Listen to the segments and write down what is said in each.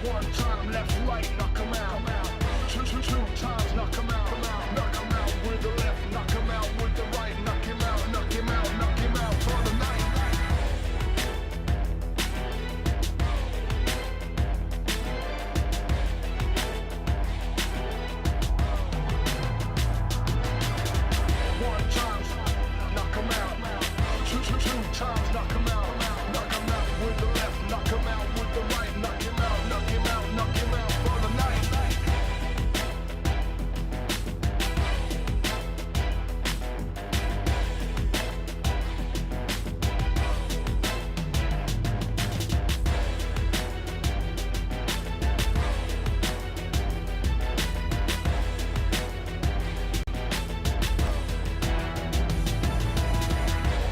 One time, left, right, knock him out. Two times, knock him out. Knock him out with the left, knock him out with the right. Knock him out, knock him out, knock him out for the night. One time, knock him out. Two times, knock him out. Knock him out with the left, knock him out with the right. Knock him out, knock him out, knock him out for the night.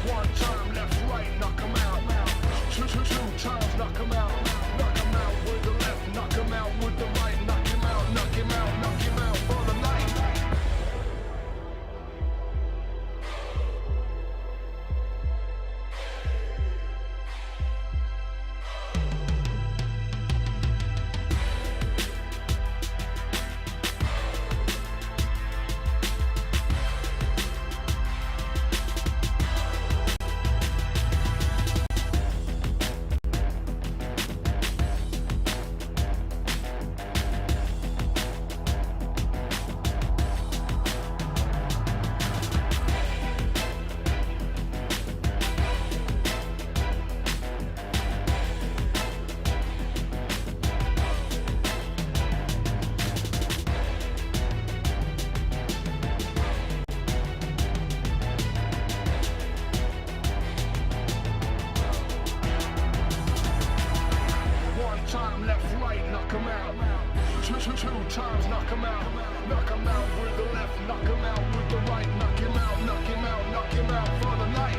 One time, left, right, knock him out. Two times, knock him out. Knock him out with the left, knock him out with the right. Knock him out, knock him out, knock him out for the night. One time, left, right, knock him out. Two times, knock him out. Knock him out with the left, knock him out with the right. Knock him out, knock him out, knock him out for the night.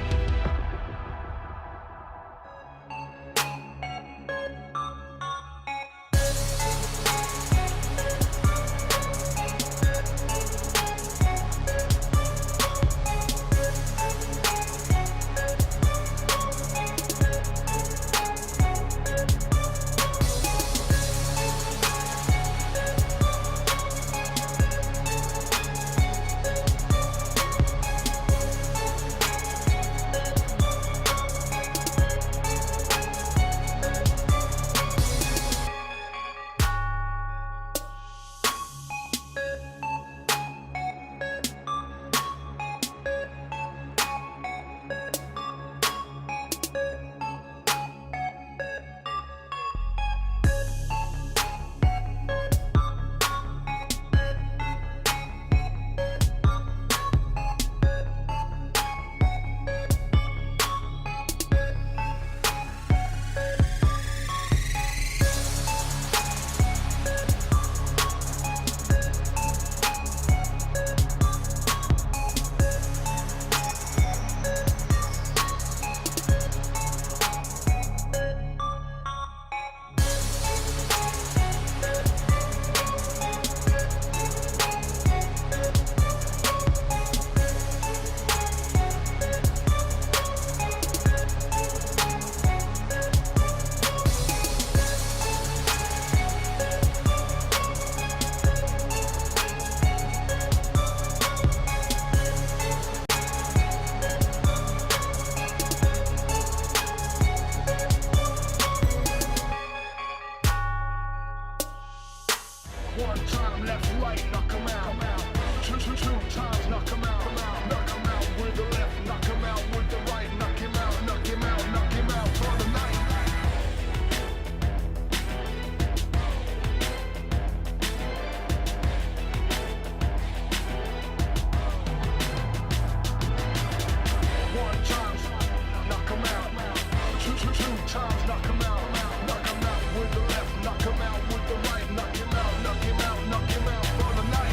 One time, left, right, knock him out. Two times, knock him out. Knock him out with the left, knock him out with the right. Knock him out, knock him out, knock him out for the night. One time, knock him out. Two times, knock him out. Knock him out with the left, knock him out with the right. Knock him out, knock him out, knock him out for the night.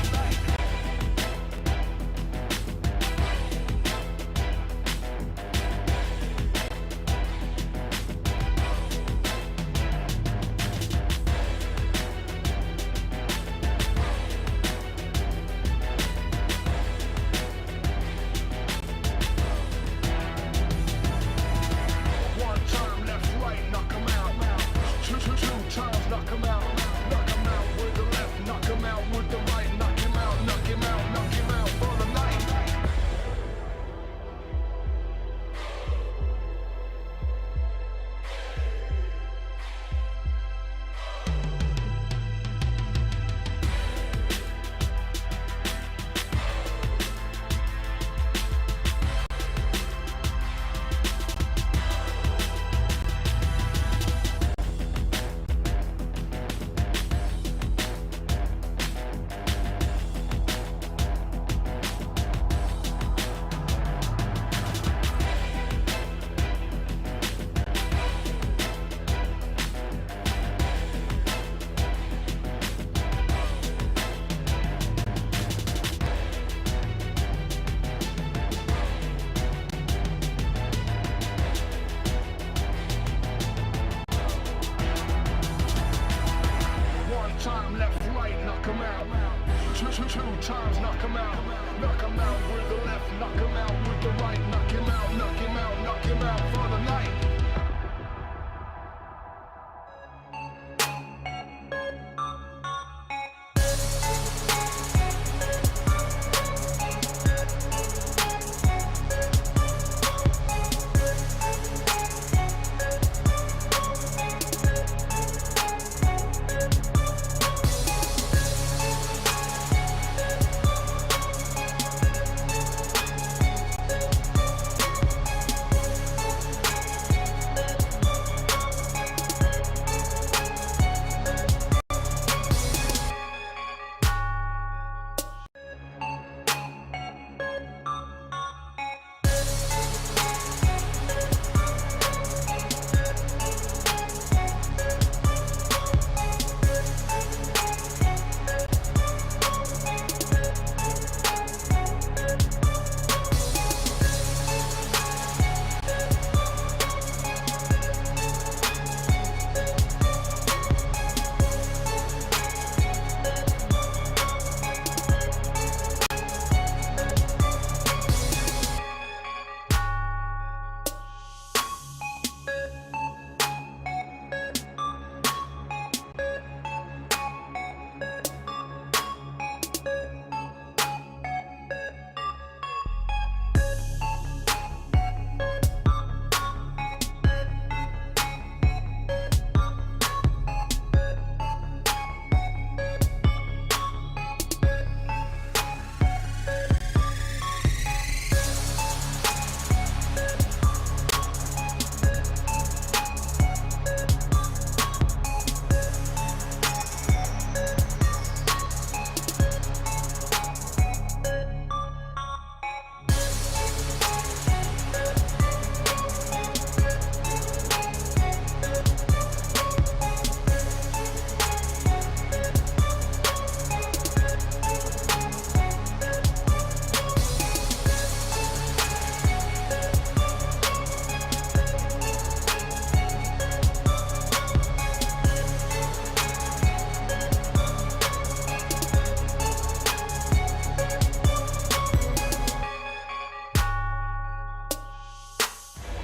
time, left, right, knock him out. Two times, knock him out. Knock him out with the left, knock him out with the right. Knock him out, knock him out, knock him out for the night.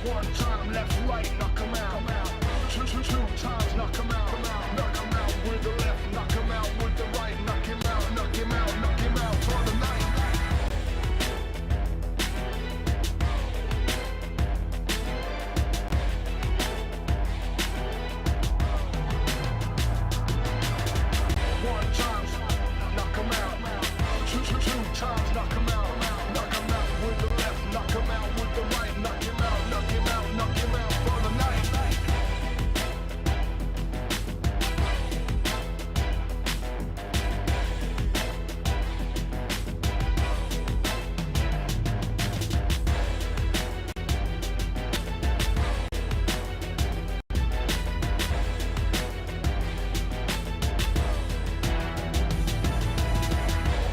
One time, left, right, knock him out. Two times, knock him out. Knock him out with the left, knock him out with the right. Knock him out, knock him out, knock him out for the night. One time, knock him out. Two times, knock him out. Knock him out with the left, knock him out with the right. Knock him out, knock him out, knock him out for the night.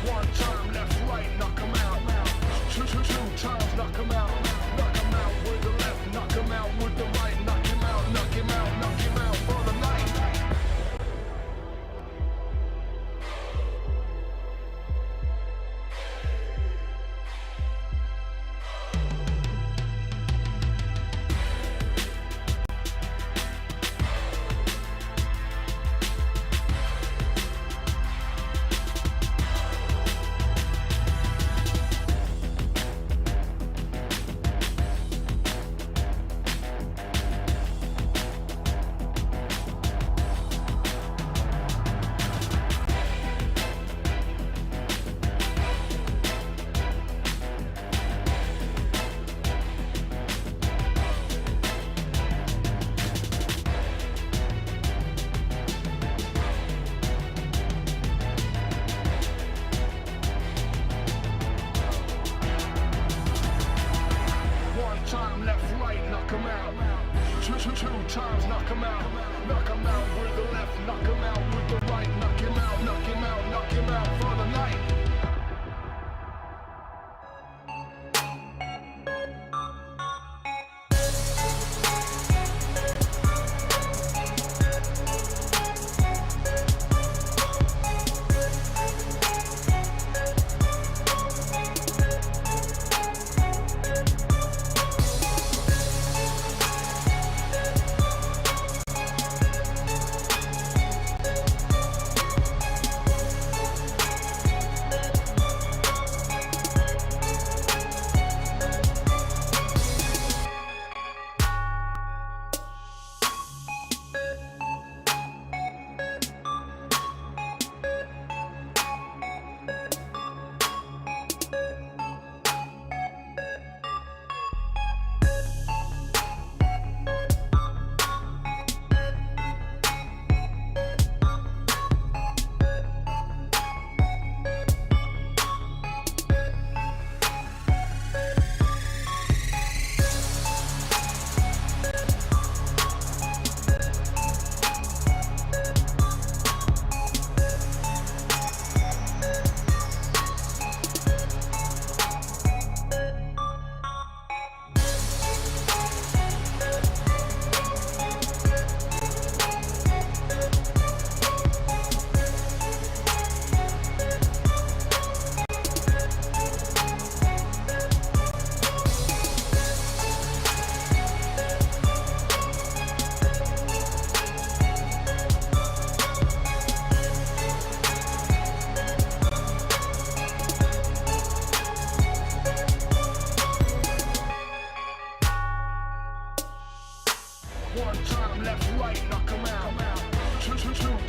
One time, left, right, knock him out. Two times, knock him out. Knock him out with the left, knock him out with the right. Knock him out, knock him out, knock him out for the night. One time, left, right, knock him out. Two times, knock him out. Knock him out with the left, knock him out with the right. Knock him out, knock him out, knock him out for the night.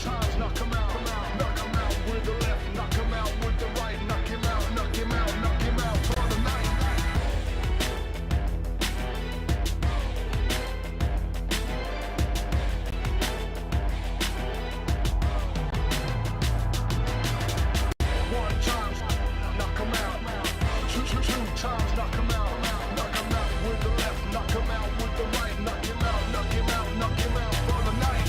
times, knock him out. Knock him out with the left, knock him out with the right. Knock him out, knock him out, knock him out for the night. One time, knock him out. Two times, knock him out. Knock him out with the left, knock him out with the right. Knock him out, knock him out, knock him out for the night.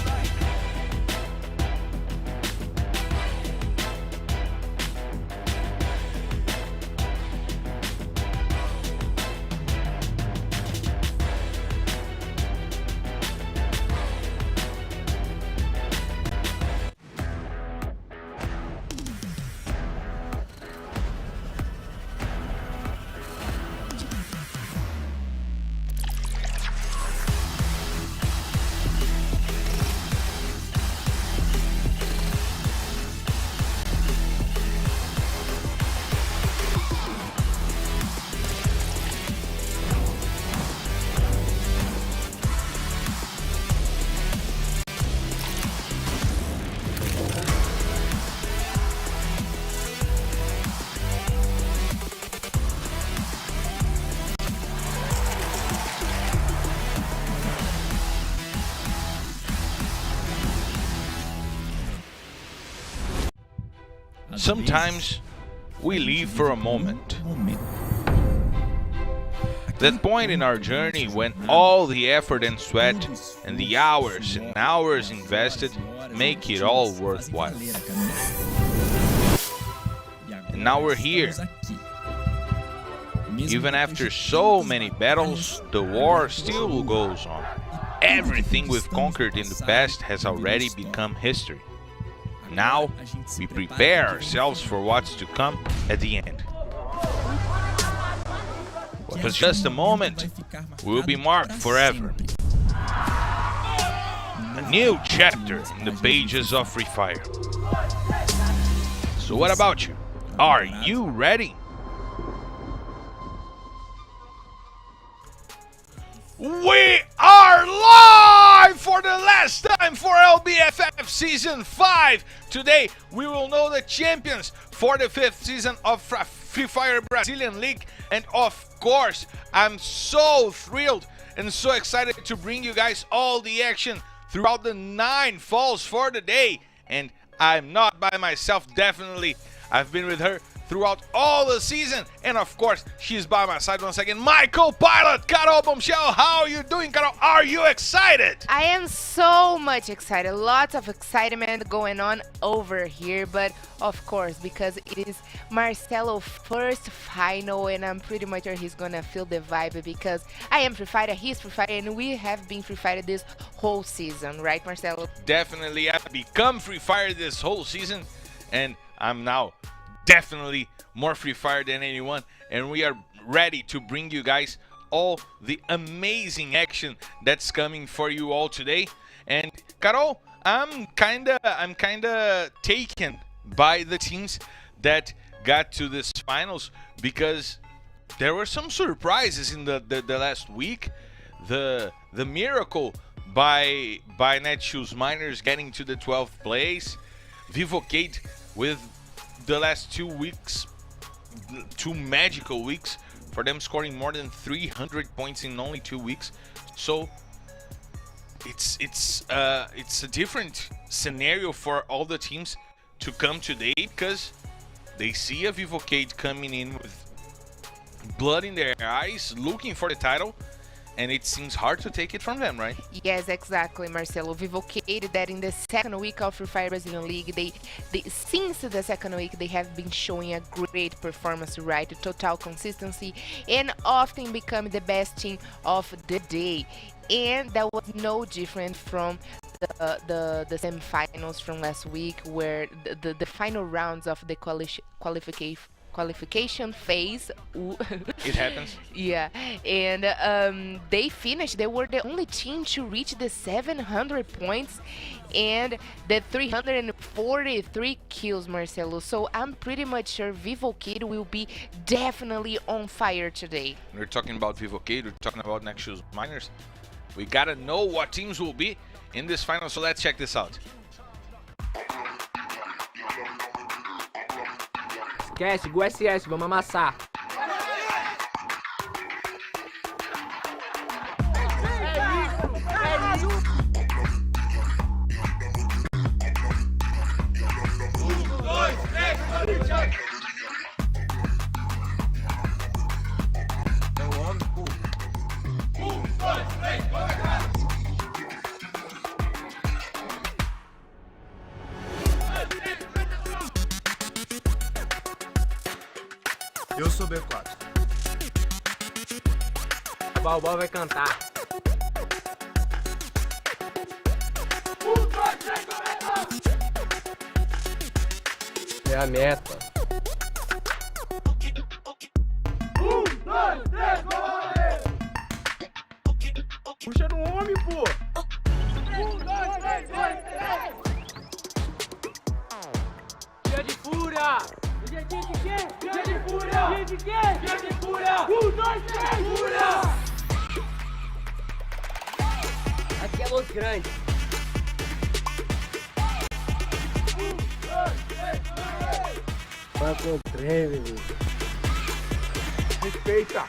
Sometimes we leave for a moment. That point in our journey when all the effort and sweat and the hours and hours invested make it all worthwhile. And now we're here. Even after so many battles, the war still goes on. Everything we've conquered in the past has already become history. Now, we prepare ourselves for what's to come at the end. For just a moment, we will be marked forever. A new chapter in the pages of Free Fire. So what about you? Are you ready? We are live for the last time for LBFF Season 5. Today, we will know the champions for the 5th season of Free Fire Brazilian League. And of course, I'm so thrilled and so excited to bring you guys all the action throughout the 9 falls for the day. And I'm not by myself, definitely. I've been with her throughout all the season, and of course she's by my side once again, my co-pilot Carol Bombshell. How are you doing, Carol? Are you excited? I am so much excited. Lots of excitement going on over here, but of course, because it is Marcelo's first final, and I'm pretty much sure he's gonna feel the vibe because I am Free Fire, he's Free Fire, and we have been Free Fire this whole season, right, Marcelo? Definitely, I've become Free Fire this whole season, and I'm now definitely more Free Fire than anyone, and we are ready to bring you guys all the amazing action that's coming for you all today. And Carol, I'm kinda taken by the teams that got to this finals because there were some surprises in the last week. The miracle by Netshoes Miners getting to the 12th place, Vivocate with the last 2 weeks, 2 magical weeks for them, scoring more than 300 points in only 2 weeks. So it's a different scenario for all the teams to come today because they see a Vivocate coming in with blood in their eyes, looking for the title. And it seems hard to take it from them, right? Yes, exactly, Marcelo. Vivocate that in the second week of Free Fire Brazilian League, they since the second week they have been showing a great performance, right? Total consistency, and often become the best team of the day. And that was no different from the semifinals from last week, where the final rounds of the qualification phase. It happens. Yeah, and they finished. They were the only team to reach the 700 points and the 343 kills, Marcelo. So I'm pretty much sure Vivocate will be definitely on fire today. We're talking about Vivocate, we're talking about Netshoes Miners. We gotta know what teams will be in this final, so let's check this out. Esquece, igual SS, vamos amassar. Eu sou B4. O Balbal vai cantar. É a meta. Puxa no homem, pô! Dia de fúria! Dia de quê? Dia de fúria! Dia de quê? Dia de fúria! 1, 2, 3, fúria! Aqui é Los Grandes. Vai com o trem, meu. Respeita!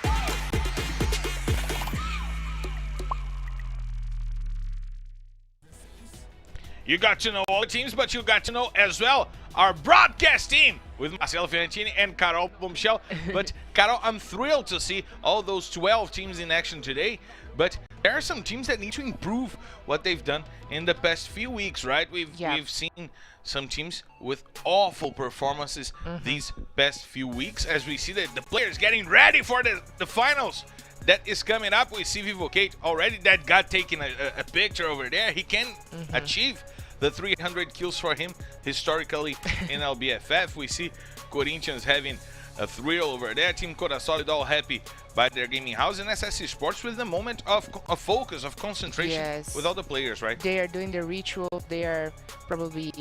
You got to know all the teams, but you got to know as well our broadcast team with Marcelo Fiorentini and Carol Bombshell. But Carol, I'm thrilled to see all those 12 teams in action today. But there are some teams that need to improve what they've done in the past few weeks, right? We've seen some teams with awful performances these past few weeks, as we see that the players getting ready for the finals that is coming up. We see Vivocate already that got taken a picture over there. He can achieve the 300 kills for him historically in LBFF. We see Corinthians having a thrill over there. Team Corasolid all happy by their gaming house, and SS Esports with the moment of focus, of concentration with all the players, right? They are doing the ritual. They are probably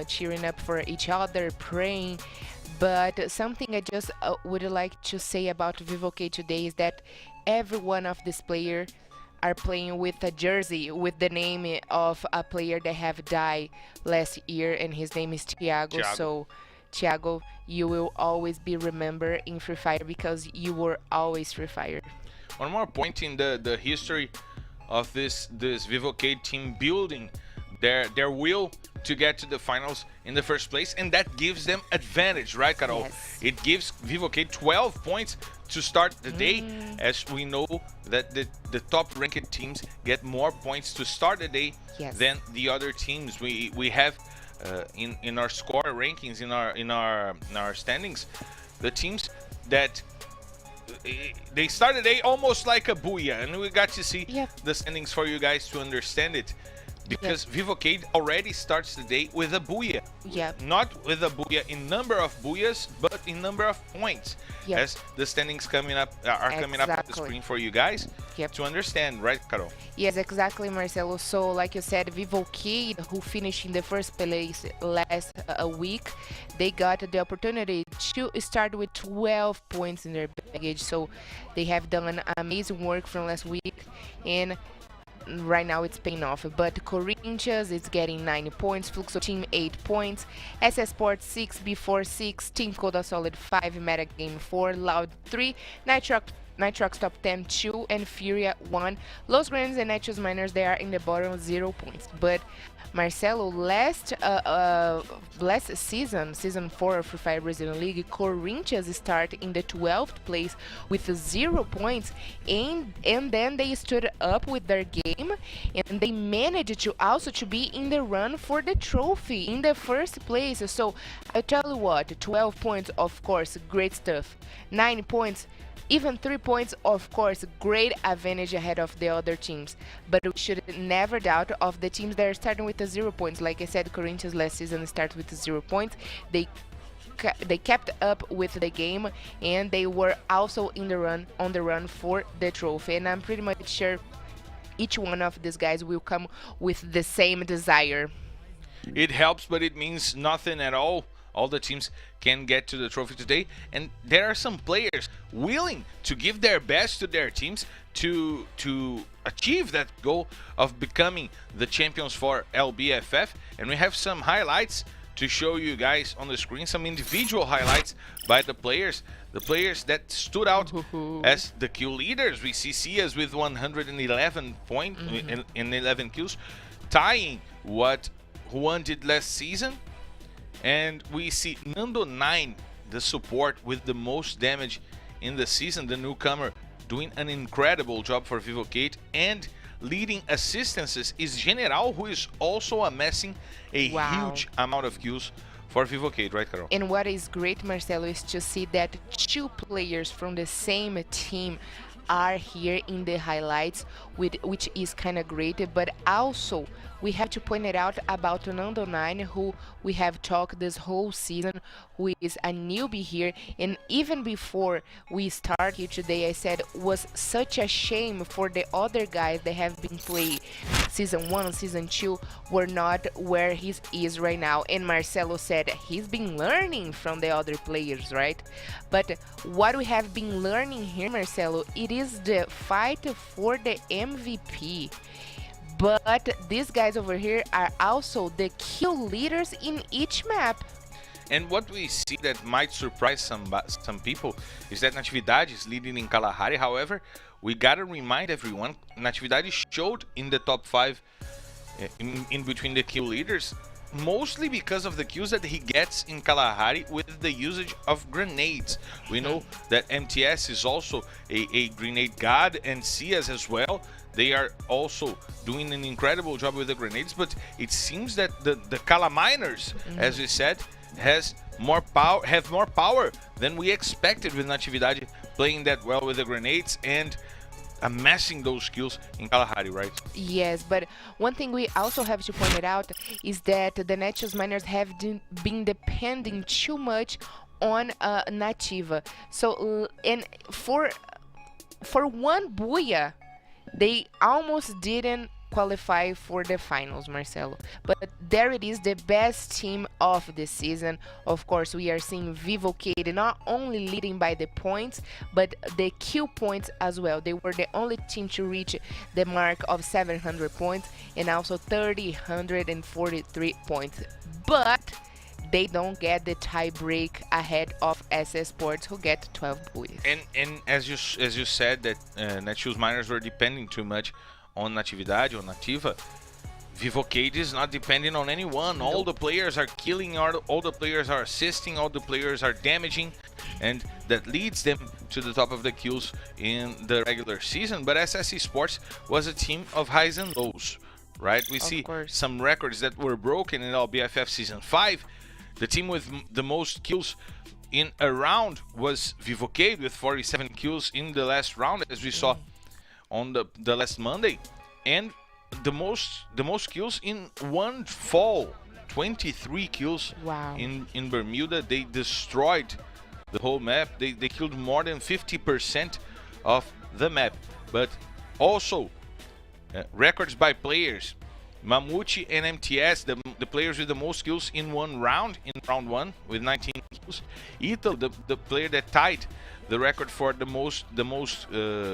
cheering up for each other, praying. But something I just would like to say about Vivocate today is that every one of these players are playing with a jersey with the name of a player that have died last year, and his name is Thiago. So Thiago, you will always be remembered in Free Fire because you were always Free Fire. One more point in the history of this Vivocate team building their will to get to the finals in the first place, and that gives them advantage, right, Carol? Yes. It gives Vivocate 12 points to start the day, as we know that the top ranked teams get more points to start the day than the other teams. We have in our score rankings, in our standings, the teams that they start the day almost like a booyah, and we got to see the standings for you guys to understand it. Because Vivocate already starts the day with a booyah. Not with a booyah in number of booyahs, but in number of points. As the standings coming up are coming up on the screen for you guys to understand, right, Carol? Yes, exactly, Marcelo. So, like you said, Vivocate, who finished in the first place last week, they got the opportunity to start with 12 points in their baggage. So, they have done amazing work from last week, and right now it's paying off. But Corinthians is getting 9 points, Fluxo Team 8 points, SS Sports 6, B4 6, Team Coda Solid 5, Metagame 4, Loud 3, Nitrox Top 10 2, and Furia 1. Los Grandes and Netios Miners, they are in the bottom 0 points. But Marcelo, last season 4 of Free Fire Brazilian League, Corinthians start in the 12th place with 0 points, and then they stood up with their game, and they managed to also to be in the run for the trophy in the first place. So I tell you what, 12 points, of course, great stuff. 9 points, even 3 points, of course, great advantage ahead of the other teams. But we should never doubt of the teams that are starting with the 0 points. Like I said, Corinthians last season started with 0 points. They kept up with the game, and they were also on the run for the trophy. And I'm pretty much sure each one of these guys will come with the same desire. It helps, but it means nothing at all. All the teams can get to the trophy today, and there are some players willing to give their best to their teams to achieve that goal of becoming the champions for LBFF. And we have some highlights to show you guys on the screen some individual highlights by the players that stood out as the kill leaders. We see Cias with 111 points in 11 kills, tying what Juan did last season. And we see Nando 9, the support with the most damage in the season, the newcomer, doing an incredible job for Vivocate. And leading assistances is General, who is also amassing a huge amount of kills for Vivocate, right, Carol? And what is great, Marcelo, is to see that two players from the same team are here in the highlights, which is kind of great. But also, we have to point it out about Nando 9, who we have talked this whole season, who is a newbie here. And even before we start here today, I said was such a shame for the other guys that have been playing season 1, season 2, were not where he is right now. And Marcelo said he's been learning from the other players, right? But what we have been learning here, Marcelo, it is the fight for the MVP. But these guys over here are also the kill leaders in each map. And what we see that might surprise some people is that Natividade is leading in Kalahari. However, we gotta remind everyone, Natividade showed in the top 5 in between the kill leaders, mostly because of the kills that he gets in Kalahari with the usage of grenades. We know that MTS is also a grenade god, and Cias as well. They are also doing an incredible job with the grenades, but it seems that the Kalaminers, as we said, have more power than we expected, with Natividade playing that well with the grenades and amassing those kills in Kalahari, right? Yes, but one thing we also have to point it out is that the Natius Miners have been depending too much on Nativa. So, and for one Booyah, they almost didn't qualify for the finals, Marcelo. But there it is, the best team of the season. Of course, we are seeing Vivocate not only leading by the points, but the kill points as well. They were the only team to reach the mark of 700 points and also 343 points. But they don't get the tie break ahead of Esports, who get 12 buoys. And as you said that Natius Miners were depending too much on Natividade, on Nativa, Vivocate is not depending on anyone. Nope. All the players are killing, all the players are assisting, all the players are damaging, and that leads them to the top of the kills in the regular season. But SS Esports was a team of highs and lows, right? We see some records that were broken in LBFF Season 5. The team with the most kills in a round was Vivocate with 47 kills in the last round, as we saw on the last Monday, and the most kills in one fall, 23 kills. Wow. In Bermuda. They destroyed the whole map. They killed more than 50% of the map. But also records by players. Mamute and MTS, the players with the most kills in one round, in round 1 with 19 kills. Ito, the player that tied the record for the most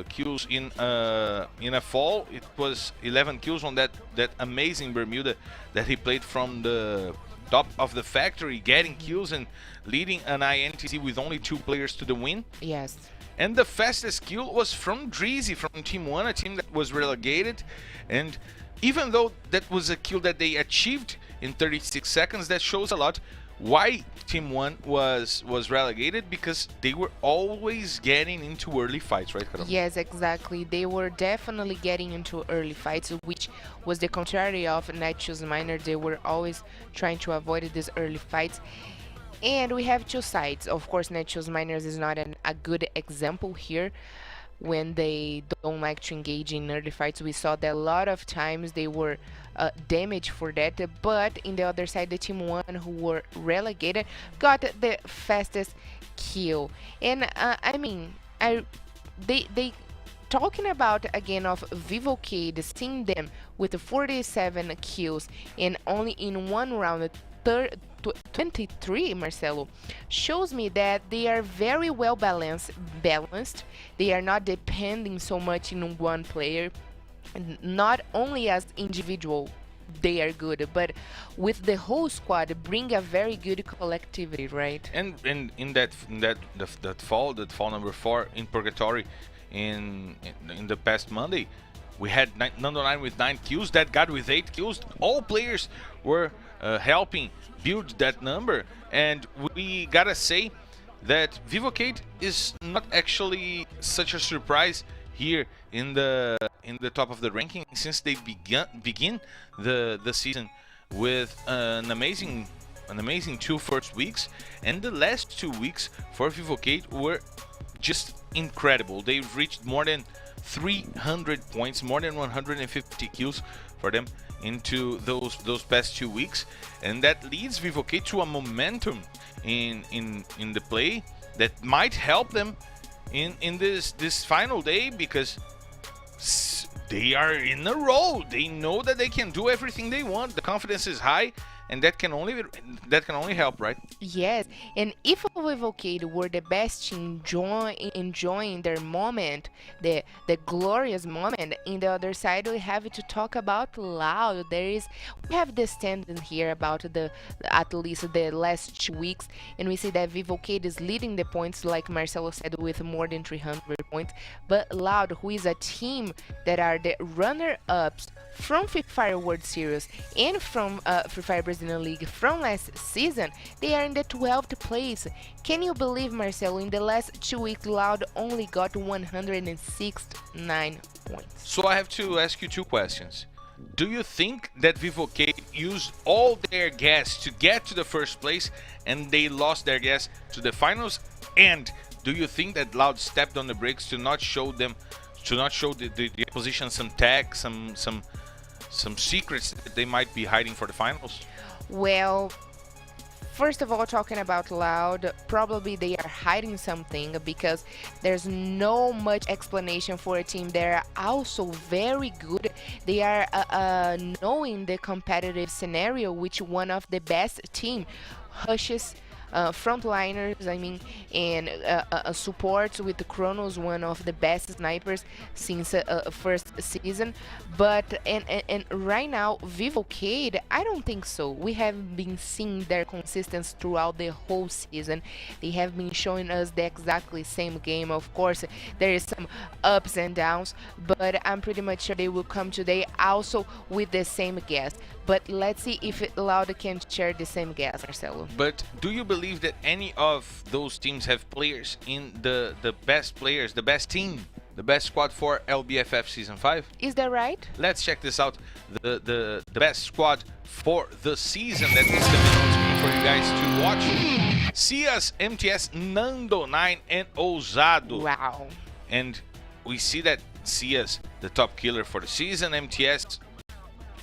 kills in a fall. It was 11 kills on that amazing Bermuda that he played from the top of the factory, getting kills and leading an INTC with only 2 players to the win. Yes. And the fastest kill was from Dreezy, from Team 1, a team that was relegated. And even though that was a kill that they achieved in 36 seconds, that shows a lot why Team 1 was relegated, because they were always getting into early fights, right, Carol? Yes, exactly. They were definitely getting into early fights, which was the contrary of Natius Miners. They were always trying to avoid these early fights. And we have two sides. Of course, Natius Miners is not a good example here. When they don't like to engage in early fights, we saw that a lot of times they were damaged for that. But in the other side, the Team 1, who were relegated, got the fastest kill. And I mean, they talking about again of Vivocate, seeing them with 47 kills and only in one round 23, Marcelo, shows me that they are very well balanced. They are not depending so much on one player, not only as individual they are good, but with the whole squad, bring a very good collectivity, right? And in that fall number 4 in Purgatory in the past Monday, we had Nando 9 with 9 kills, that God with 8 kills. All players were helping build that number, and we gotta say that Vivocade is not actually such a surprise here in the top of the ranking, since they begin the season with an amazing 2 first weeks, and the last 2 weeks for Vivocade were just incredible. They've reached more than 300 points, more than 150 kills for them into those past 2 weeks, and that leads Vivocade to a momentum in the play that might help them in this final day, because they are in a row. They know that they can do everything they want. The confidence is high, and that can only help, right? Yes, and if Vivocade were the best team enjoying their moment, the glorious moment, in the other side we have to talk about Loud. We have this tendency here about at least the last 2 weeks, and we see that Vivocade is leading the points, like Marcelo said, with more than 300 points, but Loud, who is a team that are the runner-ups from Free Fire World Series and from Free Fire Brazilian League from last season, they are in the 12th place. Can you believe, Marcelo, in the last 2 weeks, Loud only got 169 points? So I have to ask you 2 questions. Do you think that Vivocade used all their gas to get to the first place and they lost their gas to the finals? And do you think that Loud stepped on the brakes to not show the opposition some tag, some secrets that they might be hiding for the finals? Well, first of all, talking about Loud, probably they are hiding something, because there's no much explanation for a team that are also very good. They are knowing the competitive scenario, which one of the best team hushes frontliners, and supports with the Chronos, one of the best snipers since first season. But and right now, Vivocade, I don't think so. We have been seeing their consistency throughout the whole season. They have been showing us the exactly same game. Of course, there is some ups and downs, but I'm pretty much sure they will come today also with the same gas. But let's see if Loud can share the same gas, Marcelo. But do you believe that any of those teams have players in the best players, the best team, the best squad for LBFF Season 5? Is that right? Let's check this out. The best squad for the season that is the middle screen for you guys to watch. Cias, MTS, Nando 9, and Ousado. Wow. And we see that Cias, the top killer for the season, MTS,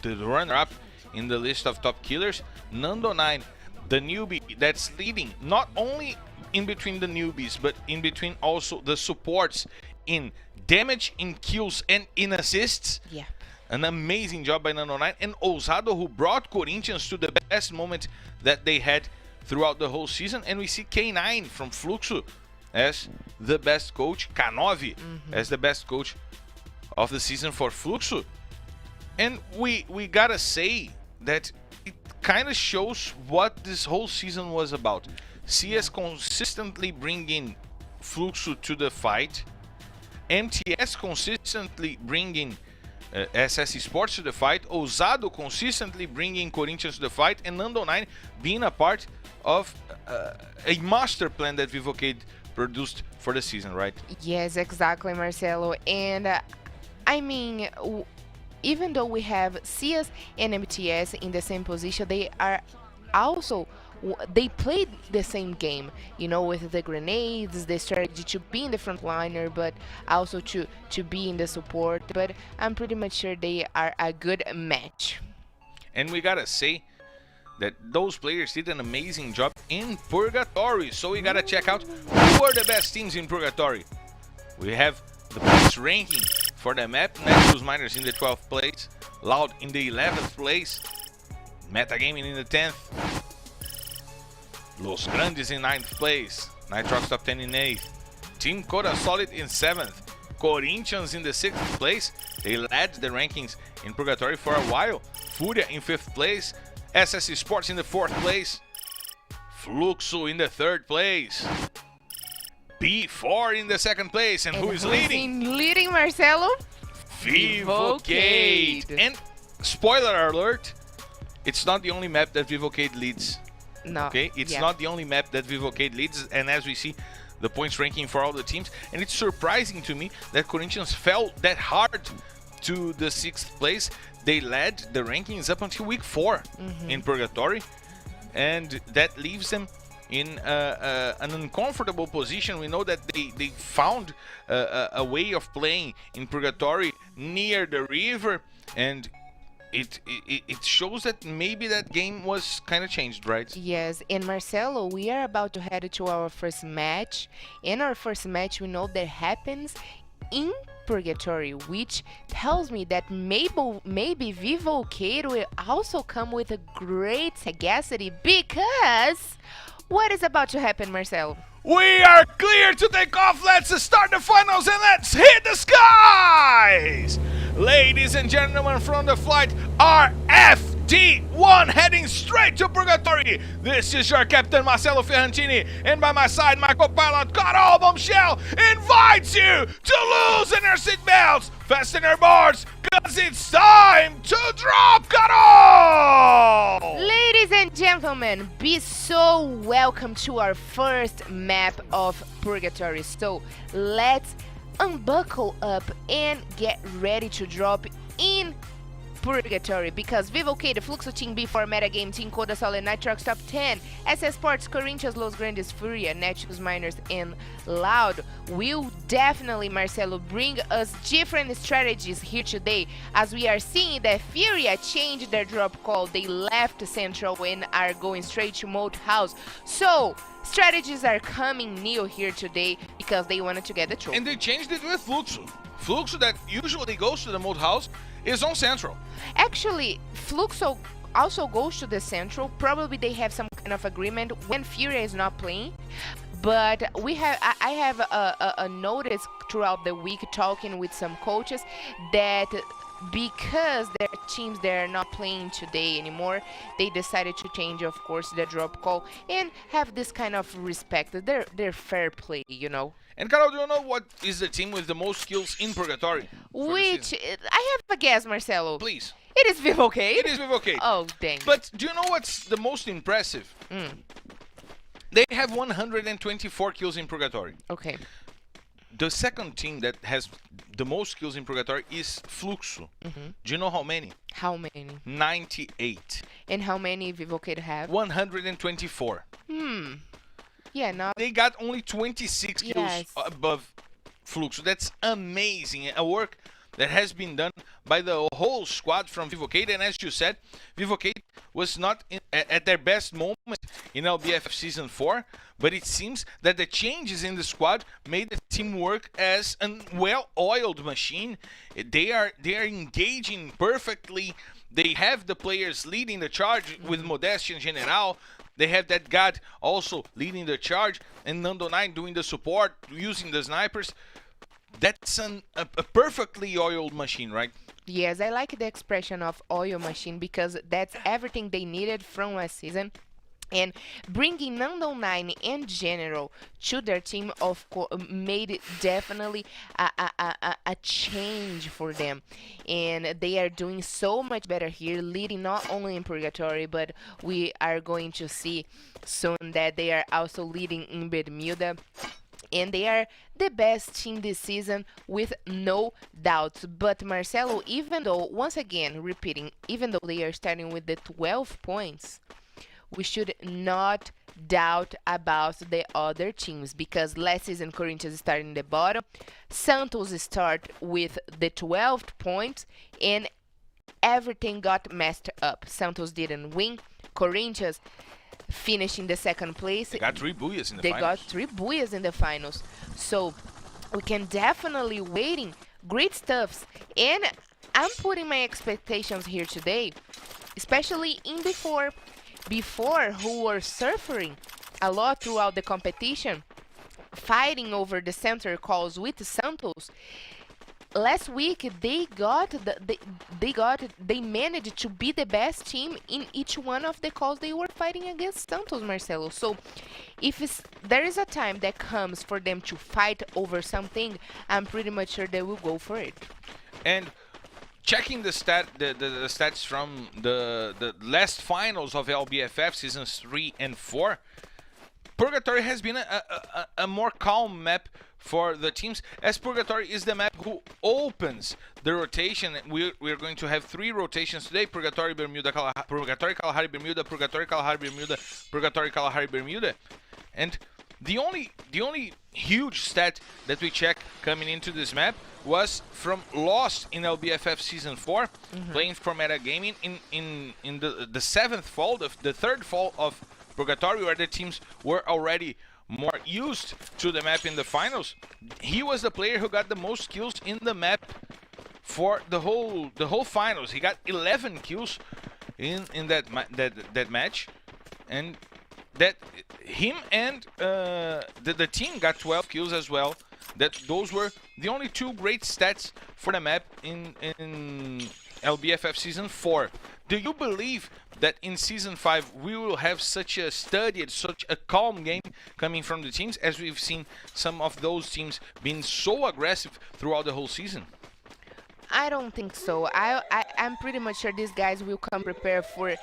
the runner-up in the list of top killers, Nando 9, the newbie that's leading not only in between the newbies, but in between also the supports in damage, in kills, and in assists. Yeah. An amazing job by Nando 9, and Ousado, who brought Corinthians to the best moment that they had throughout the whole season. And we see K9 from Fluxo as the best coach, K9 as the best coach of the season for Fluxo. And we gotta say that it kind of shows what this whole season was about. CS consistently bringing Fluxo to the fight, MTS consistently bringing SS Esports to the fight, Ousado consistently bringing Corinthians to the fight, and Nando 9 being a part of a master plan that Vivocade produced for the season, right? Yes, exactly, Marcelo. And even though we have CS and MTS in the same position, they are also, they played the same game, with the grenades, the strategy to be in the front liner, but also to be in the support. But I'm pretty much sure they are a good match. And we gotta say that those players did an amazing job in Purgatory. So we gotta check out who are the best teams in Purgatory. We have the best ranking for the map, Nexus Miners in the 12th place, Loud in the 11th place, Metagaming in the 10th, Los Grandes in 9th place, Nitrox top 10 in 8th, Team Coda Solid in 7th, Corinthians in the 6th place. They led the rankings in Purgatory for a while. Furia in 5th place. SS Esports in the 4th place. Fluxo in the 3rd place. B4 in the 2nd place. And who is leading? Leading, Marcelo? Vivocade. And spoiler alert, it's not the only map that Vivocade leads. No. Okay, it's not the only map that Vivocade leads, and as we see, the points ranking for all the teams, and it's surprising to me that Corinthians fell that hard to the 6th place. They led the rankings up until week 4 in Purgatory, and that leaves them in an uncomfortable position. We know that they found a way of playing in Purgatory near the river, and it shows that maybe that game was kind of changed, right? Yes, and Marcelo, we are about to head to our first match. In our first match, we know that happens in Purgatory, which tells me that maybe Vivocade will also come with a great sagacity, because what is about to happen, Marcelo? We are clear to take off. Let's start the finals and let's hit the skies! Ladies and gentlemen, from the flight RFD1 heading straight to Purgatory. This is your captain Marcelo Ferrantini, and by my side, my co-pilot Carol Bombshell invites you to loosen your seatbelts, fasten your boards, cause it's time to drop, Carol! Ladies and gentlemen, be so welcome to our first map of Purgatory. So let's unbuckle up and get ready to drop in Purgatory, because Vivocade, Fluxo Team B4, Metagame, Team Coda Solid, Nitrox Top 10, SS Sports, Corinthians, Los Grandes, Furia, Netshoes, Miners, and Loud will definitely, Marcelo, bring us different strategies here today, as we are seeing that Furia changed their drop call. They left Central and are going straight to Moat House. So strategies are coming new here today because they wanted to get the trophy. And they changed it with Fluxo. Fluxo, that usually goes to the Moat House, is on Central. Actually, Fluxo also goes to the Central. Probably they have some kind of agreement when Furia is not playing. But I have a notice throughout the week talking with some coaches that because their teams, they're not playing today anymore, they decided to change, of course, the drop call and have this kind of respect. They're fair play, you know. And Carol, do you know what is the team with the most kills in Purgatory? Which, I have a guess, Marcelo. Please. It is Vivocade. It is Vivocade. Oh, dang. But do you know what's the most impressive? They have 124 kills in Purgatory. Okay. The second team that has the most kills in Purgatory is Fluxo. Do you know how many? How many? 98. And how many Vivocade have? 124. Yeah, not. They got only 26 kills Yes. above Fluxo. That's amazing. A work that has been done by the whole squad from Vivocade. And as you said, Vivocade was not at their best moment in LBFF Season 4. But it seems that the changes in the squad made the team work as a well-oiled machine. They are engaging perfectly. They have the players leading the charge with Modeste and General. They have that God also leading the charge, and Nando 9 doing the support, using the snipers. That's a perfectly oiled machine, right? Yes, I like the expression of oil machine because that's everything they needed from last season. And bringing Nando 9 and General to their team, of course, made it definitely a change for them. And they are doing so much better here, leading not only in Purgatory, but we are going to see soon that they are also leading in Bermuda. And they are the best team this season with no doubts. But Marcelo, even though, once again, repeating, even though they are starting with the 12 points, we should not doubt about the other teams, because last season Corinthians started in the bottom, Santos start with the 12 points, and everything got messed up. Santos didn't win. Corinthians finished in the second place. They got 3 booyahs in the finals. They got 3 booyahs in the finals. So we can definitely waiting great stuffs. And I'm putting my expectations here today, especially in before who were suffering a lot throughout the competition, fighting over the center calls with Santos. last week they managed to be the best team in each one of the calls they were fighting against Santos, Marcelo. So if there is a time that comes for them to fight over something, I'm pretty much sure they will go for it. And checking the stats from the last finals of LBFF seasons 3 and 4, Purgatory has been a more calm map for the teams, as Purgatory is the map who opens the rotation. We're going to have 3 rotations today: Purgatory, Bermuda, Purgatory, Kalahari, Bermuda, Purgatory, Kalahari, Bermuda, Purgatory, Kalahari, Bermuda. And the only huge stat that we check coming into this map was from Lost in LBFF Season 4, playing for Meta Gaming in the 7th fall, the 3rd fall of Purgatory, where the teams were already more used to the map in the finals. He was the player who got the most kills in the map for the whole finals. He got 11 kills in that match, and that him and the team got 12 kills as well. Those were the only 2 great stats for the map in LBFF Season 4. Do you believe that in Season 5 we will have such a studied, such a calm game coming from the teams, as we've seen some of those teams being so aggressive throughout the whole season? I don't think so. I'm pretty much sure these guys will come prepared for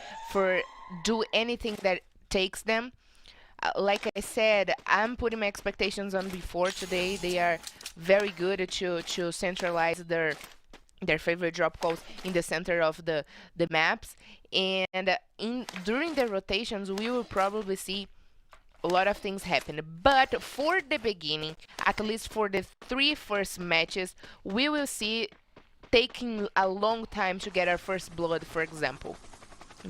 do anything that takes them. Like I said, I'm putting my expectations on before today. They are very good to centralize their favorite drop calls in the center of the maps, and during the rotations we will probably see a lot of things happen. But for the beginning, at least for the 3 first matches, we will see taking a long time to get our first blood, for example.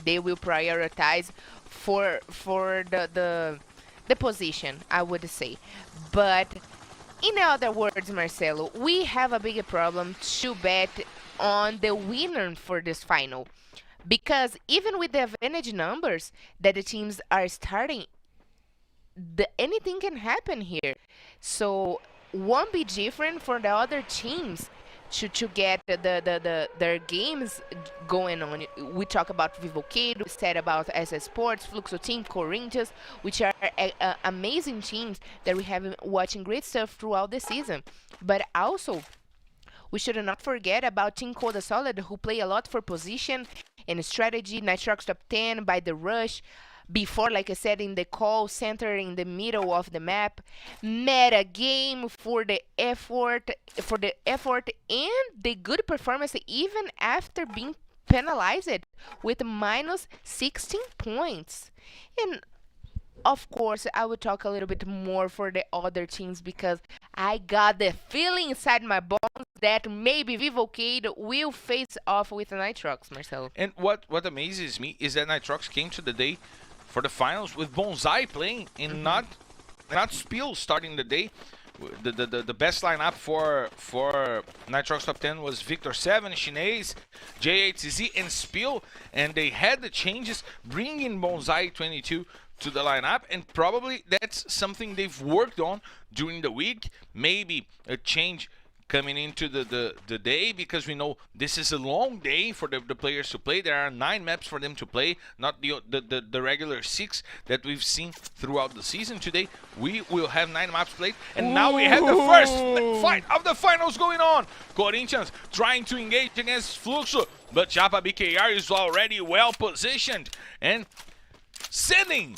They will prioritize for the position, I would say. But in other words, Marcelo, we have a bigger problem to bet on the winner for this final. Because even with the advantage numbers that the teams are starting, anything can happen here. So won't be different for the other teams to get their games going on. We talk about Vivocade, we said about SS Sports, Fluxo Team, Corinthians, which are amazing teams that we have been watching great stuff throughout the season. But also, we should not forget about Team Coda Solid, who play a lot for position and strategy. Nitrox top 10 by the rush. Before, like I said, in the call center in the middle of the map. Meta game for the effort and the good performance even after being penalized with minus 16 points. And of course, I will talk a little bit more for the other teams because I got the feeling inside my bones that maybe Vivocade will face off with Nitrox, Marcelo. And what amazes me is that Nitrox came to the day for the finals with Bonsai playing and not Spill starting the day. The best lineup for Nitrox top 10 was Victor 7, Shinez, J8CZ, and Spill, and they had the changes, bringing Bonsai 22 to the lineup, and probably that's something they've worked on during the week. Maybe a change coming into the day, because we know this is a long day for the players to play. There are 9 maps for them to play, not the regular 6 that we've seen throughout the season. Today we will have 9 maps played, and now we have the first fight of the finals going on. Corinthians trying to engage against Fluxo, but Chapa BKR is already well positioned and sending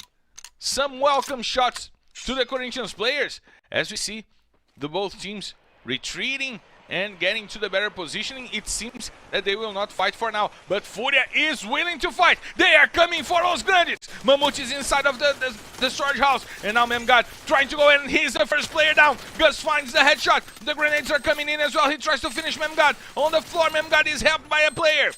some welcome shots to the Corinthians players, as we see the both teams retreating and getting to the better positioning. It seems that they will not fight for now, but Furia is willing to fight. They are coming for Los Grandes. Mammoth is inside of the storage house, and now Memgod trying to go in. He's the first player down. Gus finds the headshot. The grenades are coming in as well. He tries to finish Memgod on the floor. Memgod is helped by a player.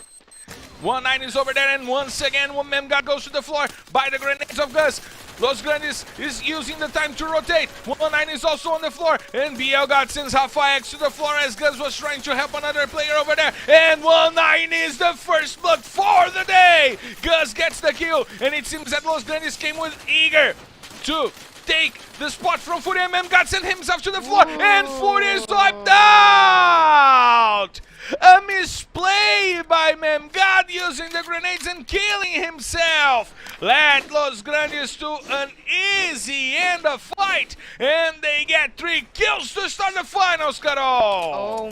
1-9 is over there, and once again Memgod goes to the floor by the grenades of Gus. Los Grandes is using the time to rotate. 1-9 is also on the floor, and BL sends Rafa X to the floor as Gus was trying to help another player over there. And 1-9 is the first blood for the day. Gus gets the kill, and it seems that Los Grandes came with eager to take the spot from Fury, and Memgad sent himself to the floor, and Fury is wiped out! A misplay by Memgad using the grenades and killing himself led Los Grandes to an easy end of fight, and they get 3 kills to start the finals, Carol!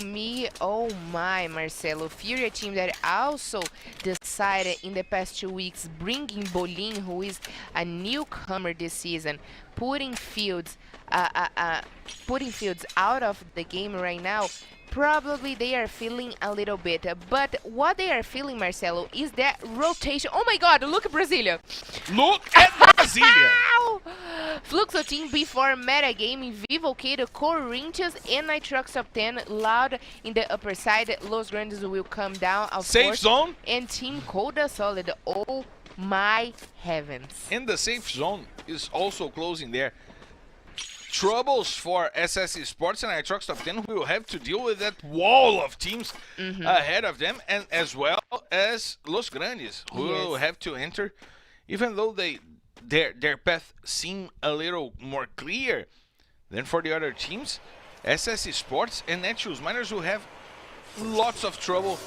Oh my, Marcelo. Fury, a team that also decided in the past 2 weeks bringing Bolin, who is a newcomer this season, putting Fields out of the game right now. Probably they are feeling a little bit, but what they are feeling, Marcelo, is that rotation. Oh my God, look at Brasilia. Look at Brasilia. Fluxo team before meta gaming, Vivo Cato, Corinthians, and Nitrox top 10 loud in the upper side. Los Grandes will come down, of Safe course, zone. and Team Coda Solid. Oh my heavens. And the safe zone is also closing there. Troubles for SS Esports and Nitrox top 10 will have to deal with that wall of teams ahead of them, and as well as Los Grandes, who will have to enter, even though their path seem a little more clear than for the other teams. SS Esports and Netshoes Miners will have lots of trouble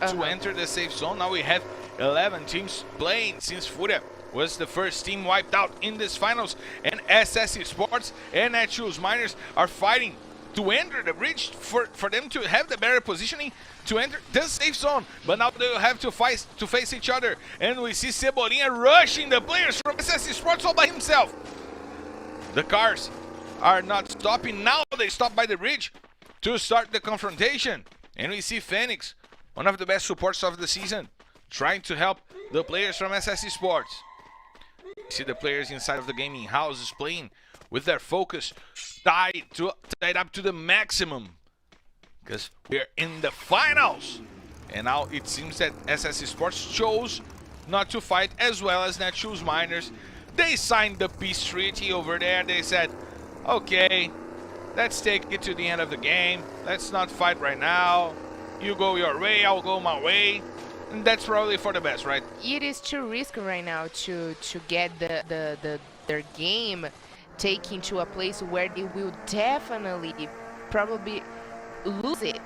to enter the safe zone. Now we have 11 teams playing since Furia was the first team wiped out in this finals, and SS Esports and Netshoes Miners are fighting to enter the bridge for them to have the better positioning to enter the safe zone. But now they will have to face each other, and we see Cebolinha rushing the players from SS Esports all by himself. The cars are not stopping. Now they stop by the bridge to start the confrontation, and we see Phoenix, one of the best supports of the season, trying to help the players from SS Esports. See the players inside of the gaming houses playing with their focus tied up to the maximum, because we're in the finals. And now it seems that SS Esports chose not to fight as well as Netshoes Miners. They signed the peace treaty over there. They said, okay, let's take it to the end of the game. Let's not fight right now. You go your way, I'll go my way. And that's probably for the best, right? It is too risky right now to get their game taken to a place where they will definitely probably lose it.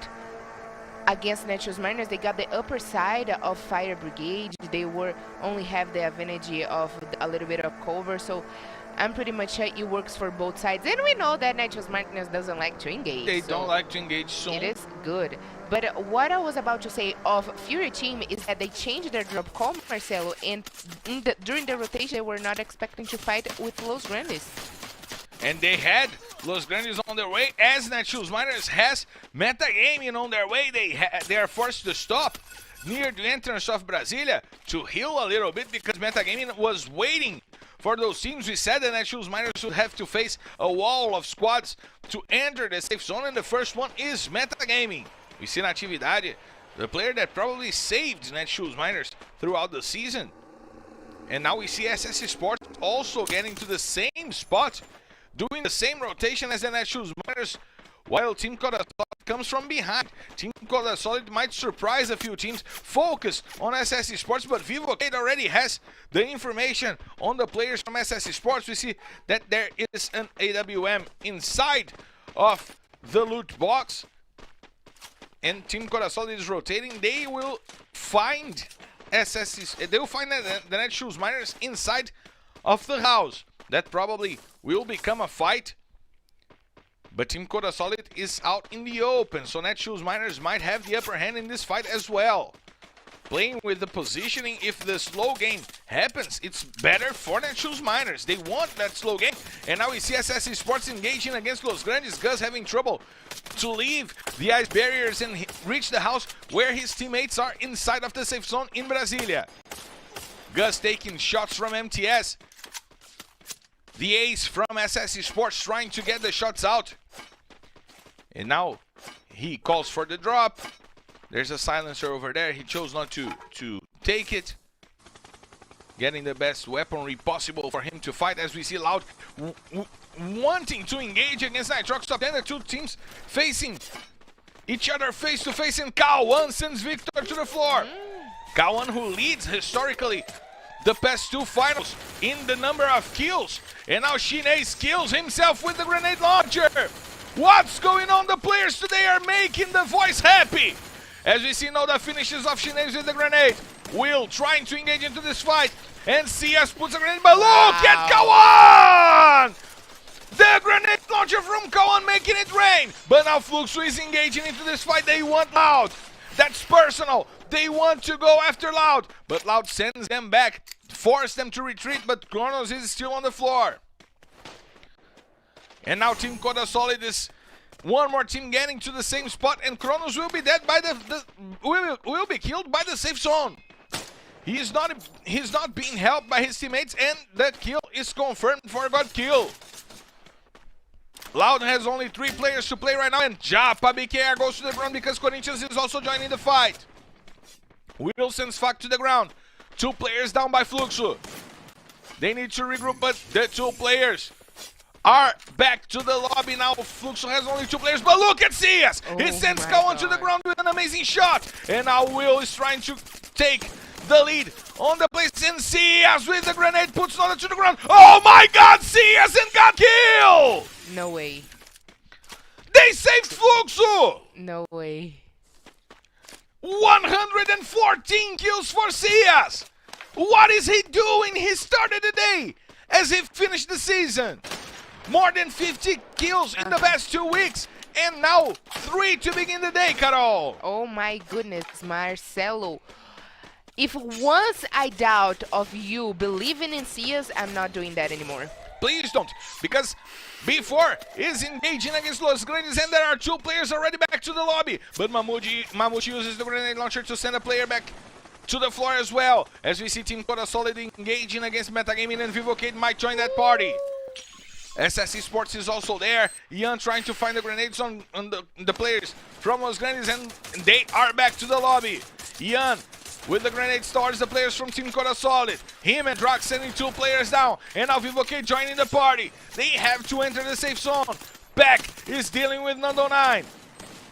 Against Netshoes Miners, they got the upper side of Fire Brigade. They only have the advantage of a little bit of cover, so I'm pretty much sure it works for both sides. And we know that Netshoes Miners doesn't like to engage. They don't like to engage soon. It is good. But what I was about to say of Fury team is that they changed their drop call, Marcelo, and during the rotation they were not expecting to fight with Los Grandes. And they had Los Grandes on their way, as Netshoes Miners has metagaming on their way. They are forced to stop near the entrance of Brasilia to heal a little bit, because metagaming was waiting for those teams. We said that Netshoes Miners would have to face a wall of squads to enter the safe zone, and the first one is metagaming. We see Natividade, the player that probably saved Netshoes Miners throughout the season. And now we see SS Esports also getting to the same spot, doing the same rotation as the Netshoes Miners, while Team Coda Solid comes from behind. Team Coda Solid might surprise a few teams focused on SS Esports, but Vivo Cato already has the information on the players from SS Esports. We see that there is an AWM inside of the loot box, and Team Coda Solid is rotating. They will find the Netshoes Miners inside of the house. That probably will become a fight, but Team Coda Solid is out in the open, so Netshoes Miners might have the upper hand in this fight as well. Playing with the positioning, if the slow game happens, it's better for Netshoes Miners. They want that slow game, and now we see SS Esports engaging against Los Grandes. Gus having trouble to leave the ice barriers and reach the house where his teammates are inside of the safe zone in Brasilia. Gus taking shots from MTS. The ace from SS Esports trying to get the shots out. And now he calls for the drop. There's a silencer over there. He chose not to take it. Getting the best weaponry possible for him to fight, as we see Loud wanting to engage against Nitrox top 10. The two teams facing each other face to face, and Kawan sends Victor to the floor. Kawan, who leads historically the past 2 finals in the number of kills. And now Shinez kills himself with the grenade launcher. What's going on? The players today are making the voice happy. As we see now the finishes of Shinez with the grenade. Will trying to engage into this fight. And CS puts a grenade, but look at Kawan! The grenade launcher from Kawan making it rain. But now Fluxo is engaging into this fight. They want Loud. That's personal. They want to go after Loud. But Loud sends them back. Force them to retreat, but Kronos is still on the floor. And now Team Koda Solid is one more team getting to the same spot, and Kronos will be dead by will be killed by the safe zone. He's not being helped by his teammates, and that kill is confirmed for God kill. Loud has only 3 players to play right now, and Japa BKR goes to the ground because Corinthians is also joining the fight. Will sends Fak to the ground. 2 players down by Fluxo. They need to regroup, but the 2 players are back to the lobby now. Fluxo has only 2 players, but look at CS! He sends Kawan to the ground with an amazing shot. And now Will is trying to take the lead on the place, and CS with the grenade puts Noda to the ground. Oh my god, CS and got killed! No way. They saved Fluxo! No way. 114 kills for CS! What is he doing? He started the day as he finished the season. More than 50 kills in the past 2 weeks. And now 3 to begin the day, Carol. Oh my goodness, Marcelo. If once I doubt of you believing in CS, I'm not doing that anymore. Please don't, because before is engaging against Los Grandes, and there are 2 players already back to the lobby. But Mamouche uses the grenade launcher to send a player back to the floor as well. As we see Team Koda Solid engaging against Metagaming, and Vivocade might join that party. SS Esports is also there. Ian trying to find the grenades on the players from Los Grandes, and they are back to the lobby. Ian with the grenades towards the players from Team Koda Solid. Him and Drax sending 2 players down. And now Vivocade joining the party. They have to enter the safe zone. Beck is dealing with Nando 9.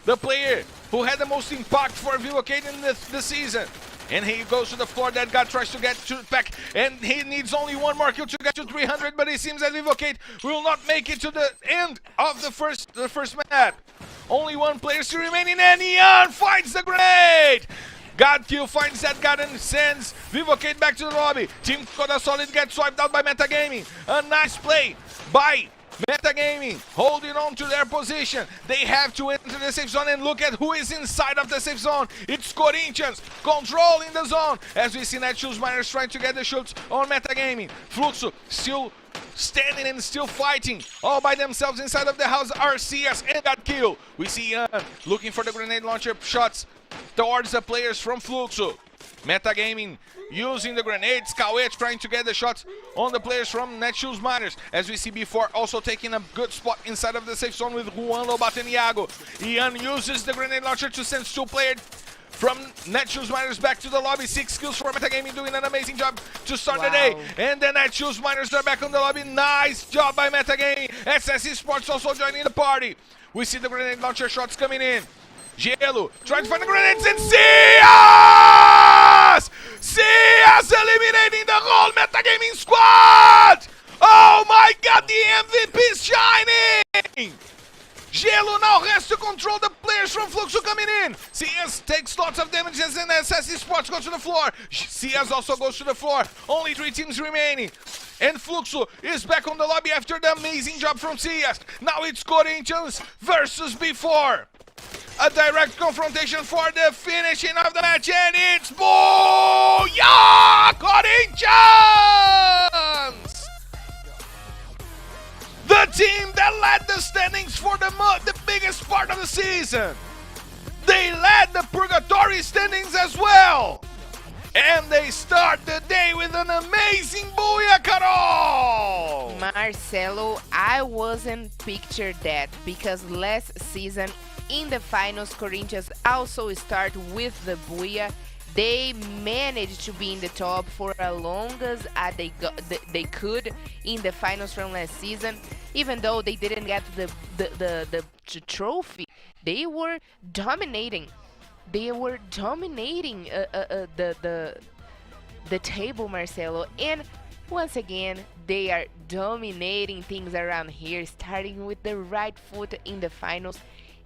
The player who had the most impact for Vivocade in the season. And he goes to the floor. That guy tries to get to Beck. And he needs only 1 more kill to get to 300. But it seems that Vivocade will not make it to the end of the first map. Only 1 player still remaining. And Ian finds the grenade. Godkill finds that guy and sends Vivocade back to the lobby. Team Koda Solid gets swiped out by Metagaming. A nice play by Metagaming, holding on to their position. They have to enter the safe zone, and look at who is inside of the safe zone. It's Corinthians controlling the zone. As we see Netshoes Miners trying to get the shoots on Metagaming. Fluxo still standing and still fighting all by themselves inside of the house. RCS and Godkill. We see looking for the grenade launcher shots towards the players from Fluxo. Metagaming using the grenades. Kawe trying to get the shots on the players from Netshoes Miners. As we see before, also taking a good spot inside of the safe zone with Juan Lobato and Iago. Ian uses the grenade launcher to send 2 players from Netshoes Miners back to the lobby. 6 kills for Metagaming, doing an amazing job to start the day. And the Netshoes Miners are back on the lobby. Nice job by Metagaming. SS Esports also joining the party. We see the grenade launcher shots coming in. Gelo trying to find the grenades, and CS! CS eliminating the whole Metagaming squad! Oh my god, the MVP is shining! Gelo now has to control the players from Fluxo coming in. CS takes lots of damages, and SS Esports goes to the floor. CS also goes to the floor. Only 3 teams remaining. And Fluxo is back on the lobby after the amazing job from CS. Now it's Corinthians versus before. A direct confrontation for the finishing of the match, and it's Booyah! Corinthians! The team that led the standings for the biggest part of the season. They led the Purgatory standings as well. And they start the day with an amazing Booyah, Carol! Marcelo, I wasn't pictured that because last season in the finals, Corinthians also start with the Booyah. They managed to be in the top for as long as they could in the finals from last season. Even though they didn't get the trophy, they were dominating. They were dominating the table, Marcelo. And once again, they are dominating things around here, starting with the right foot in the finals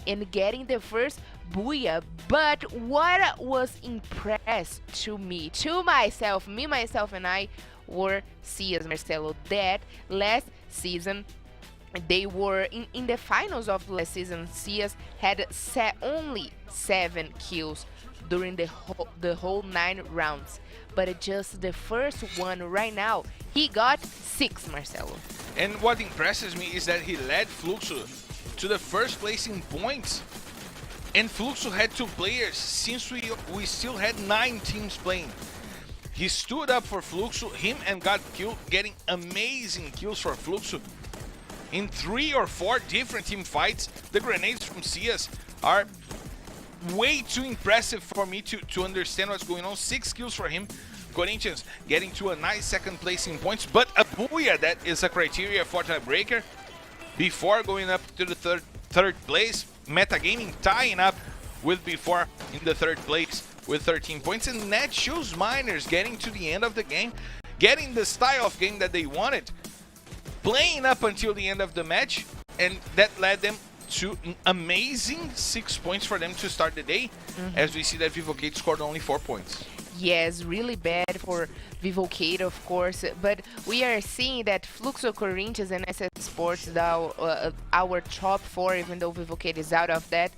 and getting the first booyah. But what was impressed to me, to myself, myself, and I were Cias, Marcelo, that last season they were in the finals of last season. Cias had only 7 kills during the whole 9 rounds, but just the first one right now he got 6, Marcelo. And what impresses me is that he led Fluxo to the first place in points, and Fluxo had 2 players since we still had 9 teams playing. He stood up for Fluxo, him, and got killed, getting amazing kills for Fluxo. In 3 or 4 different team fights, the grenades from Cias are way too impressive for me to understand what's going on. 6 kills for him. Corinthians getting to a nice second place in points, but a booyah, that is a criteria for tiebreaker. Before going up to the third place, Metagaming tying up with Before in the 3rd place with 13 points, and Netshoes Miners getting to the end of the game, getting the style of game that they wanted, playing up until the end of the match, and that led them to an amazing 6 points for them to start the day, as we see that Vivocate scored only 4 points. Yes, really bad for Vivocate, of course, but we are seeing that Fluxo, Corinthians, and SS Sports, now our top 4, even though Vivocate is out of that,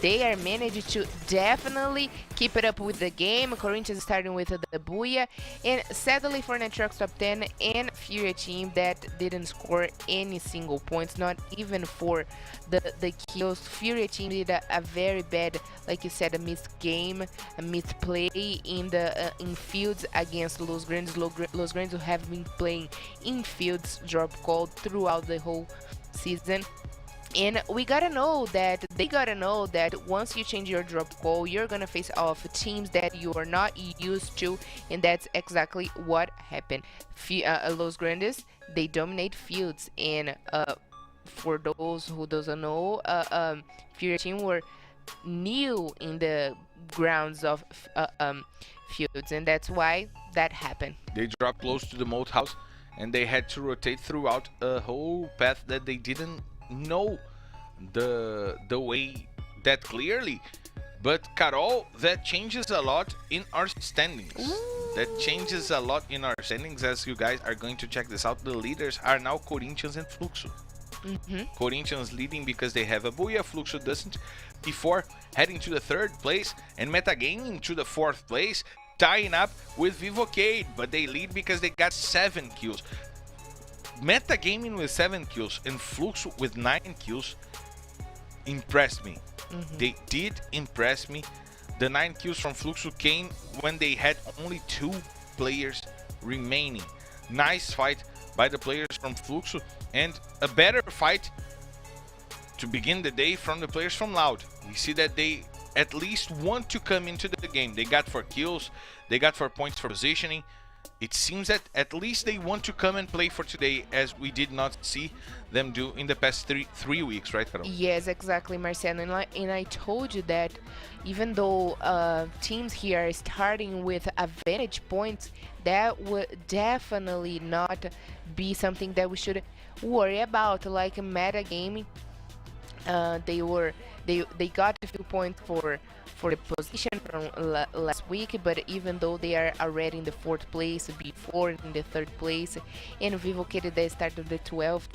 they are managed to definitely keep it up with the game. Corinthians starting with the booyah, and sadly for Netrox top 10 and Fury team that didn't score any single points, not even for the kills. Fury team did a very bad, like you said, a missed game, a missed play in the in fields against Los Grandes. Los Grandes who have been playing in fields drop call throughout the whole season. And they gotta know that once you change your drop call, you're gonna face off teams that you are not used to, and that's exactly what happened. Los Grandes, they dominate fields, and for those who doesn't know, Fury team were new in the grounds of fields, and that's why that happened. They dropped close to the moat house, and they had to rotate throughout a whole path that they didn't know the way that clearly. But Carol, that changes a lot in our standings. That changes a lot in our standings, as you guys are going to check this out. The leaders are now Corinthians and Fluxo. Corinthians leading because they have a booyah, Fluxo doesn't. Before heading to the 3rd place, and Metagaming to the 4th place, tying up with Vivocade, but they lead because they got 7 kills. Metagaming with 7 kills and Fluxo with 9 kills impressed me. They did impress me. The 9 kills from Fluxo came when they had only 2 players remaining. Nice fight by the players from Fluxo, and a better fight to begin the day from the players from Loud. We see that they at least want to come into the game. They got 4 kills, they got 4 points for positioning. It seems that at least they want to come and play for today, as we did not see them do in the past three weeks, right, Carol? Yes, exactly, Marcelo. And I told you that even though teams here are starting with advantage points, that would definitely not be something that we should worry about. Like Metagaming, they got a few points for the position from last week, but even though they are already in the 4th place, Before in the 3rd place, and Vivocate they started the 12th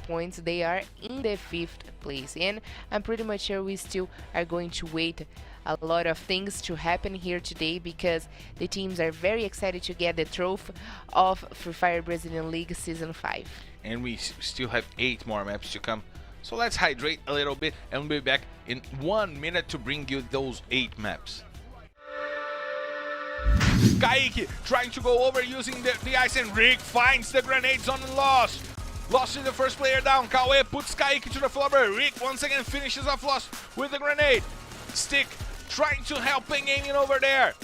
points, they are in the 5th place. And I'm pretty much sure we still are going to wait a lot of things to happen here today, because the teams are very excited to get the trophy of Free Fire Brazilian League Season 5. And we still have 8 more maps to come. So let's hydrate a little bit, and we'll be back in 1 minute to bring you those 8 maps. Kaique trying to go over using the ice, and Rick finds the grenades on Lost. Lost is the first player down. Kawe puts Kaique to the floor, but Rick once again finishes off Lost with the grenade. Stick trying to help Pengaming over there.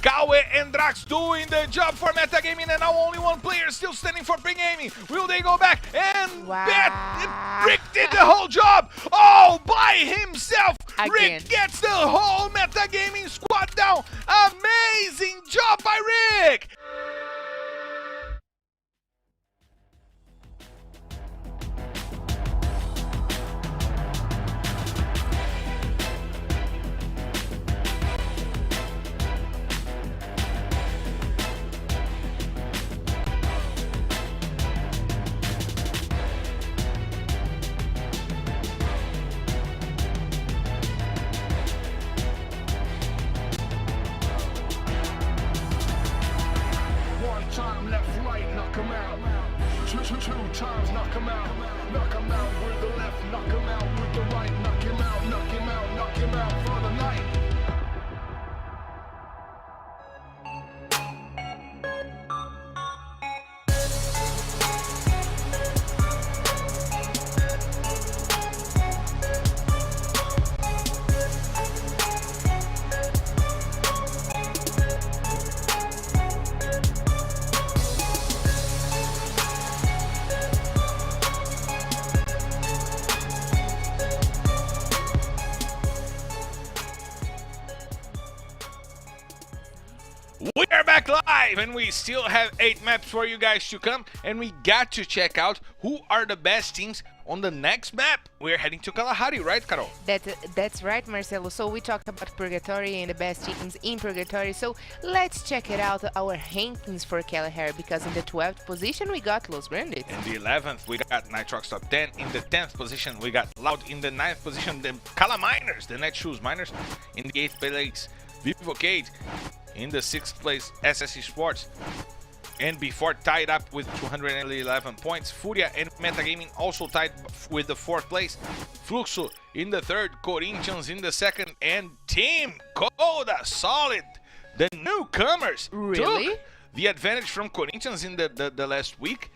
Kawe and Drax doing the job for Metagaming, and now only 1 player still standing for Pengaming. Will they go back? And Rick did the whole job all by himself. Again. Rick gets the whole Metagaming squad down. Amazing job by Rick. times, knock him out. Knock him out with the left, knock him out with the right. Knock him out, knock him out, knock him out for the night. We are back live, and we still have 8 maps for you guys to come, and we got to check out who are the best teams on the next map. We're heading to Kalahari, right, Carol? That's right, Marcelo. So we talked about Purgatory and the best teams in Purgatory. So let's check it out, our rankings for Kalahari, because in the 12th position we got Los Grandes. In the 11th, we got Nitrox top 10. In the 10th position, we got Loud. In the 9th position, the Kala Miners, the Netshoes Miners. In the 8th place, Vivocade. In the 6th place, SS Esports. And before tied up with 211 points, Furia and Metagaming also tied with the 4th place. Fluxo in the 3rd, Corinthians in the 2nd, and Team Coda Solid, the newcomers, Really? took the advantage from Corinthians in the last week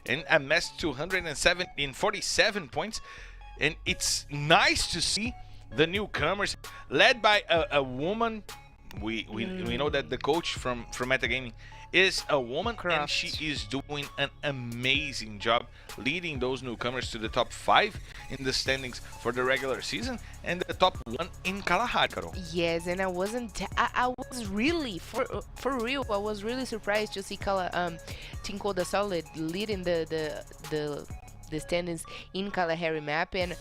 and amassed 247 points. And it's nice to see the newcomers led by a woman. We know that the coach from Metagaming is a woman, and she is doing an amazing job leading those newcomers to the top 5 in the standings for the regular season and the top 1 in Kalahari, Carol. Yes, and I was really for real. I was really surprised to see Team Coda Solid leading the standings in Kalahari map, and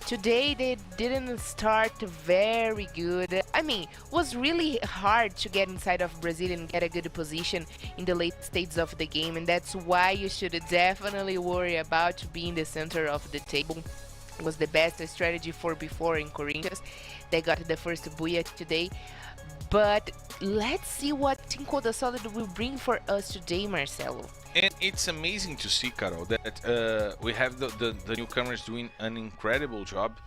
today they didn't start very good. I mean, was really hard to get inside of Brazil and get a good position in the late stages of the game, and that's why you should definitely worry about being the center of the table. It was the best strategy for before in Corinthians. They got the first booyah today. But let's see what Team Coda Solid will bring for us today, Marcelo. And it's amazing to see, Carol, that we have the newcomers doing an incredible job.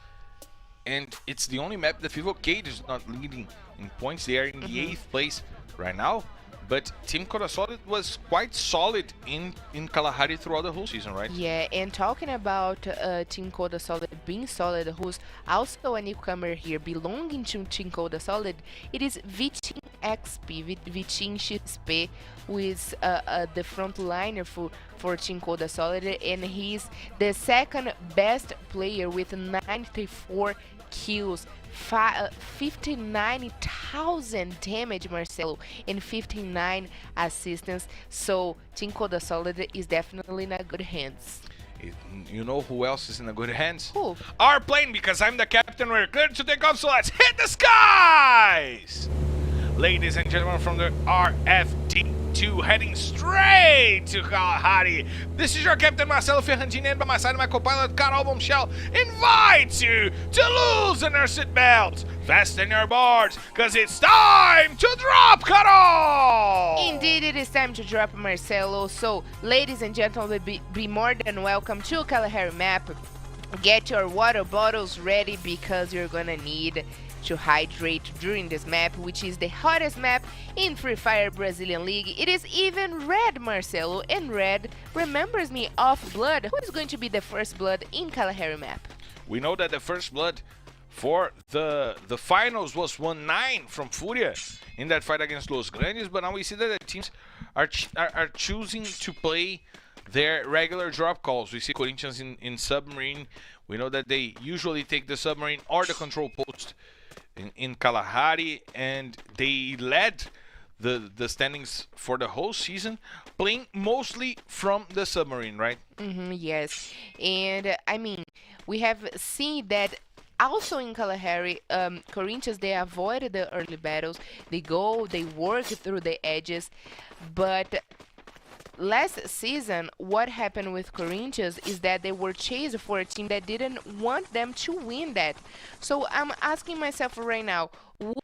And it's the only map that Vivocade is not leading in points. They are in the 8th place right now. But Team Coda Solid was quite solid in Kalahari throughout the whole season, right? Yeah, and talking about Team Coda Solid being solid, who's also a newcomer here belonging to Team Coda Solid, it is Vitin XP, Vitin XP, who is the frontliner for Team Coda Solid, and he's the second best player with 94 kills, 59,000 damage, Marcelo, and 59 assistance. So Team Coda Solid is definitely in a good hands. You know who else is in a good hands? Who? Our plane, because I'm the captain. We're clear to take off, so let's hit the skies! Ladies and gentlemen, from the RFT2, heading straight to Kalahari. This is your captain, Marcelo Ferrandini, and by my side, my co-pilot, Carol Bombshell, invites you to loosen your seatbelts, fasten your boards, because it's time to drop, Carol! Indeed, it is time to drop, Marcelo. So, ladies and gentlemen, be more than welcome to Kalahari map. Get your water bottles ready, because you're gonna need to hydrate during this map, which is the hottest map in Free Fire Brazilian League. It is even red, Marcelo, and red remembers me of blood. Who is going to be the first blood in Kalahari map? We know that the first blood for the finals was 1-9 from Furia in that fight against Los Grandes, but now we see that the teams are choosing to play their regular drop calls. We see Corinthians in Submarine. We know that they usually take the Submarine or the control post in Kalahari, and they led the standings for the whole season, playing mostly from the Submarine, right? Yes, and I mean, we have seen that also in Kalahari, Corinthians, they avoided the early battles. They work through the edges, but last season, what happened with Corinthians is that they were chased for a team that didn't want them to win that. So I'm asking myself right now,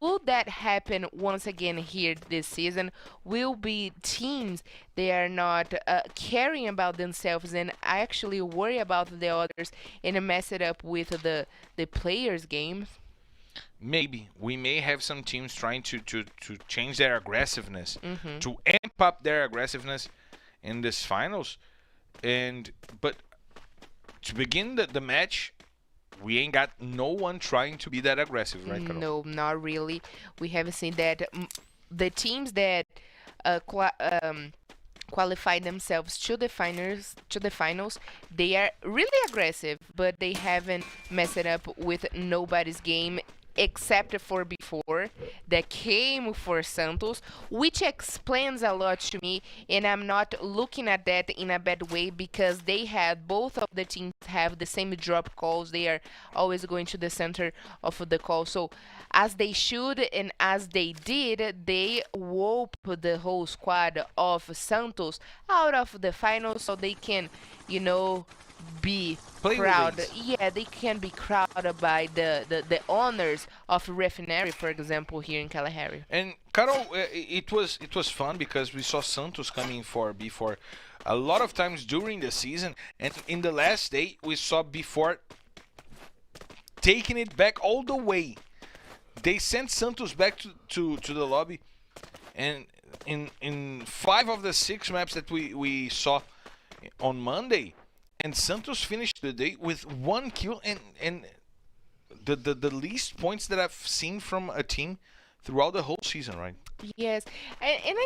will that happen once again here this season? Will be teams they are not caring about themselves and actually worry about the others and mess it up with the players' games? Maybe we may have some teams trying to change their aggressiveness, to amp up their aggressiveness in this finals. But to begin the match, we ain't got no one trying to be that aggressive, right, Carol? No, not really. We haven't seen that. The teams that qualify themselves to the finals, they are really aggressive, but they haven't messed it up with nobody's game except for before that came for Santos, which explains a lot to me, and I'm not looking at that in a bad way because they had both of the teams have the same drop calls. They are always going to the center of the call. So as they should and as they did, they whoop the whole squad of Santos out of the finals so they can, be Play proud. release. Yeah, they can be proud by the honors of refinery, for example, here in Kalahari. And Carol, it was fun because we saw Santos coming for before a lot of times during the season, and in the last day we saw before taking it back all the way. They sent Santos back to the lobby, and in 5 of the 6 maps that we saw on Monday, and Santos finished the day with 1 kill and the least points that I've seen from a team throughout the whole season, right? Yes, and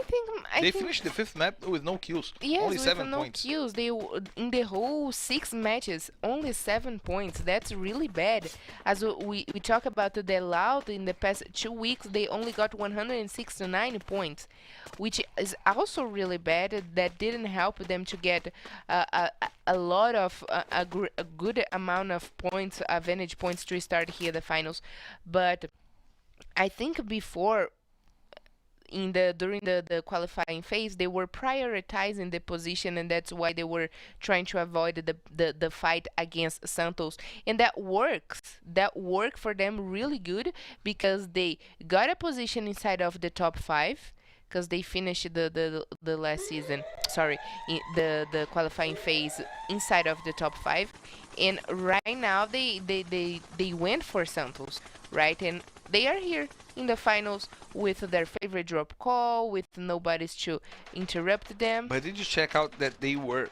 They finished the 5th map with no kills, yes, only with 7 no points. kills. In the whole 6 matches, only 7 points. That's really bad. As we talk about the Loud in the past 2 weeks, they only got 169 points, which is also really bad. That didn't help them to get a lot of a good amount of points, advantage points to start here the finals. But I think before during the qualifying phase, they were prioritizing the position, and that's why they were trying to avoid the fight against Santos, and that worked for them really good because they got a position inside of the top 5 because they finished the last season, sorry, in the qualifying phase inside of the top 5, and right now they went for Santos, right? And they are here in the finals with their favorite drop call, with nobody's to interrupt them. But did you check out that they were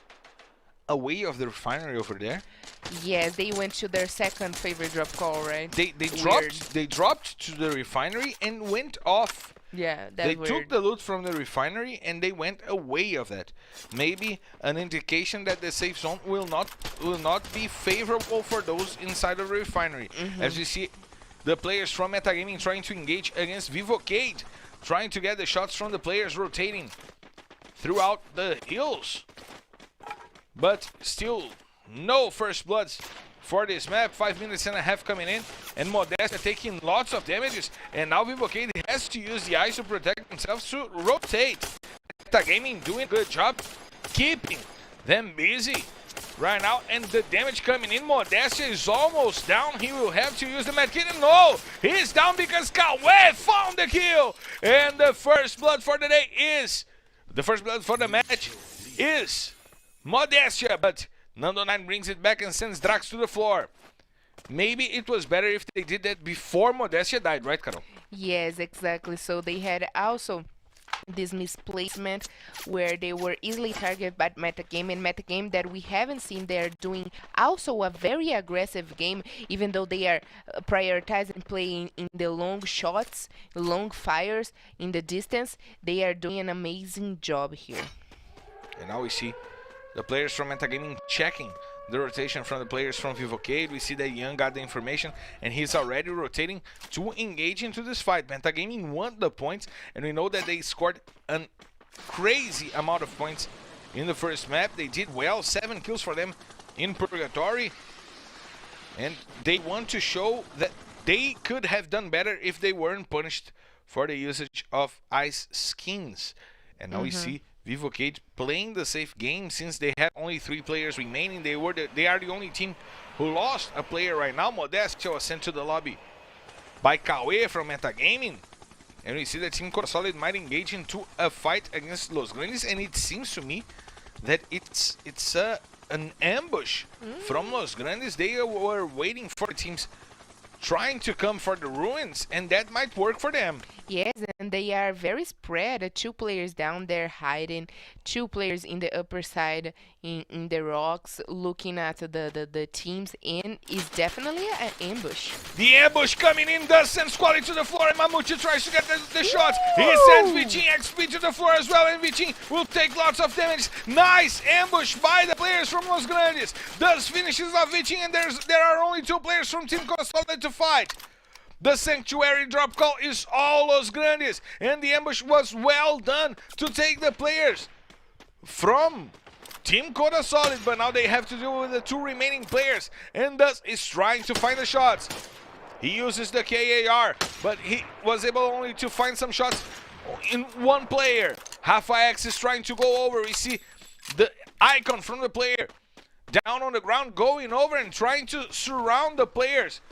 away of the refinery over there? Yes, they went to their second favorite drop call, right? They Weird. dropped to the refinery and went off. Yeah, that's They weird. took the loot from the refinery and they went away of that. Maybe an indication that the safe zone will not be favorable for those inside of the refinery. As you see, the players from Metagaming trying to engage against Vivocade, trying to get the shots from the players rotating throughout the hills. But still, no first bloods for this map. 5 minutes and a half coming in, and Modesta taking lots of damages. And now Vivocade has to use the ice to protect themselves to rotate. Metagaming doing a good job keeping them busy right now, and the damage coming in. Modestia is almost down. He will have to use the medkit. And no, he's down because Kawe found the kill. And the first blood for the day is, the first blood for the match is Modestia. But Nando 9 brings it back and sends Drax to the floor. Maybe it was better if they did that before Modestia died, right, Carol? Yes, exactly. So they had also this misplacement where they were easily targeted by Metagame, and Metagame that we haven't seen, they're doing also a very aggressive game, even though they are prioritizing playing in the long shots, long fires in the distance. They are doing an amazing job here. And now we see the players from Metagaming checking the rotation from the players from Vivocade. We see that Young got the information and he's already rotating to engage into this fight. Metagaming won the points, and we know that they scored a crazy amount of points in the first map. They did well, 7 kills for them in Purgatory, and they want to show that they could have done better if they weren't punished for the usage of ice skins. And now we see Vivocade playing the safe game since they have only 3 players remaining. They are the only team who lost a player right now. Modestia was sent to the lobby by Cauê from Metagaming. And we see that Team Solid might engage into a fight against Los Grandes, and it seems to me that it's an ambush from Los Grandes. They were waiting for the teams trying to come for the ruins, and that might work for them. Yes, and they are very spread. 2 players down there hiding, 2 players in the upper side in the rocks looking at the teams, and it's definitely an ambush. The ambush coming in does send Squally to the floor, and Mamute tries to get the shots. He sends Vitinho XP to the floor as well, and Vitinho will take lots of damage. Nice ambush by the players from Los Grandes. Does finishes off Vitinho, and there are only 2 players from Team Solid to fight. The Sanctuary drop call is all Los Grandes, and the ambush was well done to take the players from Team Coda Solid, but now they have to deal with the 2 remaining players, and thus is trying to find the shots. He uses the KAR, but he was able only to find some shots in 1 player. Rafa X is trying to go over. We see the icon from the player down on the ground going over and trying to surround the players.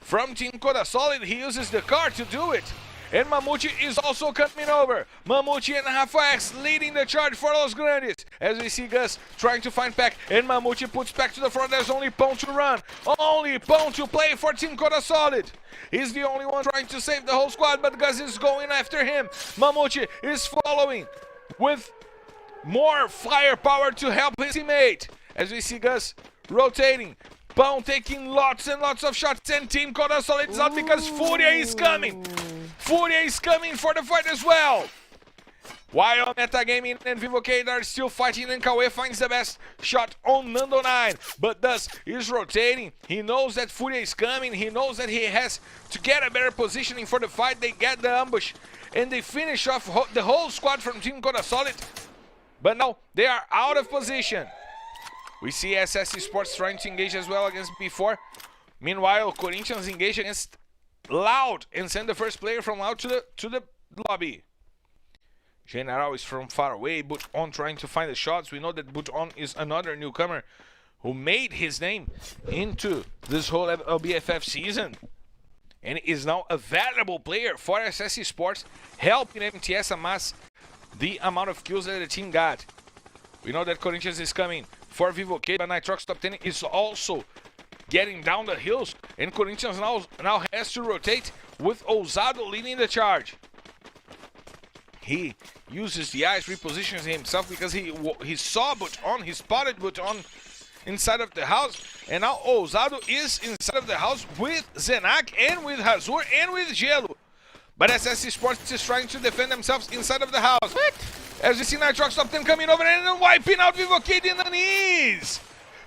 From Team Coda Solid, he uses the car to do it. And Mamute is also coming over. Mamute and Rafa X leading the charge for Los Grandes. As we see Gus trying to find Pack, and Mamute puts Pack to the front. There's only Pão to run. Only Pão to play for Team Coda Solid. He's the only one trying to save the whole squad, but Gus is going after him. Mamute is following with more firepower to help his teammate. As we see Gus rotating. Pão taking lots and lots of shots, and Team Coda Solid is out because Furia is coming. Furia is coming for the fight as well. While Metagaming and Vivocade are still fighting, and Cauê finds the best shot on Nando 9. But thus is rotating. He knows that Furia is coming. He knows that he has to get a better positioning for the fight. They get the ambush, and they finish off the whole squad from Team Coda Solid. But now they are out of position. We see SS Esports trying to engage as well against B4. Meanwhile, Corinthians engage against Loud and send the first player from Loud to the lobby. General is from far away. Buton trying to find the shots. We know that Buton is another newcomer who made his name into this whole LBFF season and is now a valuable player for SS Esports, helping MTS amass the amount of kills that the team got. We know that Corinthians is coming for Vivocade, but Nitrox top 10 is also getting down the hills, and Corinthians now has to rotate with Ousado leading the charge. He uses the eyes, repositions himself because he saw Buton, he spotted Buton inside of the house, and now Ousado is inside of the house with Zenak and with Hazur and with Gelo. But SS Esports is trying to defend themselves inside of the house. What? As we see Nitrox top 10 coming over and wiping out Vivocade in the knees.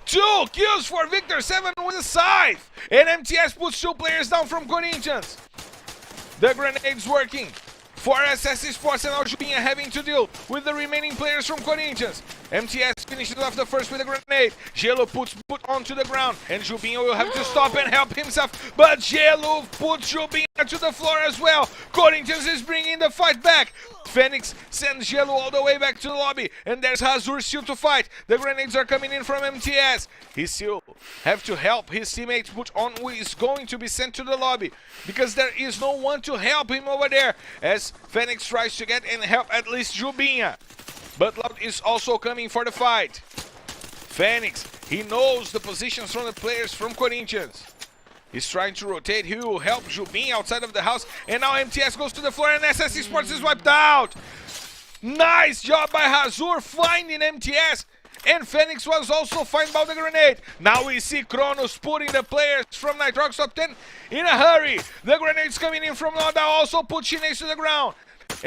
2 kills for Victor, 7 with a scythe. And MTS puts 2 players down from Corinthians. The grenades working for SS Esports, and now Jubinha having to deal with the remaining players from Corinthians. MTS finishes off the first with a grenade. Gelo puts onto the ground, and Jubinha will have to stop and help himself. But Gelo puts Jubinha to the floor as well. Corinthians is bringing the fight back. Phoenix sends Gelo all the way back to the lobby, and there's Hazur still to fight. The grenades are coming in from MTS. He still have to help his teammates. Buton, who is going to be sent to the lobby because there is no one to help him over there, as Phoenix tries to get and help at least Jubinha. But Loud is also coming for the fight. Phoenix, he knows the positions from the players from Corinthians. He's trying to rotate. He will help Jubinha outside of the house. And now MTS goes to the floor, and SS Esports is wiped out. Nice job by Hazur finding MTS. And Phoenix was also fined by the grenade. Now we see Kronos putting the players from Nitrox top 10 in a hurry. The grenades coming in from Loda also put Chinese to the ground.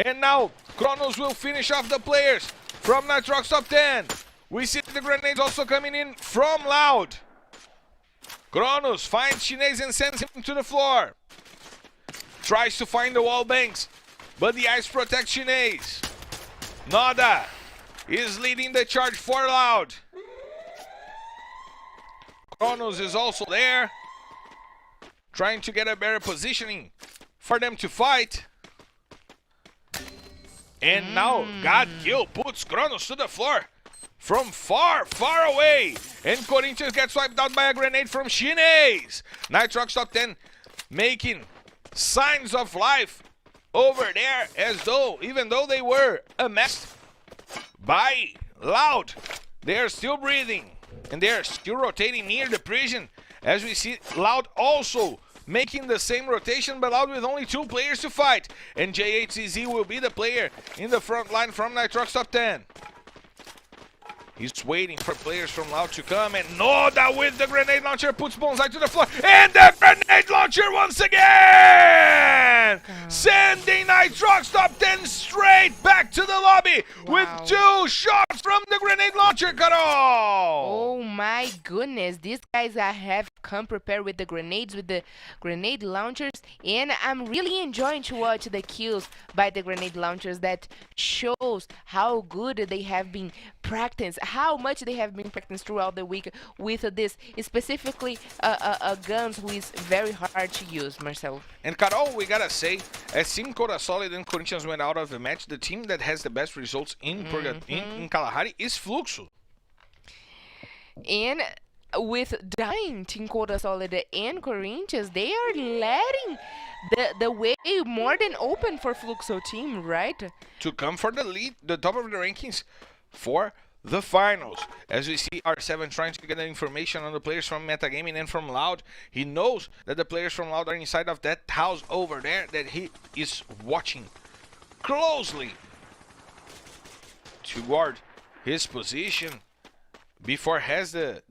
And now Kronos will finish off the players from Nitrox top 10. We see the grenades also coming in from Loud. Kronos finds Chinese and sends him to the floor. Tries to find the wall banks, but the ice protects Chinese. Noda is leading the charge for Loud. Kronos is also there, trying to get a better positioning for them to fight. And now God Kill puts Kronos to the floor from far, far away. And Corinthians gets wiped out by a grenade from Chinese. Nitrox top 10 making signs of life over there, as though, even though they were amassed by Loud, they are still breathing and they are still rotating near the prison. As we see Loud also making the same rotation, but Loud with only 2 players to fight. And JHCZ will be the player in the front line from Nitrox top 10. He's waiting for players from Loud to come, and Noda with the grenade launcher puts Bonsai to the floor, and the grenade launcher once again! Sending Nitrox top 10 straight back to the lobby with 2 shots from the grenade launcher, Carol! Oh my goodness, these guys have come prepared with the grenades, with the grenade launchers, and I'm really enjoying to watch the kills by the grenade launchers. That shows how good they have been practiced, how much they have been practiced throughout the week with this specifically guns who is very hard to use, Marcelo. And Carol, we gotta say, as Team Cora Solid and Corinthians went out of the match, the team that has the best results in Kalahari is Fluxo. And with dying Team Cora Solid and Corinthians, they are letting the way more than open for Fluxo team, right? To come for the lead, the top of the rankings for the finals. As we see R7 trying to get the information on the players from Metagaming and from Loud. He knows that the players from Loud are inside of that house over there that he is watching closely to guard his position. Before has the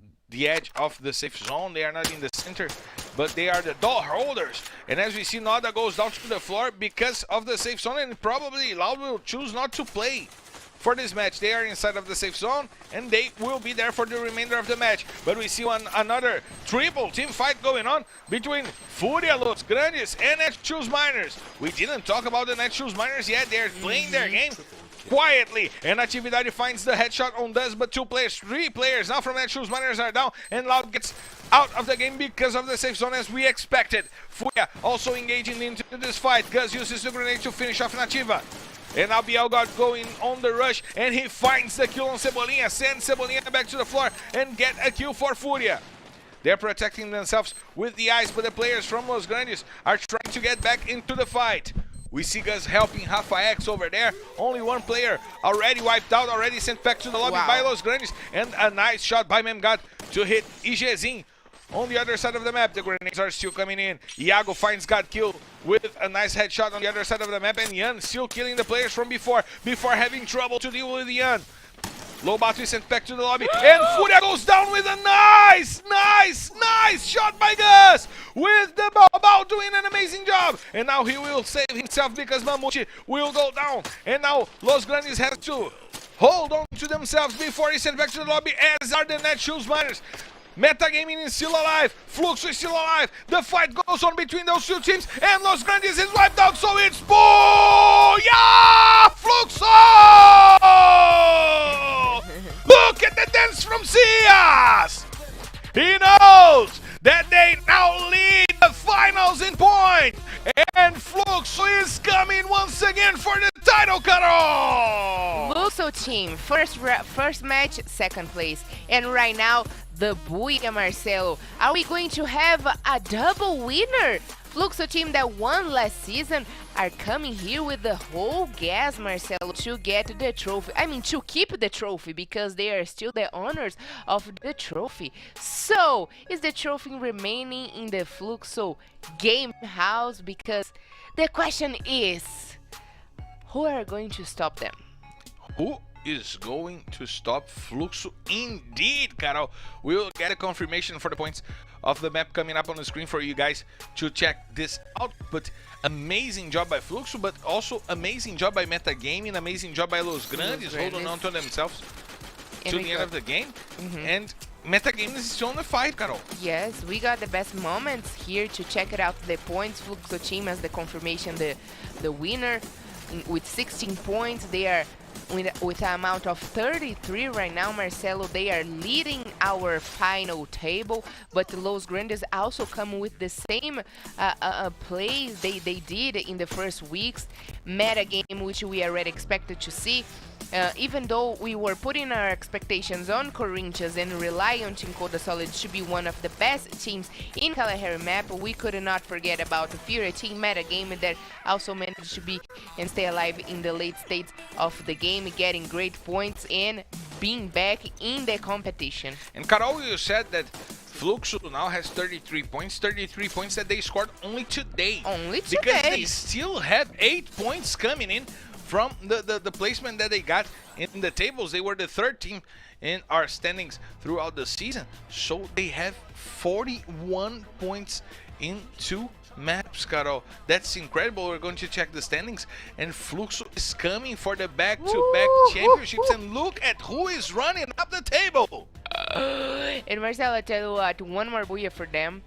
edge of the safe zone. They are not in the center, but they are the door holders. And as we see, Noda goes down to the floor because of the safe zone, and probably Loud will choose not to play for this match. They are inside of the safe zone, and they will be there for the remainder of the match. But we see another triple team fight going on between Furia, Los Grandes, and Netshoes Miners. We didn't talk about the Netshoes Miners yet. They are playing their game quietly, and Atividade finds the headshot on Duz, but 3 players now from Netshoes Miners are down, and Loud gets out of the game because of the safe zone, as we expected. Furia also engaging into this fight. Gus uses the grenade to finish off Nativa. And now Biel got going on the rush, and he finds the kill on Cebolinha, sends Cebolinha back to the floor, and get a kill for Furia. They're protecting themselves with the ice, but the players from Los Grandes are trying to get back into the fight. We see Gus helping Rafa X over there. Only 1 player already wiped out, already sent back to the lobby by Los Grandes. And a nice shot by Memgad to hit Igezin on the other side of the map. The grenades are still coming in. Iago finds God Kill with a nice headshot on the other side of the map. And Yan still killing the players from before having trouble to deal with Yan. Lobato is sent back to the lobby, and Furia goes down with a nice shot by Gus, with the Bao doing an amazing job. And now he will save himself because Mamute will go down. And now Los Grandes has to hold on to themselves before he's sent back to the lobby, as are the Netshoes Miners. Metagaming is still alive, Fluxo is still alive. The fight goes on between those 2 teams, and Los Grandes is wiped out, so it's Booyah! Fluxo! Look at the dance from Cias! He knows that they now lead the finals in point, and Fluxo is coming once again for the title, Carol! Fluxo team, first match, 2nd place, and right now the Booyah, Marcelo. Are we going to have a double winner? Fluxo team that won last season are coming here with the whole gas, Marcelo, to get the trophy. I mean, to keep the trophy, because they are still the owners of the trophy. So, is the trophy remaining in the Fluxo game house? Because the question is, who are going to stop them? Who is going to stop Fluxo? Indeed, Carol. We'll get a confirmation for the points of the map coming up on the screen for you guys to check this out. But amazing job by Fluxo, but also amazing job by Metagaming, amazing job by Los Grandes, holding on to themselves to the end of the game. And Metagaming is still on the fight, Carol. Yes, we got the best moments here to check it out. The points, Fluxo team as the confirmation, the winner with 16 points. They are with an amount of 33 right now, Marcelo. They are leading our final table, but Los Grandes also come with the same plays they did in the first weeks. meta game, which we already expected to see. Even though we were putting our expectations on Corinthians and rely on Team Coda Solid to be one of the best teams in Kalahari map, we could not forget about the Fury team meta game that also managed to be and stay alive in the late stages of the game, getting great points and being back in the competition. And Carol, you said that Fluxo now has 33 points that they scored only today. Only Because today. they still have 8 points coming in from the placement that they got in the tables. They were the third team in our standings throughout the season. So they have 41 points in 2 maps, Carol. That's incredible. We're going to check the standings, and Fluxo is coming for the back-to-back championships. And look at who is running up the table. And Marcelo, I tell you what, one more booyah for them.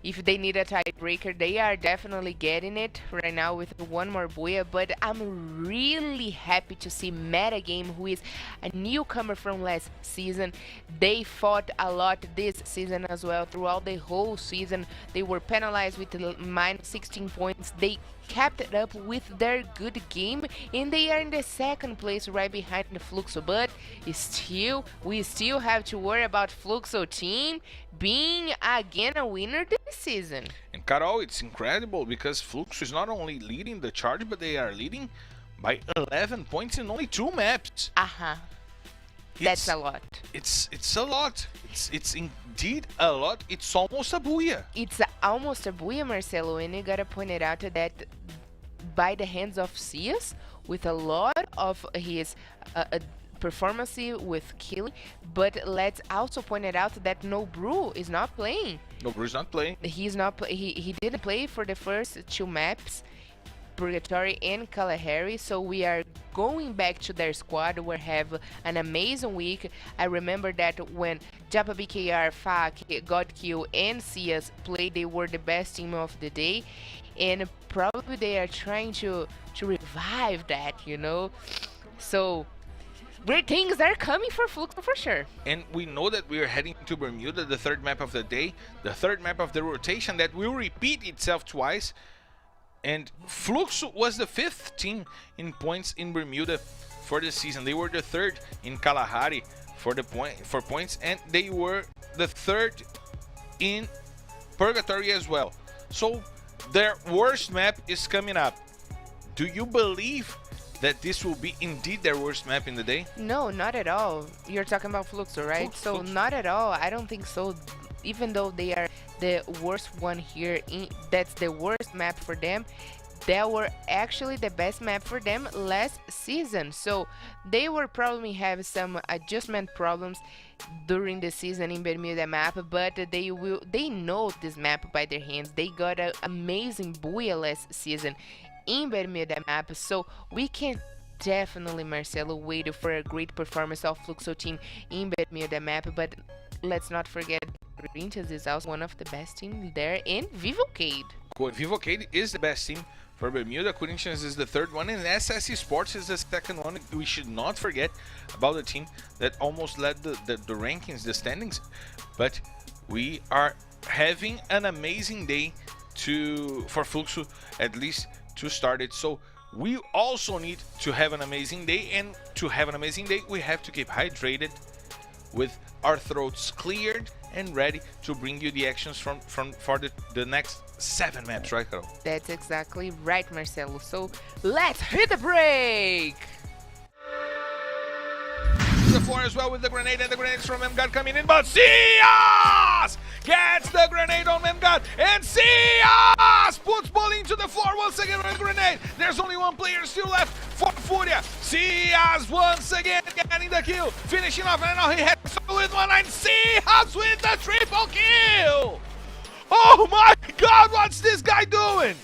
If they need a tiebreaker, they are definitely getting it right now with one more booyah. But I'm really happy to see Metagame, who is a newcomer from last season. They fought a lot this season as well. Throughout the whole season, they were penalized with minus 16 points. They kept it up with their good game, and they are in the second place right behind the Fluxo. But still, we still have to worry about Fluxo team being again a winner this season. And Carol, it's incredible because Fluxo is not only leading the charge, but they are leading by 11 points in only 2 maps. That's a lot. It's a lot. It's indeed a lot. It's almost a booyah. It's almost a booyah, Marcelo, and you gotta point it out that by the hands of Cias, with a lot of his performance with killing, but let's also point it out that No Brew is not playing. No, Bruce not playing. He's not. He didn't play for the first 2 maps, Purgatory and Kalahari, so we are going back to their squad. We have an amazing week. I remember that when Japa BKR, FAK, Godkill, and Cias played, they were the best team of the day, and probably they are trying to revive that, you know. So great things are coming for Fluxo for sure. And we know that we are heading to Bermuda, the third map of the day, the third map of the rotation that will repeat itself twice. And Fluxo was the 5th team in points in Bermuda for the season. They were the 3rd in Kalahari for points, and they were the 3rd in Purgatory as well. So their worst map is coming up. Do you believe that this will be indeed their worst map in the day? No, not at all. You're talking about Fluxo, right? Fluxo. Not at all. I don't think so. Even though they are the worst one here, that's the worst map for them. They were actually the best map for them last season. So they will probably have some adjustment problems during the season in Bermuda map, but they know this map by their hands. They got an amazing booyah last season in Bermuda map, so we can definitely, Marcelo, wait for a great performance of Fluxo team in Bermuda map. But let's not forget Corinthians is also one of the best teams there in Vivocade. Vivocade is the best team for Bermuda. Corinthians is the 3rd one, and SS Esports is the 2nd one. We should not forget about the team that almost led the rankings, the standings. But we are having an amazing day for Fluxo, at least to start it. So we also need to have an amazing day, and to have an amazing day, we have to keep hydrated, with our throats cleared and ready to bring you the actions for the next 7 maps, right, Carol? That's exactly right, Marcelo. So let's hit the break. The floor as well with the grenade, and the grenades from MGod coming in, but Cias gets the grenade on MGod, and Cias puts Bully into the floor once again with a grenade. There's only one player still left for Furia. Cias once again getting the kill, finishing off, and now he has with one, and Cias with the triple kill. Oh my God, what's this guy doing?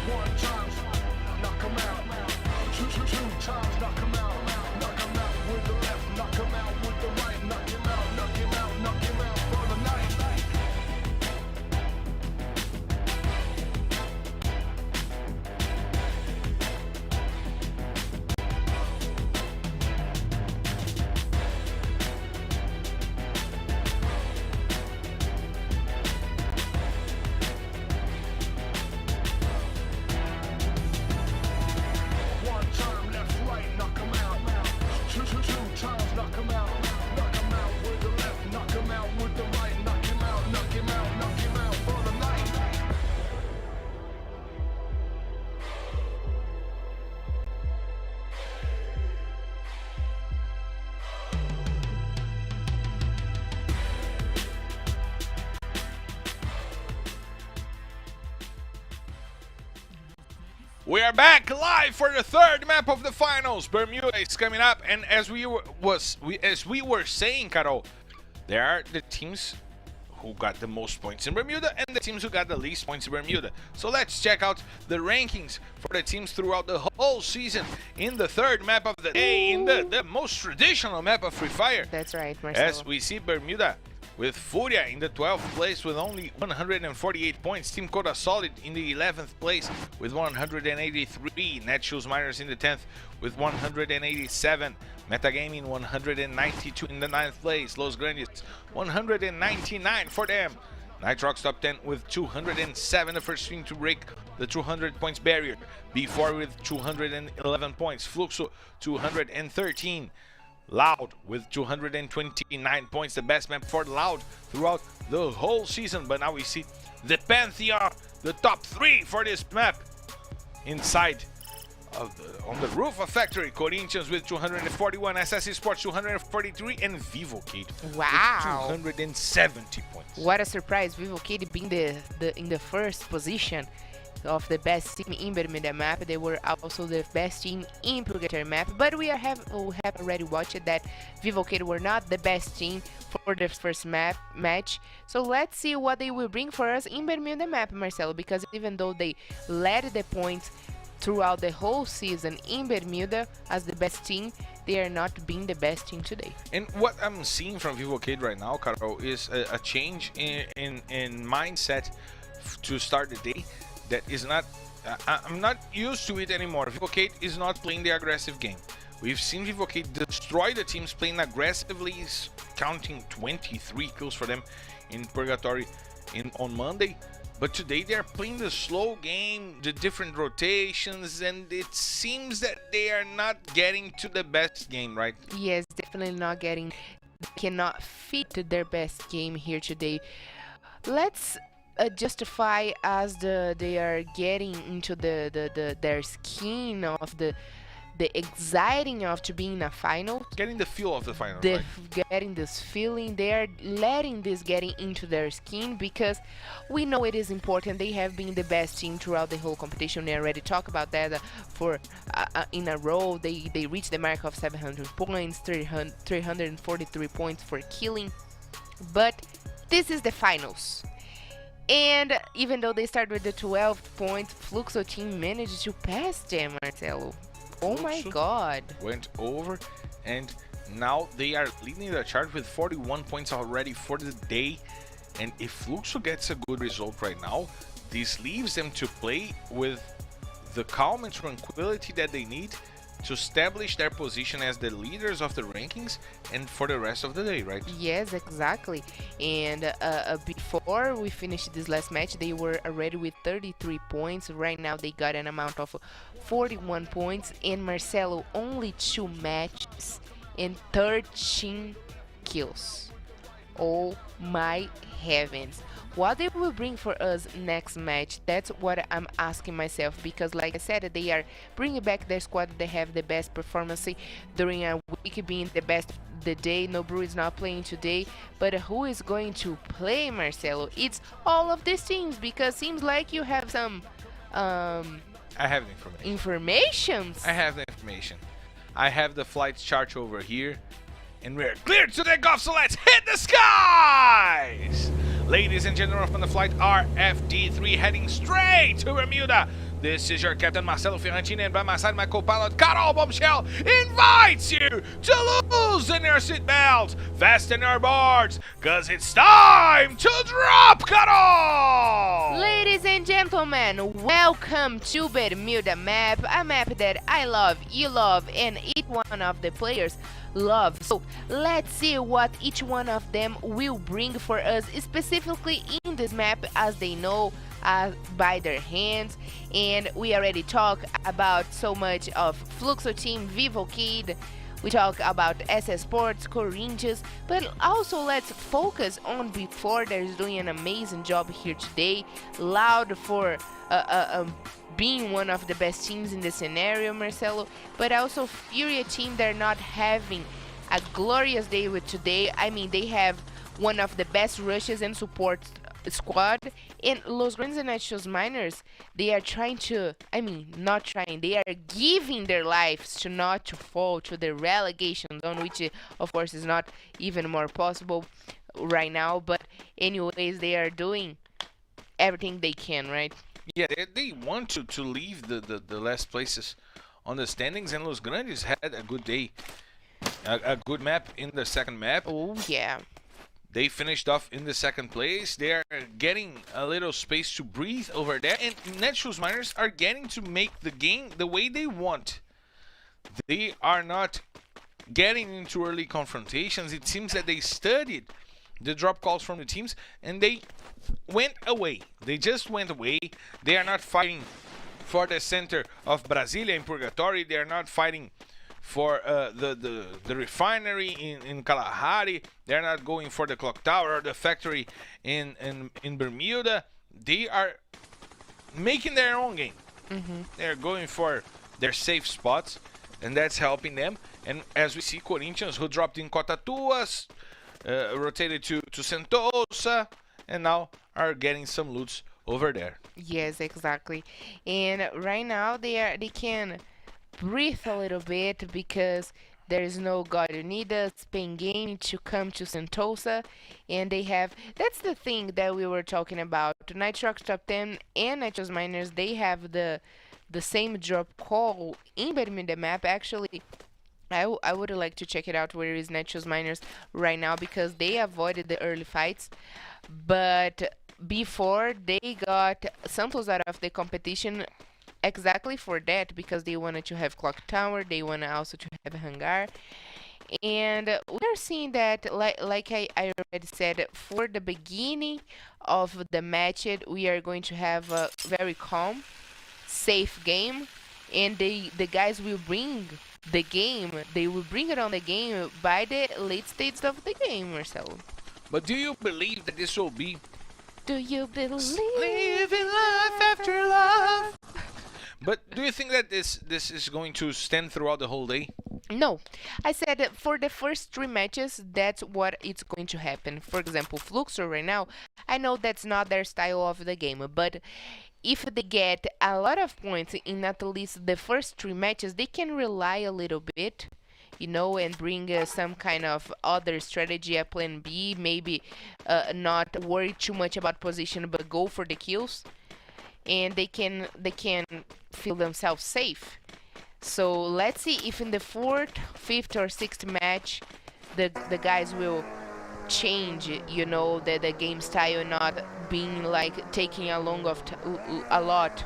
One time, knock him out. Two times, knock him out. Knock him out with the left, knock him out with the right. Knock him out, knock him out, knock him out for the night. We are back live for the third map of the finals. Bermuda is coming up, and as we were saying, Carol, there are the teams who got the most points in Bermuda and the teams who got the least points in Bermuda. So let's check out the rankings for the teams throughout the whole season in the third map of the day, in the most traditional map of Free Fire. That's right, Marcelo. As we see Bermuda with Furia in the 12th place with only 148 points. Team Coda Solid in the 11th place with 183. Netshoes Miners in the 10th with 187. Metagaming 192 in the 9th place. Los Grandes 199 for them. Nitrox top 10 with 207, the first team to break the 200 points barrier. B4 with 211 points. Fluxo 213. Loud with 229 points, the best map for Loud throughout the whole season. But now we see the Pantheon, the top 3 for this map. Inside of on the roof of Factory, Corinthians with 241, SS Esports 243, and Vivocade Wow. with 270 points. What a surprise, Vivocade being in the first position of the best team in Bermuda map. They were also the best team in Purgatory map, but we have already watched that Vivocade were not the best team for the first match. So let's see what they will bring for us in Bermuda map, Marcelo, because even though they led the points throughout the whole season in Bermuda as the best team, they are not being the best team today. And what I'm seeing from Vivocade right now, Caro, is a change in mindset to start the day. That is not, I'm not used to it anymore. Vivocade is not playing the aggressive game. We've seen Vivocade destroy the teams playing aggressively, counting 23 kills for them in Purgatory on Monday. But today they are playing the slow game, the different rotations, and it seems that they are not getting to the best game, right? Yes, definitely not getting, cannot fit their best game here today. Let's justify as they are getting into their skin of the exciting of to be in a final, Getting the feel of the final, right? getting this feeling, they are letting this getting into their skin, because we know it is important. They have been the best team throughout the whole competition. They already talked about that for in a row. They reached the mark of 700 points, 343 points for killing, but this is the finals. And even though they started with the 12 points, Fluxo team managed to pass them, Marcelo. Oh my Fluxo god. Went over, and now they are leading the chart with 41 points already for the day. And if Fluxo gets a good result right now, this leaves them to play with the calm and tranquility that they need to establish their position as the leaders of the rankings and for the rest of the day, right? Yes, exactly. And before we finished this last match, they were already with 33 points. Right now they got an amount of 41 points, and Marcelo only 2 matches and 13 kills. Oh my heavens. What they will bring for us next match, that's what I'm asking myself, because like I said, they are bringing back their squad. They have the best performance during a week, being the best the day. Nobru is not playing today, but who is going to play, Marcelo? It's all of these teams, because seems like you have some I have the information. informations. I have the information. I have the flight chart over here, and we're clear to take off, so let's hit the skies! Ladies and gentlemen, from the flight RFD3 heading straight to Bermuda. This is your captain Marcelo Ferrantini, and by my side my co-pilot Carol Bombshell invites you to loosen your seatbelts, fasten your boards, cause it's time to drop, Carol! Ladies and gentlemen, welcome to Bermuda map, a map that I love, you love, and each one of the players love. So let's see what each one of them will bring for us, specifically in this map, as they know by their hands. And we already talked about so much of Fluxo team, Vivocade, we talk about Esports, Corinthians, but also let's focus on before. They're doing an amazing job here today. Loud for being one of the best teams in the scenario, Marcelo, but also Furia team, they're not having a glorious day with today. I mean, they have one of the best rushes and support squad. And Los Grandes and Nachos Miners, they are trying to, I mean, not trying, they are giving their lives to not to fall to the relegation zone, which of course is not even more possible right now. But anyways, they are doing everything they can, right? Yeah, they want to leave the last places on the standings, and Los Grandes had a good day, a good map in the second map. Oh, yeah. They finished off in the second place. They are getting a little space to breathe over there, and Netshoes Miners are getting to make the game the way they want. They are not getting into early confrontations. It seems that they studied the drop calls from the teams, and they went away. They just went away. They are not fighting for the center of Brasilia in Purgatory. They are not fighting for the refinery in Kalahari. They're not going for the clock tower or the factory in Bermuda. They are making their own game. They're going for their safe spots, and that's helping them. And as we see, Corinthians, who dropped in Cotatuas, rotated to Sentosa, and now are getting some loots over there. Yes, exactly. And right now they can breathe a little bit because there is no God Unidas Spain game to come to Sentosa, and they have, that's the thing that we were talking about. Nitrox Top 10 and Nitrox Miners, they have the same drop call in Bermuda map. Actually, I would like to check it out where is Nitrox Miners right now, because they avoided the early fights, but before they got Santos out of the competition exactly for that, because they wanted to have clock tower, they wanted also to have hangar. And we are seeing that, like I already said, for the beginning of the match, we are going to have a very calm, safe game, and the guys will bring the game, they will bring it on the game by the late stages of the game, Marcelo. But do you believe that this will be Do you believe living life after love? But do you think that this is going to stand throughout the whole day? No, I said that for the first 3 matches, that's what it's going to happen. For example, Fluxor right now, I know that's not their style of the game, but if they get a lot of points in at least the first 3 matches, they can rely a little bit, you know, and bring some kind of other strategy, a plan B, maybe not worry too much about position, but go for the kills, and they can feel themselves safe. So let's see if in the 4th, 5th, or 6th match, the guys will change, you know, the game style, not being like taking a lot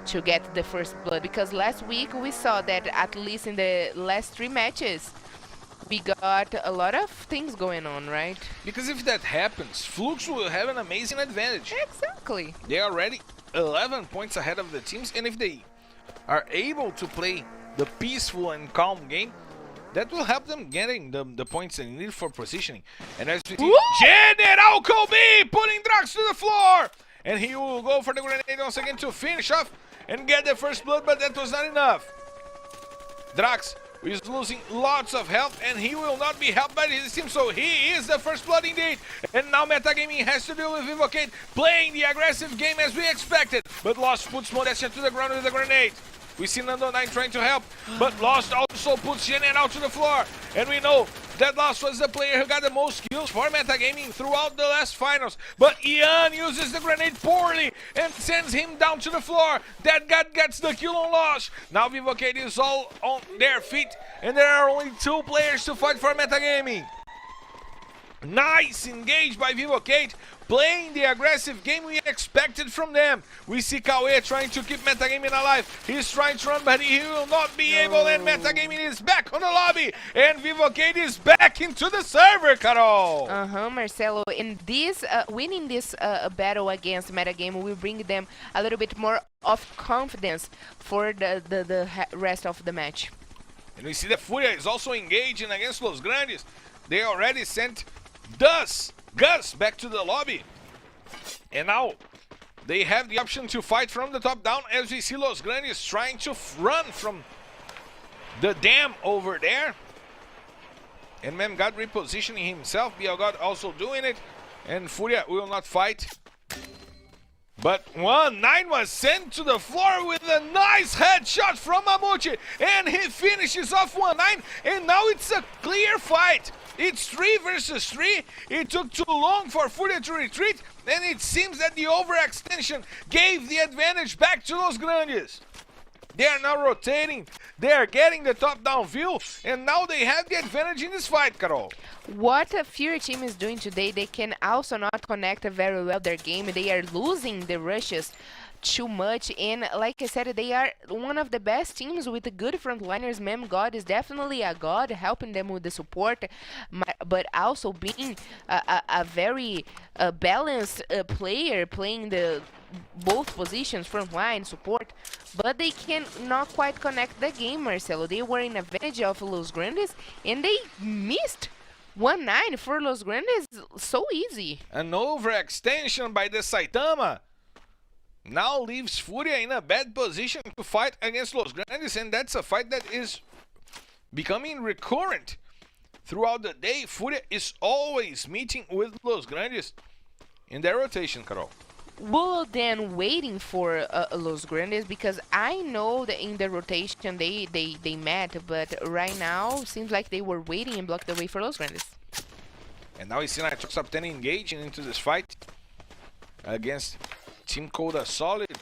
to get the first blood. Because last week we saw that at least in the last 3 matches, we got a lot of things going on, right? Because if that happens, Flux will have an amazing advantage. Exactly. They are already 11 points ahead of the teams, and if they are able to play the peaceful and calm game, that will help them getting the points they need for positioning. And as we see, General Kobe putting Drax to the floor, and he will go for the grenade once again to finish off and get the first blood, but that was not enough. Drax is losing lots of health, and he will not be helped by his team, so he is the first blood indeed. And now Metagaming has to deal with Vivocate, playing the aggressive game as we expected, but Lost puts Modestia to the ground with a grenade. We see Nando 9 trying to help, but Lost also puts Yenet out to the floor. And we know that Lost was the player who got the most kills for Metagaming throughout the last finals. But Ian uses the grenade poorly and sends him down to the floor. That guy gets the kill on Lost. Now Vivocate is all on their feet, and there are only 2 players to fight for Metagaming. Nice engage by Vivocate, playing the aggressive game we expected from them. We see Kawe trying to keep Metagaming alive. He's trying to run, but he will not be able, and Metagaming is back on the lobby, and Vivocate is back into the server, Carol. Marcelo. In this winning this battle against Metagame will bring them a little bit more of confidence for the rest of the match. And we see that Furia is also engaging against Los Grandes. They already sent Gus back to the lobby, and now they have the option to fight from the top down, as we see Los Grandes trying to run from the dam over there. And Memgod repositioning himself, Bielgod also doing it, and Furia will not fight. But 1-9 was sent to the floor with a nice headshot from Mamuchi. And he finishes off 1-9. And now it's a clear fight. It's 3 versus 3. It took too long for Furia to retreat. And it seems that the overextension gave the advantage back to Los Grandes. They are now rotating. They are getting the top-down view. And now they have the advantage in this fight, Carol. What a Fury team is doing today, they can also not connect very well their game. They are losing the rushes too much, and like I said, they are one of the best teams with good frontliners. Mem God is definitely a god, helping them with the support, but also being a very balanced player, playing the both positions, frontline, support, but they can not quite connect the game, Marcelo. They were in advantage of Los Grandes, and they missed 1-9 for Los Grandes, so easy. An overextension by the Saitama now leaves Furia in a bad position to fight against Los Grandes, and that's a fight that is becoming recurrent throughout the day. Furia is always meeting with Los Grandes in their rotation, Carol. Well, then waiting for Los Grandes, because I know that in the rotation they met, but right now seems like they were waiting and blocked the way for Los Grandes. And now we see Nitrox Top 10 engaging into this fight against Team Coda Solid,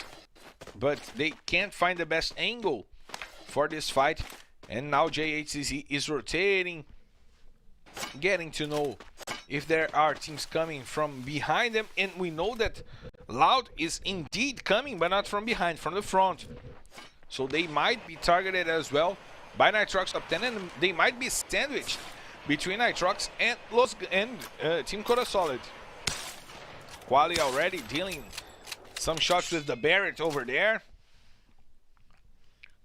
but they can't find the best angle for this fight. And now JHCZ is rotating, getting to know if there are teams coming from behind them, and we know that Loud is indeed coming, but not from behind, from the front. So they might be targeted as well by Nitrox Top 10, and they might be sandwiched between Nitrox and Team Coda Solid. Quali already dealing some shots with the Barrett over there,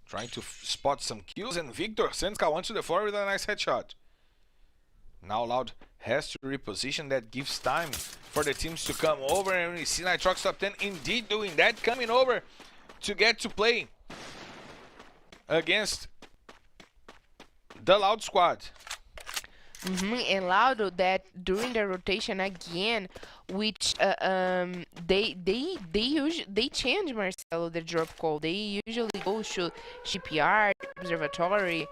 trying to spot some kills, and Victor sends Kawan to the floor with a nice headshot. Now Loud has to reposition. That gives time for the teams to come over, and we see Nitrox Top 10 indeed doing that, coming over to get to play against the Loud squad. And Loud, that during the rotation again, which they change, Marcelo, the drop call. They usually go to shipyard, observatory,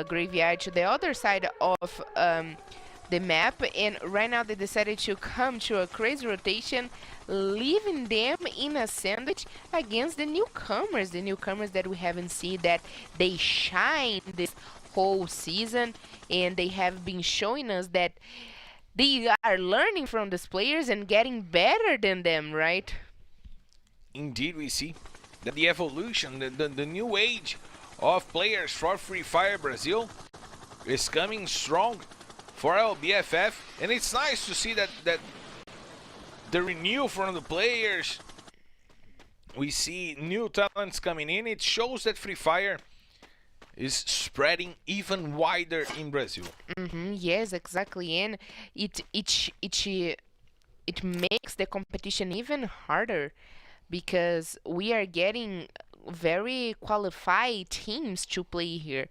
graveyard, to the other side of the map, and right now they decided to come to a crazy rotation, leaving them in a sandwich against the newcomers that we haven't seen, that they shine this whole season, and they have been showing us that they are learning from these players and getting better than them, right? Indeed, we see that the evolution, the new age of players for Free Fire Brazil is coming strong for LBFF, and it's nice to see that the renewal from the players. We see new talents coming in. It shows that Free Fire is spreading even wider in Brazil. Yes, exactly, and it makes the competition even harder, because we are getting very qualified teams to play here,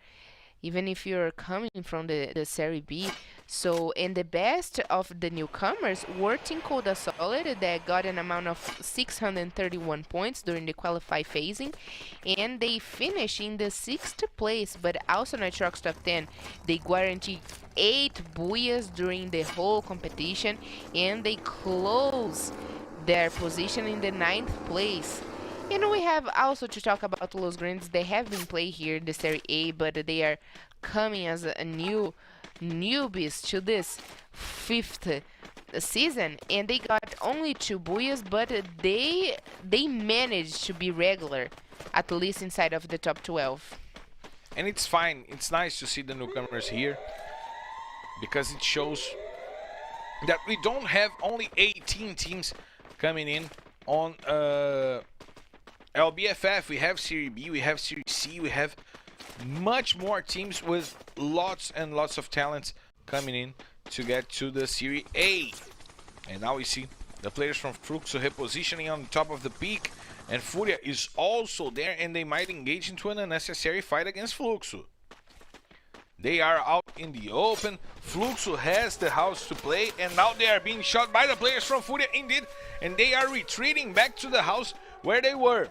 even if you're coming from the Serie B. So, and the best of the newcomers were Team Coda Solid, that got an amount of 631 points during the qualify phasing, and they finished in the 6th place. But also Nitrox Top 10, they guaranteed 8 booyahs during the whole competition, and they close their position in the 9th place. And we have also to talk about Los Grandes. They have been playing here in the Serie A, but they are coming as a newbies to this 5th season, and they got only 2 booyahs, but they managed to be regular, at least inside of the top 12. And it's fine. It's nice to see the newcomers here, because it shows that we don't have only 18 teams coming in on LBFF. We have Serie B, we have Serie C, we have much more teams with lots and lots of talents coming in to get to the Serie A. And now we see the players from Fluxo repositioning on top of the peak, and Furia is also there, and they might engage into an unnecessary fight against Fluxo. They are out in the open. Fluxo has the house to play, and now they are being shot by the players from Furia indeed, and they are retreating back to the house where they were.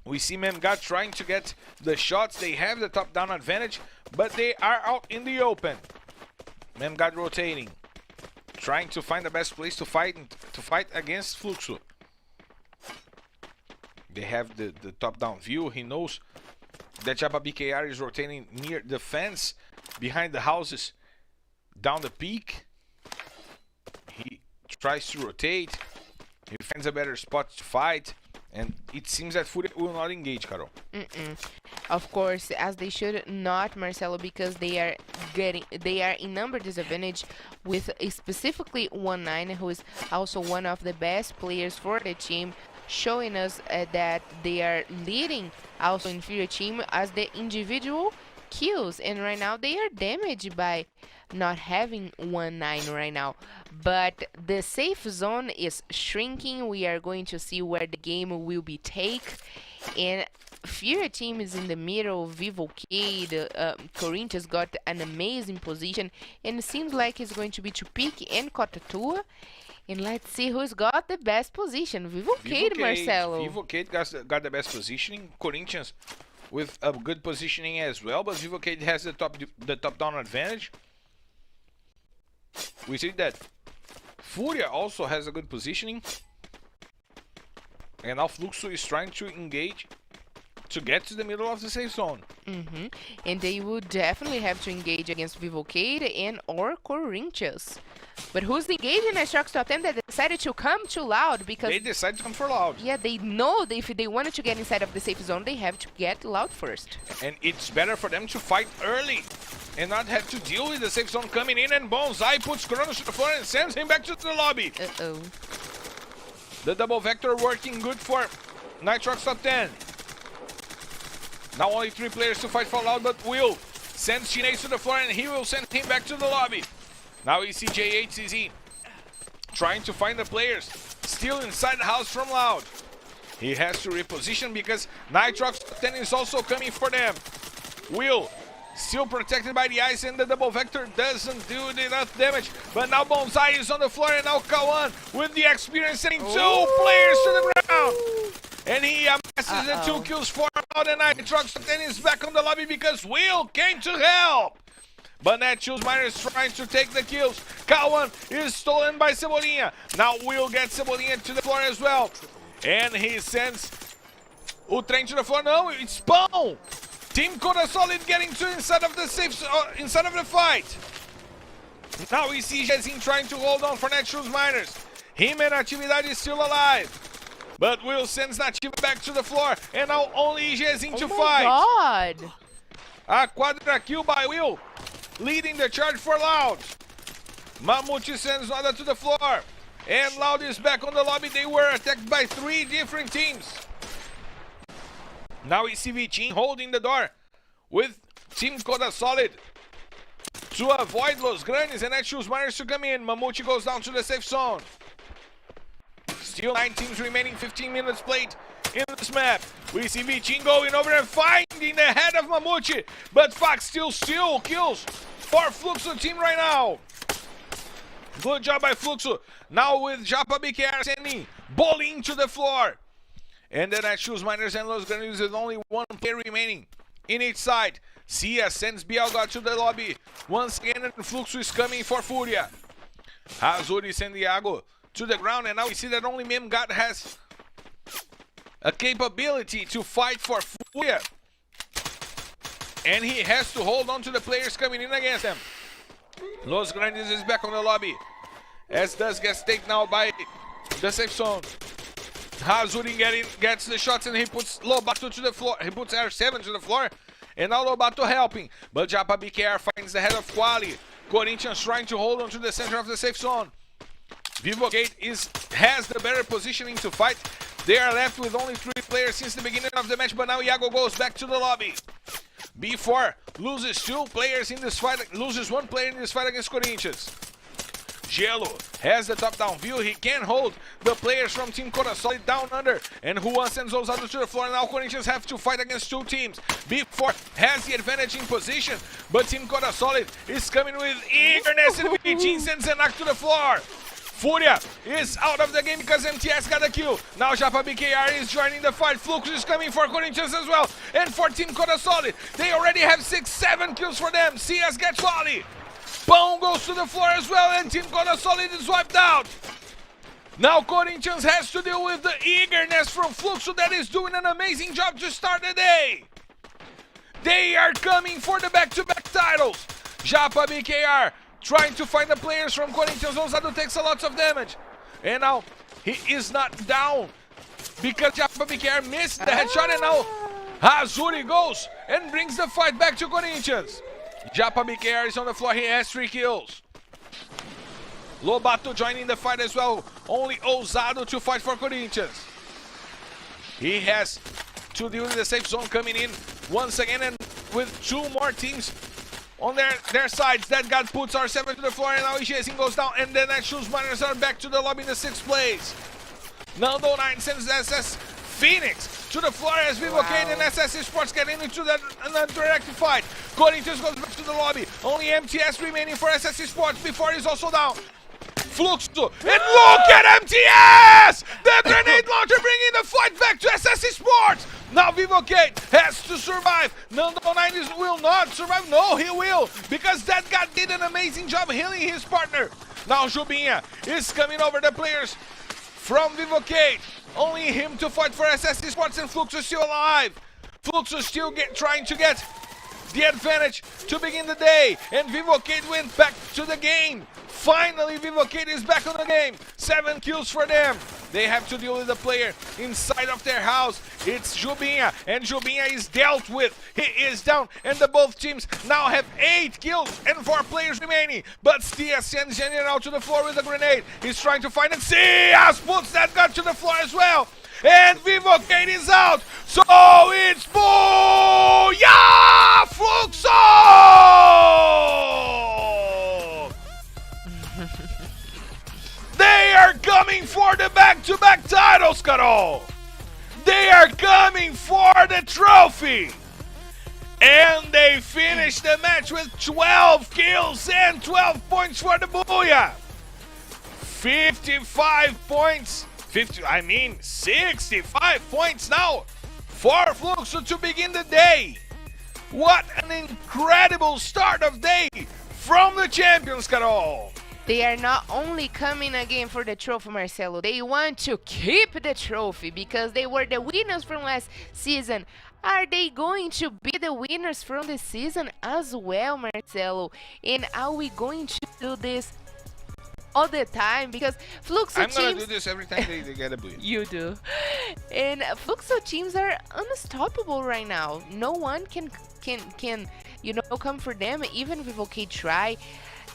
We see Memgat trying to get the shots. They have the top-down advantage, but they are out in the open. Memgat rotating, trying to find the best place to fight against Fluxo. They have the top-down view. He knows that Japa BKR is rotating near the fence, behind the houses, down the peak. He tries to rotate. He finds a better spot to fight. And it seems that Furia will not engage, Carol. Of course, as they should not, Marcelo, because they are in number disadvantage with specifically 1-9, who is also one of the best players for the team, showing us that they are leading also in Furia team as the individual kills, and right now they are damaged by not having 1-9 right now. But the safe zone is shrinking. We are going to see where the game will be taken, and Furia team is in the middle. Vivocade, Corinthians got an amazing position, and it seems like it's going to be Tupik and Cotatua. And let's see who's got the best position. Vivocade, Marcelo. Vivocade got the best positioning. Corinthians with a good positioning as well, but Vivocade has the top-down advantage. We see that Furia also has a good positioning. And now Fluxo is trying to engage to get to the middle of the safe zone. And they will definitely have to engage against Vivocade and or Corinthians. But who's engaging at Sharks Top 10 that decided to come too loud? Because they decided to come for loud. Yeah, they know that if they wanted to get inside of the safe zone, they have to get loud first. And it's better for them to fight early and not have to deal with the safe zone coming in. And Bonsai puts Kronos to the floor and sends him back to the lobby. The double vector working good for Nitrox Top 10. Now only 3 players to fight for loud, but Will sends Chinese to the floor and he will send him back to the lobby. Now we see J8CZ trying to find the players still inside the house from loud. He has to reposition because Nitrox Top 10 is also coming for them. Will still protected by the ice, and the double vector doesn't do enough damage. But now Bonsai is on the floor, and now Kawan with the experience sending 2 players to the ground. And he amasses the 2 kills for out, and Nitrox Top 10 is back on the lobby because Will came to help. But Netshoes Miners trying to take the kills. Kawan is stolen by Cebolinha. Now Will gets Cebolinha to the floor as well. And he sends Utrem to the floor. No, it's Spawn. Team Coda Solid getting to inside of the inside of the fight. Now we see Jezin trying to hold on for Netshoes Miners. Him and Natividade is still alive. But Will sends Natividade back to the floor. And now only Jezin to fight. Oh my God. A quadra kill by Will, leading the charge for Loud. Mamute sends Nada to the floor. And Loud is back on the lobby. They were attacked by 3 different teams. Now we see Vitin holding the door with Team Coda Solid to avoid Los Grandes and Netshoes Miners to come in. Mamute goes down to the safe zone. Still 9 teams remaining, 15 minutes played in this map. We see Vitin going over and finding the head of Mamute, but Fox still kills for Fluxo team right now. Good job by Fluxo. Now with Japa BKR sending Bowling to the floor. And then Netshoes Miners and Los Grandes with only 1 player remaining in each side. Sia sends Bielga to the lobby. Once again, and Fluxo is coming for Furia. Azuri sends Diago to the ground, and now we see that only Memgat has a capability to fight for Furia. And he has to hold on to the players coming in against him. Los Grandes is back on the lobby, as does gets taken now by the safe zone. Hazuri gets the shots, and he puts Lobato to the floor. He puts R7 to the floor, and now Lobato helping. But Japa BKR finds the head of Quali. Corinthians trying to hold on to the center of the safe zone. Vivocade has the better positioning to fight. They are left with only 3 players since the beginning of the match, but now Iago goes back to the lobby. B4 loses 2 players in this fight, loses 1 player in this fight against Corinthians. Gelo has the top-down view. He can hold the players from Team Corasolid down under. And Juan sends Ousado to the floor. Now Corinthians have to fight against two teams. B4 has the advantage in position, but Team Corasolid is coming with eagerness, and VG sends Zenak to the floor. Furia is out of the game because MTS got a kill. Now Japa BKR is joining the fight. Flux is coming for Corinthians as well. And for Team Corasolid, they already have 6-7 kills for them. CS gets volley. Bone goes to the floor as well, and Team Corasolid is wiped out. Now Corinthians has to deal with the eagerness from Fluxo that is doing an amazing job to start the day. They are coming for the back-to-back titles. Japa BKR trying to find the players from Corinthians. Ousado takes a lot of damage. And now he is not down because Japa BKR missed the headshot, and now Azuri goes and brings the fight back to Corinthians. Japa BKR is on the floor. He has 3 kills. Lobato joining the fight as well. Only Ousado to fight for Corinthians. He has to deal with the safe zone coming in once again, and with 2 more teams on their sides. That guy puts R7 to the floor, and now Ijezin goes down, and then that shoes miners are back to the lobby in the 6th place. Nando 9 sends SS Phoenix to the floor as Vivocade and SS Esports get into that interactive fight. Corinthians goes back to the lobby. Only MTS remaining for SS Esports. Before he's also down. Fluxo, and look at MTS! The grenade launcher bringing the fight back to SS Esports. Now Vivocade has to survive. Nando 9 will not survive. No, he will, because that guy did an amazing job healing his partner. Now Jubinha is coming over the players from Vivocade. Only him to fight for SS Esports, and Fluxo still alive. Fluxo still trying to get the advantage to begin the day, and Vivocade went back to the game. Finally, Vivocade is back on the game. 7 kills for them. They have to deal with the player inside of their house. It's Jubinha, and Jubinha is dealt with. He is down, and the both teams now have 8 kills and 4 players remaining. But Stias sends General to the floor with a grenade. He's trying to find it. Stias puts that gun to the floor as well. And Vivocade is out. So it's Booyah Fluxo! They are coming for the back-to-back titles, Carol! They are coming for the trophy! And they finish the match with 12 kills and 12 points for the Booyah! 55 points, 65 points now for Fluxo to begin the day! What an incredible start of day from the champions, Carol! They are not only coming again for the trophy, Marcelo, they want to keep the trophy because they were the winners from last season. Are they going to be the winners from the season as well, Marcelo? And are we going to do this all the time? Because Fluxo I'm teams... gonna do this every time they get a blue. You do. And Fluxo teams are unstoppable right now. No one can come for them. Even Vivocade try.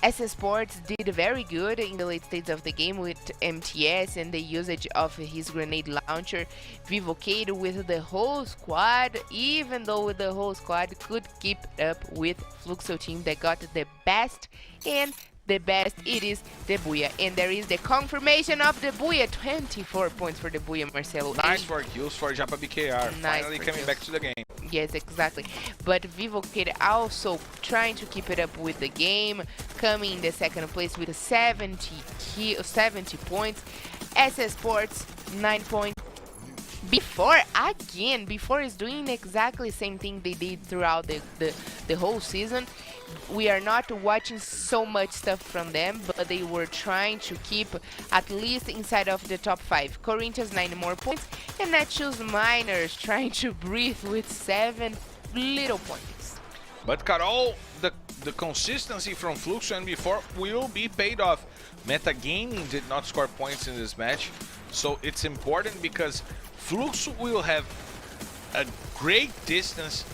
SS Sports did very good in the late stages of the game with MTS and the usage of his grenade launcher. Vivocade with the whole squad, even though the whole squad could keep up with Fluxo team that got the best, and the best it is the Booyah. And there is the confirmation of the Booyah. 24 points for the Booyah, Marcelo. Nice for kills for Japa BKR. Nice Finally for coming kills. back to the game. Yes, exactly. But Vivocade also trying to keep it up with the game, coming in the 2nd place with 70 points. SS Sports 9 points. Before is doing exactly the same thing they did throughout the whole season. We are not watching so much stuff from them, but they were trying to keep at least inside of the top 5. Corinthians 9 more points, and Netshoes Miners trying to breathe with 7 little points. But Carol, the consistency from Fluxo and before will be paid off. Metagaming did not score points in this match, so it's important because Fluxo will have a great distance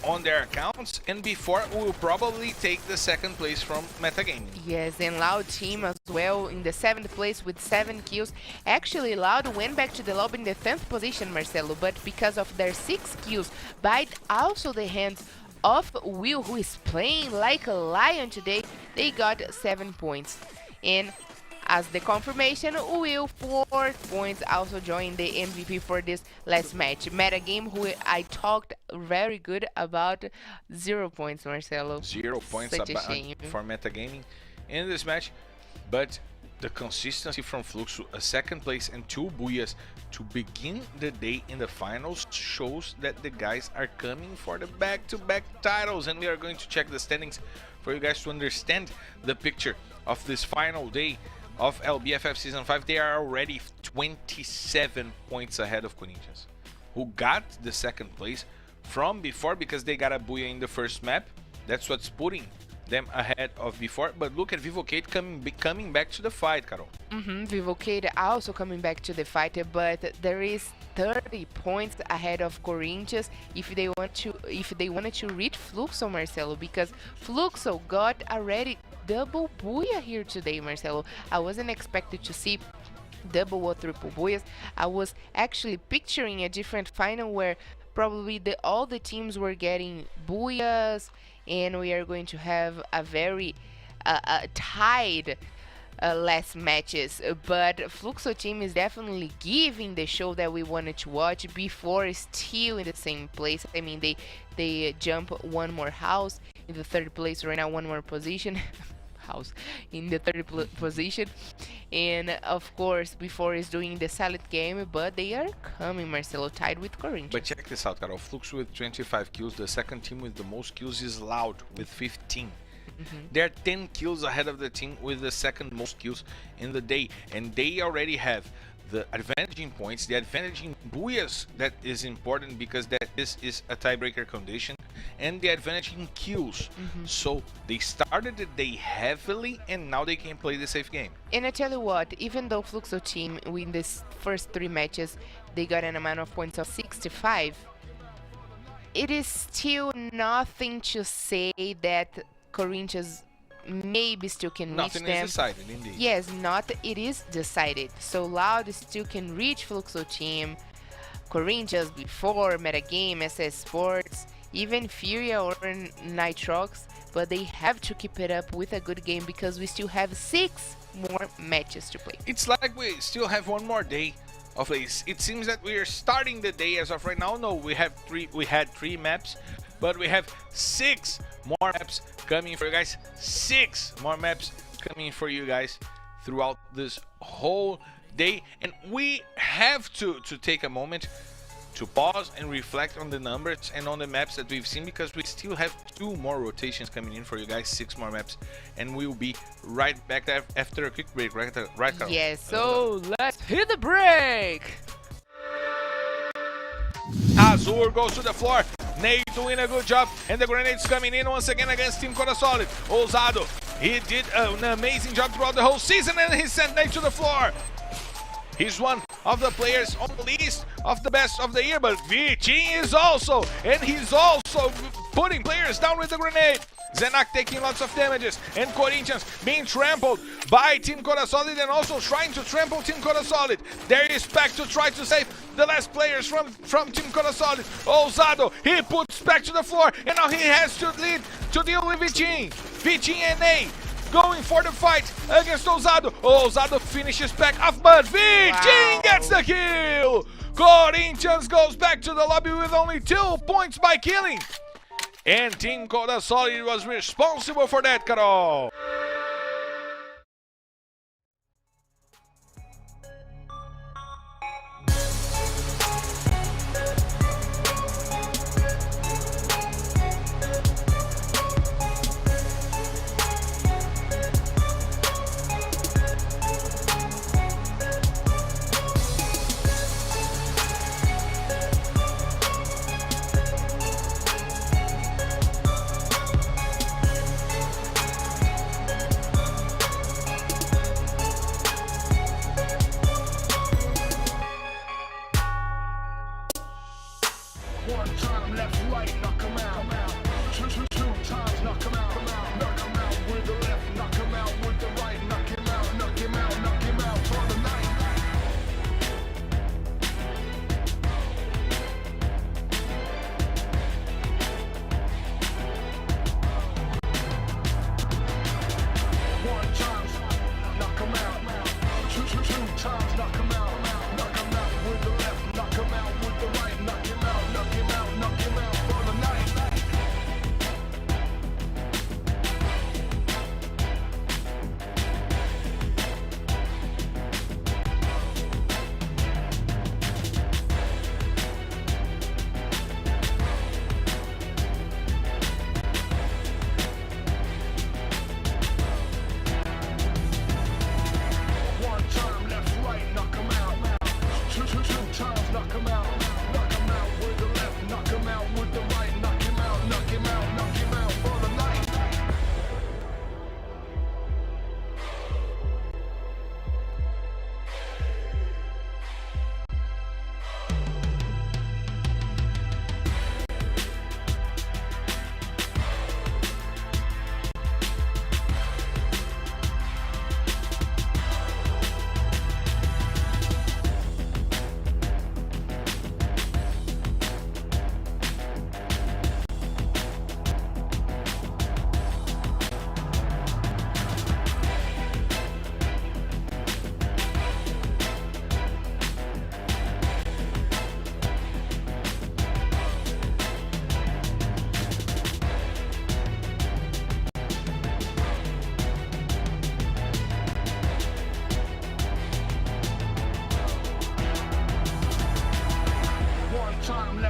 on their accounts, and before will probably take the 2nd place from Metagaming. Yes, and Loud team as well in the 7th place with 7 kills. Actually, Loud went back to the lobby in the 10th position, Marcelo, but because of their 6 kills, by also the hands of Will, who is playing like a lion today, they got 7 points. And as the confirmation, Will 4 points also joined the MVP for this last match. Meta game, who I talked very good about, 0 points, Marcelo. 0 points Such a shame. for metagaming in this match, but the consistency from Fluxo, a second place and 2 Buyas to begin the day in the finals shows that the guys are coming for the back-to-back titles, and we are going to check the standings for you guys to understand the picture of this final day of LBFF Season 5. They are already 27 points ahead of Corinthians, who got the second place from before because they got a Buya in the first map. That's what's putting them ahead of before. But look at Vivocate coming back to the fight, Carol. Vivocate also coming back to the fight, but there is 30 points ahead of Corinthians if they wanted to reach Fluxo, Marcelo, because Fluxo got already double Buya here today, Marcelo. I wasn't expected to see double or triple Buyas. I was actually picturing a different final where probably all the teams were getting Buyas, and we are going to have a very tied last matches. But Fluxo team is definitely giving the show that we wanted to watch before, still in the same place. I mean, they jump one more house in the third place right now, one more position. House in the third position, and of course before is doing the silent game, but they are coming, Marcelo, tied with Corinthians. But check this out, Carol. Fluxo with 25 kills. The second team with the most kills is Loud with 15. They're 10 kills ahead of the team with the second most kills in the day, and they already have the advantage in points, the advantage in Buyas, that is important because this is a tiebreaker condition, and the advantage in kills. So they started the day heavily, and now they can play the safe game. And I tell you what, even though Fluxo team win this first 3 matches, they got an amount of points of 65, it is still nothing to say that Corinthians maybe still can reach Nothing them. is decided, indeed. Yes, it is decided. So Loud still can reach Fluxo team, Corinthians before, Metagame, Esports, even Furia or Nitrox, but they have to keep it up with a good game because we still have 6 more matches to play. It's like we still have one more day of plays. It seems that we are starting the day as of right now. No, we had 3 maps, but we have 6 more maps coming for you guys. 6 more maps coming for you guys throughout this whole day, and we have to take a moment to pause and reflect on the numbers and on the maps that we've seen, because we still have 2 more rotations coming in for you guys, 6 more maps, and we'll be right back there after a quick break, right, Carol? Yes, so let's hit the break! Azul goes to the floor. Nate doing a good job, and the grenades coming in once again against Team Coda Solid. Ousado, he did an amazing job throughout the whole season, and he sent Nate to the floor. He's one of the players on the list of the best of the year, but Vitinho is also, and he's also putting players down with the grenade. Zenak taking lots of damages, and Corinthians being trampled by Team Coda Solid and also trying to trample Team Coda Solid. There is Pac to try to save the last players from Team Coda Solid. Ousado, he puts Pac to the floor, and now he has to lead to deal with Vitinho. Vitinho and Ney going for the fight against Ousado. Ousado finishes Pac off, but Vitinho gets the kill. Corinthians goes back to the lobby with only 2 points by killing. And Team Coda Solid was responsible for that, Carol. One time left, right, knock him out. Two times, knock him out. Knock him out with the left, knock him out with the right. Knock him out, knock him out, knock him out for the night. One time,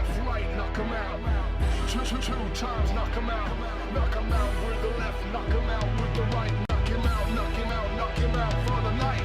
left, right, knock 'em out. Two times, knock 'em out. Knock 'em out with the left, knock 'em out with the right. Knock him out, knock him out, knock him out for the night.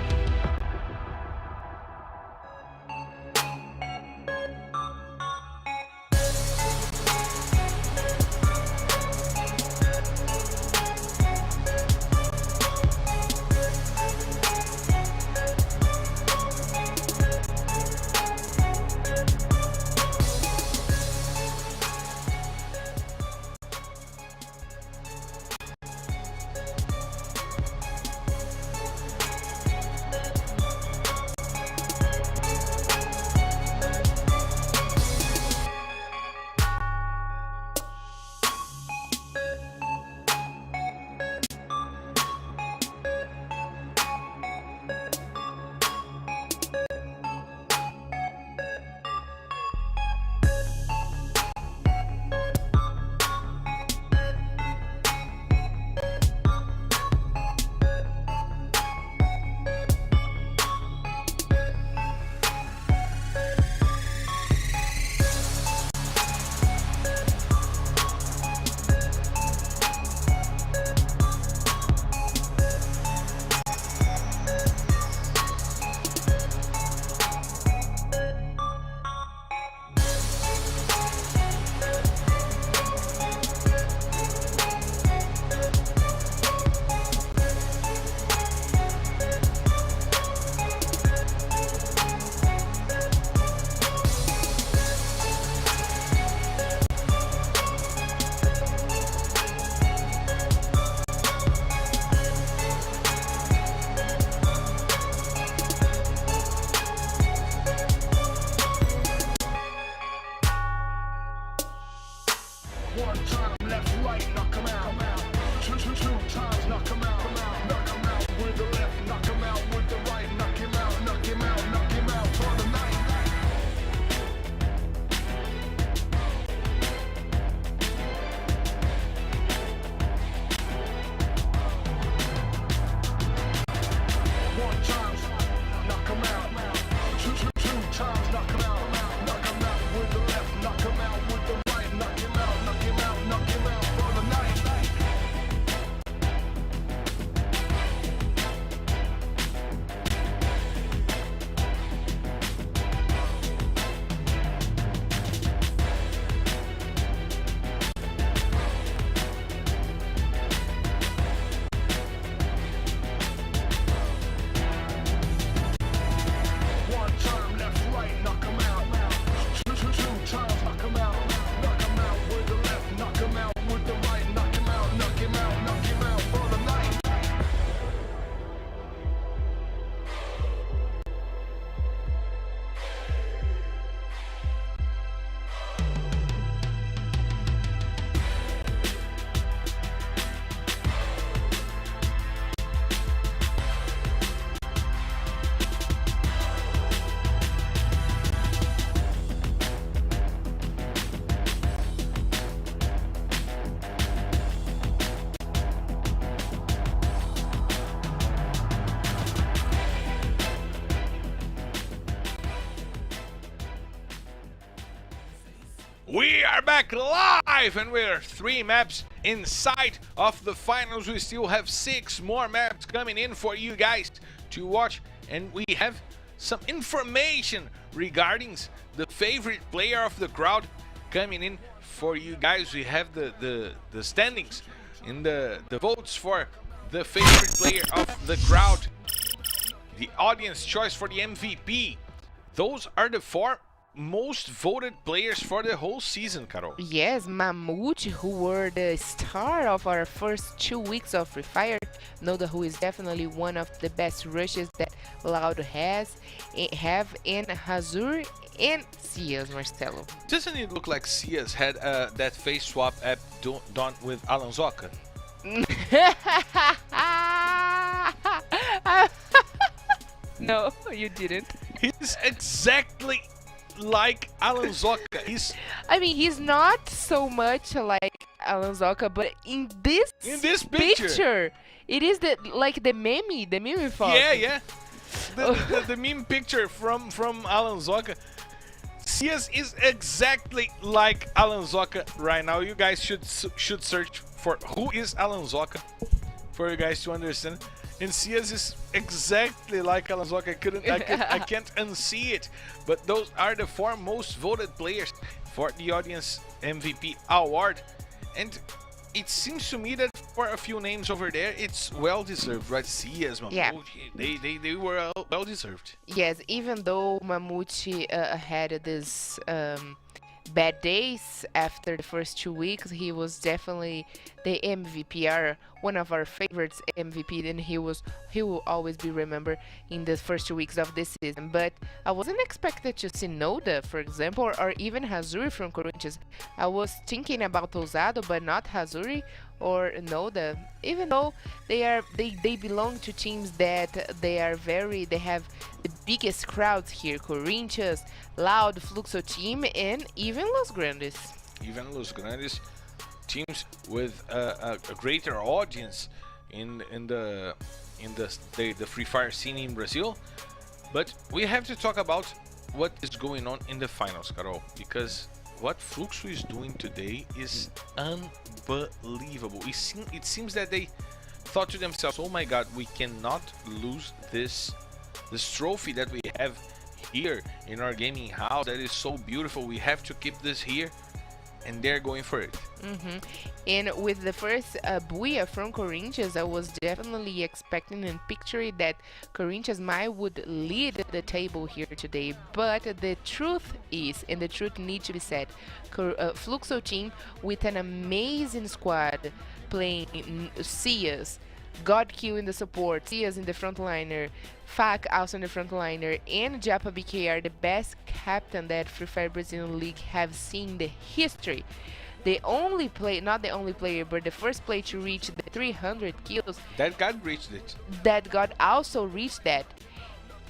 One time, left, right, knock 'em out. Two times, knock 'em out. Knock 'em out with the left, knock 'em out with the right. Knock him out, knock him out, knock him out for the night. One time, knock 'em out. Two times, knock 'em out. Knock 'em out with the left, knock 'em out with the right. Knock him out, knock him out, knock him out for the night. One time, left, right, knock 'em out. Two times, knock 'em out. Knock 'em out with the left, knock 'em out with the right. Knock him out, knock him out, knock him out for the night. We are back live, and we're 3 maps inside of the finals. We still have 6 more maps coming in for you guys to watch, and we have some information regarding the favorite player of the crowd coming in for you guys. We have the standings in the votes for the favorite player of the crowd, the audience choice for the MVP. Those are the 4 most voted players for the whole season, Carol. Yes, Mammoth, who were the star of our first 2 weeks of Free Fire, Noda, who is definitely one of the best rushes that Loud have, and Hazur and Cias, Marcelo. Doesn't it look like Cias had that face swap app done with Alan Zoka? No, you didn't. He's exactly like Alan Zoka. He's not so much like Alan Zoka, but in this picture, it is the meme photo. Yeah. The meme picture from Alan Zoka. Cias is exactly like Alan Zoka right now. You guys should search for who is Alan Zoka for you guys to understand. And Cias is exactly like Alan Zoka. I can't unsee it. But those are the 4 most voted players for the audience MVP award. And it seems to me that for a few names over there, it's well deserved, right? Cias, Mamute, Yeah. they were well deserved. Yes, even though Mamute had this bad days after the first 2 weeks, he was definitely the MVP, one of our favorites MVP, and he will always be remembered in the first 2 weeks of this season. But I wasn't expected to see Noda, for example, or even Hazuri from Corinthians. I was thinking about Ousado, but not Hazuri or Noda, even though they belong to teams that they have the biggest crowds here: Corinthians, Loud, Fluxo team, and even Los Grandes. Even Los Grandes, teams with a greater audience in the Free Fire scene in Brazil. But we have to talk about what is going on in the finals, Carol, because what Fluxo is doing today is unbelievable. It seems that they thought to themselves, oh my god, we cannot lose this trophy that we have here in our gaming house that is so beautiful. We have to keep this here, and they're going for it. And with the first Buia from Corinthians, I was definitely expecting and picturing that Corinthians would lead the table here today. But the truth is, and the truth needs to be said, Fluxo team with an amazing squad playing Cias, Godkill in the support, Cias in the frontliner, Fak also in the frontliner, and Japa BK are the best captain that Free Fire Brazilian League have seen in the history. The only play, not the only player, but the first player to reach the 300 kills. That God reached it. That God also reached that.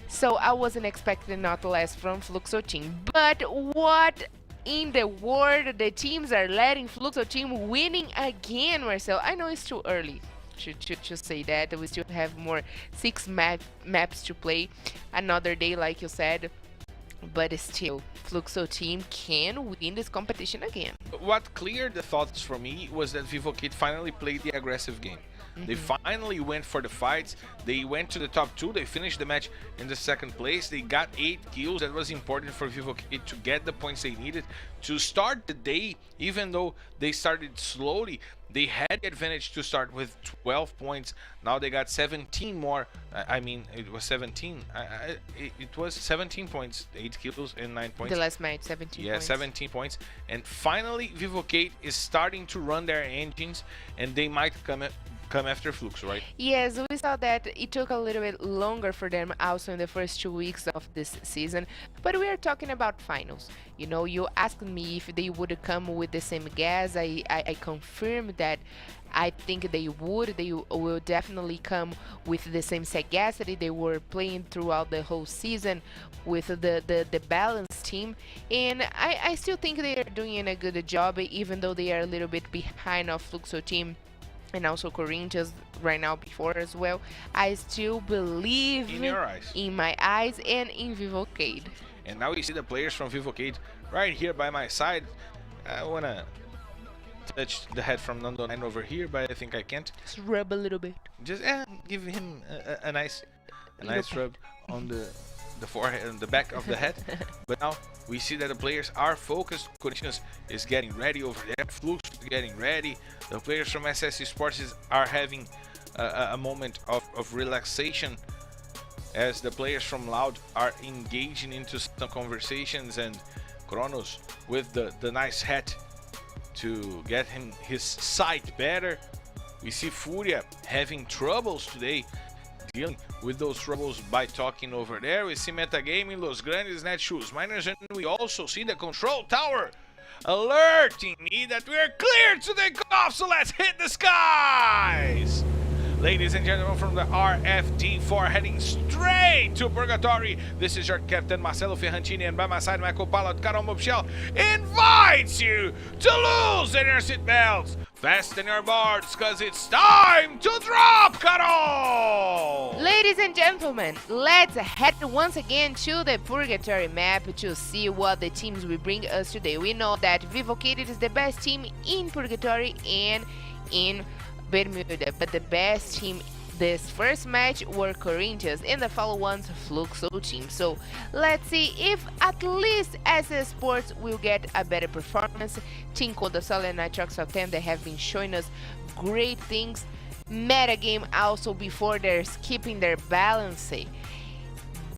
So I wasn't expecting not less from Fluxo team. But what in the world? The teams are letting Fluxo team winning again, Marcel. I know it's too early to say that. We still have more 6 maps to play. Another day, like you said. But still, Fluxo team can win this competition again. What cleared the thoughts for me was that Vivokid finally played the aggressive game. They finally went for the fights. They went to the top 2. They finished the match in the 2nd place. They got 8 kills. That was important for Vivokid to get the points they needed to start the day. Even though they started slowly, they had the advantage to start with 12 points. Now they got 17 more. I mean, it was 17. It was 17 points, 8 kills and 9 points. The last match, 17 yeah, points. 17 points. And finally, Vivokid is starting to run their engines, and they might come after Fluxo, right? Yes, we saw that it took a little bit longer for them also in the first 2 weeks of this season, but we are talking about finals. You know, you asked me if they would come with the same gas. I confirmed that I think they would. They will definitely come with the same sagacity they were playing throughout the whole season with the balanced team, and I still think they are doing a good job, even though they are a little bit behind of Fluxo team and also Corinthians right now before as well. I still believe In your eyes. in my eyes and in Vivokid. And now you see the players from Vivokid right here by my side. I wanna touch the head from Nando 9 over here, but I think I can't. Just rub a little bit. Just give him a nice Little rub on the forehead and the back of the head. But now we see that the players are focused. Corinthians is getting ready over there. Flux is getting ready. The players from SS Esports are having a moment of relaxation as the players from Loud are engaging into some conversations, and Kronos with the nice hat to get him his sight better. We see Furia having troubles today, dealing with those troubles by talking over there. We see Metagaming, Los Grandes, Netshoes, Miners, and we also see the control tower alerting me that we're clear to take off, so let's hit the skies! Ladies and gentlemen, from the RFT4 heading straight to Purgatory, this is your captain Marcelo Ferrantini, and by my side my co-pilot Carol Mobshell invites you to loosen your seatbelts Fasten your boards, cause it's time to drop, Carol! Ladies and gentlemen, let's head once again to the Purgatory map to see what the teams will bring us today. We know that Vivocated is the best team in Purgatory and in Bermuda, but the best team this first match were Corinthians and the follow ones Fluxo team. So let's see if at least SS Sports will get a better performance. Team Codasol and Nitrox Top 10, they have been showing us great things. Meta game also before they're skipping their balance.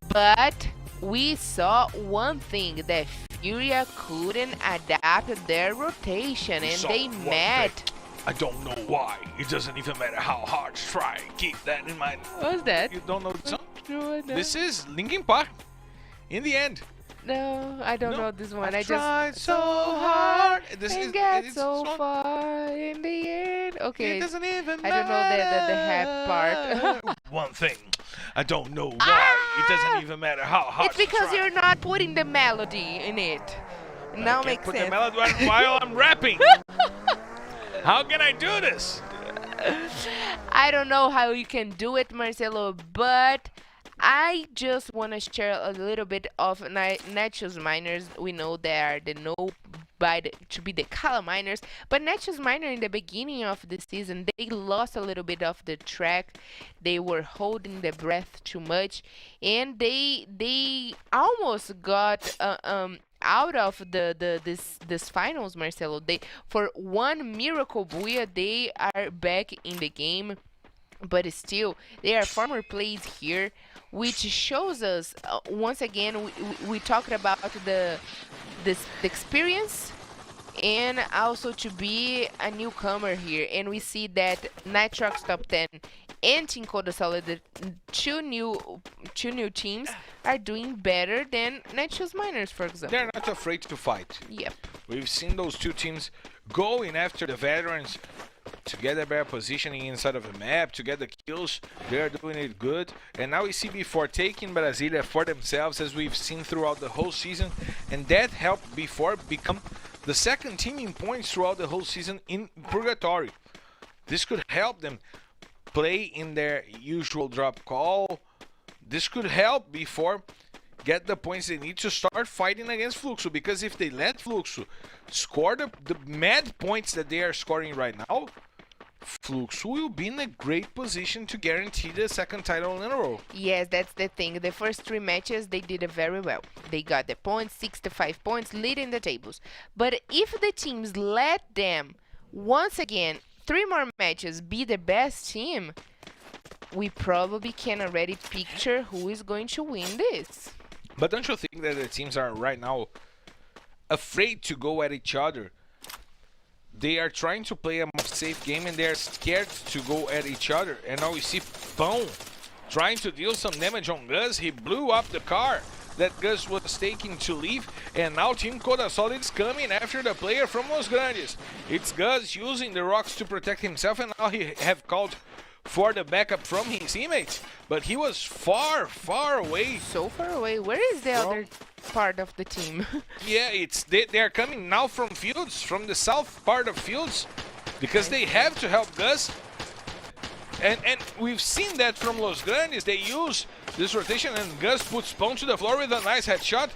But we saw one thing, that Furia couldn't adapt their rotation and they met. I don't know why. It doesn't even matter how hard you try. Keep that in mind. What's that? You don't know the song? No. This is Linkin Park. In the end. No, I don't know this one. I tried just so hard. This and is got it's so song. far in the end. Okay, It doesn't even I don't know the hat part. One thing. I don't know why. It doesn't even matter how hard It's because you try. you're not putting the melody in it. Now I can't makes put sense. the melody on while I'm rapping. How can I do this? I don't know how you can do it, Marcelo, but I just want to share a little bit of Nexus Miners. We know they are to be the Kala Miners, but Nexus Miner in the beginning of the season, they lost a little bit of the track. They were holding the breath too much, and they almost got out of this finals, Marcelo. They, for one miracle booyah, they are back in the game, but still they are farmer plays here, which shows us once again we talked about the experience and also to be a newcomer here, and we see that Nitrox Top 10 and Team Codasol, the two new teams, are doing better than Nexus Miners, for example. They're not afraid to fight. Yep. We've seen those two teams going after the veterans to get a better positioning inside of the map, to get the kills. They're doing it good. And now we see B4 taking Brasilia for themselves, as we've seen throughout the whole season. And that helped B4 become the second team in points throughout the whole season in Purgatory. This could help them play in their usual drop call. This could help B4 get the points they need to start fighting against Fluxo, because if they let Fluxo score the mad points that they are scoring right now, Fluxo will be in a great position to guarantee the second title in a row. Yes, that's the thing. The first three matches, they did it very well. They got the points, 65 points, leading the tables. But if the teams let them, once again, 3 more matches, be the best team, we probably can already picture who is going to win this. But don't you think that the teams are right now afraid to go at each other? They are trying to play a more safe game and they are scared to go at each other. And now we see Pão trying to deal some damage on Gus. He blew up the car that Gus was taking to leave, and now Team Codasol is coming after the player from Los Grandes. It's Gus using the rocks to protect himself, and now he have called for the backup from his teammates, but he was far away. So far away. Where is the other part of the team? Yeah, they are coming now from fields, from the south part of fields, because they have to help Gus. And we've seen that from Los Grandes. They use this rotation, and Gus puts Pão to the floor with a nice headshot.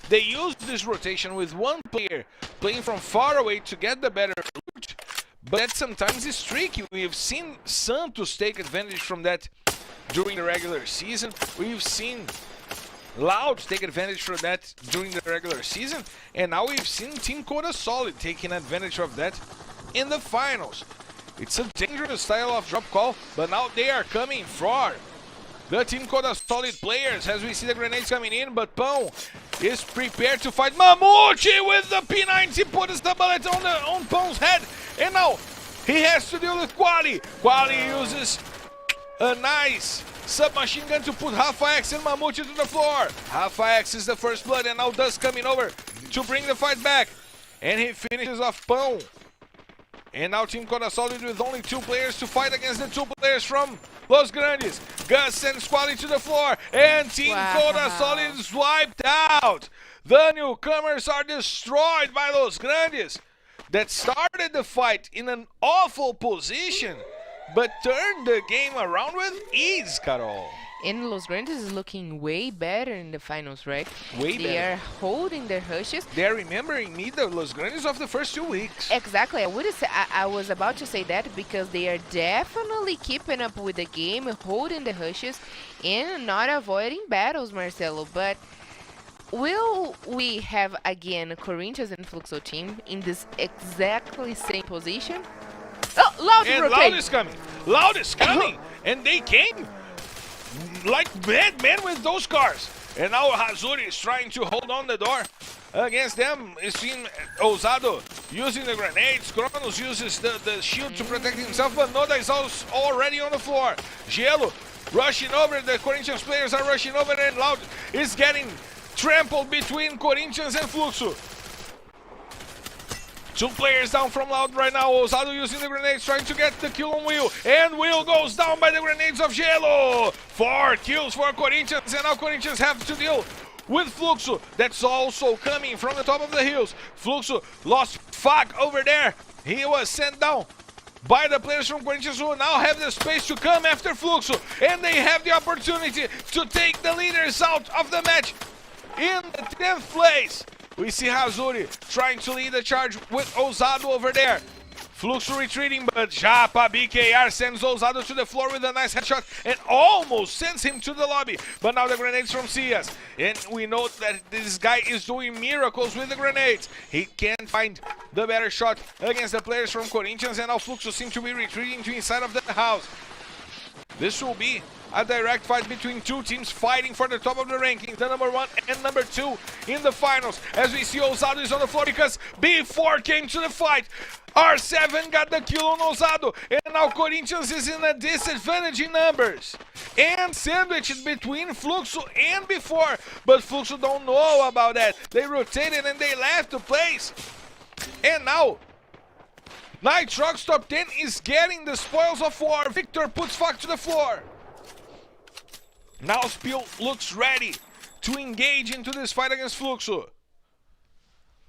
They use this rotation with one player playing from far away to get the better loot, but that sometimes is tricky. We've seen Santos take advantage from that during the regular season. We've seen Loud take advantage from that during the regular season, and now we've seen Team Codasol taking advantage of that in the finals. It's a dangerous style of drop call, but now they are coming for the Team Codasol players as we see the grenades coming in, but Pão is prepared to fight. Mamute with the P90 puts the bullet on Pão's head, and now he has to deal with Quali. Quali uses a nice submachine gun to put Rafa X and Mamute to the floor. Rafa X is the first blood, and now Dust coming over to bring the fight back, and he finishes off Pão. And now Team Codasol with only 2 players to fight against the 2 players from Los Grandes. Gus sends Quali to the floor, and Team Codasol is wiped out. The newcomers are destroyed by Los Grandes. that started the fight in an awful position, but turned the game around with ease, Carol. And Los Grandes is looking way better in the finals, right? Way They better. are holding their rushes. They're remembering me the Los Grandes of the first 2 weeks. Exactly. I would say I was about to say that because they are definitely keeping up with the game, holding the rushes, and not avoiding battles, Marcelo. But will we have again Corinthians and Fluxo team in this exactly same position? Oh, Loud And rotate. Loud is coming. Loud is coming. And they came like bad men with those cars. And now Hazuri is trying to hold on the door against them. It's seen Ousado using the grenades. Kronos uses the shield to protect himself, but Noda is already on the floor. Gielo rushing over. The Corinthians players are rushing over, and Loud is getting trampled between Corinthians and Fluxo. 2 players down from Loud right now. Ousado using the grenades, trying to get the kill on Will. And Will goes down by the grenades of Gelo. 4 kills for Corinthians, and now Corinthians have to deal with Fluxo. That's also coming from the top of the hills. Fluxo lost Fak over there. He was sent down by the players from Corinthians, who now have the space to come after Fluxo. And they have the opportunity to take the leaders out of the match. In the 10th place, we see Hazuri trying to lead the charge with Ousado over there. Fluxo retreating, but Japa BKR sends Ousado to the floor with a nice headshot and almost sends him to the lobby. But now the grenades from Cias. And we know that this guy is doing miracles with the grenades. He can't find the better shot against the players from Corinthians, and now Fluxo seems to be retreating to inside of the house. This will be a direct fight between 2 teams fighting for the top of the rankings, the number 1 and number 2 in the finals. As we see, Ousado is on the floor because B4 came to the fight. R7 got the kill on Ousado, and now Corinthians is in a disadvantage in numbers. And sandwiched between Fluxo and B4, but Fluxo don't know about that. They rotated and they left the place. And now Nitrox top 10 is getting the spoils of war. Victor puts Fak to the floor. Now Spiel looks ready to engage into this fight against Fluxo.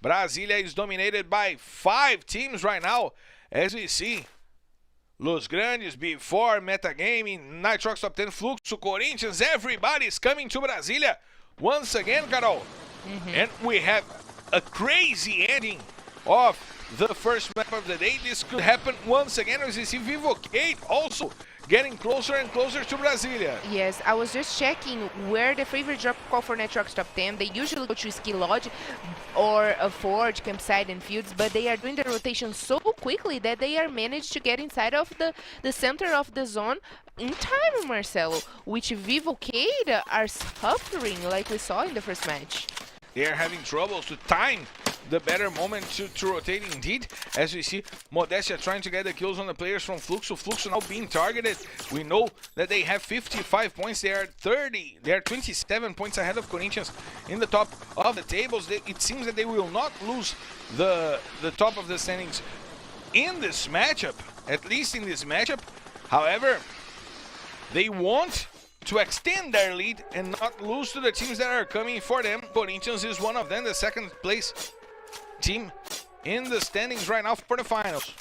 Brasilia is dominated by 5 teams right now, as we see. Los Grandes, B4, Metagaming, Nitrox top 10, Fluxo, Corinthians, everybody is coming to Brasilia once again, Carol. And we have a crazy ending of the first map of the day. This could happen once again, as we see Vivocate also getting closer and closer to Brasilia. Yes, I was just checking where the favorite drop call for Nitrox top 10. They usually go to Ski Lodge or a Forge, Campsite, and Fields, but they are doing the rotation so quickly that they are managed to get inside of the center of the zone in time, Marcelo, which Vivocade are suffering like we saw in the first match. They are having troubles to time the better moment to rotate indeed, as we see Modestia trying to get the kills on the players from Fluxo. Fluxo now being targeted. We know that they have 55 points. They are 27 points ahead of Corinthians in the top of the tables. It seems that they will not lose the top of the standings in this matchup, at least in this matchup. However, they want to extend their lead and not lose to the teams that are coming for them. Corinthians is one of them, the 2nd place team in the standings right now for the finals.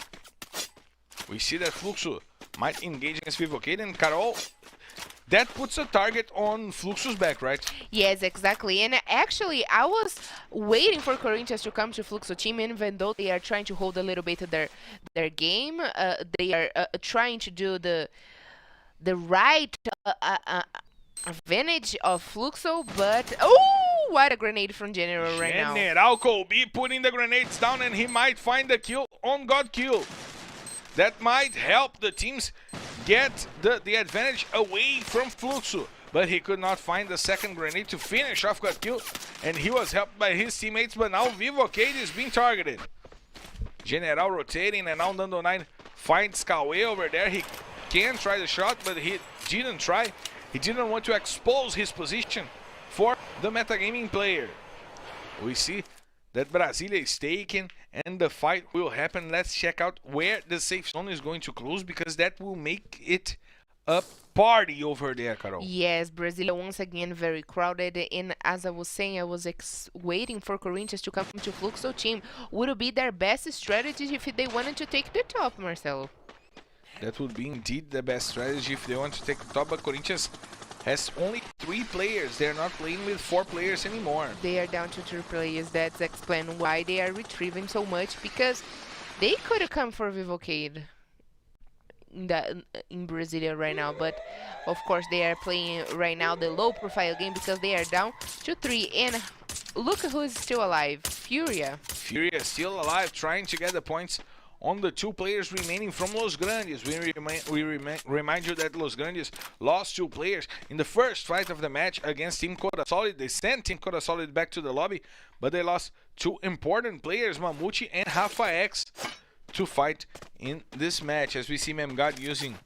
We see that Fluxo might engage against Vivocade, and Carol, that puts a target on Fluxo's back, right? Yes, exactly. And actually, I was waiting for Corinthians to come to Fluxo team, even though they are trying to hold a little bit of their game. They are trying to do the right advantage of Fluxo, but oh, what a grenade from General right now. General Colby putting the grenades down, and he might find the kill on God Kill. That might help the teams get the advantage away from Fluxo, but he could not find the 2nd grenade to finish off God Kill, and he was helped by his teammates, but now Vivocade is being targeted. General rotating, and now Nando9 finds Kawe over there. He can try the shot, but he didn't try. He didn't want to expose his position for the metagaming player. We see that Brasilia is taken and the fight will happen. Let's check out where the safe zone is going to close, because that will make it a party over there, Carol. Yes, Brasilia once again very crowded, and as I was saying, I was waiting for Corinthians to come to Fluxo team. Would it be their best strategy if they wanted to take the top, Marcelo? That would be indeed the best strategy if they want to take the top, but Corinthians has only 3 players. They're not playing with 4 players anymore. They are down to 3 players. That's explain why they are retrieving so much, because they could have come for Vivocade in Brasilia right now, but of course they are playing right now the low profile game because they are down to 3. And look who is still alive, Furia. Furia still alive, trying to get the points on the 2 players remaining from Los Grandes. We remind you that Los Grandes lost 2 players in the first fight of the match against Team Coda Solid. They sent Team Coda Solid back to the lobby, but they lost 2 important players, Mamute and Rafa X, to fight in this match. As we see Memgod using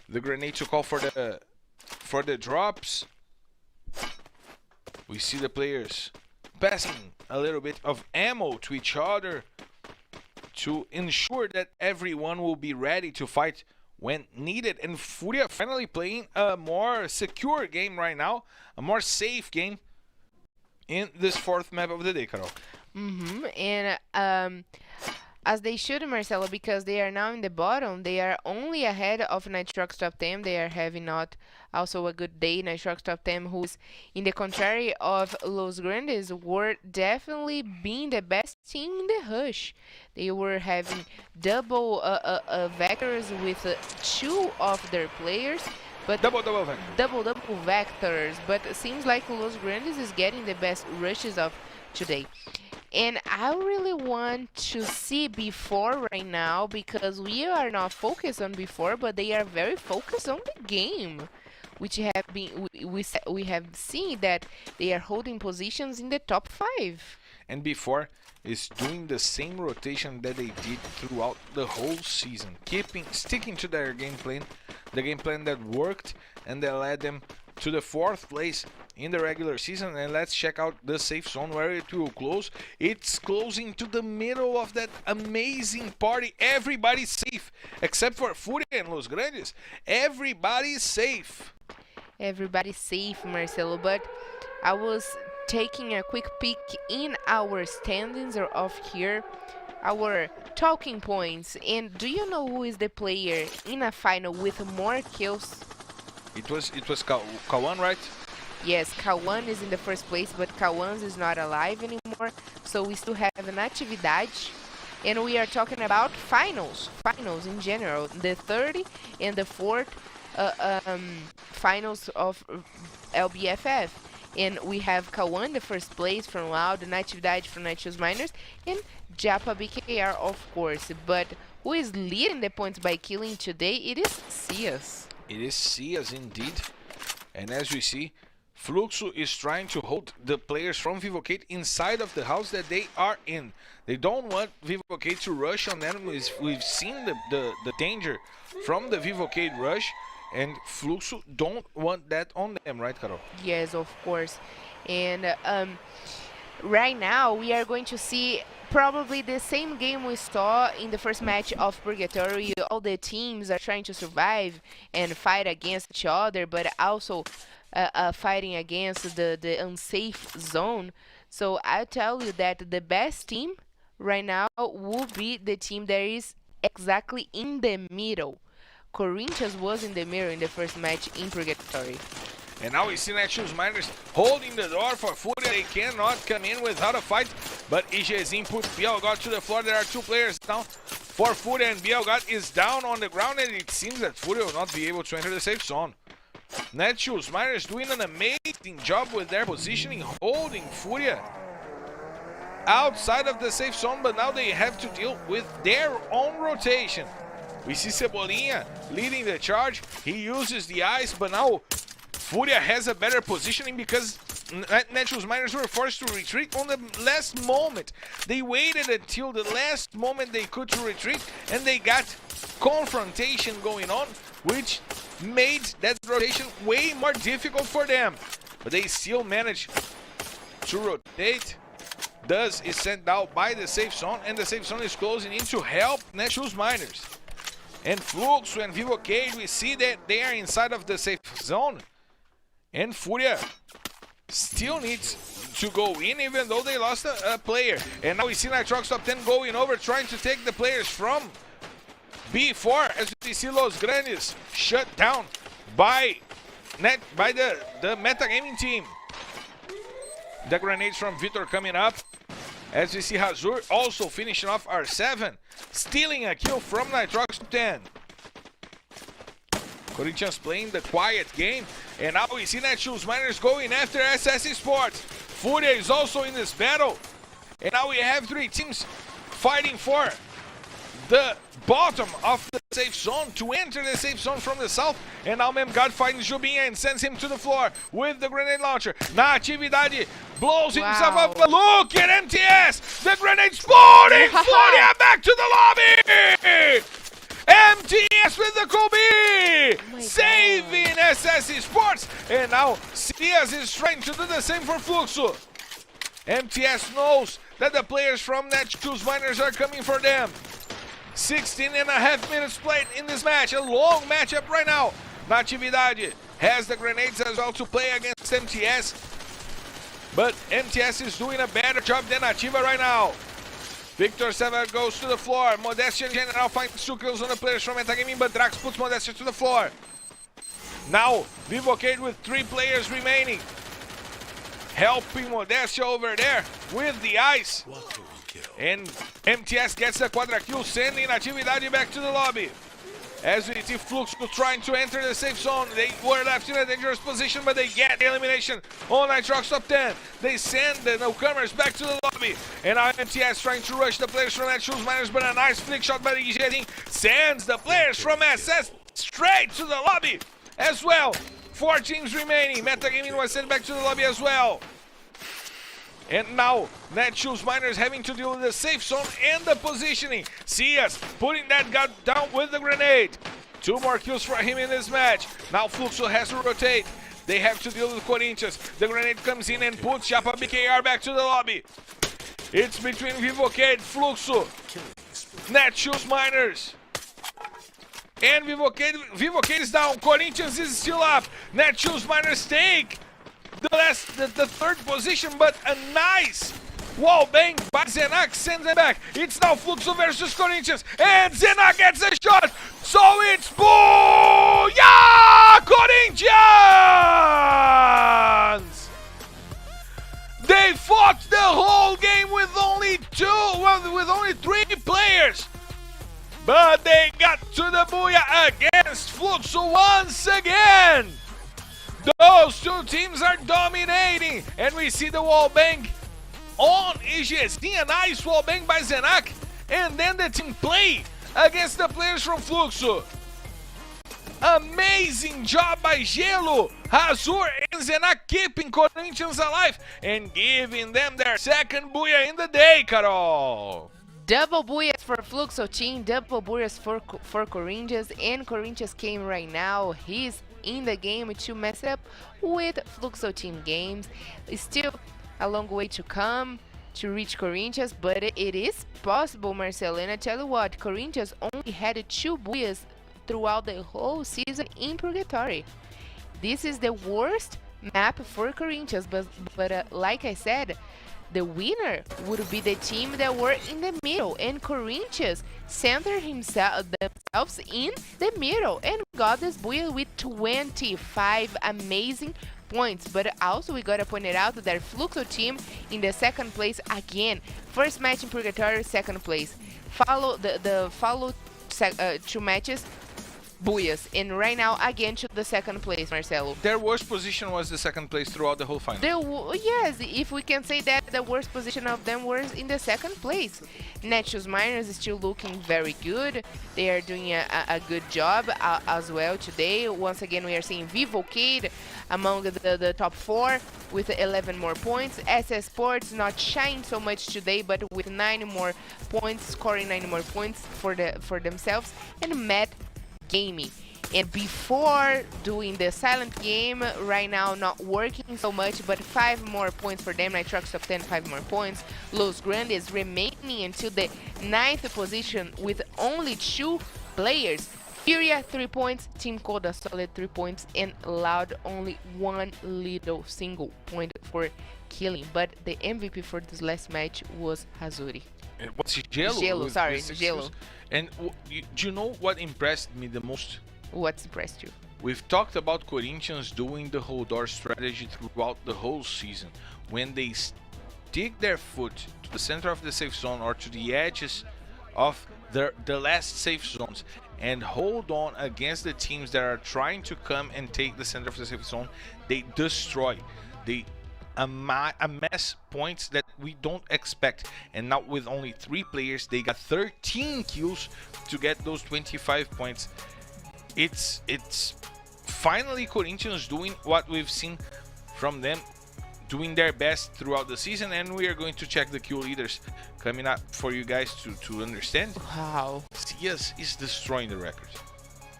the grenade to call for the drops. We see the players passing a little bit of ammo to each other to ensure that everyone will be ready to fight when needed. And Furia finally playing a more secure game right now, a more safe game in this 4th map of the day, Carol. And as they should, Marcelo, because they are now in the bottom. They are only ahead of Nitrox top 10. They are having not also a good day. Nitrox top 10, who's in the contrary of Los Grandes, were definitely being the best team in the Hush. They were having double vectors with 2 of their players. But double vectors. But it seems like Los Grandes is getting the best rushes of today. And I really want to see before right now, because we are not focused on before, but they are very focused on the game, which have been we have seen that they are holding positions in the top 5. And before is doing the same rotation that they did throughout the whole season, sticking to their game plan, the game plan that worked and that led them to the 4th place in the regular season. And let's check out the safe zone where it will close. It's closing to the middle of that amazing party. Everybody's safe except for Furia and Los Grandes. Everybody's safe. Everybody's safe, Marcelo. But I was taking a quick peek in our standings of here, our talking points. And do you know who is the player in a final with more kills? It was Kawan, right? Yes, Kawan is in the first place, but Kawan is not alive anymore. So we still have Natividade. And we are talking about finals in general. The 30 and the 4th finals of LBFF. And we have Kawan, the first place from Loud, Natividade from Nightshow's Miners, and Japa BKR, of course. But who is leading the points by killing today? It is Cias. It is Cias indeed. And as we see, Fluxo is trying to hold the players from Vivocade inside of the house that they are in. They don't want Vivocade to rush on them. We've seen the danger from the Vivocade rush, and Fluxo don't want that on them, right, Carol? Yes, of course. And right now we are going to see probably the same game we saw in the first match of Purgatory. All the teams are trying to survive and fight against each other, but also fighting against the unsafe zone. So I tell you that the best team right now will be the team that is exactly in the middle. Corinthians was in the middle in the first match in Purgatory. And now we see Netshoes Miners holding the door for Furia. They cannot come in without a fight. But EGZin put Bielgott to the floor. There are 2 players down for Furia, and Bielgott is down on the ground, and it seems that Furia will not be able to enter the safe zone. Netshoes Miners doing an amazing job with their positioning, holding Furia outside of the safe zone, but now they have to deal with their own rotation. We see Cebolinha leading the charge. He uses the ice, but now Furia has a better positioning because Netshoes Miners were forced to retreat on the last moment. They waited until the last moment they could to retreat, and they got confrontation going on, which made that rotation way more difficult for them. But they still managed to rotate. Duz is sent out by the safe zone, and the safe zone is closing in to help Netshoes Miners. And Fluxo and Vivocade, we see that they are inside of the safe zone. And Furia still needs to go in, even though they lost a player. And now we see Nitrox top 10 going over, trying to take the players from B4, as we see Los Grandes shut down by the metagaming team. The grenades from Vitor coming up, as we see Hazur also finishing off R7, stealing a kill from Nitrox top 10. Corinthians playing the quiet game, and now we see Netshoes Miners going after SS Esports. Furia is also in this battle, and now we have three teams fighting for the bottom of the safe zone to enter the safe zone from the south. And now Memgod finds Jubinha and sends him to the floor with the grenade launcher. Natividade blows himself up, but look at MTS! The grenade exploding! Furia back to the lobby! MTS with the Kobe! Saving SS Esports! And now Cias is trying to do the same for Fluxo. MTS knows that the players from Netshoes Miners are coming for them. 16.5 minutes played in this match, a long matchup right now. Natividade has the grenades as well to play against MTS, but MTS is doing a better job than Nativa right now. Victor Seva goes to the floor. Modestia General finds 2 kills on the players from Metagaming, but Drax puts Modestia to the floor. Now, Vivocade with 3 players remaining, helping Modestia over there with the ice. And MTS gets the quadra kill, sending Natividade back to the lobby. As we see Fluxo trying to enter the safe zone, they were left in a dangerous position, but they get the elimination on Nitrox top 10. They send the newcomers back to the lobby. And now MTS trying to rush the players from Netshoes Miners, but a nice flick shot by the EG sends the players from SS straight to the lobby as well. 4 teams remaining. Metagaming was sent back to the lobby as well. And now, Netshoes Miners having to deal with the safe zone and the positioning. Cias putting that guy down with the grenade. 2 more kills for him in this match. Now Fluxo has to rotate. They have to deal with Corinthians. The grenade comes in and puts Chapa BKR back to the lobby. It's between Vivocade, Fluxo, Netshoes Miners. And Vivocade is down. Corinthians is still up. Netshoes Miners take the 3rd position, but a nice wall bang by Zenak sends it back. It's now Fluxo versus Corinthians, and Zenak gets a shot, so it's booyah! Corinthians! They fought the whole game with only 3 players, but they got to the booyah against Fluxo once again. Those 2 teams are dominating, and we see the wall bang on EGSD, a nice wall bang by Zenak, and then the team play against the players from Fluxo. Amazing job by Gelo, Hazur, and Zenak keeping Corinthians alive and giving them their 2nd booyah in the day, Carol. Double booyahs for Fluxo team, double booyahs for Corinthians, and Corinthians came right now. He's in the game to mess up with Fluxo team games. It's still a long way to come to reach Corinthians, but it is possible, Marcelo. And I tell you what, Corinthians only had 2 booyahs throughout the whole season in Purgatory. This is the worst map for Corinthians, but like I said, the winner would be the team that were in the middle, and Corinthians centered themselves in the middle and got this booyah with 25 amazing points. But also we gotta point it out that Fluxo team in the 2nd place again. First match in Purgatory, 2nd place. Follow 2 matches, booyahs, and right now again to the 2nd place, Marcelo. Their worst position was the 2nd place throughout the whole final. Yes, if we can say that, the worst position of them was in the 2nd place. Netshoes Miners is still looking very good. They are doing a good job as well today. Once again, we are seeing Vivocade among the top 4 with 11 more points. SS Sports not shine so much today, but with 9 more points, scoring 9 more points for themselves. And Met Gaming. And before doing the silent game, right now not working so much, but 5 more points for them. Nitrox top 10, 5 more points. Los Grandes remaining until the 9th position with only 2 players. Furia 3 points, Team Cold a solid 3 points, and Loud only one little single point for killing. But the MVP for this last match was Hazuri. What's Gelo? Gelo, sorry, 6 Gelo. kills. And do you know what impressed me the most? What's impressed you? We've talked about Corinthians doing the hold door strategy throughout the whole season. When they stick their foot to the center of the safe zone or to the edges of the last safe zones and hold on against the teams that are trying to come and take the center of the safe zone, they destroy. They amass points that we don't expect. And now with only 3 players, they got 13 kills to get those 25 points. It's finally Corinthians doing what we've seen from them, doing their best throughout the season, and we are going to check the kill leaders coming up for you guys to understand. Wow. CS is destroying the record.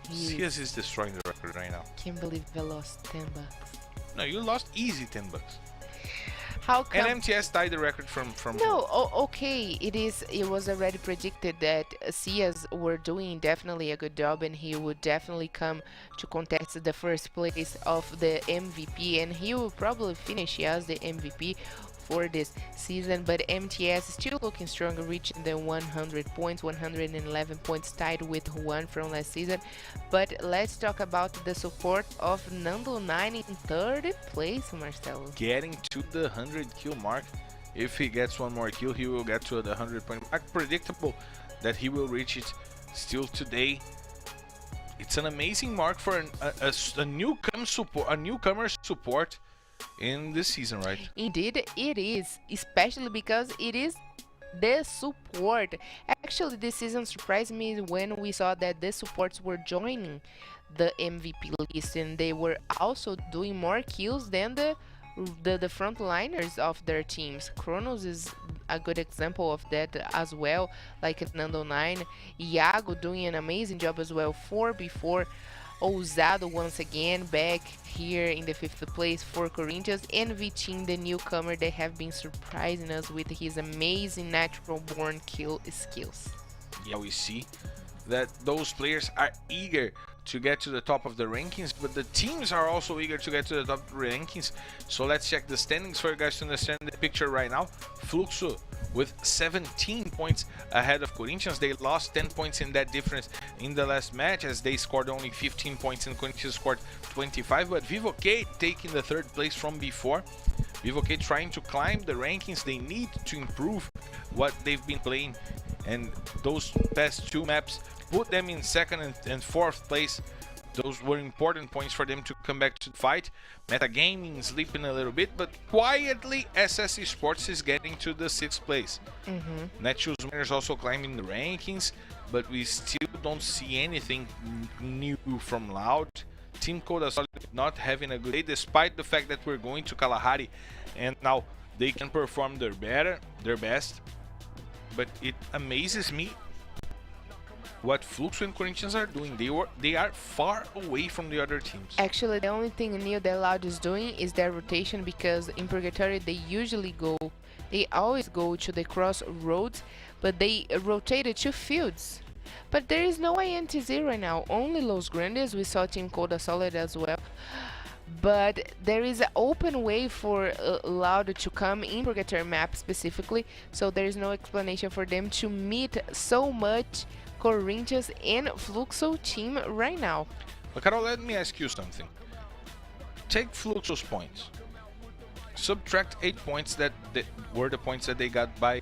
He CS is destroying the record right now. can't believe I lost 10 bucks. No, you lost easy 10 bucks. How come? And MTS tied the record from No, okay. It was already predicted that Cias were doing definitely a good job, and he would definitely come to contest the first place of the MVP, and he will probably finish as the MVP for this season. But MTS is still looking stronger, reaching the 100 points, 111 points, tied with Juan from last season. But let's talk about the support of Nando 9 in third place, Marcelo. getting to the 100 kill mark. If he gets one more kill, he will get to the 100 point mark. Predictable that he will reach it still today. It's an amazing mark for a newcomer support in this season, right? Indeed, it is, especially because it is the support. Actually, this season surprised me when we saw that the supports were joining the MVP list, and they were also doing more kills than the frontliners of their teams. Kronos is a good example of that as well, like Nando 9. Iago doing an amazing job as well, 4v4. Ousado once again back here in the 5th place for Corinthians, and Vitinho, the newcomer that have been surprising us with his amazing natural born kill skills. Yeah, we see that those players are eager to get to the top of the rankings, but the teams are also eager to get to the top of the rankings. So let's check the standings for you guys to understand the picture right now. Fluxo with 17 points ahead of Corinthians. They lost 10 points in that difference in the last match, as they scored only 15 points and Corinthians scored 25. But Vivo K taking the 3rd place from before. Vivo K trying to climb the rankings. They need to improve what they've been playing, and those past 2 maps put them in 2nd and 4th place. Those were important points for them to come back to the fight. Metagaming sleeping a little bit, but quietly SS Esports is getting to the 6th place. Netshoes winners also climbing the rankings, but we still don't see anything new from Loud. Team Coda Solid not having a good day, despite the fact that we're going to Kalahari and now they can perform their best. But it amazes me what Fluxo and Corinthians are doing. They are far away from the other teams. Actually, the only thing new that Loud is doing is their rotation, because in Purgatory they always go to the crossroads, but they rotated 2 fields. But there is no INTZ right now, only Los Grandes. We saw Team Coda Solid as well. But there is an open way for Loud to come in Purgatory map specifically, so there is no explanation for them to meet so much Corinthians and Fluxo team right now. But Carol, let me ask you something. Take Fluxo's points. Subtract 8 points that were the points that they got by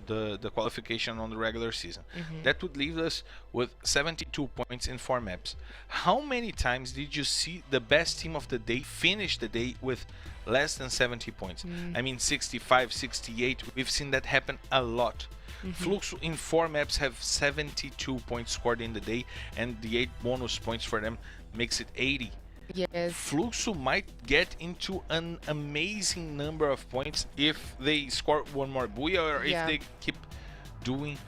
the qualification on the regular season. That would leave us with 72 points in 4 maps. How many times did you see the best team of the day finish the day with less than 70 points? I mean 65, 68. We've seen that happen a lot. Fluxo in 4 maps have 72 points scored in the day, and the 8 bonus points for them makes it 80. Yes. Fluxo might get into an amazing number of points if they score one more Booyah, or if they keep doing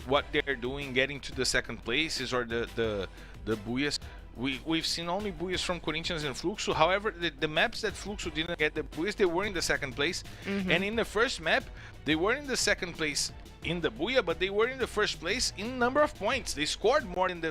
what they're doing, getting to the 2nd places or the Booyahs. We've seen only Booyahs from Corinthians and Fluxo. However, the maps that Fluxo didn't get the Booyahs, they were in the 2nd place. And in the first map, they were in the 2nd place in the Buia, but they were in the first place in number of points. They scored more than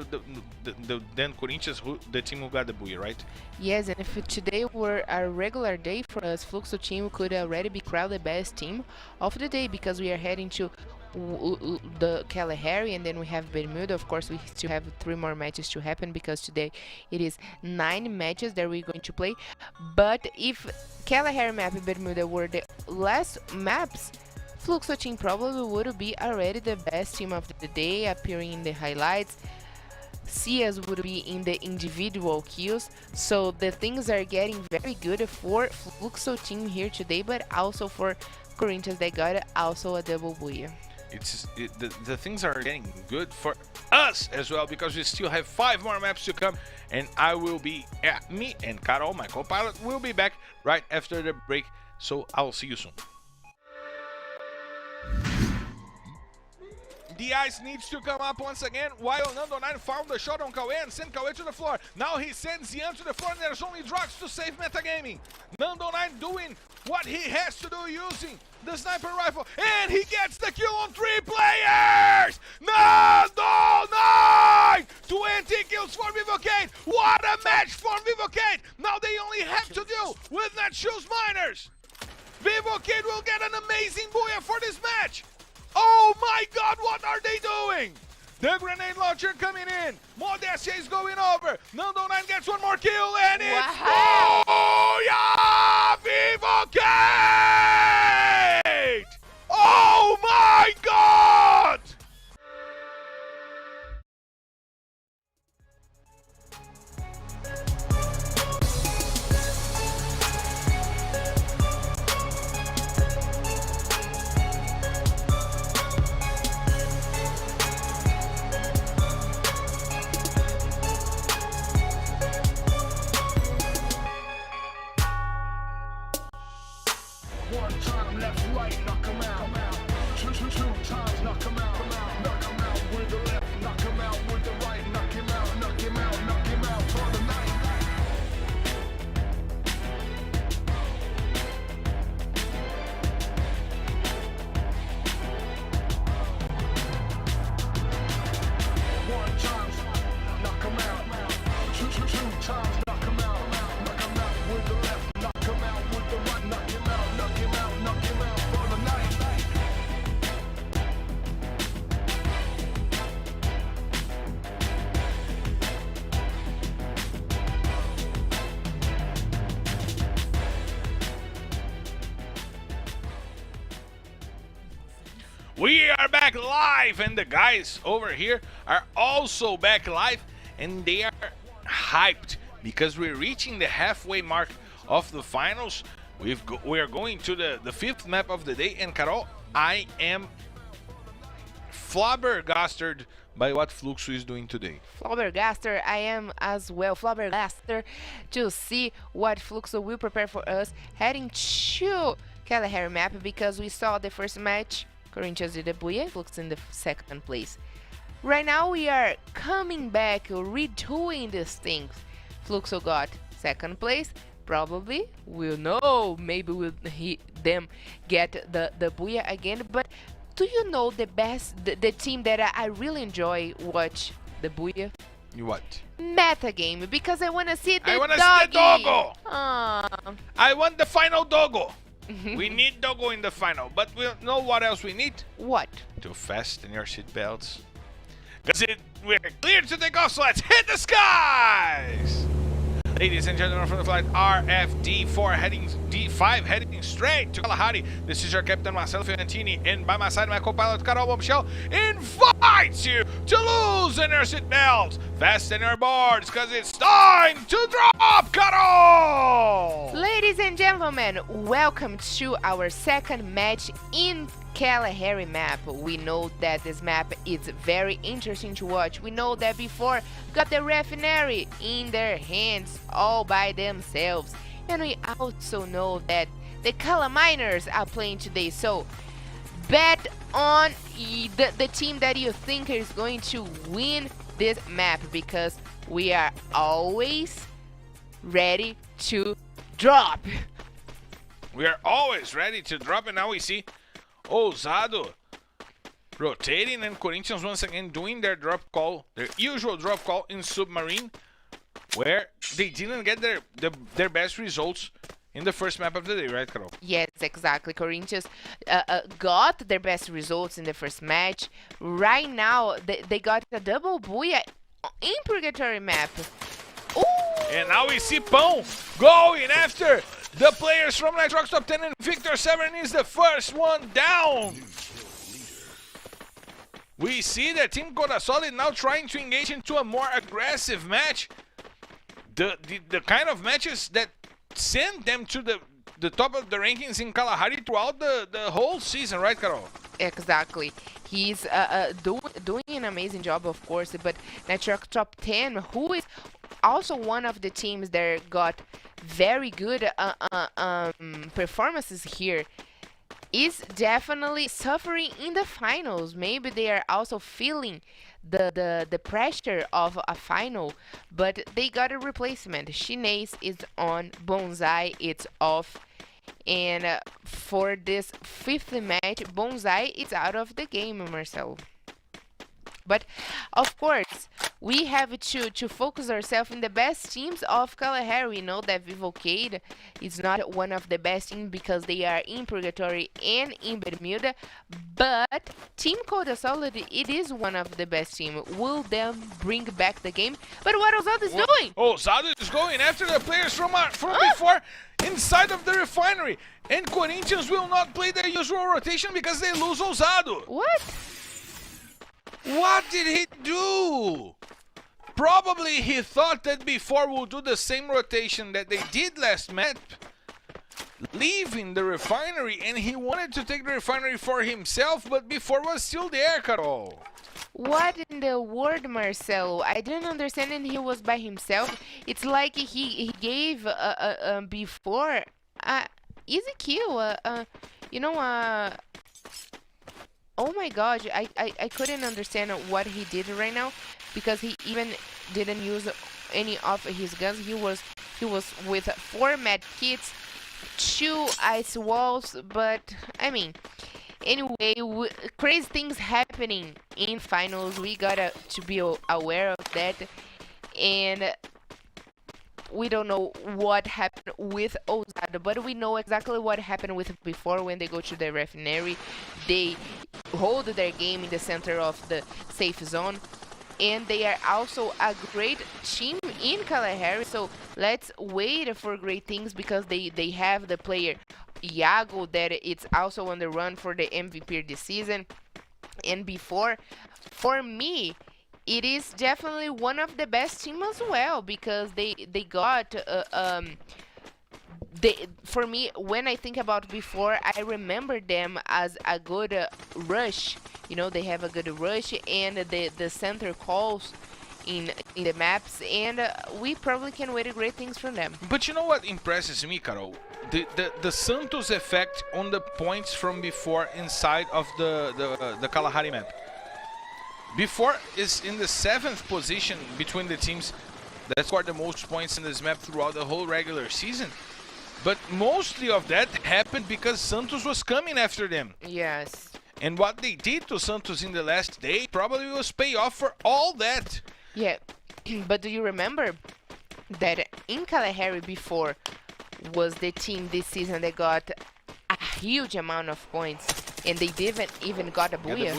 than Corinthians, the team who got the Buia, right? Yes, and if today were a regular day for us, Fluxo team could already be crowned the best team of the day, because we are heading to the Kalahari, and then we have Bermuda. Of course, we still have 3 more matches to happen, because today it is 9 matches that we're going to play. But if Kalahari map and Bermuda were the last maps, Fluxo team probably would be already the best team of the day, appearing in the highlights. Cias would be in the individual kills, so the things are getting very good for Fluxo team here today, but also for Corinthians, they got also a double Buia. The things are getting good for us as well, because we still have 5 more maps to come, and I will be, me and Carol, my co-pilot, will be back right after the break, so I'll see you soon. The ice needs to come up once again, while Nando9 found the shot on Cauê and sent Cauê to the floor. Now he sends Zian to the floor, and there's only drugs to save metagaming. Nando9 doing what he has to do, using the sniper rifle, and he gets the kill on 3 players! Nando9! 20 kills for Vivocate! What a match for Vivocate! Now they only have to deal with Netshoes Miners! Vivocate will get an amazing Buia for this match! Oh my god, what are they doing? The grenade launcher coming in. Modestia is going over. Nando9 gets 1 more kill, and it's Booyah! Vivocate! Oh my god! One time left, right, knock 'em out. Two times, knock 'em out. Knock 'em out with the left, knock 'em out with the right. Knock him out, knock him out, knock him out for the night. One time, knock 'em out. Two times, knock 'em out. Knock 'em out with the left, knock 'em out with the right. Knock him out, knock him out, knock him out for the night. We are back live, and the guys over here are also back live, and they are hyped because we're reaching the halfway mark of the finals. We are going to the 5th map of the day, and Carol, I am flabbergasted by what Fluxo is doing today. Flabbergaster, I am as well. Flabbergaster to see what Fluxo will prepare for us heading to Kalahari map, because we saw the first match, Corinthians did the Buia, Fluxo in the 2nd place. Right now we are coming back, redoing these things. Fluxo got 2nd place. Probably we'll know. Maybe we'll them get the Buia again. But do you know the team that I really enjoy watch the Buia? What? Metagame, because I want to see the I want to doggy. see the doggo. Aww. I want the final doggo. We need doggo in the final, but we know what else we need? What? To fasten your seatbelts. Because we're clear to take off, so let's hit the skies! Ladies and gentlemen, from the flight RFD4 heading D5 heading straight to Kalahari. This is your captain Marcelo Fiorentini, and by my side my co-pilot Carol Bombshell invites you to loosen your seatbelts, fasten your boards, because it's time to drop, Carol! Ladies and gentlemen, welcome to our 2nd match in Kalahari map. We know that this map is very interesting to watch. We know that before got the refinery in their hands all by themselves, and we also know that the Kala Miners are playing today. So bet on the team that you think is going to win this map, because we are always ready to drop. We are always ready to drop, and now we see Ousado rotating, and Corinthians once again doing their drop call, their usual drop call in Submarine, where they didn't get their best results in the first map of the day, right, Carol? Yes, exactly. Corinthians got their best results in the first match. Right now, they got a double booyah in Purgatory map. Ooh! And now we see Pão going after the players from Nitrox Top 10, and Victor Severin is the first one down. We see that Team Corasolid now trying to engage into a more aggressive match. The kind of matches that send them to the top of the rankings in Kalahari throughout the whole season, right, Carol? Exactly. He's doing an amazing job, of course, but Nitrox Top 10, who is also one of the teams that got very good performances here, is definitely suffering in the finals. Maybe they are also feeling the pressure of a final, but they got a replacement. Chinese is on, Bonsai it's off, and for this fifth match, Bonsai is out of the game, Marcelo. But of course, we have to focus ourselves in the best teams of Kalahari. We know that Vivocade is not one of the best teams because they are in Purgatory and in Bermuda, but Team Corasolid, it is one of the best teams. Will them bring back the game? But what Ousado is doing? Oh, Ousado is going after the players from before inside of the refinery, and Corinthians will not play their usual rotation because they lose Ousado. What? What did he do? Probably he thought that before we'll do the same rotation that they did last match, leaving the refinery, and he wanted to take the refinery for himself, but before was still there, Carol. What in the world, Marcelo? I didn't understand, and he was by himself. It's like he gave before easy kill. Oh my gosh, I couldn't understand what he did right now, because he even didn't use any of his guns. He was with 4 med kits, 2 ice walls, but I mean, anyway, crazy things happening in finals. We gotta to be aware of that, and we don't know what happened with Ousado, but we know exactly what happened with before. When they go to the refinery, they hold their game in the center of the safe zone, and they are also a great team in Kalahari. So let's wait for great things, because they have the player Iago that it's also on the run for the MVP this season. And before, for me, it is definitely one of the best teams as well, because they got for me, when I think about before, I remember them as a good rush. You know, they have a good rush, and the center calls in the maps, and we probably can wait great things from them. But you know what impresses me, Carol? The Santos effect on the points from before inside of the Kalahari map. Before is in the 7th position between the teams that scored the most points in this map throughout the whole regular season. But mostly of that happened because Santos was coming after them. Yes. And what they did to Santos in the last day probably was pay off for all that. Yeah, but do you remember that in Kalahari before was the team this season that got a huge amount of points, and they didn't even got a booyah?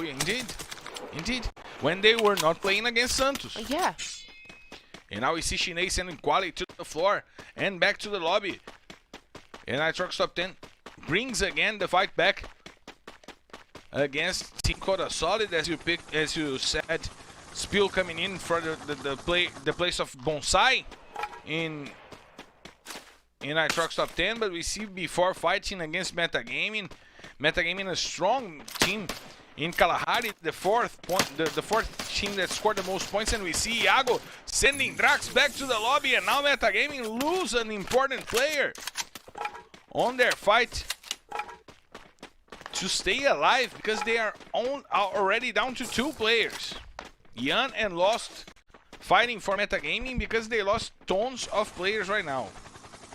Indeed. When they were not playing against Santos. Yeah. And now we see Chinese sending Quali to the floor and back to the lobby. And Nitrox Top 10 brings again the fight back against Team Corasolid, as you said. Spill coming in for the place of Bonsai in Nitrox Top 10, but we see before fighting against Metagaming. Metagaming, a strong team in Kalahari, the fourth team that scored the most points, and we see Iago sending Drax back to the lobby, and now Metagaming lose an important player on their fight to stay alive, because they are already down to 2 players. Yan and Lost fighting for Metagaming because they lost tons of players right now.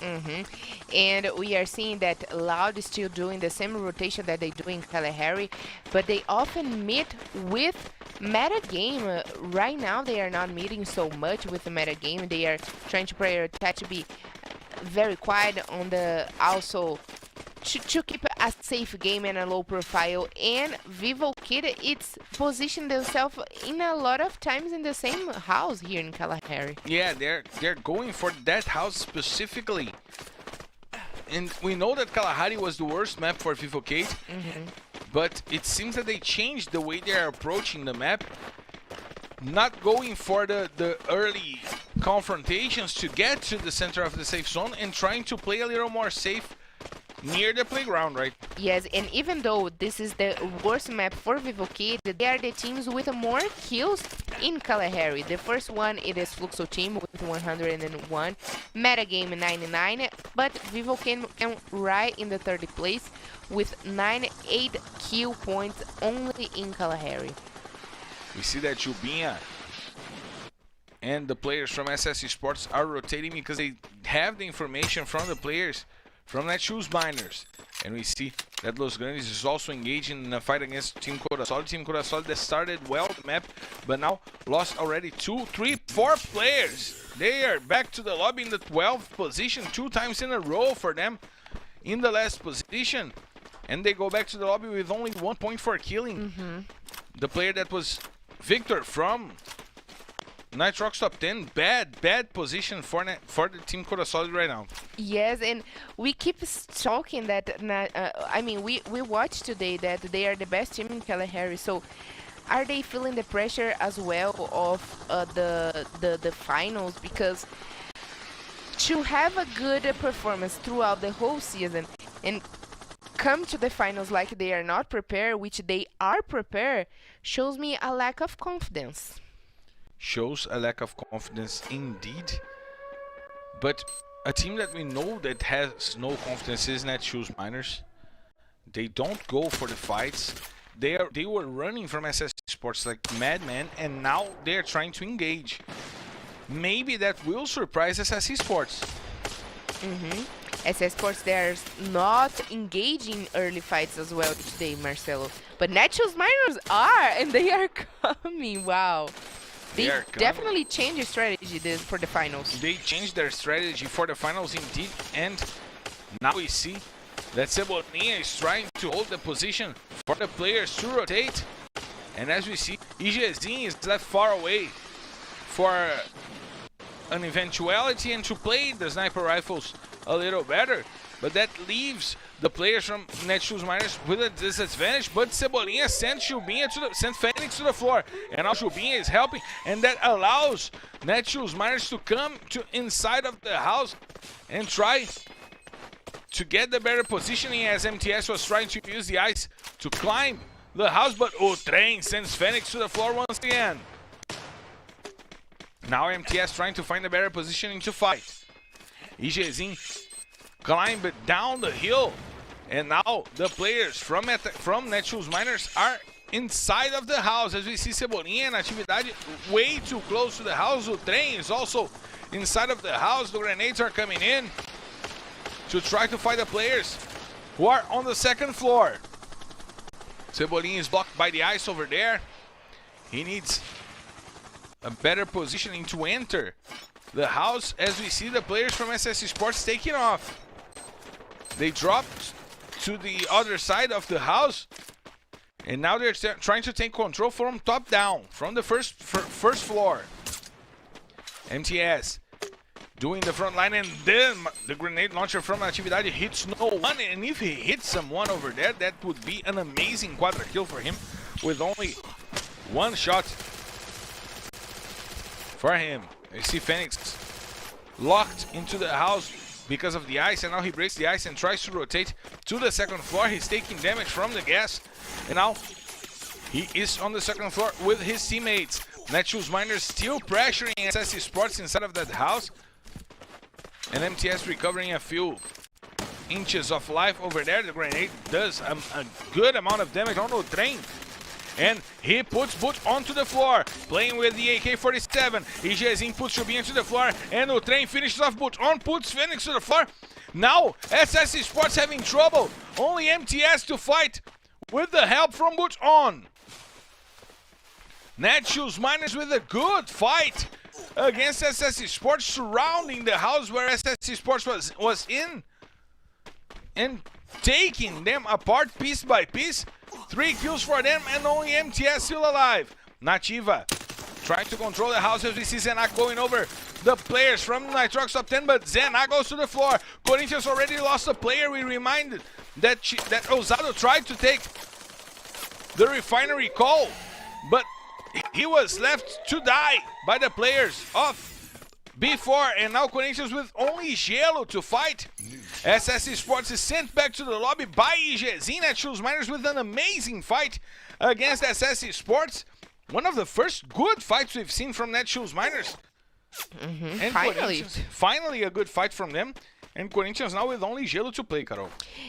And we are seeing that Loud is still doing the same rotation that they do in Kalahari, but they often meet with meta game. Right now, they are not meeting so much with the meta game. They are trying to prioritize to be very quiet on the also to keep a safe game and a low profile. And Vivo Kid, it's positioned themselves in a lot of times in the same house here in Kalahari. Yeah, they're going for that house specifically. And we know that Kalahari was the worst map for Vivo Kid, but it seems that they changed the way they are approaching the map. Not going for the early confrontations to get to the center of the safe zone and trying to play a little more safe near the playground, right? Yes, and even though this is the worst map for Vivo Kid, they are the teams with more kills in Kalahari. The first one, it is Fluxo team with 101, Metagame 99, but Vivo came right in the third place with 98 kill points only in Kalahari. We see that Jubinha and the players from SS Esports are rotating because they have the information from the players from Netshoes Miners. And we see that Los Grandes is also engaging in a fight against Team Corazol. Team Corazol that started well the map, but now lost already 2, 3, 4 players. They are back to the lobby in the 12th position, 2 times in a row for them in the last position. And they go back to the lobby with only 1 point for killing. The player that was Victor from Nitrox top 10, bad position for the Team Corazol right now. Yes, and we keep talking that, I mean, we watched today that they are the best team in Kalahari, so are they feeling the pressure as well of the finals? Because to have a good performance throughout the whole season and come to the finals like they are not prepared, which they are prepared, shows me a lack of confidence. Shows a lack of confidence indeed. But a team that we know that has no confidence is Netshoes Miners. They don't go for the fights. They were running from SS Sports like madmen, and now they are trying to engage. Maybe that will surprise SS Sports. SS Sports, they're not engaging early fights as well today, Marcelo. But Netshoes Miners are, and they are coming. Wow. They definitely changed their strategy for the finals. They changed their strategy for the finals indeed, and now we see that Cebolinha is trying to hold the position for the players to rotate. And as we see, EGZ is left far away for an eventuality and to play the sniper rifles a little better. But that leaves the players from Netshoes Miners with a disadvantage. But Cebolinha sent Fenix to the floor, and now Jubinha is helping, and that allows Netshoes Miners to come to inside of the house and try to get the better positioning, as MTS was trying to use the ice to climb the house. But Train sends Fenix to the floor once again. Now MTS trying to find a better positioning to fight. EGZ climbed down the hill, and now the players from Netshoes Miners are inside of the house, as we see Cebolinha and Atividade way too close to the house. The train is also inside of the house. The grenades are coming in to try to fight the players who are on the second floor. Cebolinha is blocked by the ice over there. He needs a better positioning to enter the house, as we see the players from SS Sports taking off. They dropped to the other side of the house, and now they're trying to take control from top down, from the first floor. MTS doing the front line, and then the grenade launcher from Atividade hits no one, and if he hits someone over there, that would be an amazing quadra kill for him, with only one shot for him. You see Fenix locked into the house because of the ice, and now he breaks the ice and tries to rotate to the second floor. He's taking damage from the gas, and now he is on the second floor with his teammates. Netshoes Miners still pressuring SS Sports inside of that house, and MTS recovering a few inches of life over there. The grenade does a good amount of damage on the train, and he puts Butch onto the floor, playing with the AK-47. EGzinho puts Chubinho to the floor, and o Trem finishes off Butch on, puts Phoenix to the floor. Now, SS Esports having trouble. Only MTS to fight with the help from Butch on. Netshoes Miners with a good fight against SS Esports, surrounding the house where SS Esports was in and taking them apart piece by piece. 3 kills for them and only MTS still alive. Nativa trying to control the house as we see Zenak going over the players from Nitrox top 10, but Zenak goes to the floor. Corinthians already lost a player. We reminded that Osado tried to take the refinery call, but he was left to die by the players of before, and now Corinthians with only Gelo to fight. SS Esports is sent back to the lobby by EGzinho. Netshoes Miners with an amazing fight against SS Esports. One of the first good fights we've seen from Netshoes Miners. And finally a good fight from them. And Corinthians now with only Gelo to play, Carol.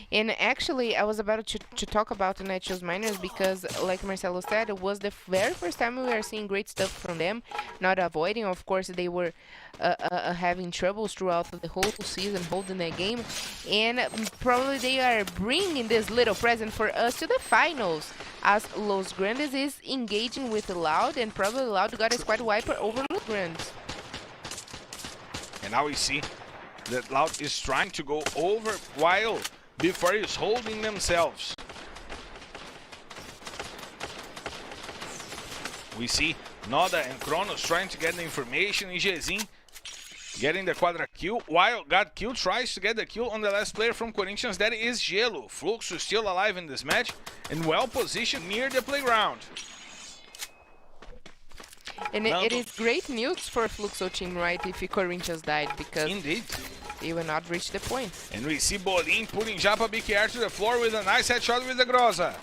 And actually, I was about to talk about the Netshoes Miners because, like Marcelo said, it was the very first time we were seeing great stuff from them. Not avoiding, of course, they were having troubles throughout the whole season holding the game. And probably they are bringing this little present for us to the finals, as Los Grandes is engaging with Loud, and probably Loud got a squad wiper over Los Grandes. And now we see that Loud is trying to go over while before he's holding themselves. We see Noda and Kronos trying to get the information. EGzinho getting the quadra kill, while GodQ tries to get the kill on the last player from Corinthians. That is Gelo. Fluxo is still alive in this match and well positioned near the playground. And it is great news for Fluxo team, right, if Corinthians died, because indeed they will not reach the point. And we see Bolin putting Japa BKR to the floor with a nice headshot with the Groza.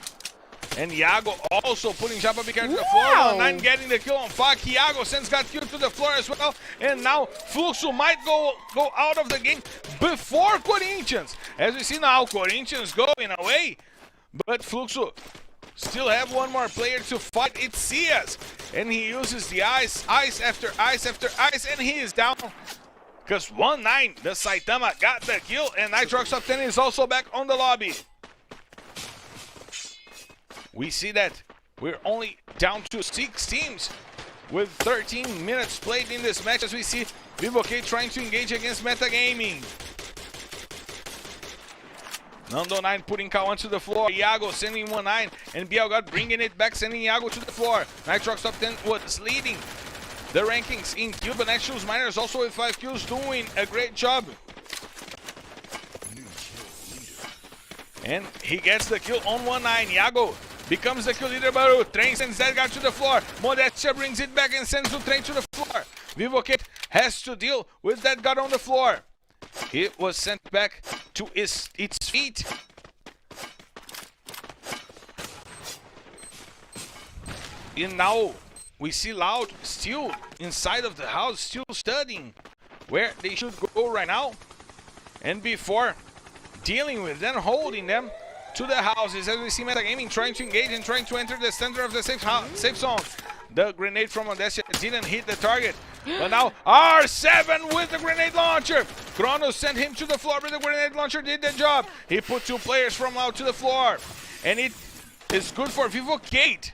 And Iago also putting Japa BKR to the floor. 9 getting the kill on Fak. Iago sends GodQ to the floor as well. And now Fluxo might go out of the game before Corinthians. As we see now, Corinthians going away, but Fluxo still have one more player to fight. It's Cias, and he uses the ice after ice after ice, and he is down. Because 1-9, the Saitama got the kill, and Nitrox top 10 is also back on the lobby. We see that we're only down to 6 teams with 13 minutes played in this match, as we see Vivoke trying to engage against Metagaming. Nando 9 putting Kawan to the floor. Iago sending 1-9, and Bielgod bringing it back, sending Iago to the floor. Nitrox top 10 was leading the rankings in kill, but Netshoes Miners also with 5 kills, doing a great job. And he gets the kill on 1-9. Iago becomes the kill leader, but Train sends that guy to the floor. Modestia brings it back and sends the Train to the floor. Vivoke has to deal with that guy on the floor. He was sent back to its feet. And now we see Loud still inside of the house, still studying where they should go right now. And before dealing with them, holding them to the houses, as we see Metagaming trying to engage and trying to enter the center of the safe zone. The grenade from Odessia didn't hit the target. But now R7 with the grenade launcher. Kronos sent him to the floor, but the grenade launcher did the job. He put 2 players from Loud to the floor. And it is good for Vivoke,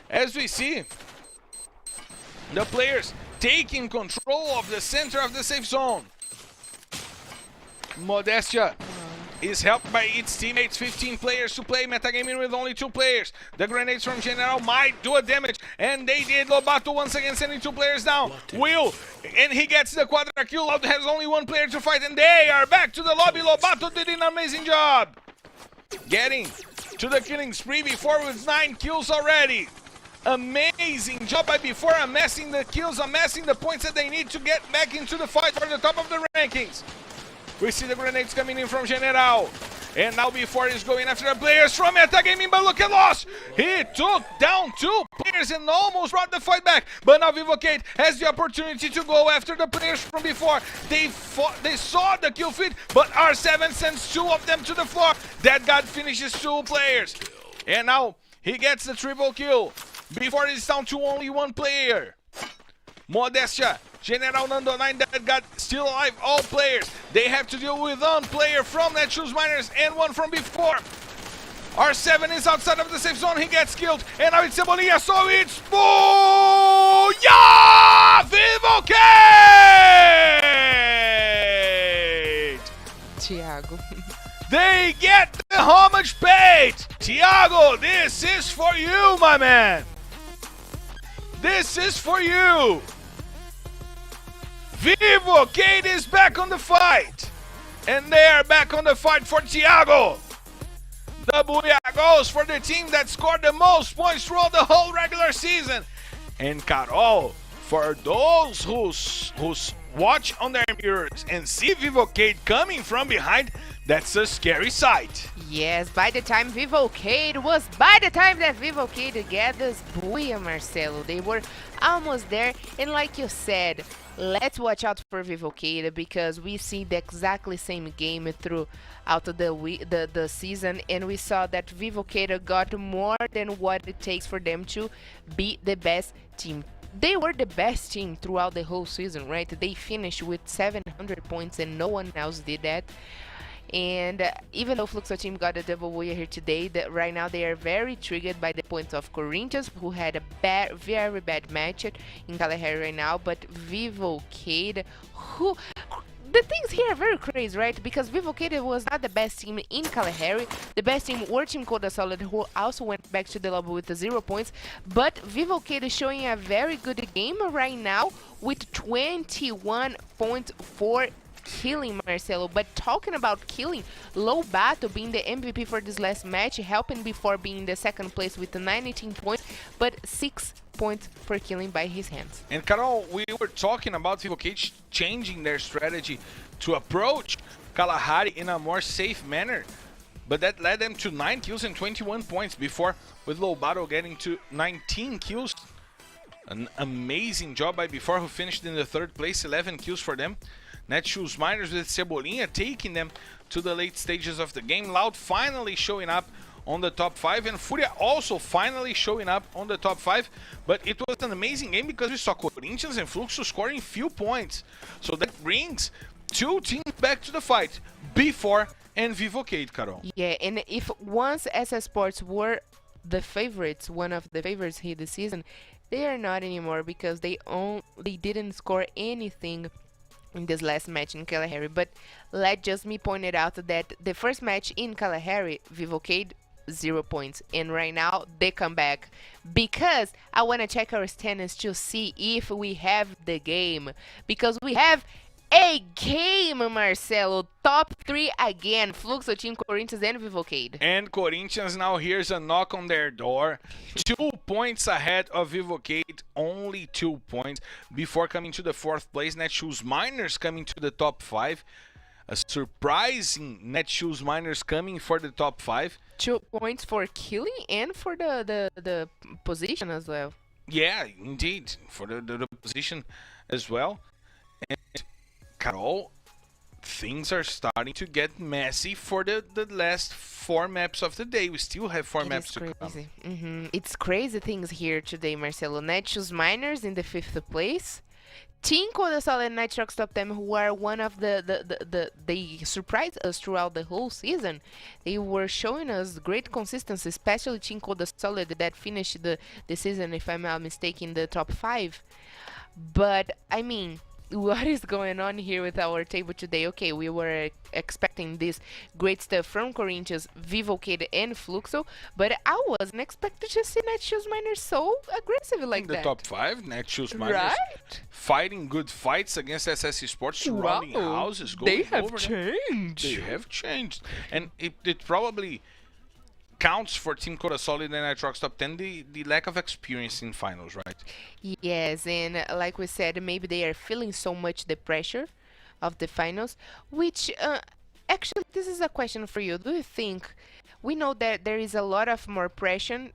as we see the players taking control of the center of the safe zone. Modestia is helped by its teammates, 15 players to play. Metagaming with only 2 players. The grenades from General might do a damage, and they did. Lobato once again sending 2 players down. Will, and he gets the quadra kill. Loud has only 1 player to fight, and they are back to the lobby. Lobato did an amazing job getting to the killing spree before with 9 kills already. Amazing job by before, amassing the kills, amassing the points that they need to get back into the fight for the top of the rankings. We see the grenades coming in from General. And now before he's going after the players from Metagaming, but look at Loss. He took down 2 players and almost brought the fight back. But now Vivoke has the opportunity to go after the players from before. They saw the kill feed, but R7 sends 2 of them to the floor. That God finishes 2 players. And now He gets the triple kill before it's down to only one player. Modestia, General Nando 9 that got still alive. All players, they have to deal with one player from Netshoes Miners and one from before. R7 is outside of the safe zone. He gets killed. And now it's Cebolinha, so it's Booyah! Vivocate! Thiago. They get the homage paid! Thiago, this is for you, my man! This is for you! Vivocate is back on the fight! And they are back on the fight for Thiago! The booyah goes for the team that scored the most points throughout the whole regular season. And Carol, for those who watch on their mirrors and see Vivocate coming from behind, that's a scary sight. Yes, by the time that Vivocate get this booyah, Marcelo, they were almost there. And like you said, let's watch out for Vivocate because we see the exactly same game throughout the season, and we saw that Vivocate got more than what it takes for them to be the best team. They were the best team throughout the whole season, right? They finished with 700 points and no one else did that. And even though Fluxo team got a double booyah here today, right now they are very triggered by the points of Corinthians, who had a very bad match in Kalahari right now. But Vivocate, who... The things here are very crazy, right? Because Vivocate was not the best team in Kalahari. The best team were Team Coda Solid, who also went back to the lobby with the 0 points. But Vivocate is showing a very good game right now with 21.4 killing, Marcelo. But talking about killing, Lobato being the MVP for this last match, helping before being the second place with the 19 points, but 6 points for killing by his hands. And Carol, we were talking about Vivocate changing their strategy to approach Kalahari in a more safe manner, but that led them to 9 kills and 21 points before, with Lobato getting to 19 kills. An amazing job by Before, who finished in the 3rd place, 11 kills for them. Netshoes Miners with Cebolinha taking them to the late stages of the game. Loud finally showing up on the top 5, and Furia also finally showing up on the top 5. But it was an amazing game because we saw Corinthians and Fluxo scoring few points. So that brings 2 teams back to the fight, Before and Vivocate, Carol. Yeah, and if once SS Sports were the favorites, one of the favorites here this season, they are not anymore because they didn't score anything in this last match in Kalahari. But let just me point it out that the first match in Kalahari, Vivocate 0 points, and right now they come back because I want to check our standings to see if we have the game, because we have a game, Marcelo. Top 3 again, Fluxo team, Corinthians and Vivocate. And Corinthians now here's a knock on their door. 2 points ahead of Vivocate, only 2 points before coming to the 4th place. Netshoes Miners coming to the top 5. A surprising Netshoes Miners coming for the top 5. 2 points for killing and for the position as well. Yeah, indeed, for the position as well. And Carol, things are starting to get messy for the last 4 maps of the day. We still have 4 maps to come. It's crazy things here today, Marcelo. Netshoes Miners in the 5th place. Team Coda Solid and Nitrox Top 10, who are one of they surprised us throughout the whole season. They were showing us great consistency, especially Team Coda Solid that finished the season, if I'm not mistaken, in the top 5. But, I mean, what is going on here with our table today? Okay, we were expecting this great stuff from Corinthians, Vivocate and Fluxo, but I wasn't expecting to see Netshoes Miners so aggressive like that. The top 5, Netshoes Miners, right? Fighting good fights against SS Esports, surrounding houses, going they have over changed. They have changed. And it probably counts for Team Coda Solid and Nitrox Top 10 the lack of experience in finals, right? Yes, and like we said, maybe they are feeling so much the pressure of the finals, which actually this is a question for you. Do you think, we know that there is a lot of more pressure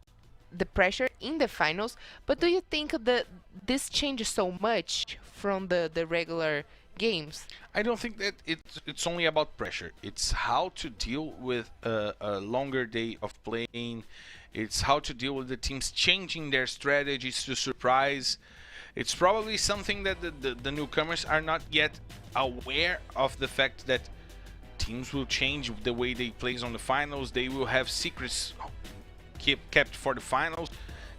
in the finals, but do you think that this changes so much from the regular games? I don't think that it's only about pressure. It's how to deal with a longer day of playing It's how to deal with the teams changing their strategies to surprise. It's probably something that the newcomers are not yet aware of, the fact that teams will change the way they play on the finals. They will have secrets kept for the finals,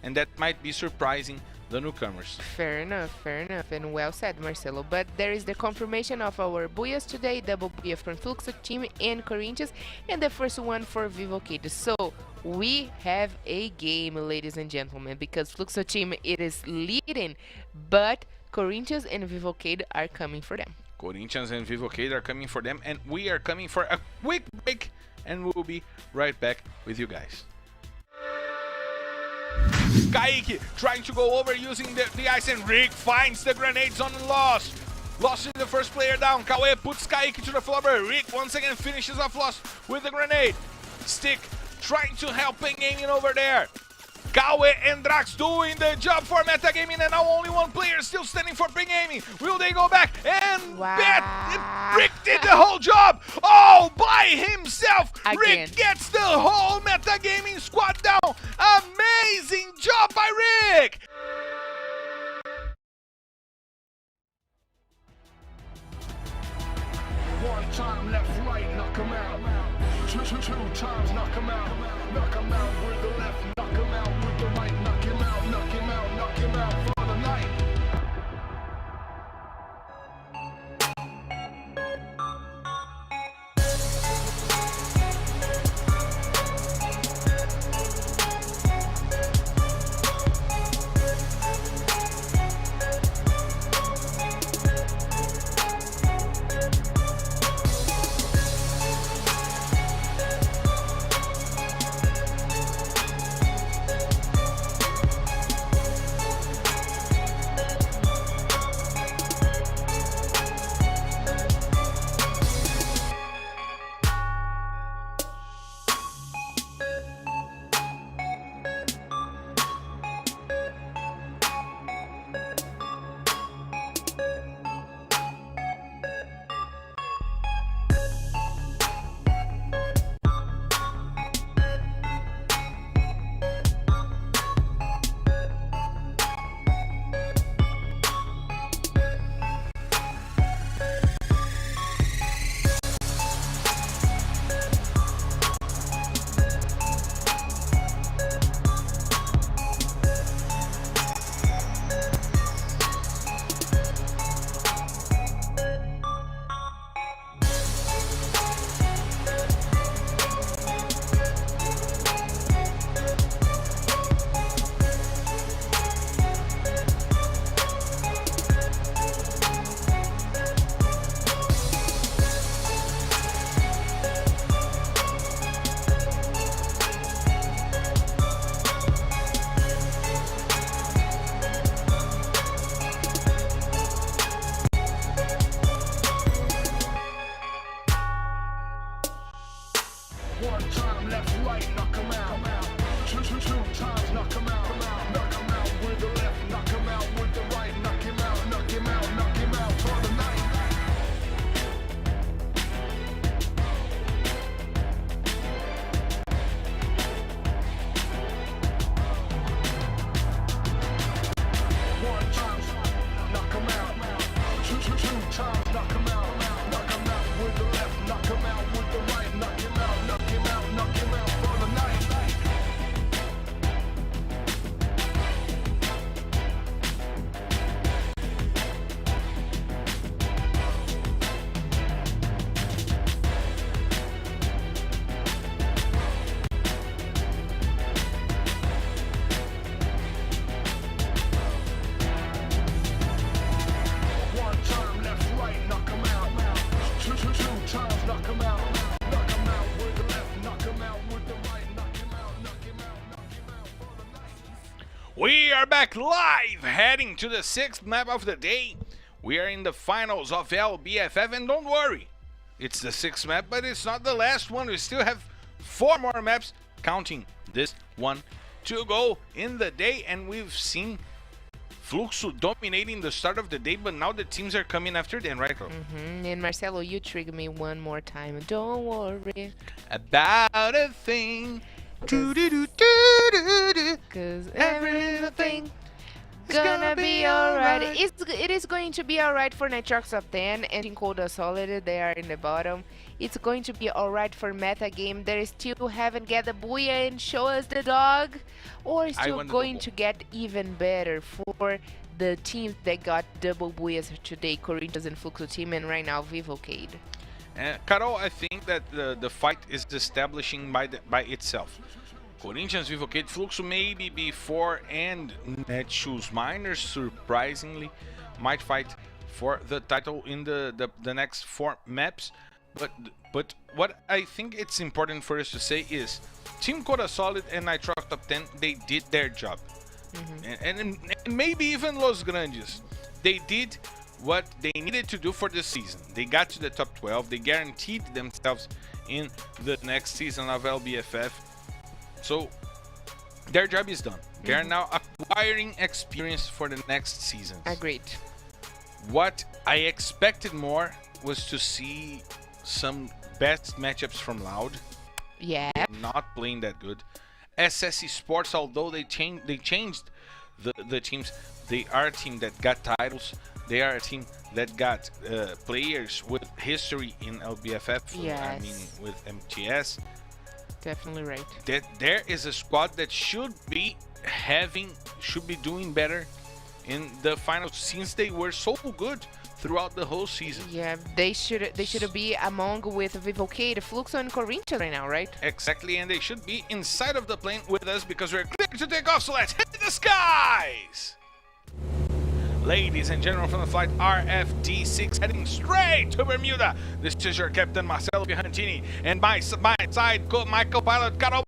and that might be surprising the newcomers. Fair enough, and well said, Marcelo. But there is the confirmation of our Buyas today, double Buya from Fluxo team and Corinthians, and the first one for Vivocade. So we have a game, ladies and gentlemen, because Fluxo team, it is leading, but Corinthians and Vivocade are coming for them. Corinthians and Vivocade are coming for them, and we are coming for a quick break, and we'll be right back with you guys. Kaique trying to go over using the ice, and Rick finds the grenades on Lost. Lost is the first player down. Kawe puts Kaique to the floor, but Rick once again finishes off Lost with the grenade. Stick trying to help Pengaming over there. Kawe and Drax doing the job for metagaming, and now only one player still standing for Pengaming. Will they go back? And Rick did the whole job all by himself. Again. Rick gets the whole metagaming squad down. Amazing job by Rick. One time left, right, knock him out. Two times, knock him out. Knock him out with the left, knock him out with the right. Knock him out, knock him out, knock him out for the night. One time left, right, knock him out. Two times, knock him out. Knock him out with the left, knock him out with the right. Knock him out, knock him out, knock him out for the night. One time, knock him out. Two times, knock him out. Knock him out with the left, knock him out with the right. Knock him out, knock him out, knock him out for the night. One time left, right, knock him out. Two times, knock him out. Knock him out with the left, knock him out with the right. Knock him out, knock him out, knock him out for the night. We are back live, heading to the 6th map of the day. We are in the finals of LBFF, and don't worry, it's the 6th map, but it's not the last one. We still have 4 more maps, counting this one, to go in the day, and we've seen Fluxo dominating the start of the day, but now the teams are coming after them, right, Ro? And Marcelo, you trigger me one more time. Don't worry. About a thing. Cause every little thing gonna be alright. It is going to be alright for Nitrox of 10 and Team Coda Solid. They are in the bottom. It's going to be alright for Meta Game. They still haven't get the Booyah and show us the dog. Or still going to get even better for the teams that got double Booyahs today. Corinthians and Fluxo Team, and right now Vivocade. Carol, I think that the fight is establishing by itself. Corinthians, Vivocade, Fluxo maybe before, and Netshoes Miners surprisingly might fight for the title in the next 4 maps. But what I think it's important for us to say is Team Coda Solid and Nitrox Top 10, they did their job. And maybe even Los Grandes, they did what they needed to do for the season. They got to the top 12. They guaranteed themselves in the next season of LBFF. So their job is done. They are now acquiring experience for the next seasons. Agreed. What I expected more was to see some best matchups from Loud. Yeah. Not playing that good. SS Esports, although they changed the teams, they are a team that got titles. They are a team that got players with history in LBFF. Yes. I mean, with MTS. Definitely right. That there is a squad that should be doing better in the finals, since they were so good throughout the whole season. Yeah, they should be among with Vivocade, Fluxo, and Corinthians right now, right? Exactly, and they should be inside of the plane with us because we're clear to take off. So let's hit the skies. Ladies and gentlemen, from the flight RFD6 heading straight to Bermuda. This is your captain Marcelo Piantini, and my side my co-pilot Carol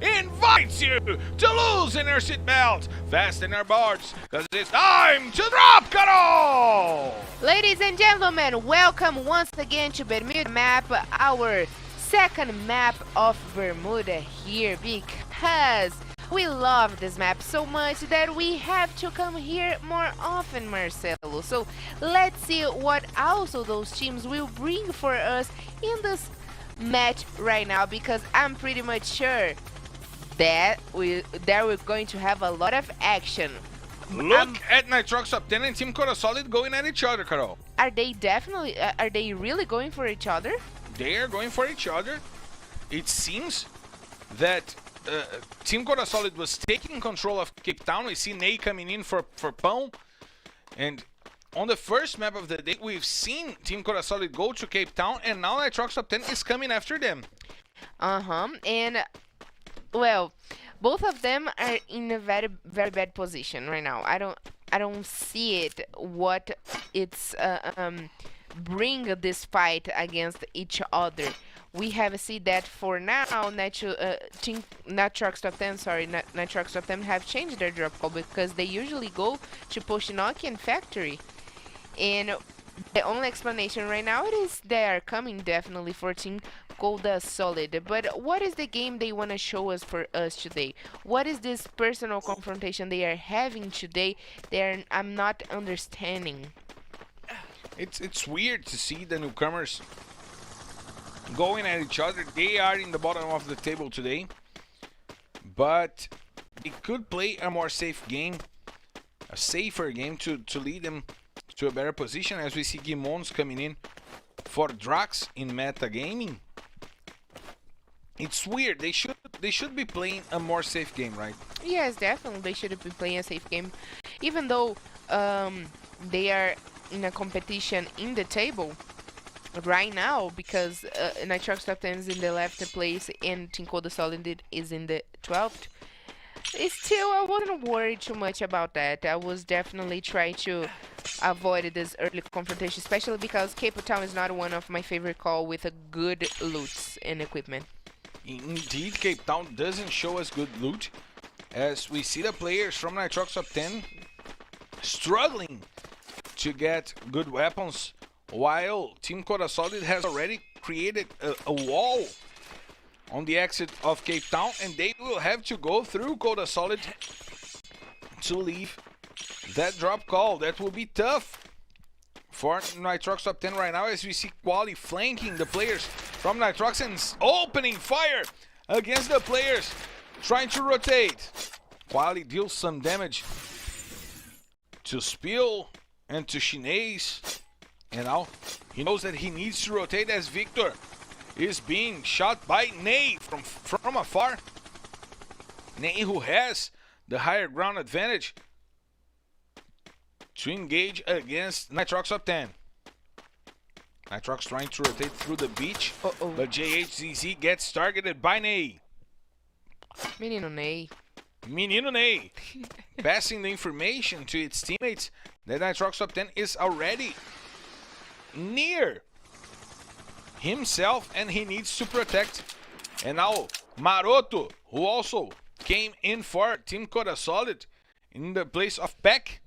invites you to loosen your seatbelt, fasten your boards, because it's time to drop, Carol! Ladies and gentlemen, welcome once again to Bermuda map, our second map of Bermuda here, because we love this map so much that we have to come here more often, Marcelo. So let's see what also those teams will bring for us in this match right now, because I'm pretty much sure that we're going to have a lot of action. Look at Nitrox Top 10 and Team Coda Solid going at each other, Carol. Are they really going for each other? They are going for each other. It seems that Team Coda Solid was taking control of Cape Town. We see Ney coming in for Pão. And on the first map of the day, we've seen Team Coda Solid go to Cape Town, and now Nitrox Top 10 is coming after them. And, well, both of them are in a very, very bad position right now. I don't see it, what it's bring this fight against each other. We have seen that for now, Nitrox Top 10, Nitrox Top 10 have changed their drop call, because they usually go to Poshinoki and Factory. And the only explanation right now is they are coming definitely for Team Coda Solid. But what is the game they want to show us for us today? What is this personal confrontation they are having today? I'm not understanding. It's weird to see the newcomers going at each other. They are in the bottom of the table today, but they could play a more safe game, a safer game to lead them to a better position, as we see Gimons coming in for Drax in metagaming. It's weird. They should be playing a more safe game, right? Yes, definitely they should be playing a safe game, even though they are in a competition in the table right now, because Nitrox Top 10 is in the 11th place and Team Coda Solid is in the 12th. Still, I wasn't worried too much about that. I was definitely trying to avoid this early confrontation, especially because Cape Town is not one of my favorite call with a good loot and equipment. Indeed, Cape Town doesn't show us good loot, as we see the players from Nitrox Top 10 struggling to get good weapons, while Team Coda Solid has already created a wall on the exit of Cape Town, and they will have to go through Coda Solid to leave that drop call. That will be tough for Nitrox Top 10 right now, as we see Quali flanking the players from Nitrox and opening fire against the players. Trying to rotate. Quali deals some damage to Spill and to Shinase. And now he knows that he needs to rotate as Victor is being shot by Ney from afar. Ney, who has the higher ground advantage to engage against Nitrox up 10. Nitrox trying to rotate through the beach, but JHZZ gets targeted by Ney. Menino Ney. Menino Ney passing the information to its teammates that Nitrox up 10 is already near himself and he needs to protect. And now Maroto, who also came in for Team Coda Solid in the place of Peck,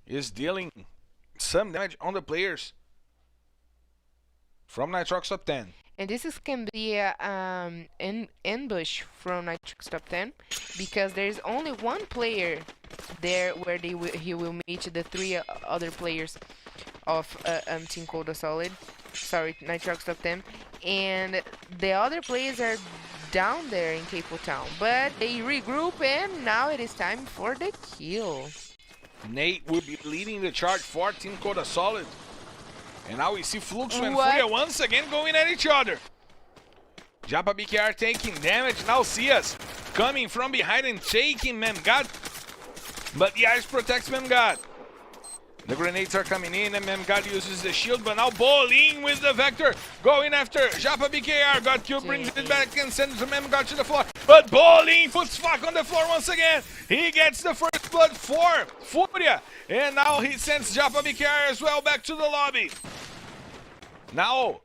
is dealing some damage on the players from Nitrox top 10. And can be an ambush from Nitrox top 10 because there's only one player there where he will meet the three other players of Team Coda Solid. Sorry, Nitrox top 10. And the other players are down there in Capo Town. But they regroup and now it is time for the kill. Nate will be leading the charge for Team Coda Solid. And now we see Fluxo and Furia once again going at each other. Japa BKR taking damage. Now Cias coming from behind and taking Memgad. But the ice protects Memgad. The grenades are coming in and Memgad uses the shield. But now Bolin with the Vector going after Japa BKR. God Q brings it back and sends Memgad to the floor. But Bolin puts Fuck on the floor once again. He gets the first blood for Furia. And now he sends Japa BKR as well back to the lobby. Now,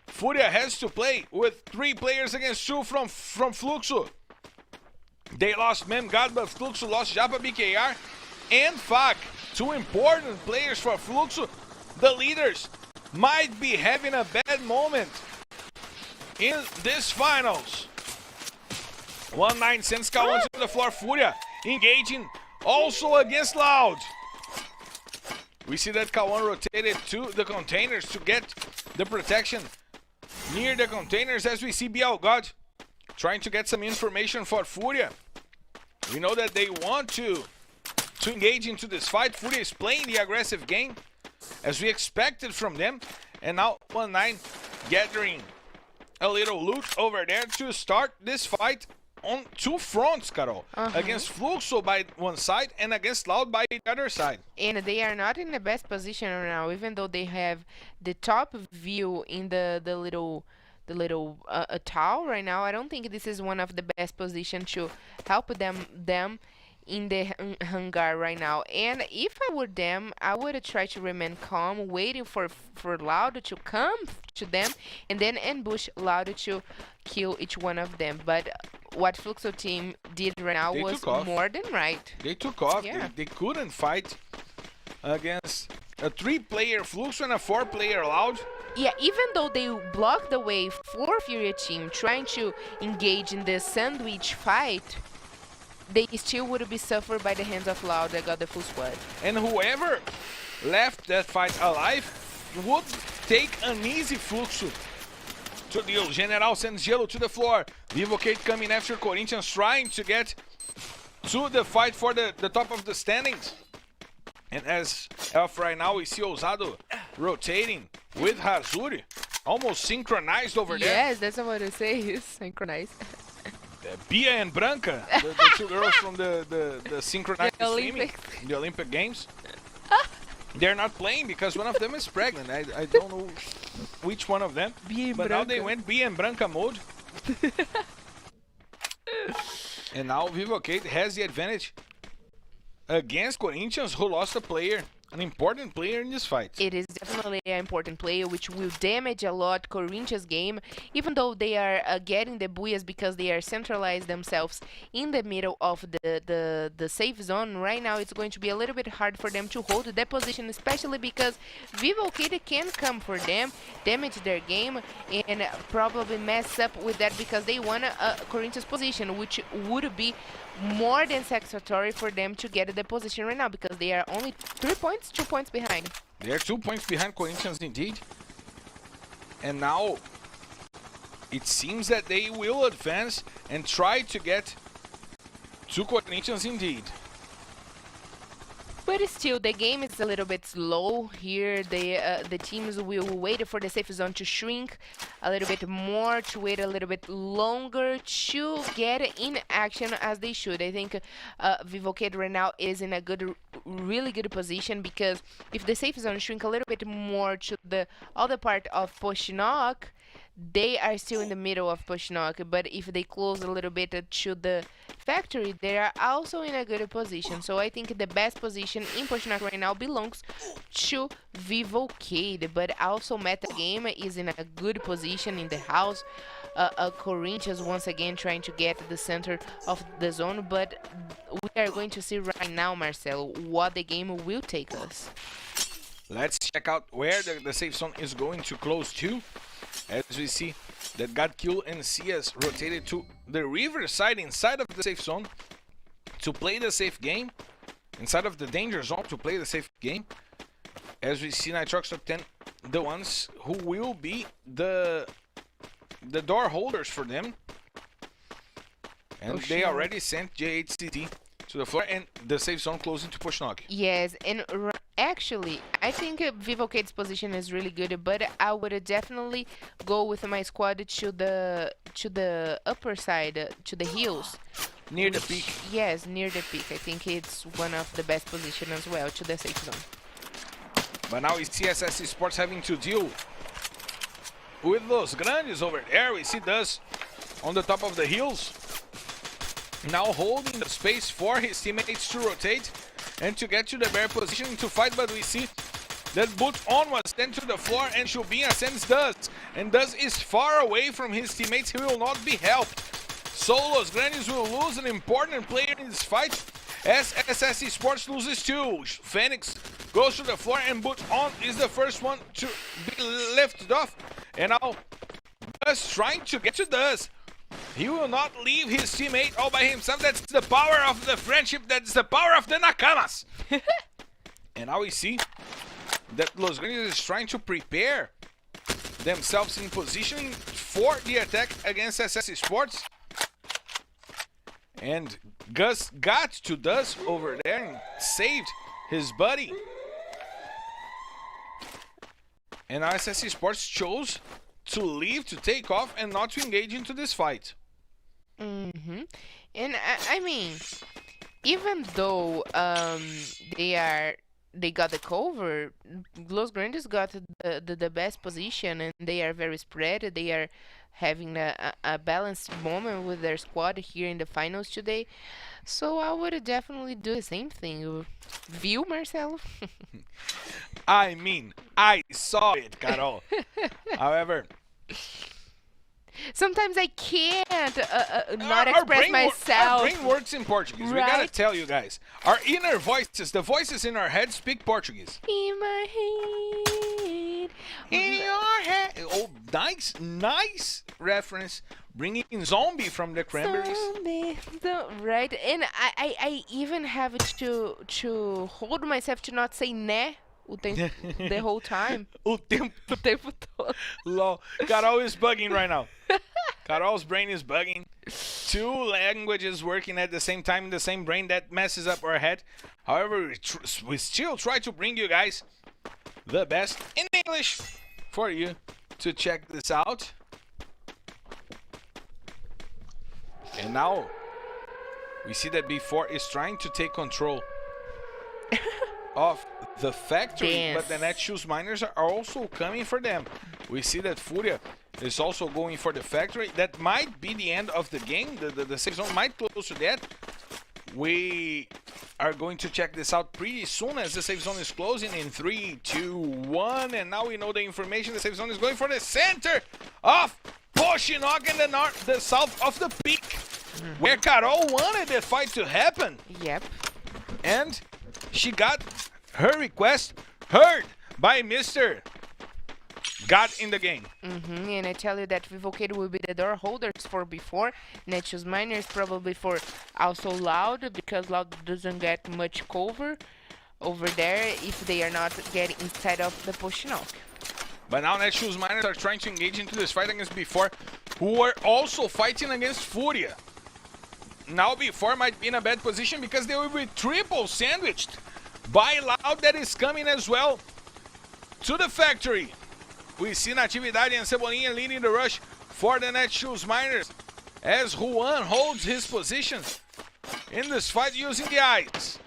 Furia has to play with 3 players against 2 from Fluxo. They lost Memgad, but Fluxo lost Japa BKR and Fak. 2 important players for Fluxo. The leaders might be having a bad moment in this finals. 1-9 sends Kawan to the floor. Furia engaging also against Loud. We see that Kawan rotated to the containers to get the protection near the containers as we see Bialgod trying to get some information for Furia. We know that they want to engage into this fight. Furia is playing the aggressive game as we expected from them. And now 1-9 gathering a little loot over there to start this fight on 2 fronts, Carol. Against Fluxo by one side and against Loud by the other side. And they are not in the best position right now, even though they have the top view in the little tower right now. I don't think this is one of the best positions to help them in the hangar right now. And if I were them, I would try to remain calm, waiting for Loud to come to them and then ambush Loud to kill each one of them. But what Fluxo team did right now was more than right. They took off. Yeah. They couldn't fight against a 3-player Fluxo and a 4-player Loud. Yeah, even though they blocked the way for Furia team trying to engage in the sandwich fight, they still would be suffered by the hands of Loud that got the full squad. And whoever left that fight alive would take an easy Fluxo to deal. General sends Gelo to the floor. Vivocate coming after Corinthians, trying to get to the fight for the top of the standings. And as of right now, we see Ousado rotating with Hazuri, almost synchronized over there. Yes, that's what I want to say. It's synchronized. Bia and Branca, the 2 girls from the synchronized swimming in the Olympic Games. They're not playing because one of them is pregnant. I don't know which one of them. But now they went Bia and Branca mode. And now Vivocate has the advantage against Corinthians, who lost a player. An important player in this fight. It is definitely an important player, which will damage a lot Corinthians' game, even though they are getting the booyahs because they are centralized themselves in the middle of the safe zone. Right now, it's going to be a little bit hard for them to hold that position, especially because Vivo Kid can come for them, damage their game, and probably mess up with that because they want a Corinthians position, which would be more than satisfactory for them to get the position right now because they are only 2 points behind. They are 2 points behind Corinthians indeed. And now it seems that they will advance and try to get 2 Corinthians indeed. But still, the game is a little bit slow here. The teams will wait for the safe zone to shrink a little bit more, to wait a little bit longer to get in action as they should. I think Vivocade right now is in a really good position, because if the safe zone shrink a little bit more to the other part of Poshnok, they are still in the middle of Poshnok, but if they close a little bit to the factory, they are also in a good position. So I think the best position in Poshnok right now belongs to Vivocade, but also Metagame is in a good position in the house. Corinthians once again trying to get to the center of the zone, but we are going to see right now, Marcelo, what the game will take us. Let's check out where the safe zone is going to close to. As we see that Godkill and CS rotated to the river side inside of the safe zone to play the safe game, inside of the danger zone to play the safe game. As we see Nitrox Top 10, the ones who will be the door holders for them. And they already sent JHCT to the floor, and the safe zone closing to Poshnok. Yes, and actually, I think Vivocade's position is really good, but I would definitely go with my squad to the upper side, to the hills. Near the peak. Yes, near the peak. I think it's one of the best positions as well, to the safe zone. But now we see SS Esports having to deal with Los Grandes over there. We see Duz on the top of the hills, now holding the space for his teammates to rotate and to get to the bare position to fight. But we see that Boot On was sent to the floor, and Shubinha sends Duz, and Duz is far away from his teammates. He will not be helped. So Los Grandes will lose an important player in this fight, as SS Esports loses too. Phoenix goes to the floor, and Boot On is the first one to be lifted off. And now Duz trying to get to Duz. He will not leave his teammate all by himself. That's the power of the friendship. That's the power of the Nakamas. And now we see that Los Grandes is trying to prepare themselves in positioning for the attack against SS Esports. And Gus got to Duz over there and saved his buddy. And now SS Esports chose to leave, to take off, and not to engage into this fight. And I mean, even though they got the cover, Los Grandes got the best position, and they are very spread. They are having a balanced moment with their squad here in the finals today. So I would definitely do the same thing. View, Marcelo? I mean, I saw it, Carol. However, sometimes I can't not express myself. Our brain works in Portuguese. Right? We gotta tell you guys. Our inner voices, the voices in our head, speak Portuguese. In my head. In your head. Oh, nice reference. Bringing in Zombie from the Cranberries. Zombie. Right, and I even have to hold myself to not say né the whole time. O tempo todo. Lol. Carol is bugging right now. Carol's brain is bugging. 2 languages working at the same time in the same brain, that messes up our head. However, we still try to bring you guys the best in English for you to check this out. And now we see that B4 is trying to take control of the factory, but the Netshoes miners are also coming for them. We see that Furia is also going for the factory. That might be the end of the game. The safe zone might close to that. We are going to check this out pretty soon, as the safe zone is closing in 3, 2, 1. And now we know the information. The safe zone is going for the center of Poshinok in the south of the peak, where Carol wanted the fight to happen. Yep. And she got her request heard by Mr. God in the game. And I tell you that Vivocade will be the door holders for before. Netshoes miners probably for also Loud, because Loud doesn't get much cover over there if they are not getting inside of the Poshinok. But now Netshoes miners are trying to engage into this fight against B4, who were also fighting against Furia. Now B4 might be in a bad position because they will be triple sandwiched by Loud that is coming as well to the factory. We see Natividade and Cebolinha leading the rush for the Netshoes Miners as Juan holds his position in this fight using the ice.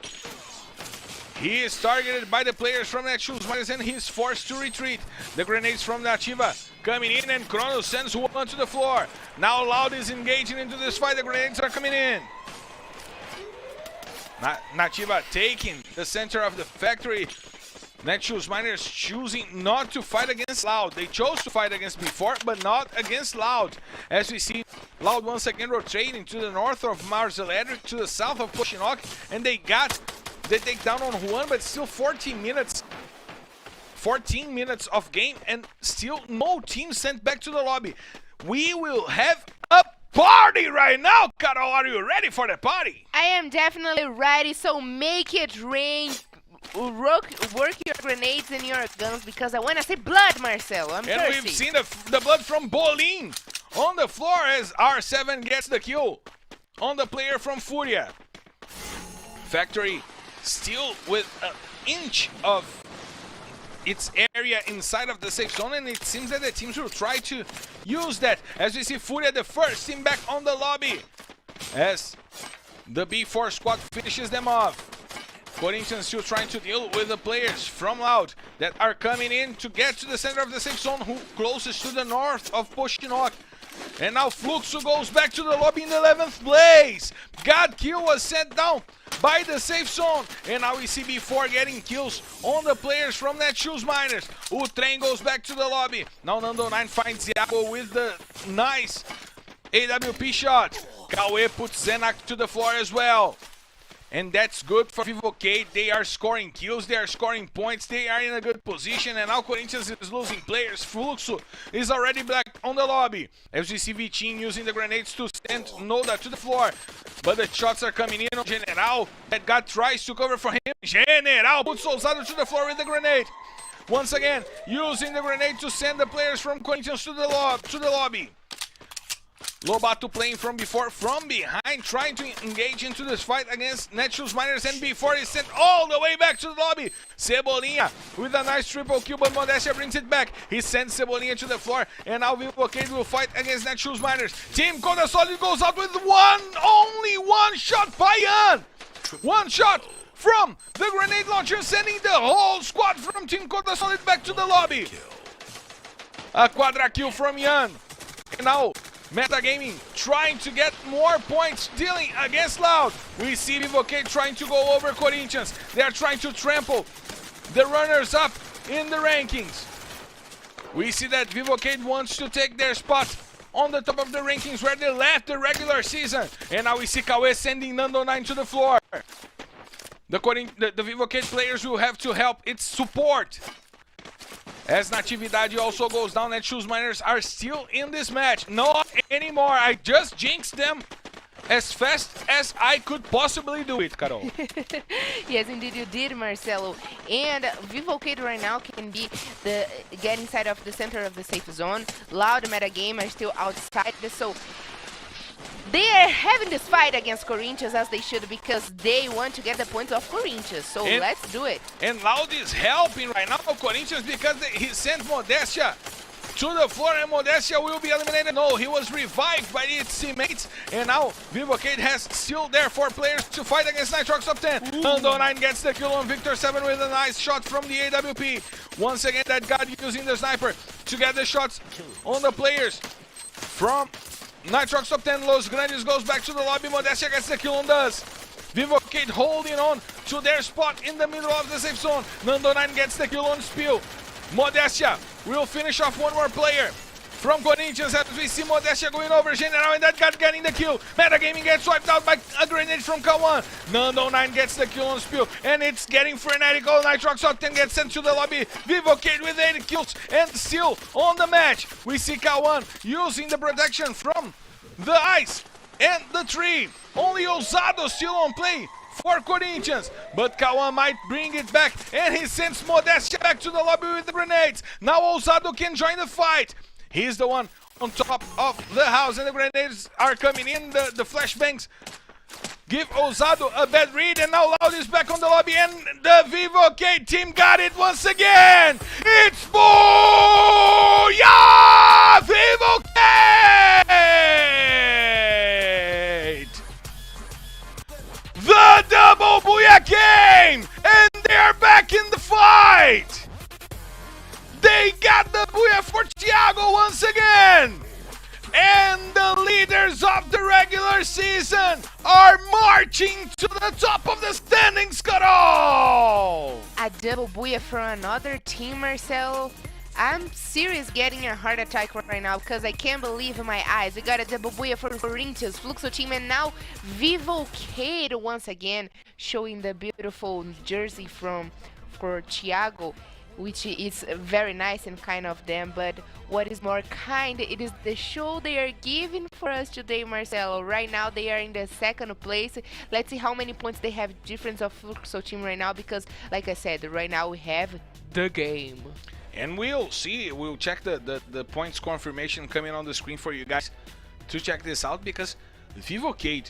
He is targeted by the players from Netshoes Miners and he's forced to retreat. The grenades from Nativa coming in and Kronos sends Juan to the floor. Now Loud is engaging into this fight. The grenades are coming in. Nativa taking the center of the factory. Netshoes Miners choosing not to fight against Loud. They chose to fight against B4, but not against Loud. As we see Loud once again rotating to the north of Mars Electric, to the south of Koshinok, and they got the takedown on Juan, but still 14 minutes of game, and still no team sent back to the lobby. We will have a party right now. Carol, are you ready for the party? I am definitely ready, so make it rain. Work your grenades and your guns because I want to see blood, Marcelo. I'm and thirsty. We've seen the blood from Bolin on the floor as R7 gets the kill on the player from Furia. Factory still with an inch of its area inside of the safe zone, and it seems that the teams will try to use that as we see Furia, the first team back on the lobby, as the B4 squad finishes them off. Corinthians still trying to deal with the players from Loud that are coming in to get to the center of the safe zone, who closest to the north of Poshinok. And now Fluxo goes back to the lobby in 11th place. God kill was sent down by the safe zone. And now we see B4 getting kills on the players from Netshoes Miners. Utrain goes back to the lobby. Now Nando 9 finds Iago with the nice AWP shot. Kawe puts Zenak to the floor as well. And that's good for Vivocade. They are scoring kills, they are scoring points, they are in a good position. And now Corinthians is losing players. Fluxo is already back on the lobby. As we see Vitin using the grenades to send Noda to the floor. But the shots are coming in on General. That guy tries to cover for him. General puts Ousado to the floor with the grenade. Once again, using the grenade to send the players from Corinthians to the lobby. Lobato playing from before, from behind, trying to engage into this fight against Netshoes Miners, and before is sent all the way back to the lobby. Cebolinha with a nice triple kill, but Modestia brings it back. He sends Cebolinha to the floor, and now Vivocade will fight against Netshoes Miners. Team Coda Solid goes out with only one shot by Yan. One shot from the grenade launcher, sending the whole squad from Team Coda Solid back to the lobby. A quadra kill from Yan. And now Metagaming trying to get more points, dealing against Loud. We see Vivocade trying to go over Corinthians. They are trying to trample the runners up in the rankings. We see that Vivocade wants to take their spot on the top of the rankings where they left the regular season. And now we see Kawe sending Nando 9 to the floor. The Vivocade players will have to help its support. As Natividade also goes down, Netshoes Miners are still in this match. Not anymore. I just jinxed them as fast as I could possibly do it, Carol. Yes, indeed you did, Marcelo. And Vivocade right now can be get inside of the center of the safe zone. Loud Metagame are still outside. So they are having this fight against Corinthians as they should, because they want to get the points of Corinthians. So let's do it. And Loud is helping right now Corinthians because he sent Modestia to the floor, and Modestia will be eliminated. No, he was revived by its teammates, and now Vivocade has still their 4 players to fight against Nitrox Top 10. Nando 9 gets the kill on Victor 7 with a nice shot from the AWP. Once again, that guy using the sniper to get the shots on the players from Nitrox Top 10. Los Grandes goes back to the lobby. Modestia gets the kill on Duz. Vivocade holding on to their spot in the middle of the safe zone. Nando 9 gets the kill on Spill. Modestia will finish off one more player from Corinthians as we see Modestia going over General, and that guy getting the kill. Metagaming gets wiped out by a grenade from Kawan. Nando 9 gets the kill on Spill, and it's getting frenetical. Nitrox Top 10 gets sent to the lobby. Vivocade with 8 kills and still on the match. We see Kawan using the protection from the ice and the tree. Only Ousado still on play for Corinthians, but Kawan might bring it back, and he sends Modestia back to the lobby with the grenades. Now Ousado can join the fight. He's the one on top of the house, and the grenades are coming in. The flashbangs give Ousado a bad read, and now Loud is back on the lobby, and the Vivo K team got it once again. It's Booyah! Vivo K! The double Booyah game! And they are back in the fight! They got the Booyah for Thiago once again! And the leaders of the regular season are marching to the top of the standings, Carol! A double booyah from another team, Marcelo. I'm serious getting a heart attack right now because I can't believe my eyes. We got a double booyah for Corinthians, Fluxo team, and now Vivo Cade once again showing the beautiful jersey for Thiago, which is very nice and kind of them, but what is more kind, it is the show they are giving for us today, Marcelo. Right now they are in the second place. Let's see how many points they have difference of Fluxo team right now, because like I said, right now we have the game. And we'll see, we'll check the points confirmation coming on the screen for you guys to check this out, because Vivo Cade,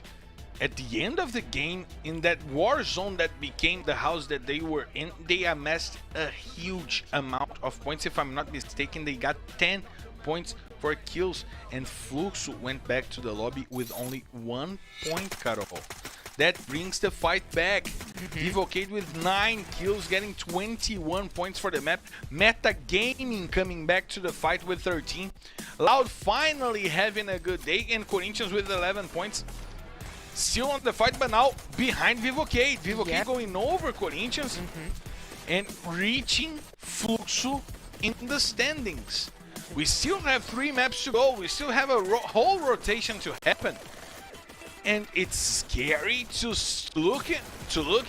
at the end of the game, in that war zone that became the house that they were in, they amassed a huge amount of points. If I'm not mistaken, they got 10 points for kills, and Fluxo went back to the lobby with only 1 point, Carol. That brings the fight back. Vivo Cade with 9 kills, getting 21 points for the map. Meta Gaming coming back to the fight with 13. Loud finally having a good day, and Corinthians with 11 points. Still on the fight, but now behind Vivo Cade. Vivo Cade going over Corinthians and reaching Fluxo in the standings. We still have 3 maps to go. We still have a whole rotation to happen. And it's scary to look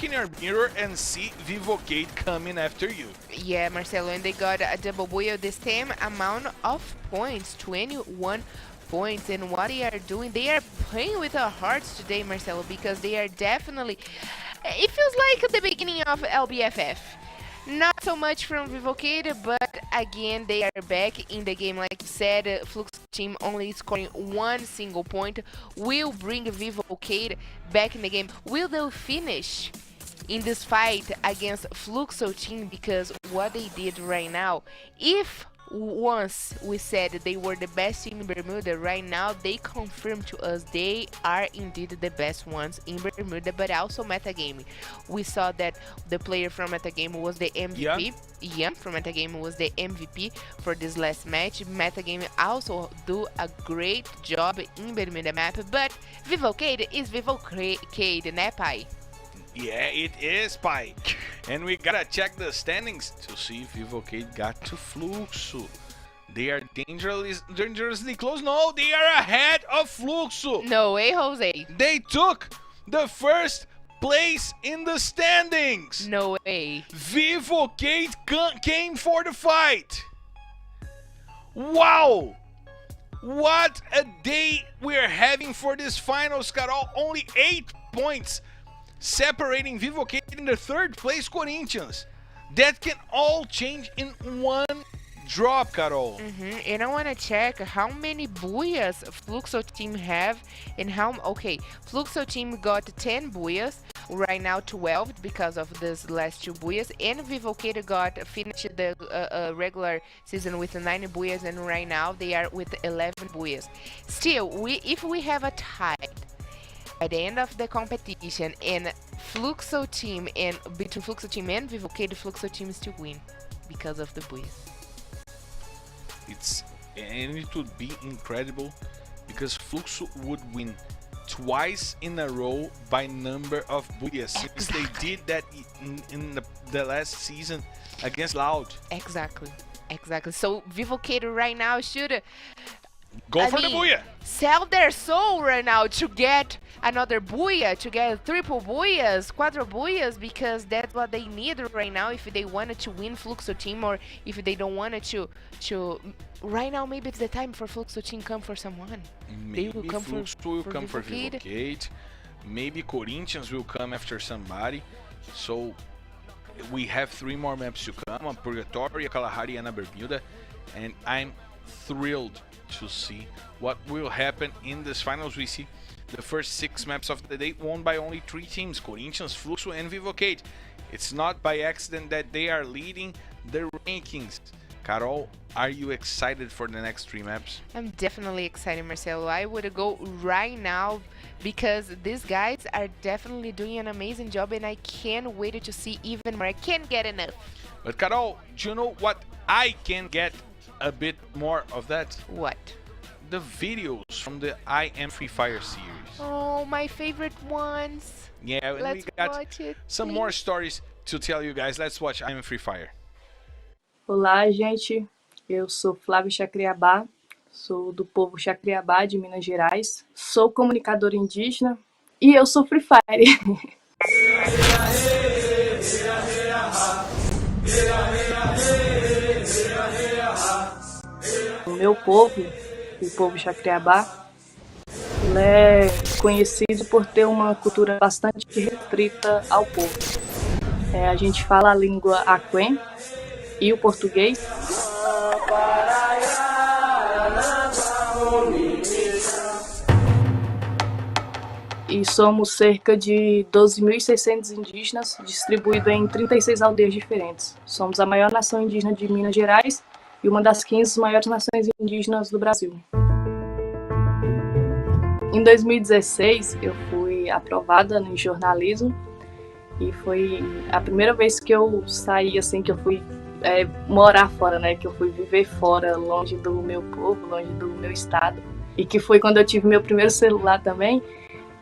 in your mirror and see Vivo Cade coming after you. Yeah, Marcelo, and they got a double booyah, the same amount of points, 21 points. And what they are doing, they are playing with our hearts today, Marcelo, because they are definitely, it feels like the beginning of LBFF. Not so much from Vivo Cade, but again they are back in the game. Like you said, Flux team only scoring 1 single point will bring Vivo Cade back in the game. Will they finish in this fight against Fluxo team? Because what they did right now, if once we said they were the best team in Bermuda, right now they confirm to us they are indeed the best ones in Bermuda, but also Metagame. We saw that the player from Metagame was the MVP. Yeah, from Metagame was the MVP for this last match. Metagame also do a great job in Bermuda map, but Vivo Cade is Vivo Cade, né, pai? Yeah, it is, Pai. And we gotta check the standings to see if Vivo Cade got to Fluxo. They are dangerously close. No, they are ahead of Fluxo. No way, Jose. They took the first place in the standings. No way. Vivo Cade came for the fight. Wow. What a day we're having for this finals, Carol. Only 8 points separating Vivo Cade in the 3rd place Corinthians. That can all change in 1 drop, Carol. And I want to check how many booyahs Fluxo team have, and how, okay, Fluxo team got 10 booyahs, right now 12 because of this last 2 booyahs, and Vivo Cade finished the regular season with 9 booyahs, and right now they are with 11 booyahs. Still, if we have a tie at the end of the competition and Fluxo team, and between Fluxo team and Vivo Cade, Fluxo team still win because of the booyahs. And it would be incredible because Fluxo would win twice in a row by number of booyahs, since they did that in the last season against Loud. Exactly. So Vivo Cade right now should go for the booyah. Sell their soul right now to get another booyah, to get triple booyahs, quadru booyahs, because that's what they need right now if they wanted to win Fluxo team, or if they don't want to right now. Maybe it's the time for Fluxo team come for someone. Maybe they will come for Vivo Cade. Maybe Corinthians will come after somebody. So we have 3 more maps to come: Purgatory, Kalahari, and Bermuda. And I'm thrilled to see what will happen in this finals. We see the first 6 maps of the day won by only 3 teams: Corinthians, Fluxo, and Vivocate. It's not by accident that they are leading the rankings. Carol, are you excited for the next 3 maps? I'm definitely excited, Marcelo. I would go right now because these guys are definitely doing an amazing job, and I can't wait to see even more. I can't get enough. But Carol, do you know what I can get a bit more of that? What? The videos from the I Am Free Fire series. Oh, my favorite ones. Yeah, and Let's we got watch it, some please. more stories to tell you guys. Let's watch I Am Free Fire. Olá, gente. Eu sou Flávia Chacriabá, sou do povo Chacriabá de Minas Gerais, sou comunicadora indígena e eu sou Free Fire. O meu povo, o povo Chacriabá, ele é conhecido por ter uma cultura bastante restrita ao povo. A gente fala a língua aquém e o português. E somos cerca de 12.600 indígenas, distribuídos em 36 aldeias diferentes. Somos a maior nação indígena de Minas Gerais e uma das 15 maiores nações indígenas do Brasil. Em 2016, eu fui aprovada em jornalismo e foi a primeira vez que eu saí, assim, que eu fui morar fora, né? Que eu fui viver fora, longe do meu povo, longe do meu estado. E que foi quando eu tive meu primeiro celular também.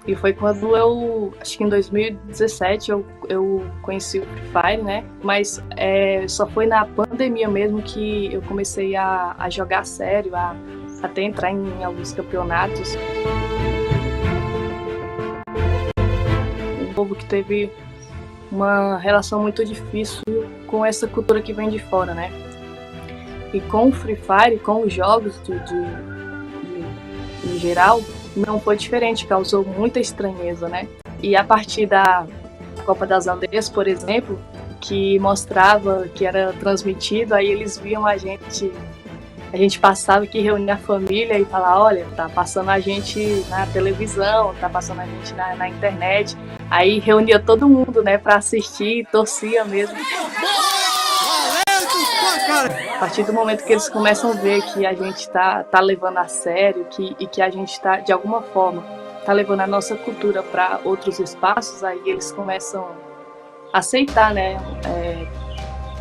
E foi quando eu, acho que em 2017, eu conheci o Free Fire, né? Mas só foi na pandemia mesmo que eu comecei a jogar sério, até entrar em alguns campeonatos. Um povo que teve uma relação muito difícil com essa cultura que vem de fora, né? E com o Free Fire, com os jogos em geral, não foi diferente, causou muita estranheza, né? E a partir da Copa das Aldeias, por exemplo, que mostrava que era transmitido, aí eles viam a gente passava que reunia a família e falava, olha, tá passando a gente na televisão, tá passando a gente na internet. Aí reunia todo mundo, né, pra assistir, torcia mesmo. A partir do momento que eles começam a ver que a gente tá levando a sério, e que a gente tá, de alguma forma, tá levando a nossa cultura para outros espaços, aí eles começam a aceitar, né,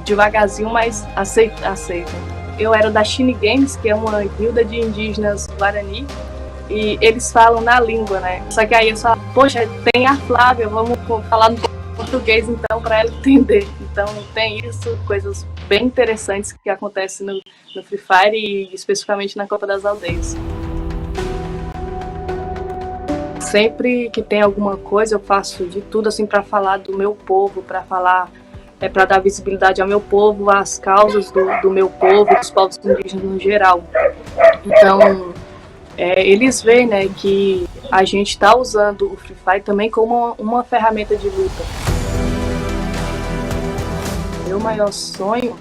devagarzinho, mas aceitam. Eu era da Chine Games, que é uma guilda de indígenas Guarani, e eles falam na língua, né? Só que aí eles falam, poxa, tem a Flávia, vamos falar no português então para ela entender. Então tem isso, coisas bem interessantes que acontecem no Free Fire e especificamente na Copa das Aldeias. Sempre que tem alguma coisa eu faço de tudo assim para falar do meu povo, para falar para dar visibilidade ao meu povo, às causas do meu povo, dos povos indígenas no geral. Então, eles veem, né, que a gente está usando o Free Fire também como uma ferramenta de luta. Meu maior sonho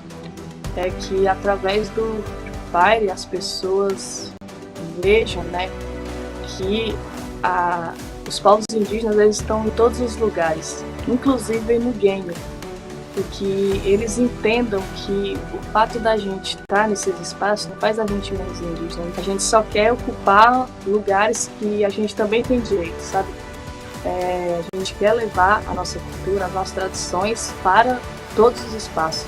é que, através do Free Fire, as pessoas vejam, né, que os povos indígenas eles estão em todos os lugares, inclusive no game. E que eles entendam que o fato da gente estar nesses espaços não faz a gente menos indígena. A gente só quer ocupar lugares que a gente também tem direito, sabe? A gente quer levar a nossa cultura, as nossas tradições para todos os espaços.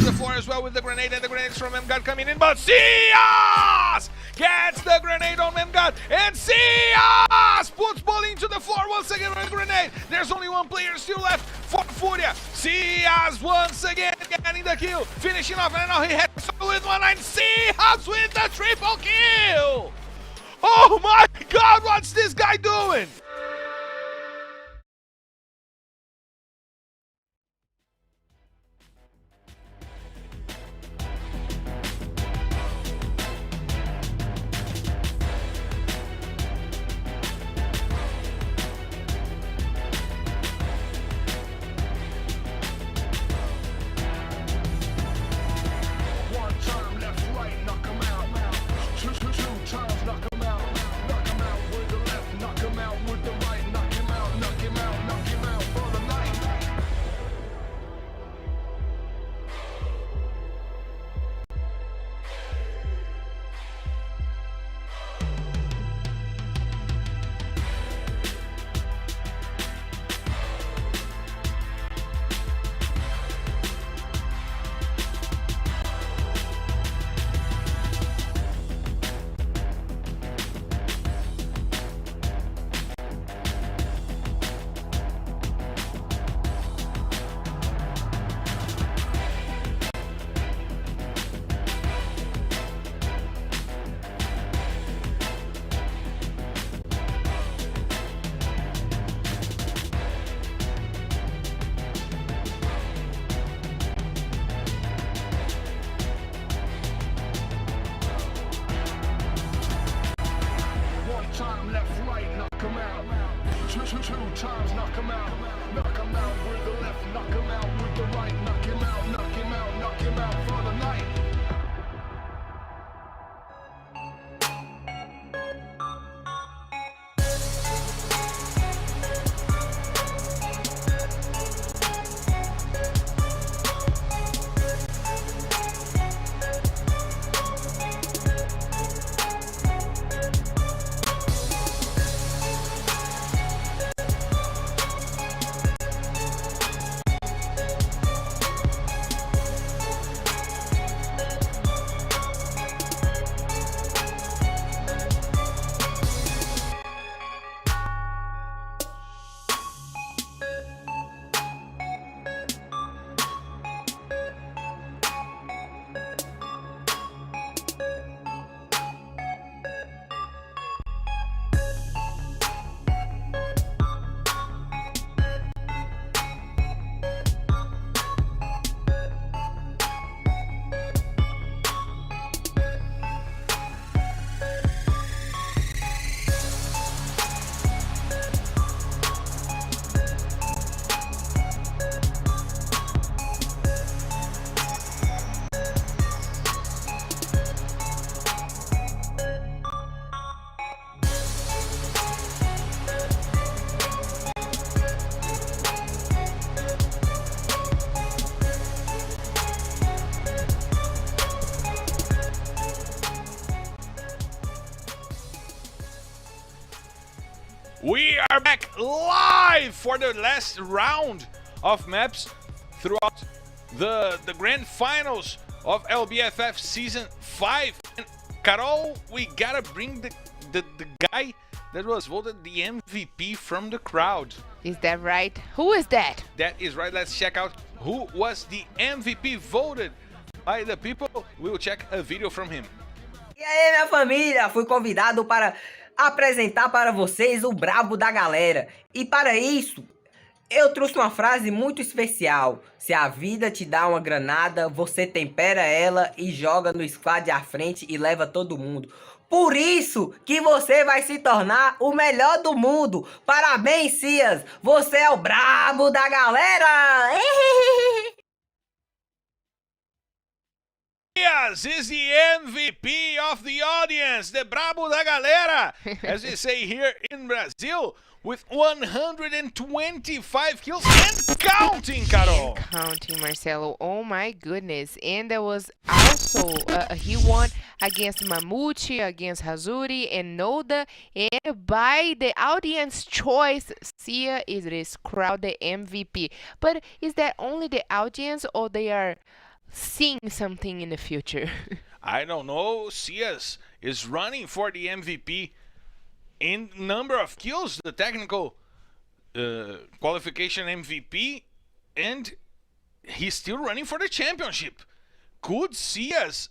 The floor as well with the grenade, and the grenades from MGod coming in, but Cias gets the grenade on MGod, and Cias puts Bully to the floor once again with a grenade. There's only one player still left for Furia. Cias once again getting the kill, finishing off, and now he heads with one, and Cias with the triple kill. Oh my God, what's this guy doing? Two times knock him out. Knock him out with the left, knock him out with the right. Knock him out, knock him out, knock him out for the night. We are back live for the last round of maps throughout the grand finals of LBFF Season 5. And Carol, we gotta bring the guy that was voted the MVP from the crowd. Is that right? Who is that? That is right. Let's check out who was the MVP voted by the people. We will check a video from him. E aí, minha família, fui convidado para apresentar para vocês o brabo da galera. E para isso, eu trouxe uma frase muito especial. Se a vida te dá uma granada, você tempera ela e joga no squad à frente e leva todo mundo. Por isso que você vai se tornar o melhor do mundo. Parabéns, Cias. Você é o brabo da galera. Yes, is the MVP of the audience, the brabo da galera, as we say here in Brazil, with 125 kills and counting, Carol. And counting, Marcelo. Oh my goodness. And there was also, he won against Mamute, against Hazuri and Noda. And by the audience choice, Sia is this crowd the MVP. But is that only the audience or they are seeing something in the future? I don't know. Cias is running for the MVP in number of kills, the technical qualification MVP, and he's still running for the championship. Could Cias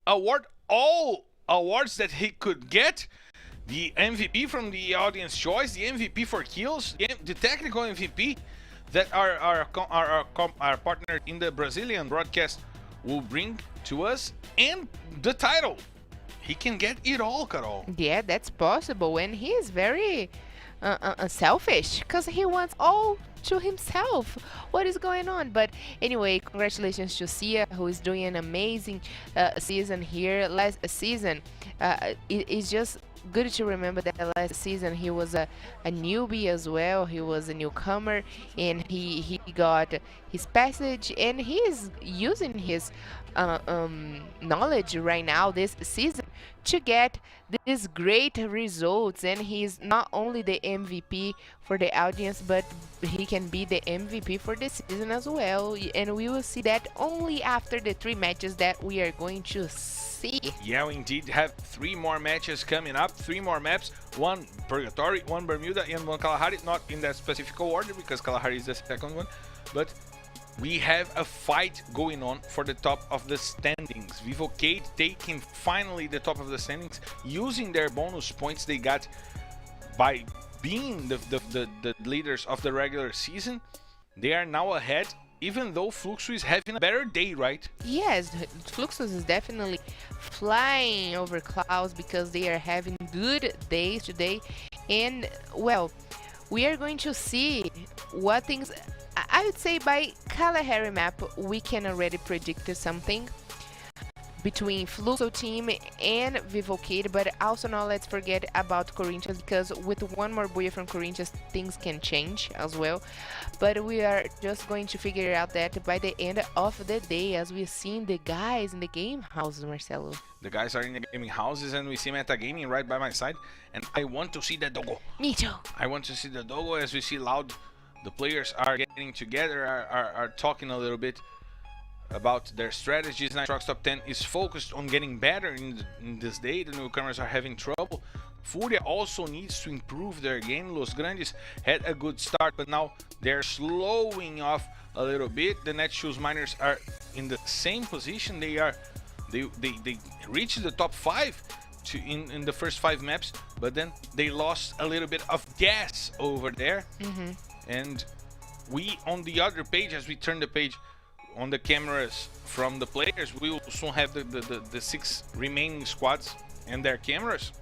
award all awards that he could get? The MVP from the audience choice, the MVP for kills, the technical MVP that our partner in the Brazilian broadcast will bring to us, and the title. He can get it all, Carol. Yeah, that's possible. And he is very selfish because he wants all to himself. What is going on? But anyway, congratulations to Sia, who is doing an amazing season here. Last season, it's just good to remember that last season he was a newbie as well. He was a newcomer, and he got his passage, and he is using his knowledge right now this season to get these great results. And he's not only the MVP for the audience, but he can be the MVP for the season as well. And we will see that only after the 3 matches that we are going to see. Yeah, we indeed have 3 more matches coming up, 3 more maps, 1 Purgatory, 1 Bermuda, and 1 Kalahari. Not in that specific order because Kalahari is the second one, but we have a fight going on for the top of the standings. Vivocade taking finally the top of the standings using their bonus points they got by being the leaders of the regular season. They are now ahead, even though Fluxo is having a better day, right? Yes, Fluxus is definitely flying over clouds because they are having good days today. And well, we are going to see what things. I would say by Kalahari map, we can already predict something between Fluxo team and Vivocade, but also now let's forget about Corinthians, because with one more buoy from Corinthians, things can change as well. But we are just going to figure out that by the end of the day, as we've seen the guys in the game houses, Marcelo. The guys are in the gaming houses, and we see Metagaming right by my side, and I want to see the Dogo. Me too. I want to see the Dogo as we see Loud. The players are getting together, are talking a little bit about their strategies. Nitrox Top 10 is focused on getting better in this day. The newcomers are having trouble. Furia also needs to improve their game. Los Grandes had a good start, but now they're slowing off a little bit. The Netshoes Miners are in the same position. They reached the top 5 in the first 5 maps, but then they lost a little bit of gas over there. And we, on the other page, as we turn the page on the cameras from the players, we will soon have the 6 remaining squads and their cameras.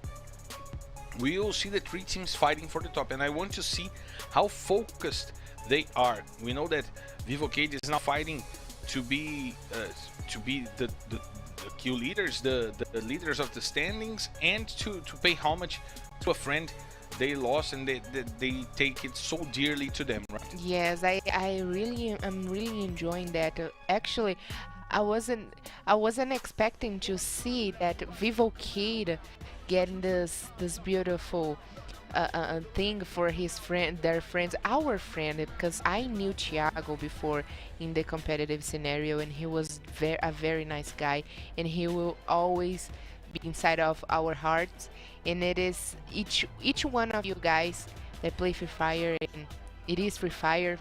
We will see the 3 teams fighting for the top, and I want to see how focused they are. We know that Vivocade is now fighting to be the kill leaders, the leaders of the standings, and to pay homage to a friend they lost, and they take it so dearly to them, right? Yes, I'm really enjoying that. Actually, I wasn't expecting to see that Vivocade getting this beautiful thing for his friend, their friends, our friend, because I knew Thiago before in the competitive scenario, and he was a very nice guy, and he will always be inside of our hearts. And it is each one of you guys that play Free Fire, and it is Free Fire.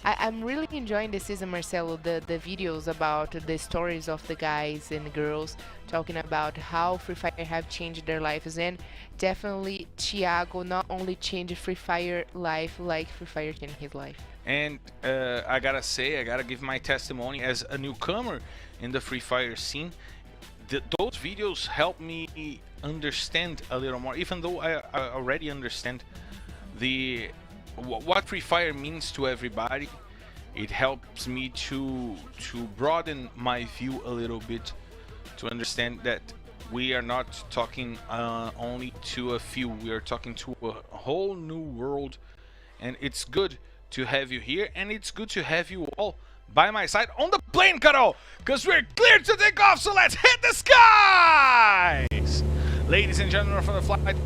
I'm really enjoying the season, Marcelo, the videos about the stories of the guys and girls talking about how Free Fire have changed their lives, and definitely Thiago not only changed Free Fire life like Free Fire changed his life. And I gotta say, I gotta give my testimony as a newcomer in the Free Fire scene. Those videos help me understand a little more, even though I already understand what Free Fire means to everybody. It helps me to broaden my view a little bit, to understand that we are not talking only to a few, we are talking to a whole new world. And it's good to have you here, and it's good to have you all by my side on the plane, Carol, because we're clear to take off, so let's hit the skies! Ladies and gentlemen, from the flight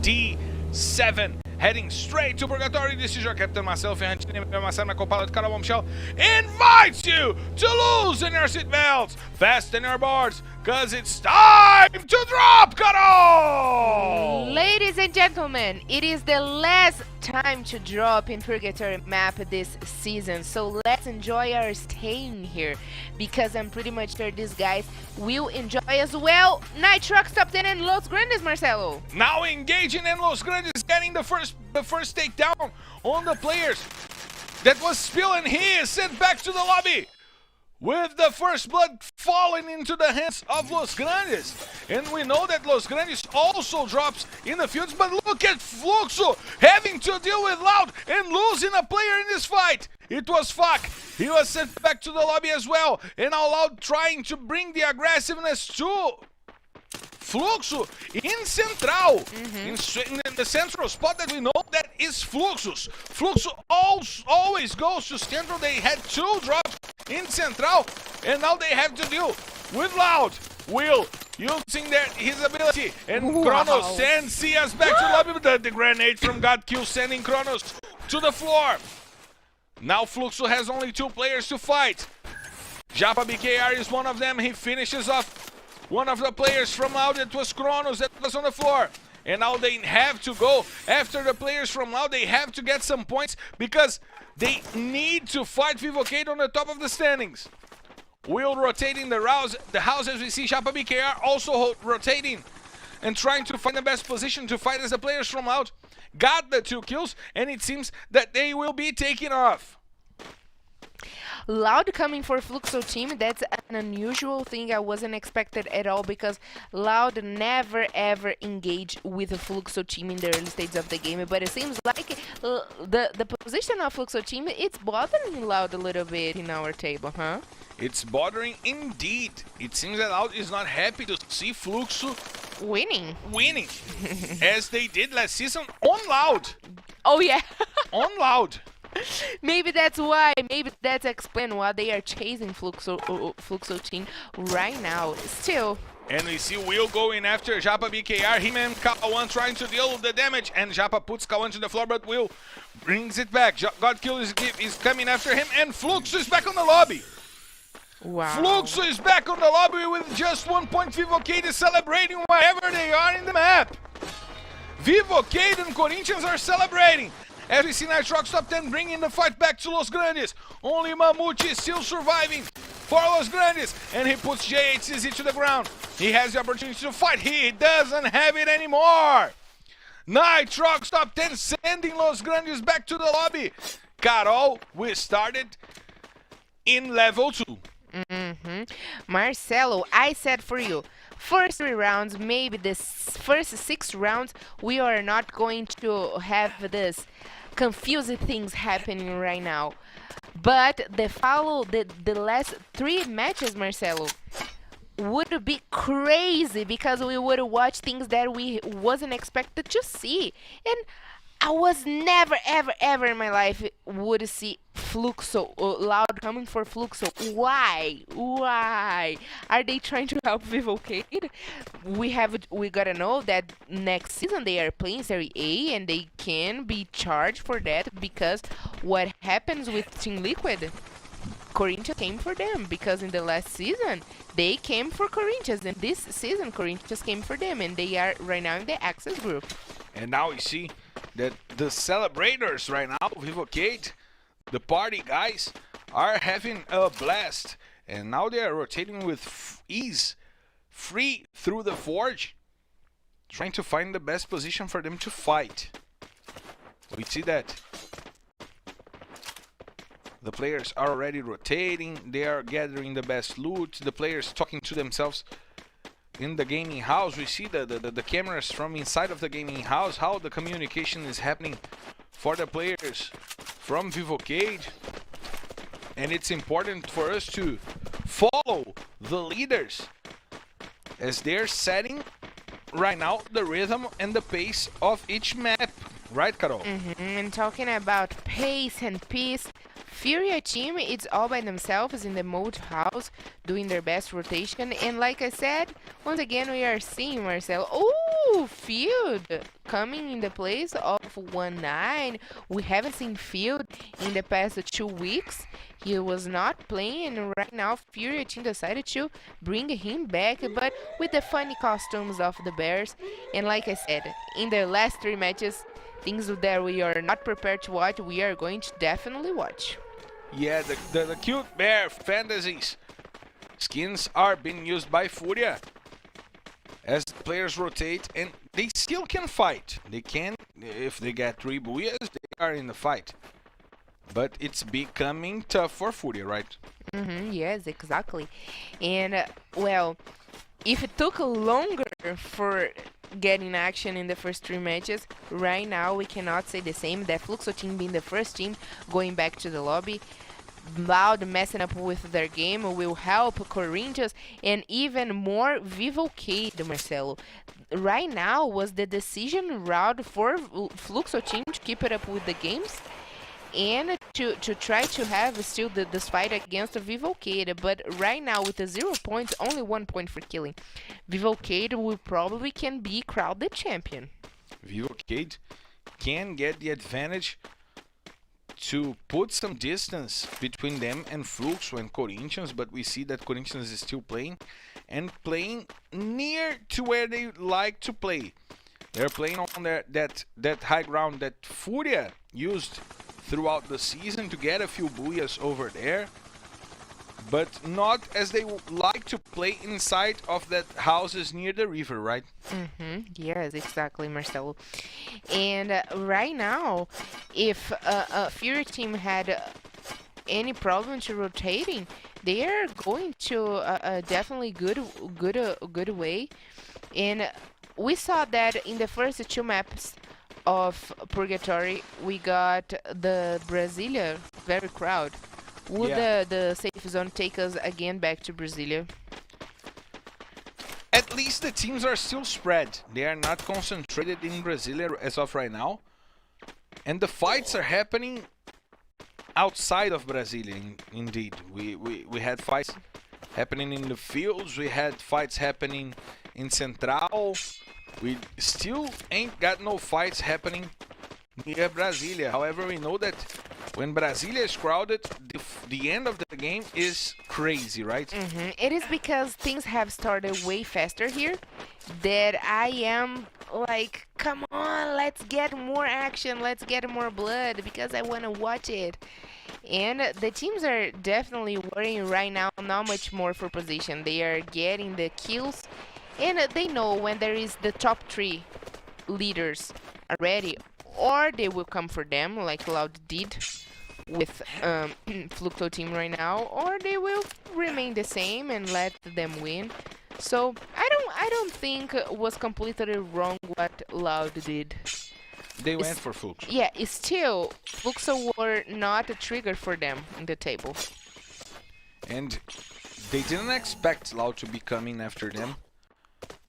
RFD7, heading straight to Purgatory. This is your Captain, myself, and myself, my co-pilot, Carol Bombshell, invites you to loosen your seatbelts, fasten your boards, because it's time to drop, Carol! Ladies and gentlemen, it is the last time to drop in Purgatory map this season, so let's enjoy our staying here, because I'm pretty much sure these guys will enjoy as well. Nitrox Top 10 and Los Grandes, Marcelo. Now engaging, and Los Grandes getting the first takedown on the players that was spilling. He is sent back to the lobby with the first blood falling into the hands of Los Grandes. And we know that Los Grandes also drops in the fields, but look at Fluxo having to deal with Loud and losing a player in this fight. It was Fuck. He was sent back to the lobby as well, and now Loud trying to bring the aggressiveness to Fluxo in Central, in the central spot that we know that is Fluxo's. Fluxo always goes to Central. They had 2 drops in Central, and now they have to deal with Loud. Will using his ability, and Kronos sends Cias back to the lobby with the grenade from GodQ, sending Kronos to the floor. Now Fluxo has only 2 players to fight. Japa BKR is one of them. He finishes off one of the players from Loud. It was Kronos that was on the floor. And now they have to go after the players from Loud. They have to get some points because they need to fight Vivocade on the top of the standings. Will rotating the house as we see Japa BKR also rotating and trying to find the best position to fight as the players from Loud got the 2 kills, and it seems that they will be taking off. Loud coming for Fluxo team, that's an unusual thing. I wasn't expected at all because Loud never ever engage with the Fluxo team in the early stages of the game. But it seems like the position of Fluxo team, it's bothering Loud a little bit in our table, huh? It's bothering indeed. It seems that Loud is not happy to see Fluxo Winning. as they did last season on Loud. Oh yeah. On Loud. Maybe that's why. Maybe that's explain why they are chasing Fluxo team right now. Still. And we see Will going after Japa BKR. Him and Kawan trying to deal with the damage. And Japa puts Kawan to the floor, but Will brings it back. Godkill is coming after him. And Fluxo is back on the lobby. Wow. Fluxo is back on the lobby with just 1 point. Vivocade is celebrating wherever they are in the map. Vivocade and Corinthians are celebrating. As we see Nitrox top 10 bringing the fight back to Los Grandes. Only Mamute is still surviving for Los Grandes. And he puts JHCZ to the ground. He has the opportunity to fight. He doesn't have it anymore. Nitrox top 10 sending Los Grandes back to the lobby. Carol, we started in level 2. Marcelo, I said for you, first 3 rounds, maybe this first 6 rounds, we are not going to have this confusing things happening right now. But the last 3 matches, Marcelo, would be crazy because we would watch things that we wasn't expected to see. And I was never, ever in my life would see Fluxo, Loud coming for Fluxo. Why? Are they trying to help Vivocade? We gotta know that next season they are playing Serie A and they can be charged for that because what happens with Team Liquid? Corinthians came for them because in the last season they came for Corinthians and this season Corinthians came for them and they are right now in the Access group. And now we see that the celebrators right now, Vivocade, the party guys, are having a blast. And now they are rotating with ease, free through the forge, trying to find the best position for them to fight. We see that the players are already rotating, they are gathering the best loot, the players talking to themselves in the gaming house. We see the cameras from inside of the gaming house, how the communication is happening for the players from Vivocade. And it's important for us to follow the leaders as they're setting right now the rhythm and the pace of each map. Right, Carol? And talking about pace and peace, Furia team, it's all by themselves in the mode house, doing their best rotation. And like I said, once again, we are seeing Marcelo. Oh, Field coming in the place of 1-9. We haven't seen Field in the past 2 weeks. He was not playing, and right now Furia team decided to bring him back, but with the funny costumes of the Bears. And like I said, in the last 3 matches, things that we are not prepared to watch, we are going to definitely watch. Yeah, the cute bear fantasies skins are being used by Furia as the players rotate, and they still can fight. They can, if they get 3 booyahs, they are in the fight. But it's becoming tough for Furia, right? Yes, exactly. And, well, if it took longer for getting action in the first 3 matches, right now we cannot say the same. That Fluxo team being the first team going back to the lobby, Loud messing up with their game will help Corinthians and even more Vivocade, Marcelo. Right now was the decision route for Fluxo team to keep it up with the games and to try to have still this fight against Vivocade. But right now with the 0 points, only 1 point for killing, Vivocade will probably can be crowded champion. Vivocade can get the advantage to put some distance between them and Fluxo and Corinthians, but we see that Corinthians is still playing and playing near to where they like to play. They're playing on that high ground that Furia used throughout the season to get a few booyahs over there, but not as they like to play inside of that houses near the river, right? Yes, exactly, Marcelo. And right now, if Fury team had any problem to rotating, they are going to a definitely good way. And we saw that in the first two maps of Purgatory, we got the Brasilia very crowd. Would Yeah. the safe zone take us again back to Brasilia? At least the teams are still spread. They are not concentrated in Brasilia as of right now. And the fights are happening outside of Brasilia, indeed. We had fights happening in the fields. We had fights happening in Central. We still ain't got no fights happening near Brasilia. However, we know that when Brasilia is crowded, the end of the game is crazy, right? It is because things have started way faster here that I am like, come on, let's get more action, let's get more blood because I want to watch it. And the teams are definitely worrying right now, not much more for position. They are getting the kills, and they know when there is the top 3 leaders already, or they will come for them like Loud did with Flucto team right now, or they will remain the same and let them win. So I don't think it was completely wrong what Loud did. They went for Flux. Yeah, it's still Fluxo were not a trigger for them in the table. And they didn't expect Loud to be coming after them.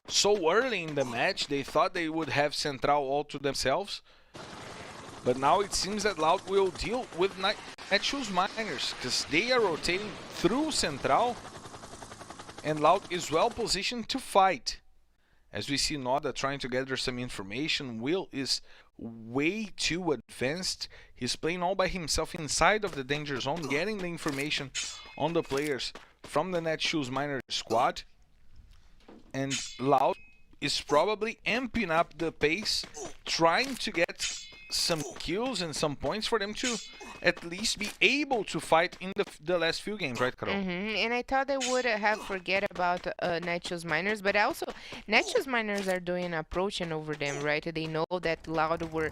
So early in the match, they thought they would have Central all to themselves. But now it seems that Loud will deal with Netshoes Miners, because they are rotating through Central, and Loud is well positioned to fight. As we see Noda trying to gather some information, Will is way too advanced. He's playing all by himself inside of the danger zone, getting the information on the players from the Netshoes Miner squad. And Loud is probably amping up the pace, trying to get some kills and some points for them to at least be able to fight in the last few games, right, Carol? And I thought they would have forget about Netshoes Miners, but also Netshoes Miners are doing an approaching over them, right? They know that Loud were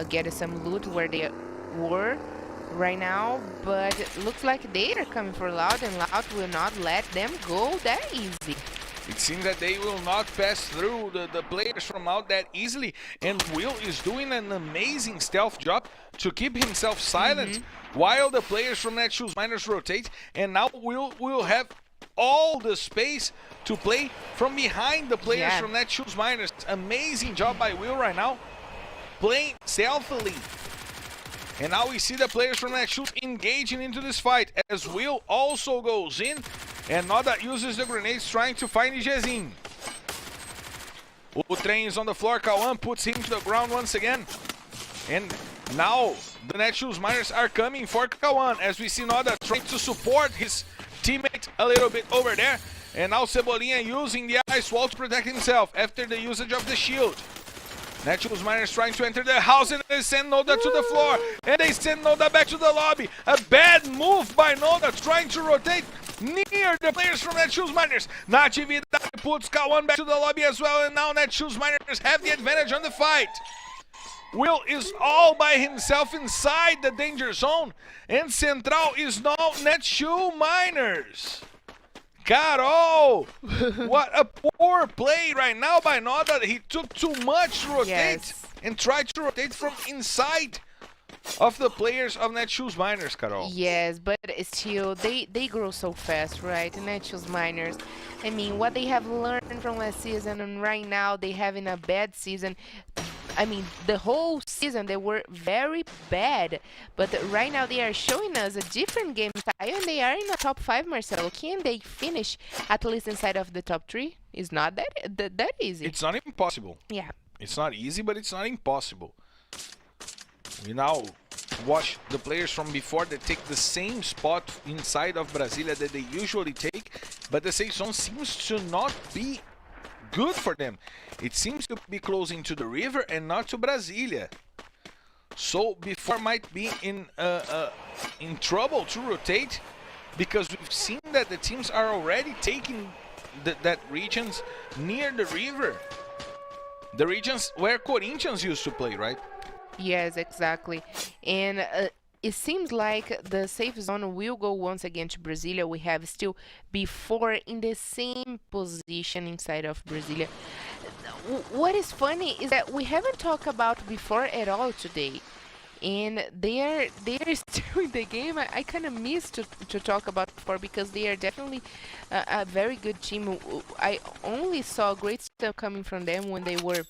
getting some loot where they were right now, but it looks like they are coming for Loud, and Loud will not let them go that easy. It seems that they will not pass through the players from out that easily, and Will is doing an amazing stealth job to keep himself silent while the players from Netshoes Miners rotate, and now Will will have all the space to play from behind the players from Netshoes Miners. Amazing job by Will right now, playing stealthily. And now we see the players from Netshoes engaging into this fight as Will also goes in. And Noda uses the grenades trying to find Jezin. Train is on the floor. Kawan puts him to the ground once again. And now the Netshoes Miners are coming for Kawan as we see Noda trying to support his teammate a little bit over there. And now Cebolinha using the ice wall to protect himself after the usage of the shield. Netshoes Miners trying to enter the house and they send Noda to the floor. And they send Noda back to the lobby. A bad move by Noda trying to rotate near the players from Netshoes Miners. Natividade puts Kawan back to the lobby as well, and now Netshoes Miners have the advantage on the fight. Will is all by himself inside the danger zone, and Central is now Netshoes Miners. Carol! What a poor play right now by Noda. He took too much to rotate and tried to rotate from inside of the players of Netshoes Miners, Carol. Yes, but still, they grow so fast, right? Netshoes Miners. I mean, what they have learned from last season, and right now they having a bad season. I mean, the whole season they were very bad, but right now they are showing us a different game style, and they are in the top 5, Marcelo. Can they finish at least inside of the top 3? It's not that easy. It's not impossible. Yeah. It's not easy, but it's not impossible. We now watch the players from before that take the same spot inside of Brasilia that they usually take, but the safe zone seems to not be good for them. It seems to be closing to the river and not to Brasilia. So before might be in trouble to rotate, because we've seen that the teams are already taking that regions near the river. The regions where Corinthians used to play, right? Yes, exactly. And it seems like the safe zone will go once again to Brasilia. We have still before in the same position inside of Brasilia. What is funny is that we haven't talked about before at all today. And they are still in the game. I kind of missed to talk about before because they are definitely a very good team. I only saw great stuff coming from them when they were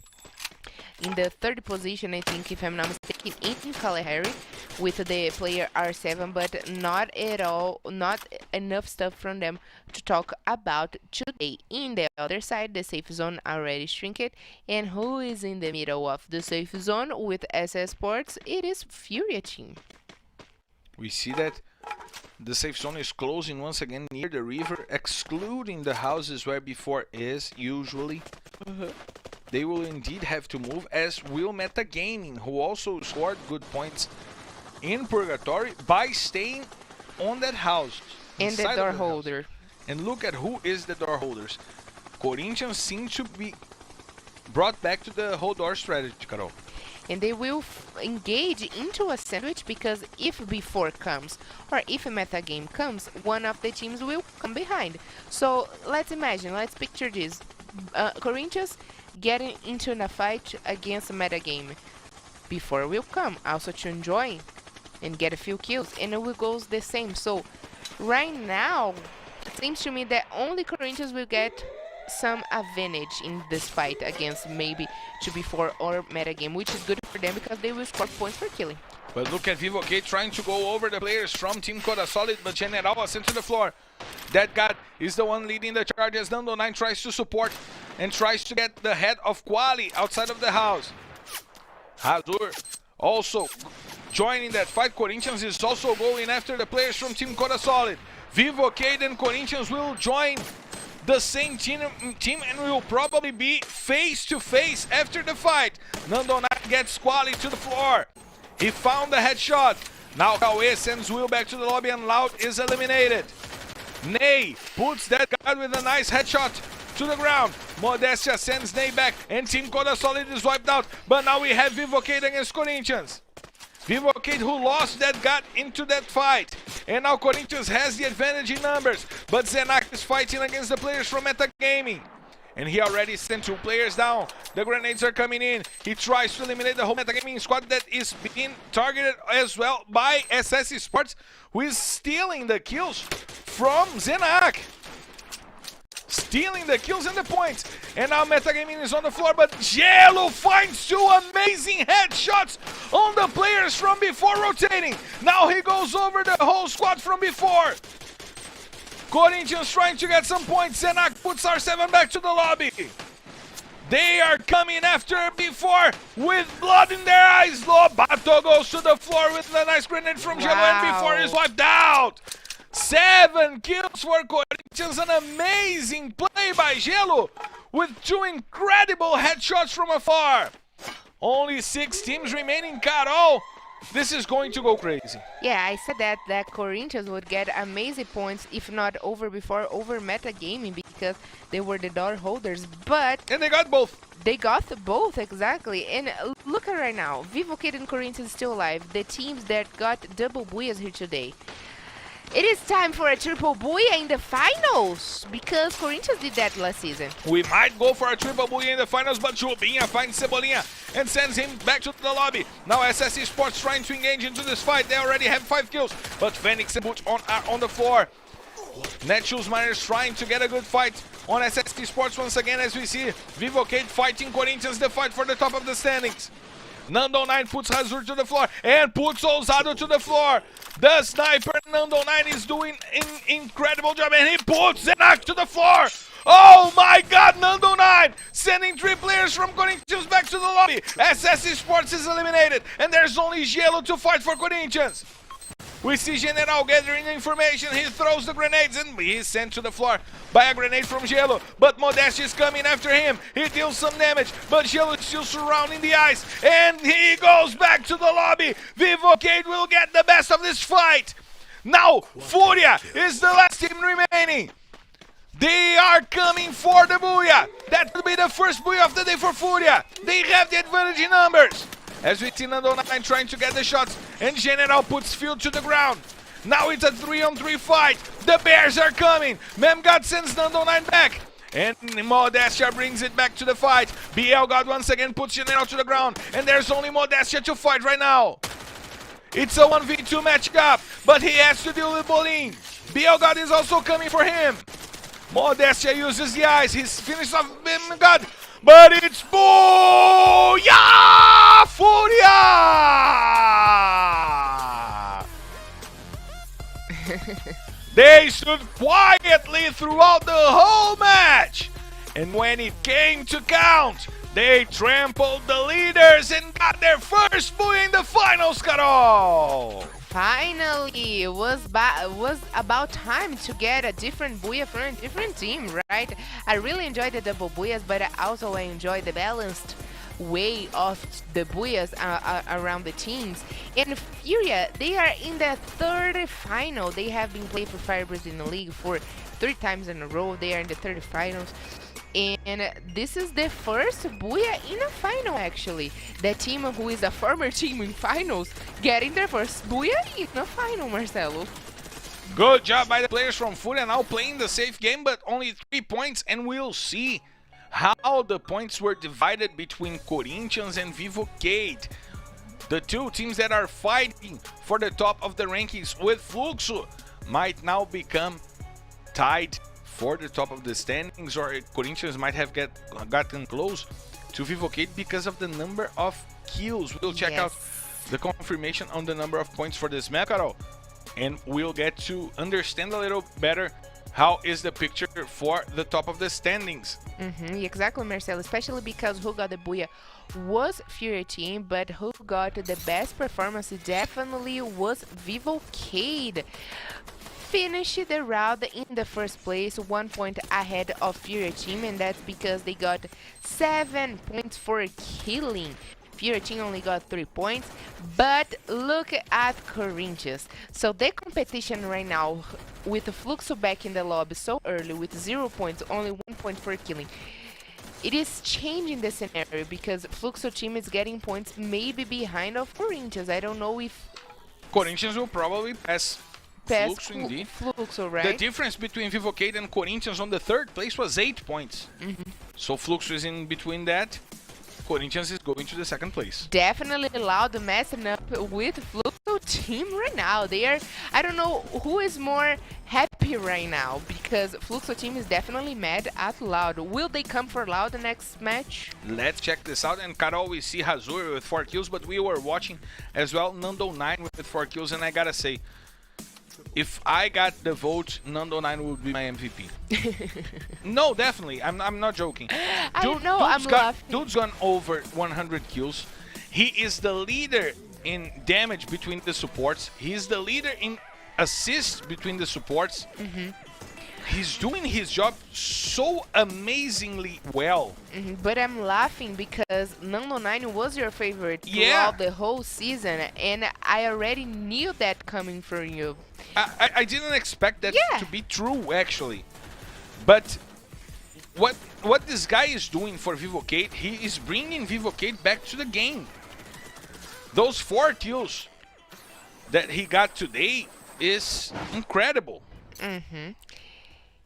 in the third position, I think, if I'm not mistaken, in Kalahari with the player R7, but not at all, not enough stuff from them to talk about today. In the other side, the safe zone already shrinked, and who is in the middle of the safe zone with SS Sports? It is Furia team. We see that the safe zone is closing once again near the river, excluding the houses where before is usually. They will indeed have to move, as will Metagaming, who also scored good points in Purgatory by staying on that house. And the door holder. And look at who is the door holders. Corinthians seem to be brought back to the whole door strategy, Carol. And they will engage into a sandwich because if before comes or if a metagame comes, one of the teams will come behind. So let's imagine, let's picture this. Corinthians getting into a fight against a metagame. Before will come also to enjoy and get a few kills, and it will go the same. So right now, it seems to me that only Corinthians will get some advantage in this fight against maybe 2v4 or metagame, which is good for them because they will score points for killing. But look at Vivo K trying to go over the players from Team Coda Solid, but General was sent to the floor. That guy is the one leading the charge as Nando9 tries to support and tries to get the head of Quali outside of the house. Hazur also joining that fight. Corinthians is also going after the players from Team Coda Solid. Vivo K and Corinthians will join the same team and will probably be face to face after the fight. Nando9 gets Quali to the floor. He found the headshot. Now Kawe sends Will back to the lobby and Loud is eliminated. Ney puts that guy with a nice headshot to the ground. Modestia sends Ney back and Team Coda Solid is wiped out. But now we have Vivocade against Corinthians. Vivocade who lost that got into that fight. And now Corinthians has the advantage in numbers. But Zenak is fighting against the players from Metagaming. And he already sent 2 players down. The grenades are coming in. He tries to eliminate the whole Metagaming squad that is being targeted as well by SS Esports, who is stealing the kills from Zenak. Stealing the kills and the points. And now Metagaming is on the floor, but Gelo finds 2 amazing headshots on the players from before rotating. Now he goes over the whole squad from before. Corinthians trying to get some points. Zenak puts R7 back to the lobby. They are coming after before with blood in their eyes. Lobato goes to the floor with a nice grenade from Gelo and before is wiped out. 7 kills for Corinthians. An amazing play by Gelo with 2 incredible headshots from afar. Only 6 teams remaining, Carol. This is going to go crazy. Yeah, I said that Corinthians would get amazing points, if not over Metagaming, because they were the door holders, but... And they got both. They got both, exactly. And look at right now, Vivocade and Corinthians still alive, the teams that got double booyahs here today. It is time for a triple booyah in the finals, because Corinthians did that last season. We might go for a triple booyah in the finals, but Jubinha finds Cebolinha and sends him back to the lobby. Now SS Esports trying to engage into this fight. They already have 5 kills, but Phoenix and Butch are on the floor. Netshoes Miners trying to get a good fight on SS Esports once again, as we see Vivocade fighting Corinthians, the fight for the top of the standings. Nando9 puts Hazur to the floor and puts Ousado to the floor. The sniper Nando9 is doing an incredible job and he puts Zenak to the floor. Oh my god, Nando9 sending 3 players from Corinthians back to the lobby. SS Esports is eliminated and there's only Gelo to fight for Corinthians. We see General gathering information. He throws the grenades and he is sent to the floor by a grenade from Gelo. But Modestia is coming after him. He deals some damage, but Gelo is still surrounding the ice. And he goes back to the lobby. Vivocade will get the best of this fight. Now, Furia is the last team remaining. They are coming for the booyah. That will be the first booyah of the day for Furia. They have the advantage in numbers. As we see Nando 9 trying to get the shots, and General puts Field to the ground. Now it's a 3-on-3 fight. The Bears are coming. Memgod sends Nando 9 back. And Modestia brings it back to the fight. BL God once again puts General to the ground. And there's only Modestia to fight right now. It's a 1v2 matchup, but he has to deal with Bolin. BL God is also coming for him. Modestia uses the eyes. He's finished off Memgod. But it's Booyah! Furia! They stood quietly throughout the whole match. And when it came to count, they trampled the leaders and got their first Booyah in the finals, Carol! Finally, it was about time to get a different Booyah from a different team, right? I really enjoyed the double Booyahs, but I also enjoyed the balanced way of the Booyahs around the teams. And Furia, they are in the third final. They have been playing for Fire Brazilian League for 3 times in a row. They are in the third finals. And this is the first Booyah in a final, actually. The team who is a former team in finals getting their first Booyah in a final, Marcelo. Good job by the players from Furia, now playing the safe game, but only 3 points, and we'll see how the points were divided between Corinthians and Vivocade. The two teams that are fighting for the top of the rankings with Fluxo might now become tied for the top of the standings, or Corinthians might have gotten close to Vivocade because of the number of kills. We'll check out the confirmation on the number of points for this map, Carol, and we'll get to understand a little better how is the picture for the top of the standings. Exactly, Marcelo, especially because who got the Booyah was Fury team, but who got the best performance definitely was Vivocade. Finished the round in the first place, 1 point ahead of Fury team, and that's because they got 7 points for killing. Fury team only got 3 points, but look at Corinthians. So the competition right now with Fluxo back in the lobby so early with 0 points, only 1 point for killing. It is changing the scenario because Fluxo team is getting points maybe behind of Corinthians. I don't know if Corinthians will probably pass Fluxo indeed. Fluxo, right? The difference between Vivocade and Corinthians on the third place was 8 points. So Fluxo is in between that. Corinthians is going to the second place. Definitely Loud messing up with Fluxo team right now. They are, I don't know who is more happy right now because Fluxo team is definitely mad at Loud. Will they come for Loud the next match? Let's check this out. And Carol, we see Hazur with 4 kills, but we were watching as well Nando 9 with 4 kills, and I gotta say, if I got the vote, Nando 9 would be my MVP. No, definitely. I'm not joking. Dude's gone over 100 kills. He is the leader in damage between the supports. He's the leader in assists between the supports. He's doing his job so amazingly well. But I'm laughing because Nando 9 was your favorite throughout the whole season, and I already knew that coming from you. I didn't expect that to be true, actually. But what this guy is doing for Vivocade, he is bringing Vivocade back to the game. Those 4 kills that he got today is incredible.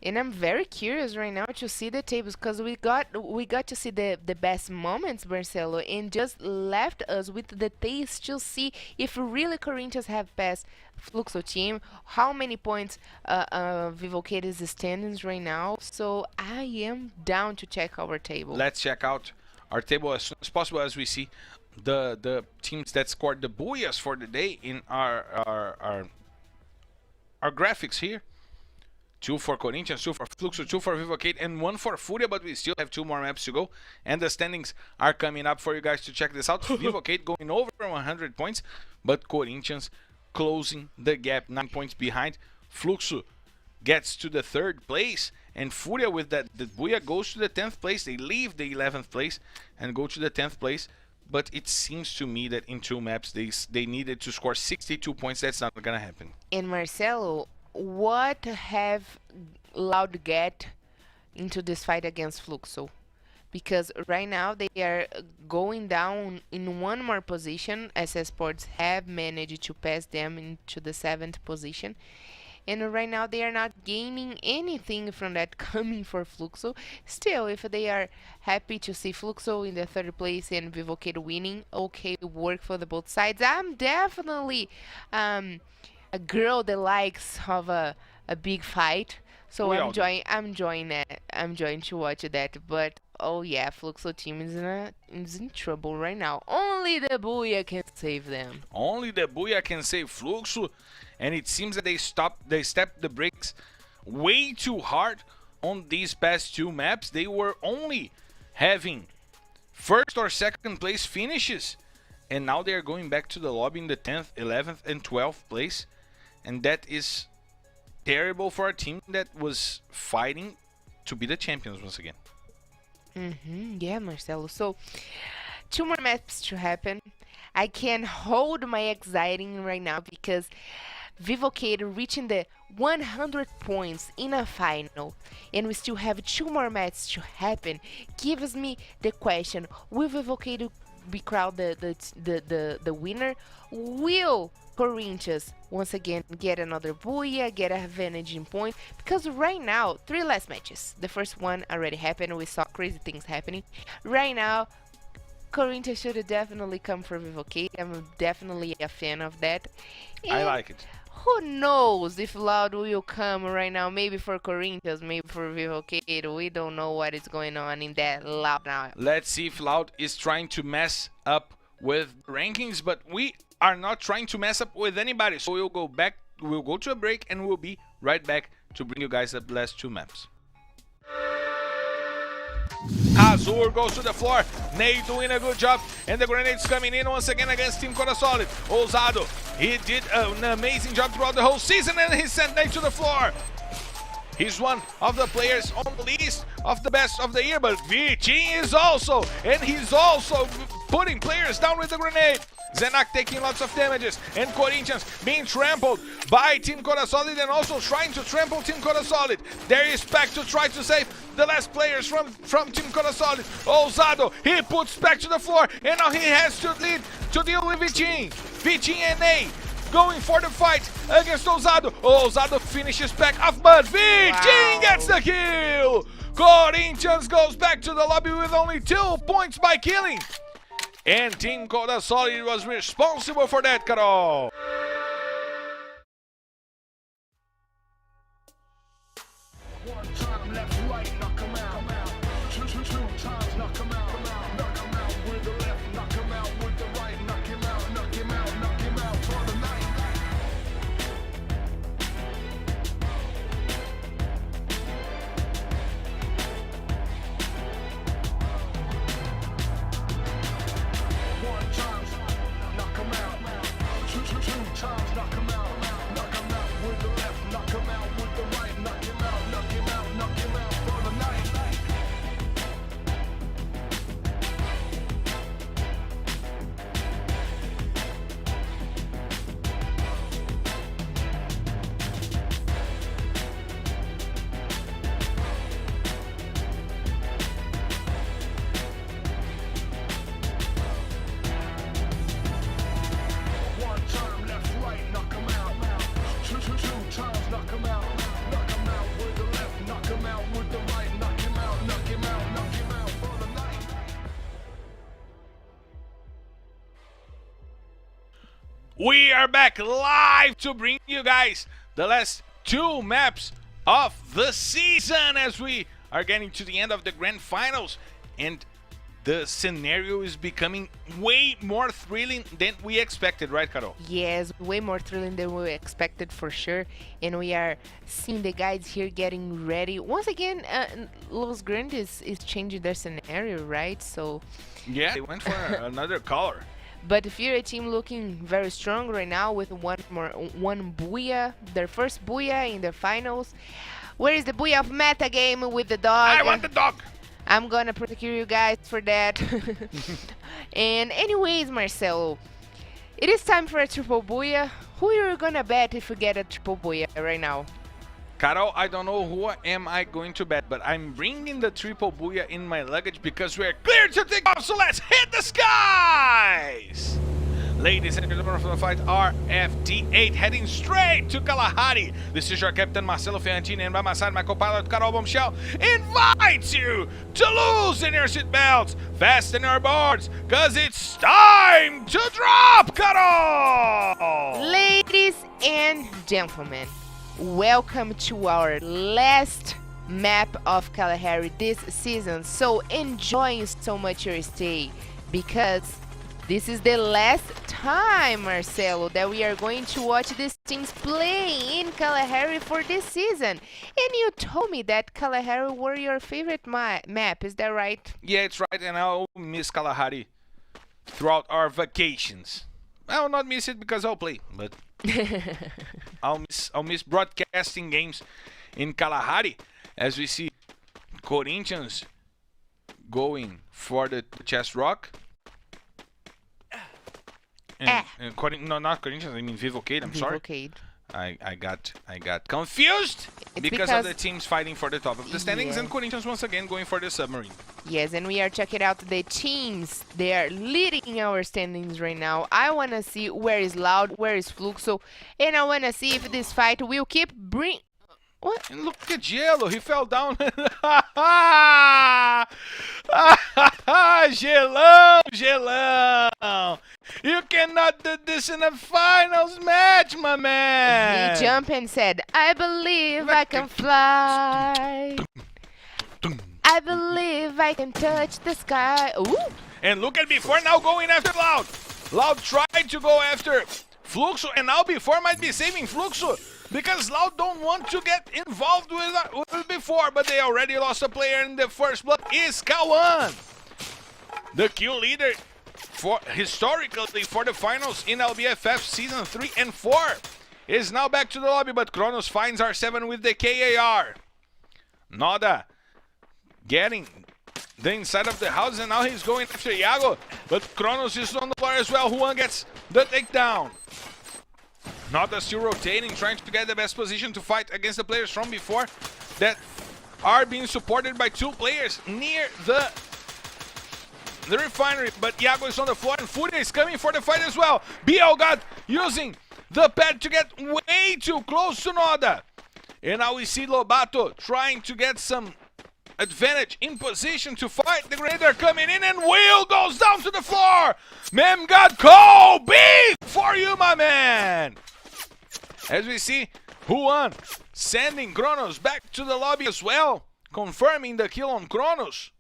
And I'm very curious right now to see the tables because we got to see the best moments, Marcelo, and just left us with the taste to see if really Corinthians have passed Fluxo team, how many points Vivocade is standings right now. So I am down to check our table. Let's check out our table as soon as possible as we see the teams that scored the Booyahs for the day in our graphics here. 2 for Corinthians, 2 for Fluxo, 2 for Vivocade, and 1 for Furia, but we still have 2 more maps to go. And the standings are coming up for you guys to check this out. Vivocade going over 100 points, but Corinthians closing the gap, 9 points behind. Fluxo gets to the 3rd place, and Furia with the Booyah goes to the 10th place. They leave the 11th place and go to the 10th place. But it seems to me that in 2 maps, they needed to score 62 points. That's not going to happen. And Marcelo, what have Loud get into this fight against Fluxo? because right now they are going down in one more position, as Esports have managed to pass them into the 7th position. And right now they are not gaining anything from that coming for Fluxo. Still, if they are happy to see Fluxo in the 3rd place and Vivocado winning, okay, work for the both sides. I'm definitely a girl that likes of a big fight. So We all do. I'm joining that. I'm joining to watch that. But oh yeah, Fluxo team is in trouble right now. Only the Booyah can save them. Only the Booyah can save Fluxo, and it seems that they stepped the brakes way too hard on these past 2 maps. They were only having 1st or 2nd place finishes, and now they are going back to the lobby in the 10th, 11th, and 12th place, and that is terrible for a team that was fighting to be the champions once again. Yeah, Marcelo. So 2 more maps to happen. I can hold my anxiety right now because Vivocado reaching the 100 points in a final, and we still have 2 more matches to happen, gives me the question: will Vivocado be crowned the winner? Will Corinthians once again get another Booyah, get a vantage point? Because right now, 3 last matches. The first one already happened. We saw crazy things happening. Right now, Corinthians should definitely come for Vivocado. I'm definitely a fan of that. I And like it. who knows if Loud will come right now? Maybe for Corinthians, maybe for Vivocado. We don't know what is going on in that Loud now. Let's see if Loud is trying to mess up with rankings, but we are not trying to mess up with anybody. So we'll go to a break, and we'll be right back to bring you guys the last 2 maps. Azur goes to the floor. Nate doing a good job, and the grenades coming in once again against Team Corasolid. Ousado, he did an amazing job throughout the whole season, and he sent Nate to the floor. He's one of the players on the list of the best of the year, but Vitinho is also, and he's also putting players down with the grenade. Zenak taking lots of damages, and Corinthians being trampled by Team Corasolid and also trying to trample Team Corasolid. There is Pac to try to save the last players from Team Corasolid. Ousado, he puts Pac to the floor, and now he has to deal with Vitinho. Vitinho and Ney going for the fight against Ousado. Ousado finishes Pac off, but Vitinho gets the kill. Corinthians goes back to the lobby with only 2 points by killing. And Team Corasolid was responsible for that, Carol. One time left, right, knock 'em out. Two times, knock 'em out. Knock 'em out with the left, knock 'em out with the right. Knock him out, knock him out, knock him out for the night. One time, knock 'em out. Two times, knock 'em out. Knock 'em out with the left, knock 'em out with the right. Knock him out, knock him out, knock him out for the night. One time left, right, knock 'em out. Two times, knock 'em out. Knock 'em out with the left, knock 'em out with the right. Knock him out, knock him out, knock him out for the night. We are back live to bring you guys the last 2 maps of the season as we are getting to the end of the grand finals, and the scenario is becoming way more thrilling than we expected, right, Carol? Yes, way more thrilling than we expected for sure. And we are seeing the guys here getting ready. Once again, Los Grandes is changing their scenario, right? So, Yeah, they went for another color. but if you're a team looking very strong right now with one Booyah, their first Booyah in the finals. Where is the Booyah of meta game with the dog? I want the dog. I'm gonna prosecute you guys for that. And anyways, Marcelo, it is time for a triple Booyah. Who you're gonna bet if you get a triple Booyah right now? Carol, I don't know who am I going to bet, but I'm bringing the triple booyah in my luggage because we're clear to take off, so let's hit the skies! Ladies and gentlemen from the fight, RFT8 heading straight to Kalahari. This is your captain Marcelo Fiantini, and by my side my co-pilot Carol Bombshell invites you to loosen your seatbelts, fasten your boards, cause it's time to drop, Carol! Ladies and gentlemen, welcome to our last map of Kalahari this season. So enjoying so much your stay, because this is the last time, Marcelo, that we are going to watch these teams play in Kalahari for this season. And you told me that Kalahari were your favorite map, is that right? Yeah, it's right, and I'll miss Kalahari throughout our vacations. I'll not miss it because I'll play, but I'll miss broadcasting games in Kalahari as we see Corinthians going for the chest rock. And no, not Corinthians, I mean Vivocade, I'm sorry. I got confused because of the teams fighting for the top of the standings, and Corinthians once again going for the submarine. Yes, and we are checking out the teams. They are leading our standings right now. I want to see where is Loud, where is Fluxo, and I want to see if this fight will keep What? And look at Gelo, he fell down. Gelão! You cannot do this in a finals match, my man! He jumped and said, I believe I can fly. I believe I can touch the sky. Ooh! And look at before now going after Loud. Loud tried to go after Fluxo, and now before might be saving Fluxo, because Loud don't want to get involved with before, but they already lost a player, and the first blood is Kawan. The kill leader historically for the finals in LBFF season 3 and 4 is now back to the lobby, but Kronos finds R7 with the KAR. Noda getting the inside of the house, and now he's going after Iago, but Kronos is on the floor as well. Juan gets the takedown. Noda still rotating, trying to get the best position to fight against the players from before that are being supported by two players near the refinery, but Iago is on the floor and Furia is coming for the fight as well. BL got using the pad to get way too close to Noda. And now we see Lobato trying to get some advantage in position to fight. The grenade are coming in, and Will goes down to the floor. Mem got cold. Big for you, my man. As we see Juan sending Kronos back to the lobby as well, confirming the kill on Kronos.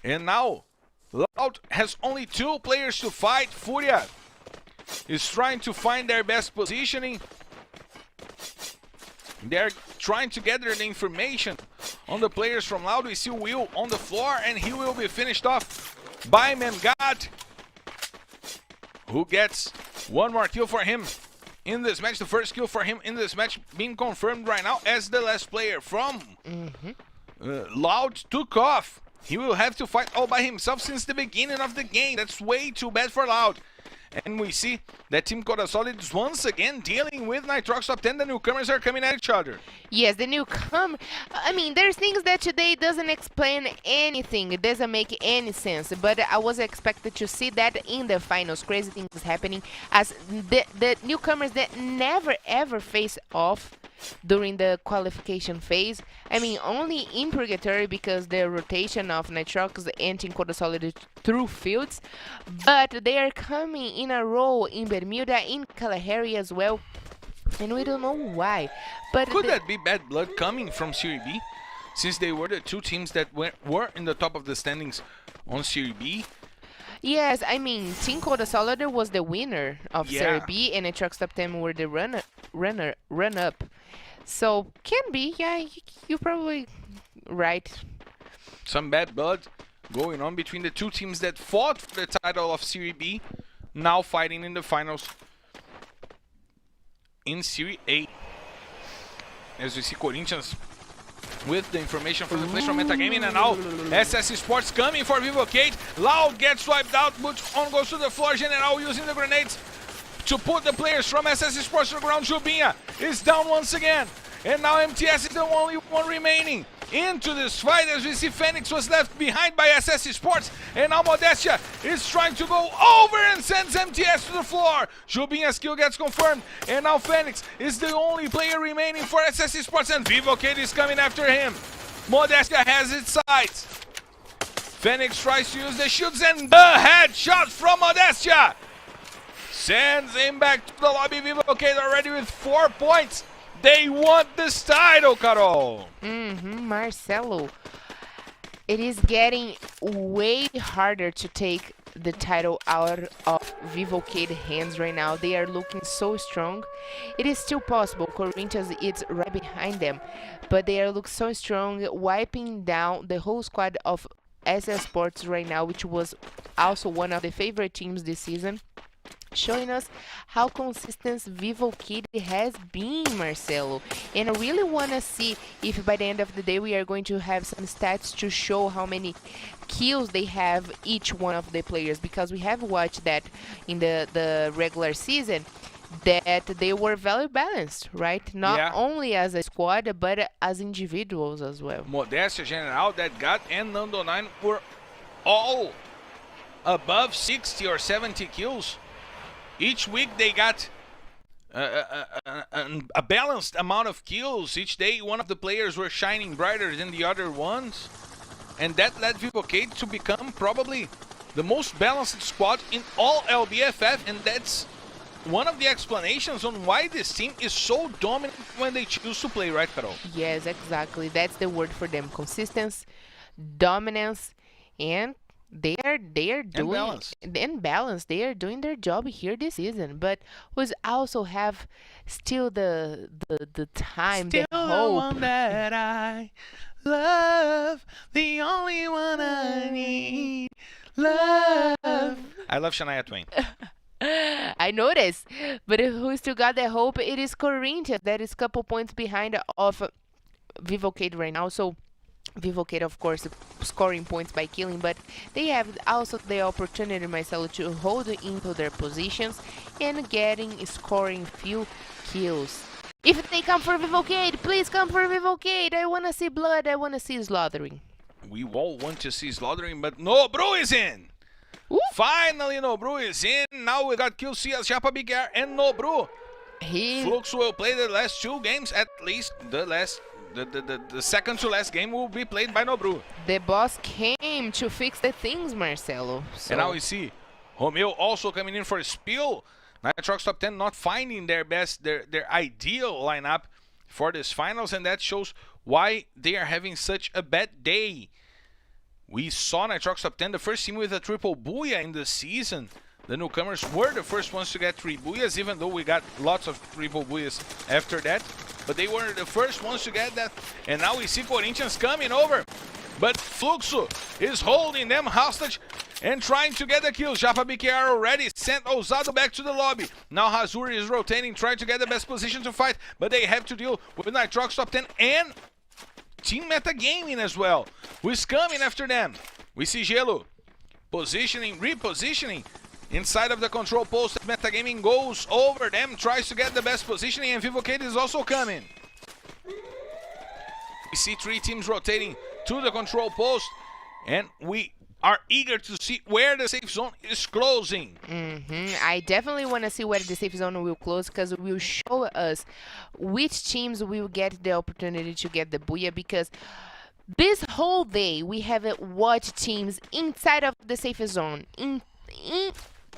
And now Loud has only two players to fight. Furia is trying to find their best positioning. They're trying to gather the information on the players from Loud. We see Will on the floor, and he will be finished off by Memgat, who gets one more kill for him in this match. The first kill for him in this match being confirmed right now as the last player from Loud took off. He will have to fight all by himself since the beginning of the game. That's way too bad for Loud. And we see that Team Coda Solid is once again dealing with Nitrox Top 10. The newcomers are coming at each other. Yes, the newcomer. I mean, there's things that today doesn't explain anything. It doesn't make any sense. But I was expected to see that in the finals. Crazy things happening as the newcomers that never ever face off during the qualification phase. I mean, only in Purgatory because the rotation of Nitrox and Team Coda Solid through fields. But they are coming in a row in Bermuda, in Kalahari as well. And we don't know why. But could that be bad blood coming from Serie B? Since they were the two teams that were in the top of the standings on Serie B. Yes, I mean, Team Coda Solid was the winner of Serie B, and Nitrox Top 10 were the run-up. So, can be, yeah, you're probably right. Some bad blood going on between the two teams that fought for the title of Serie B, now fighting in the finals in Serie A. As we see Corinthians with the information from the place from Metagaming, and now SS Esports coming for Vivocade. Loud gets wiped out, but on goes to the floor. General using the grenades to put the players from SS Esports to the ground. Jubinha is down once again. And now MTS is the only one remaining into this fight, as we see Phoenix was left behind by SS Esports, and now Modestia is trying to go over and sends MTS to the floor. Jubinha's kill gets confirmed, and now Phoenix is the only player remaining for SS Esports, and Vivo Kid is coming after him. Modestia has its sights. Phoenix tries to use the shields, and the headshot from Modestia sends him back to the lobby. Vivo Kid already with 4 points. They want this title, Carol. Marcelo. It is getting way harder to take the title out of Vivo Kid hands right now. They are looking so strong. It is still possible. Corinthians is right behind them, but they are looking so strong, wiping down the whole squad of SS Sports right now, which was also one of the favorite teams this season. Showing us how consistent Vivo Kid has been, Marcelo. And I really want to see if by the end of the day we are going to have some stats to show how many kills they have, each one of the players, because we have watched that in the regular season, that they were very balanced, right? Not only as a squad, but as individuals as well. Modestia, General, that got and Nando 9 were all above 60 or 70 kills. Each week they got a balanced amount of kills. Each day one of the players were shining brighter than the other ones. And that led Vivo Kid to become probably the most balanced squad in all LBFF. And that's one of the explanations on why this team is so dominant when they choose to play, right, Carol? Yes, exactly. That's the word for them. Consistency, dominance, and they are doing and balance. They are doing their job here this season, but we also have still the time, still the hope. One that I love, the only one I need, love. I love Shania Twain. I noticed, but who still got the hope? It is Corinthians that is a couple points behind of Vivo Kid right now. So Vivo Kid, of course, scoring points by killing, but they have also the opportunity, Marcelo, to hold into their positions and scoring few kills. If they come for Vivo Kid, please come for Vivo Kid. I want to see blood. I want to see slaughtering. We all want to see slaughtering, but no, Bru is in. Ooh. Finally, No Bru is in. Now we got QC as Japa Big Air and No Bru. Flux will play the last 2 games, at least the second to last game will be played by No Bru. The boss came to fix the things, Marcelo. So. And now we see Romeo also coming in for a spill. Nitrox top 10 not finding their ideal lineup for this finals, and that shows why they are having such a bad day. We saw Nitrox top 10, the first team with a triple booyah in the season. The newcomers were the first ones to get 3 booyahs, even though we got lots of triple booyahs after that. But they were the first ones to get that. And now we see Corinthians coming over. But Fluxo is holding them hostage and trying to get the kills. Japa BKR already sent Ousado back to the lobby. Now Hazuri is rotating, trying to get the best position to fight. But they have to deal with Nitrox top 10 and Team Metagaming as well, who is coming after them. We see Gelo repositioning inside of the control post. Metagaming goes over them, tries to get the best positioning, and Vivo Kid is also coming. We see 3 teams rotating to the control post, and we are eager to see where the safe zone is closing. I definitely want to see where the safe zone will close, because it will show us which teams will get the opportunity to get the booyah, because this whole day we have watched teams inside of the safe zone,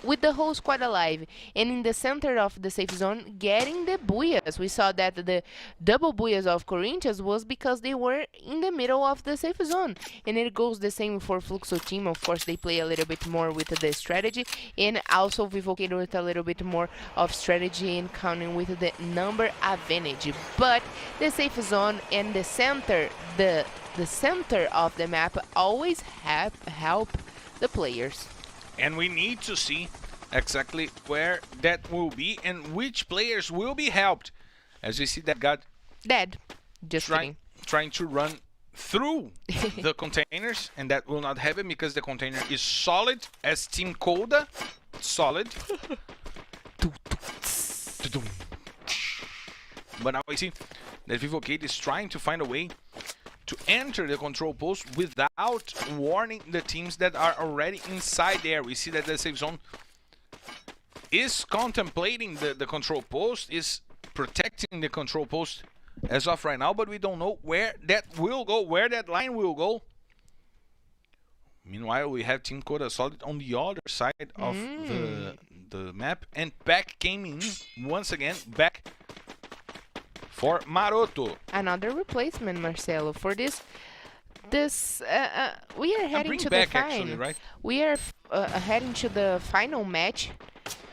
with the whole squad alive, and in the center of the safe zone getting the booyahs. We saw that the double booyahs of Corinthians was because they were in the middle of the safe zone, and it goes the same for Fluxo team. Of course, they play a little bit more with the strategy, and also Vivo Kid with a little bit more of strategy and counting with the number advantage. But the safe zone and the center, the center of the map always help the players. And we need to see exactly where that will be and which players will be helped. As we see that got dead, just trying to run through the containers, and that will not happen because the container is solid as Team Coda. Solid. But now we see that Vivocade is trying to find a way to enter the control post without warning the teams that are already inside there. We see that the safe zone is contemplating the control post, is protecting the control post as of right now, but we don't know where that will go, where that line will go. Meanwhile, we have Team Coda Solid on the other side of the map, and Beck came in once again, back for Maroto. Another replacement, Marcelo, for this. We are heading to the final. Actually, right? We are heading to the final match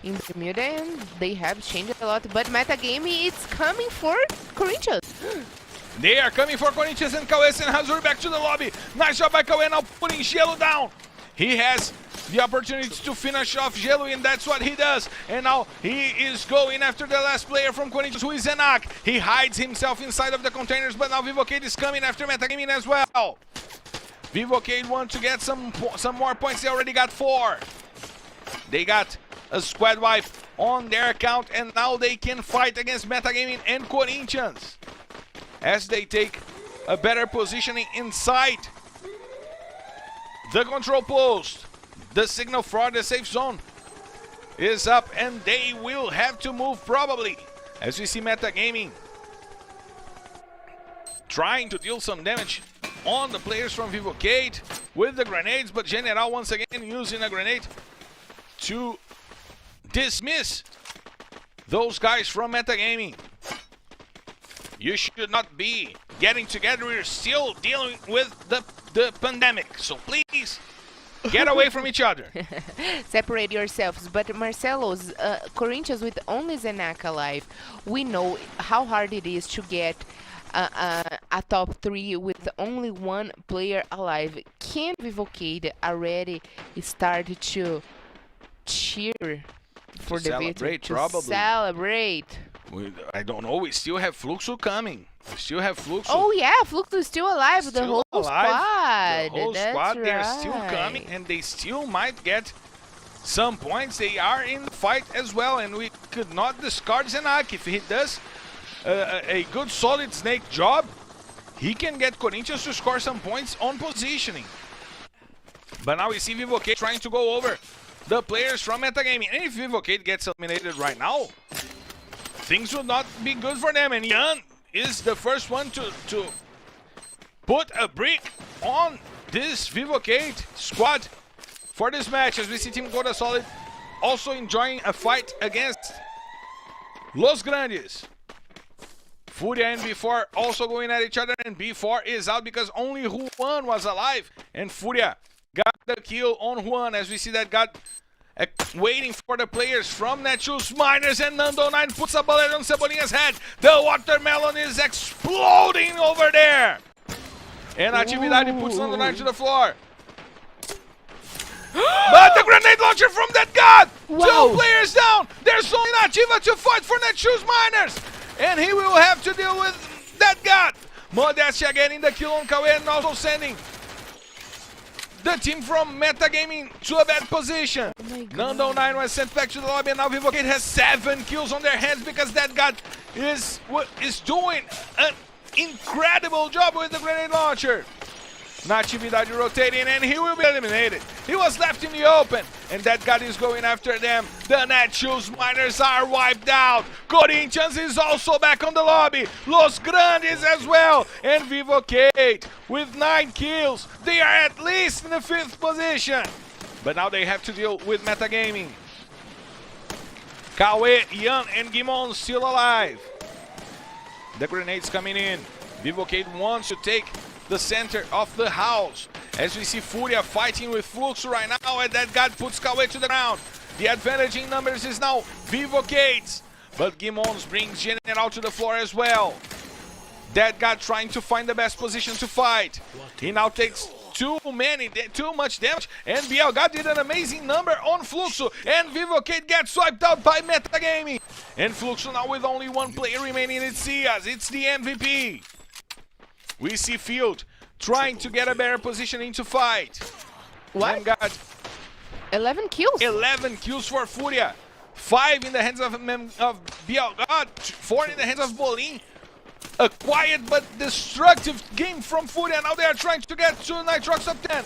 in Bermuda, and they have changed a lot. But Metagame is coming for Corinthians. They are coming for Corinthians, and Cauê and Hazuri back to the lobby. Nice job by Cauê, now putting Gelo down. He has the opportunity to finish off Gelo, and that's what he does. And now he is going after the last player from Corinthians, who is Zenak. He hides himself inside of the containers, but now Vivocade is coming after Metagaming as well. Vivocade want to get some more points. They already got 4. They got a squad wipe on their account, and now they can fight against Metagaming and Corinthians as they take a better positioning inside the control post. The signal for the safe zone is up, and they will have to move probably, as we see Metagaming trying to deal some damage on the players from Vivocade with the grenades, but General once again using a grenade to dismiss those guys from Metagaming. You should not be getting together. We're still dealing with the pandemic, so please get away from each other. Separate yourselves. But Marcelo's Corinthians with only Zenak alive, we know how hard it is to get a top 3 with only one player alive. Can Vivocade already start to cheer for the victory? Probably. Celebrate. I don't know. We still have Fluxo coming. We still have Fluxo. Oh yeah, Fluxo is still alive. The whole squad. The whole squad, right. they're still coming, and they still might get some points. They are in the fight as well, and we could not discard Zenak. If he does a good solid snake job, he can get Corinthians to score some points on positioning. But now we see Vivocade trying to go over the players from Metagaming. And if Vivocade gets eliminated right now, things will not be good for them. And Jan is the first one to put a brick on this Vivocade squad for this match, as we see Team Coda Solid also enjoying a fight against Los Grandes. Furia and B4 also going at each other, and B4 is out because only Juan was alive, and Furia got the kill on Juan, as we see that got waiting for the players from Netshoes Miners, and Nando 9 puts a bullet on Cebolinha's head. The watermelon is exploding over there, and Atividade puts Nando 9 to the floor. But the grenade launcher from that god! Wow. 2 players down! There's only Nativa to fight for Netshoes Miners, and he will have to deal with that god. Modestia getting the kill on Cauê, and also sending the team from Metagaming to a bad position. Nando 9 was sent back to the lobby, and now Vivocade has 7 kills on their hands because that god is doing an incredible job with the grenade launcher. Natividade rotating, and he will be eliminated. He was left in the open, and that god is going after them. The Netshoes Miners are wiped out. Corinthians is also back on the lobby. Los Grandes as well. And Vivocade with 9 kills. They are at least in the 5th position. But now they have to deal with Metagaming. Cauê, Ian, and Guimon still alive. The grenades coming in. Vivocade wants to take the center of the house, as we see Furia fighting with Fluxo right now, and that god puts Cauê to the ground. The advantage in numbers is now Vivocade's, but Guimons brings General to the floor as well. That god trying to find the best position to fight. He now takes too much damage, and BLG did an amazing number on Fluxo, and Vivocade gets wiped out by Metagaming. And Fluxo now with only 1 player remaining, it's Cias, it's the MVP. We see Field trying to get a better positioning to fight. What? Got 11 kills? 11 kills for Furia. 5 in the hands of BLG, 4 in the hands of Bolin. A quiet but destructive game from Furia. Now they are trying to get to Nitrox top 10.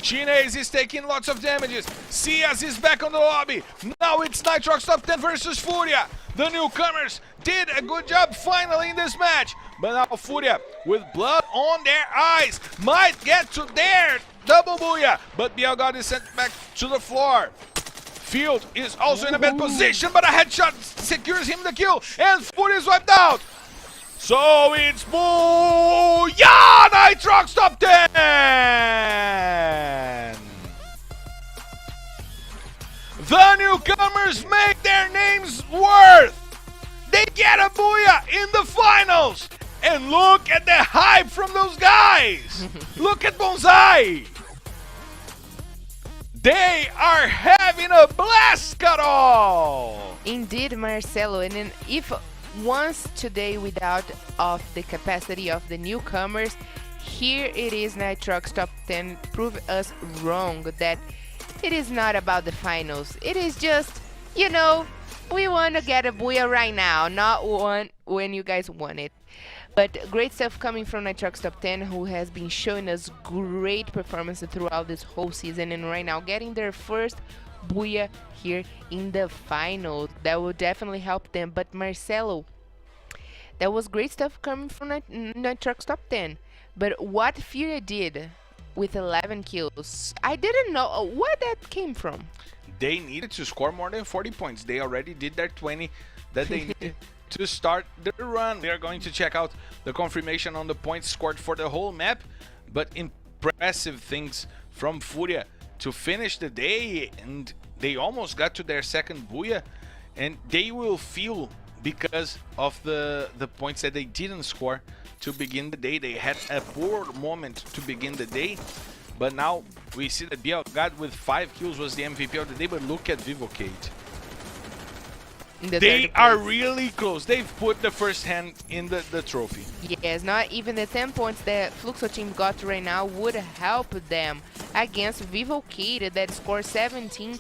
Chinese is taking lots of damages. Cias is back on the lobby. Now it's Nitrox top 10 versus Furia. The newcomers did a good job finally in this match. But now Furia, with blood on their eyes, might get to their double booyah. But Bielgod is sent back to the floor. Field is also in a bad position, but a headshot secures him the kill. And Furia is wiped out. So it's booyah! Nitrox top 10! The newcomers make their names worth. They get a booyah in the finals. And look at the hype from those guys. Look at Bonsai. They are having a blast at all. Indeed, Marcelo. And then if once today without of the capacity of the newcomers, here it is Nitrox top 10 prove us wrong that it is not about the finals. It is just, you know, we want to get a booyah right now, not one when you guys want it. But great stuff coming from Nitrox top 10, who has been showing us great performance throughout this whole season, and right now getting their first booyah here in the final. That will definitely help them. But Marcelo, that was great stuff coming from Nitrox top 10. But what Furia did with 11 kills, I didn't know where that came from. They needed to score more than 40 points. They already did their 20 that they needed to start the run. We are going to check out the confirmation on the points scored for the whole map. But impressive things from Furia to finish the day, and they almost got to their second booyah, and they will feel because of the points that they didn't score to begin the day. They had a poor moment to begin the day, but now we see that Bielgod with 5 kills was the MVP of the day. But look at Vivocate. They are really close. They've put the first hand in the trophy. Yes, not even the 10 points that Fluxo team got right now would help them against Vivocate that scored 17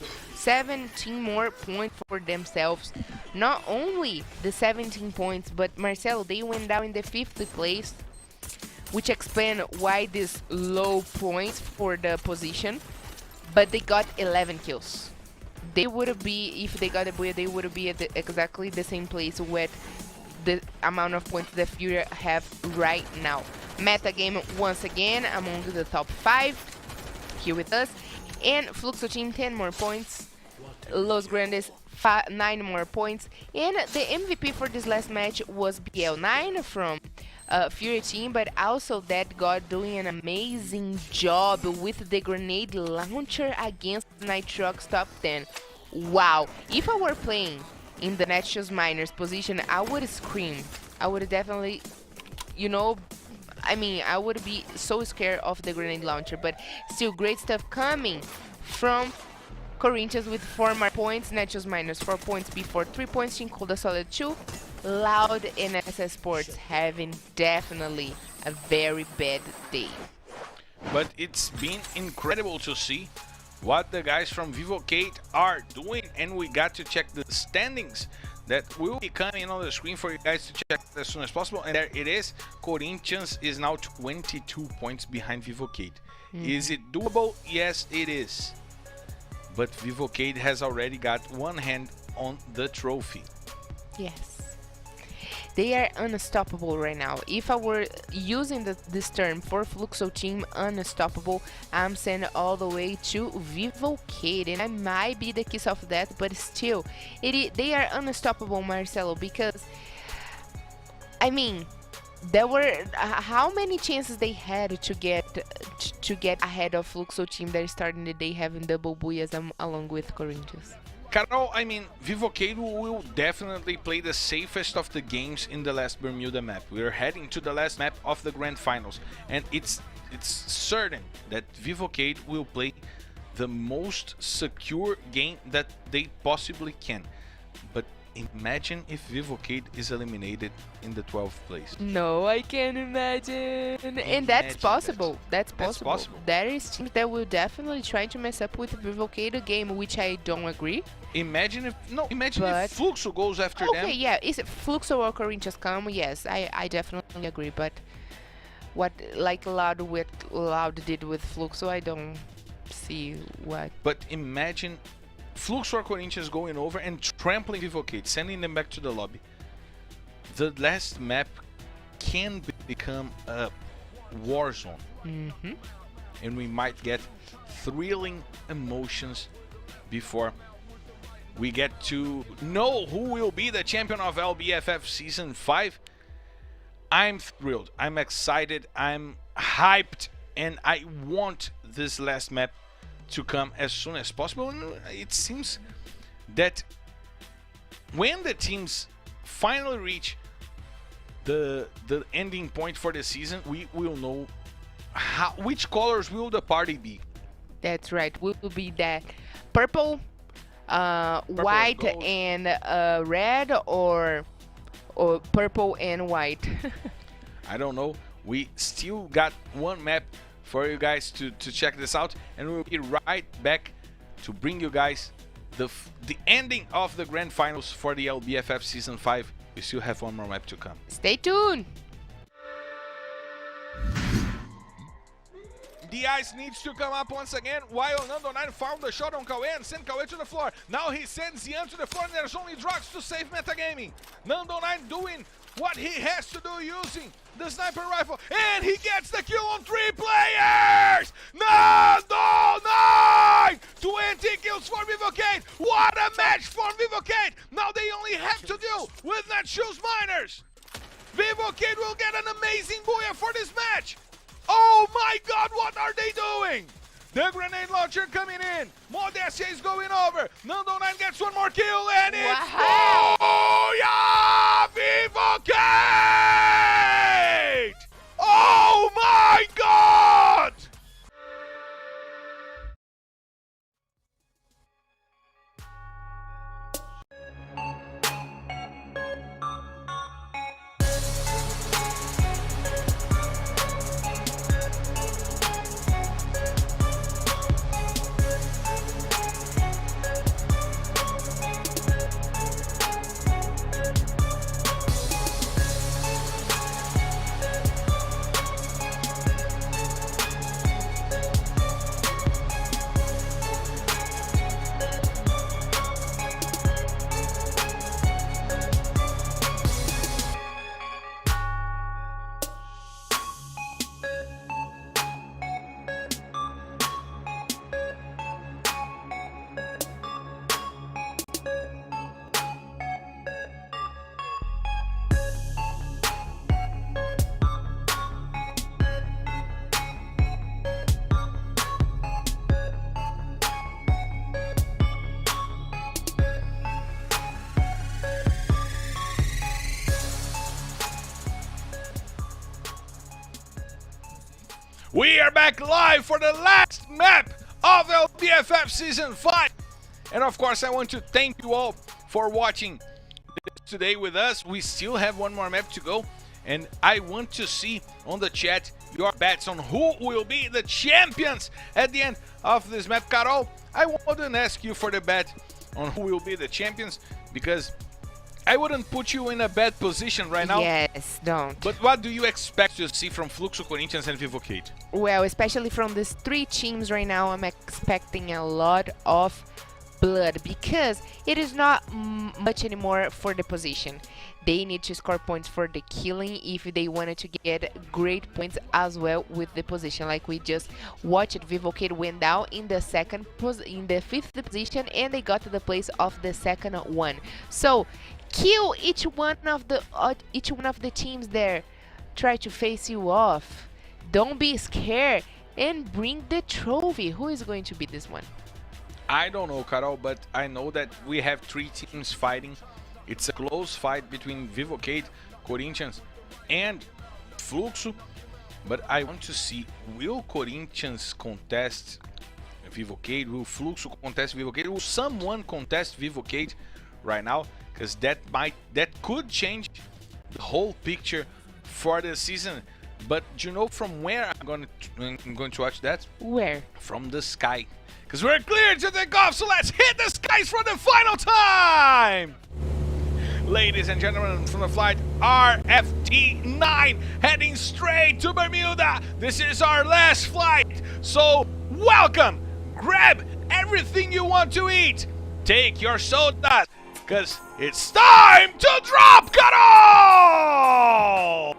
more points for themselves. Not only the 17 points, but Marcelo, they went down in the 5th place, which explain why this low points for the position, but they got 11 kills. They would be, if they got a booyah, they would be at exactly the same place with the amount of points that Furia have right now. Meta game once again among the top 5 here with us, and Fluxo team 10 more points, Los Grandes 9 more points, and the MVP for this last match was BL9 from Fury team, but also that God doing an amazing job with the grenade launcher against Nitrox top 10. Wow, if I were playing in the Nexus Miners position, I would scream. I would definitely, you know, I mean, I would be so scared of the grenade launcher, but still great stuff coming from Corinthians with 4 more points, Nexus Miners 4 points before 3 points, Chincoda Solid 2, Loud and Esports having definitely a very bad day. But it's been incredible to see what the guys from Vivocate are doing, and we got to check the standings that will be coming on the screen for you guys to check as soon as possible. And there it is. Corinthians is now 22 points behind Vivocate. Is it doable? Yes, it is. But Vivocate has already got one hand on the trophy. Yes. They are unstoppable right now. If I were using this term for Fluxo team, unstoppable, I'm sending all the way to Vivocate, and I might be the kiss of that, but still, they are unstoppable, Marcelo, because, I mean, there were how many chances they had to get ahead of Fluxo team that starting the day having double booyahs along with Corinthians. Carol, I mean, Vivocate will definitely play the safest of the games in the last Bermuda map. We're heading to the last map of the Grand Finals, and it's certain that Vivocate will play the most secure game that they possibly can. But imagine if Vivocade is eliminated in the 12th place. No, I can't imagine. And that's Imagine possible. that. That's That's possible. possible. There is teams that will definitely try to mess up with the Vivocade game, which I don't agree. Imagine if But- if Fluxo goes after Okay, them. yeah, is it Fluxo or Corinthians come? Yes, I definitely agree. But what like Loud did with Fluxo, I don't see what. But imagine Fluxo or Corinthians going over and trampling Vivocade, sending them back to the lobby. The last map can become a war zone, Mm-hmm. and we might get thrilling emotions before we get to know who will be the champion of LBFF Season 5. I'm thrilled, I'm excited, I'm hyped, and I want this last map to come as soon as possible. And it seems that when the teams finally reach the ending point for the season, we will know which colors will the party be. That's right. Will be that purple, white, gold. and red, or purple and white. I don't know. We still got one map for you guys to check this out, and we'll be right back to bring you guys the ending of the grand finals for the LBFF Season 5. We still have one more map to come. Stay tuned. The ice needs to come up once again while Nando9 found the shot on Kawe and sent Kawe to the floor. Now he sends Zian to the floor and there's only drugs to save metagaming. Nando9 doing what he has to do using the sniper rifle, and he gets the kill on 3 players! Nando9! 20 kills for Vivocade! What a match for Vivocade! Now they only have to deal with Netshoes Miners! Vivocade will get an amazing booyah for this match! Oh my god, what are they doing? The grenade launcher coming in. Modestia is going over. Nando9 gets one more kill, and it's Wow. Booyah! Vivocade! Oh my god! We are back live for the last map of LBFF Season 5. And of course, I want to thank you all for watching today with us. We still have one more map to go. And I want to see on the chat your bets on who will be the champions at the end of this map. Carol, I wouldn't ask you for the bet on who will be the champions, because I wouldn't put you in a bad position right now. Yes, don't. But what do you expect to see from Fluxo, Corinthians, and Vivocade? Well, especially from these 3 teams right now, I'm expecting a lot of blood, because it is not much anymore for the position. They need to score points for the killing if they wanted to get great points as well with the position. Like we just watched, Vivocade went down in the 5th position, and they got to the place of the second one. So kill each one of the teams there. Try to face you off. Don't be scared and bring the trophy. Who is going to be this one? I don't know, Carol, but I know that we have 3 teams fighting. It's a close fight between Vivocade, Corinthians, and Fluxo. But I want to see, will Corinthians contest Vivocade? Will Fluxo contest Vivocade? Will someone contest Vivocade right now? because that could change the whole picture for the season. But do you know from where I'm going to watch that? Where? From the sky, because we're clear to take off. So let's hit the skies for the final time. Ladies and gentlemen, from the flight RFT9 heading straight to Bermuda. This is our last flight. So welcome. Grab everything you want to eat. Take your soda, because it's time to drop Carol!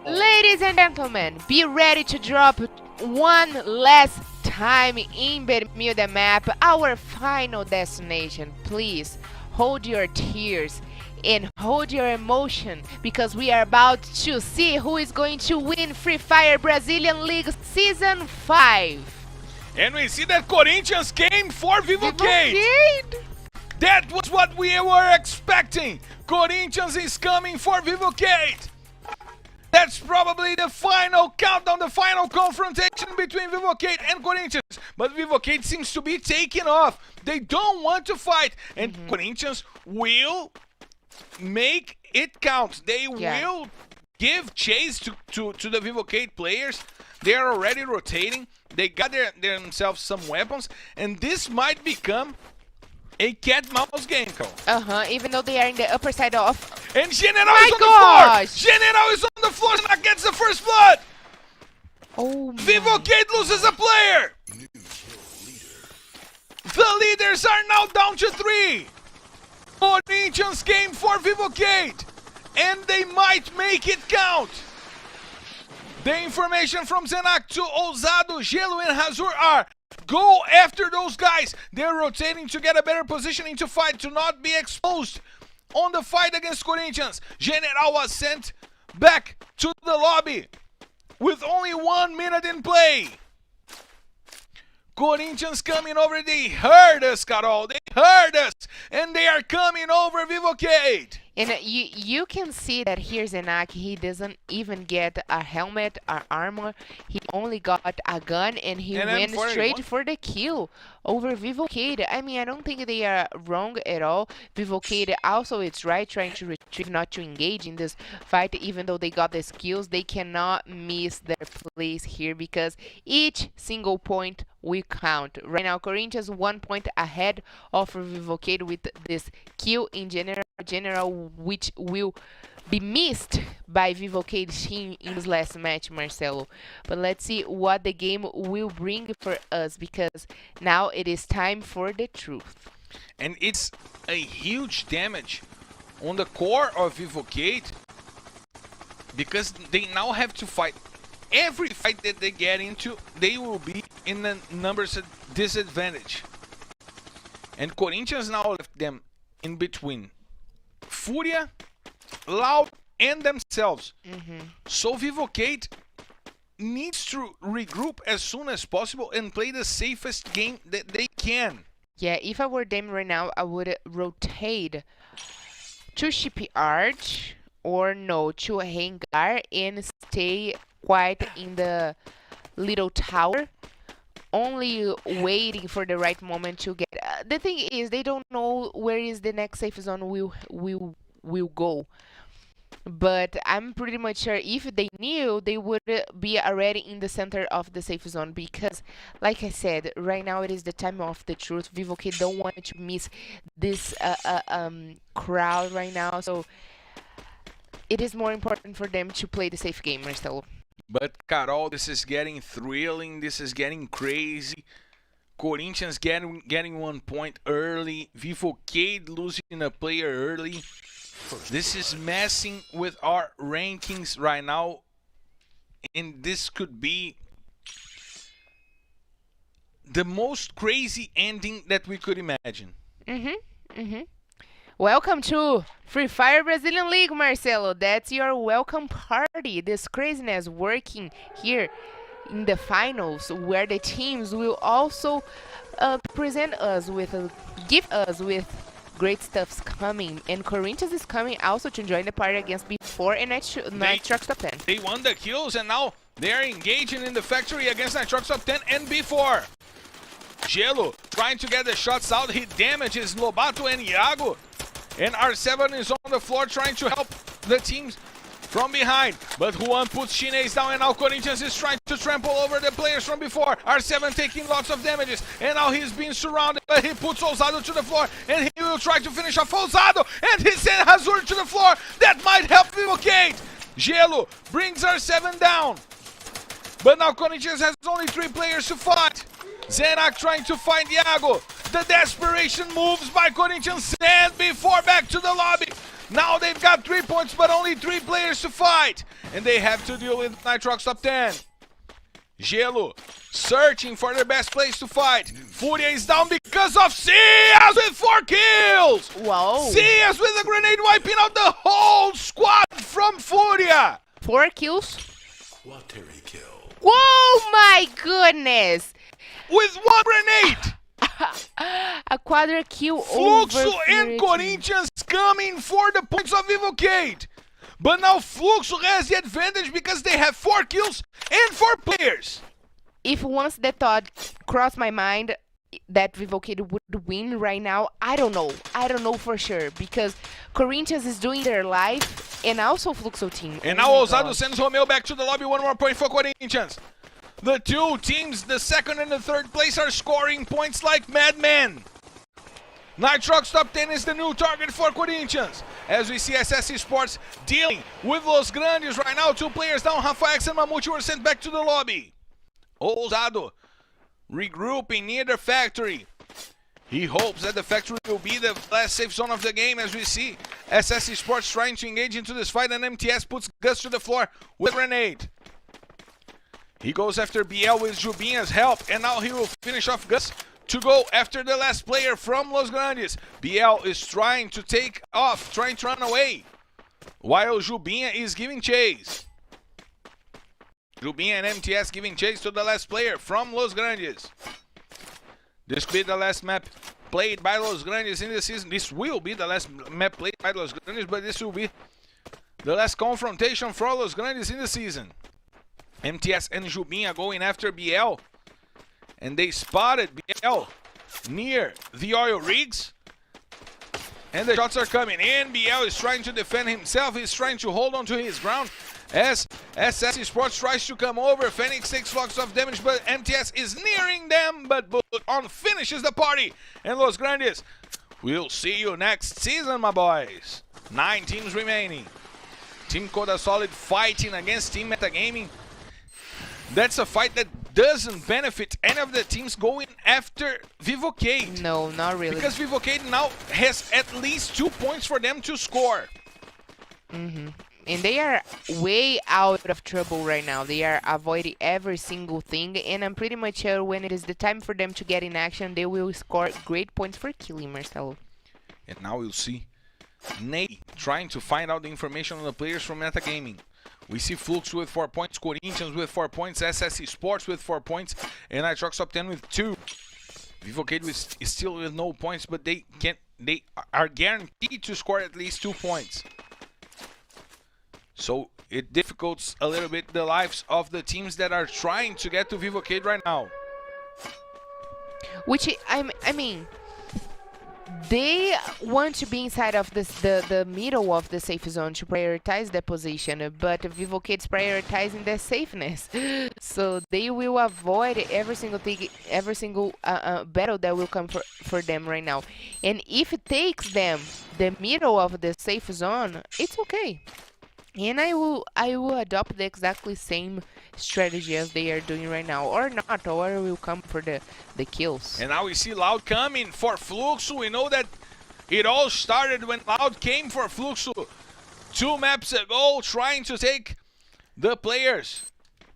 Ladies and gentlemen, be ready to drop one last time in Bermuda map, our final destination. Please hold your tears and hold your emotion, because we are about to see who is going to win Free Fire Brazilian League Season 5. And we see that Corinthians came for Vivocade. That was what we were expecting. Corinthians is coming for Vivocade. That's probably the final countdown, the final confrontation between Vivocade and Corinthians. But Vivocade seems to be taking off. They don't want to fight. And Corinthians will make it count. They will give chase to the Vivocade players. They are already rotating. They got themselves some weapons. And this might become a cat-mouse game, Cole. Even though they are in the upper side of... And General is on the floor! General is on the floor and gets the first blood! Oh, Vivocade loses a player! The leaders are now down to 3! Corinthians came for Vivocade! And they might make it count! The information from Zenak to Ousado, Gelo and Hazur are: go after those guys. They're rotating to get a better positioning to fight, to not be exposed on the fight against Corinthians. General was sent back to the lobby with only 1 minute in play. Corinthians coming over. They heard us, Carol. They heard us. And they are coming over Vivocade. And you can see that here Zenak, he doesn't even get a helmet or armor. He only got a gun, and he went straight for the kill over Vivocade. I mean, I don't think they are wrong at all. Vivocade also is right, trying to retrieve, not to engage in this fight. Even though they got the skills, they cannot miss their place here, because each single point will count. Right now, Corinthians 1 point ahead of Vivocade with this kill in general, which will be missed by Vivocade team in this last match, Marcelo. But let's see what the game will bring for us, because now it is time for the truth. And it's a huge damage on the core of Vivocade, because they now have to fight. Every fight that they get into, they will be in a numbers disadvantage. And Corinthians now left them in between Fúria, Loud, and themselves. So Vivocade needs to regroup as soon as possible and play the safest game that they can. Yeah, if I were them right now, I would rotate to Shipyard or no, to Hangar, and stay quiet in the little tower, only waiting for the right moment to get... the thing is, they don't know where is the next safe zone will go. But I'm pretty much sure if they knew, they would be already in the center of the safe zone, because, like I said, right now it is the time of the truth. Vivocade don't want to miss this crowd right now, so it is more important for them to play the safe game, Marcelo. But Carol, this is getting thrilling. This is getting crazy. Corinthians getting 1 point early. Vivocade losing a player early. This is messing with our rankings right now, and this could be the most crazy ending that we could imagine. Welcome to Free Fire Brazilian League, Marcelo. That's your welcome party. This craziness working here in the finals, where the teams will also present us with, give us with great stuffs coming. And Corinthians is coming also to join the party against B4 and Nitrox Top 10. They won the kills, and now they are engaging in the factory against Nitrox Top 10 and B4. Gelo trying to get the shots out. He damages Lobato and Iago. And R7 is on the floor trying to help the teams from behind. But Juan puts Chinese down, and now Corinthians is trying to trample over the players from before. R7 taking lots of damages, and now he's being surrounded. But he puts Ousado to the floor, and he will try to finish off Ousado. And he sends Hazur to the floor. That might help Vivocate. Gelo brings R7 down. But now Corinthians has only 3 players to fight. Zenak trying to find Iago. The desperation moves by Corinthians and before back to the lobby. Now they've got 3 points, but only 3 players to fight. And they have to deal with Nitrox top 10. Gelo searching for the best place to fight. Furia is down because of Cias with 4 kills. Whoa. Cias with a grenade wiping out the whole squad from Furia. 4 kills. Whoa, my goodness. With 1 grenade. A quadra kill over Fluxo and Corinthians coming for the points of Vivocate. But now Fluxo has the advantage because they have 4 kills and 4 players. If once the thought crossed my mind that Vivocate would win right now, I don't know. I don't know for sure because Corinthians is doing their life and also Fluxo team. And now Ousado sends Romeo back to the lobby. 1 more point for Corinthians. The 2 teams, the 2nd and the 3rd place, are scoring points like madmen. Nitrox top 10 is the new target for Corinthians. As we see SS Esports dealing with Los Grandes right now. 2 players down, Rafaex and Mamute were sent back to the lobby. Ousado regrouping near the factory. He hopes that the factory will be the last safe zone of the game. As we see SS Esports trying to engage into this fight, and MTS puts Gus to the floor with a grenade. He goes after BL with Jubinha's help, and now he will finish off Gus to go after the last player from Los Grandes. BL is trying to take off, trying to run away, while Jubinha is giving chase. Jubinha and MTS giving chase to the last player from Los Grandes. This will be the last map played by Los Grandes in the season. This will be the last map played by Los Grandes, but this will be the last confrontation for Los Grandes in the season. MTS and Jubinha going after BL, and they spotted BL near the oil rigs, and the shots are coming in. BL is trying to defend himself. He's trying to hold on to his ground as SS Esports tries to come over. Phoenix takes lots of damage, but MTS is nearing them, but on finishes the party. And Los Grandes, we'll see you next season, my boys. 9 teams remaining. Team Coda Solid fighting against Team Metagaming. That's a fight that doesn't benefit any of the teams going after Vivocate. No, not really. Because Vivocate now has at least 2 points for them to score. And they are way out of trouble right now. They are avoiding every single thing, and I'm pretty much sure when it is the time for them to get in action, they will score great points for killing Marcelo. And now we'll see Nate trying to find out the information on the players from Metagaming. We see Flux with 4 points, Corinthians with 4 points, SS Esports with 4 points, and Nitrox top 10 with 2. Vivocate is still with no points, but they are guaranteed to score at least 2 points. So it difficults a little bit the lives of the teams that are trying to get to Vivocate right now. Which I mean, they want to be inside of the middle of the safe zone to prioritize the position, but Vivocate's prioritizing the safeness, so they will avoid every single thing, every single battle that will come for them right now. And if it takes them the middle of the safe zone, it's okay. And I will adopt the exactly same strategy as they are doing right now, or not, or I will come for the kills. And now we see Loud coming for Fluxo. We know that it all started when Loud came for Fluxo 2 maps ago, trying to take the players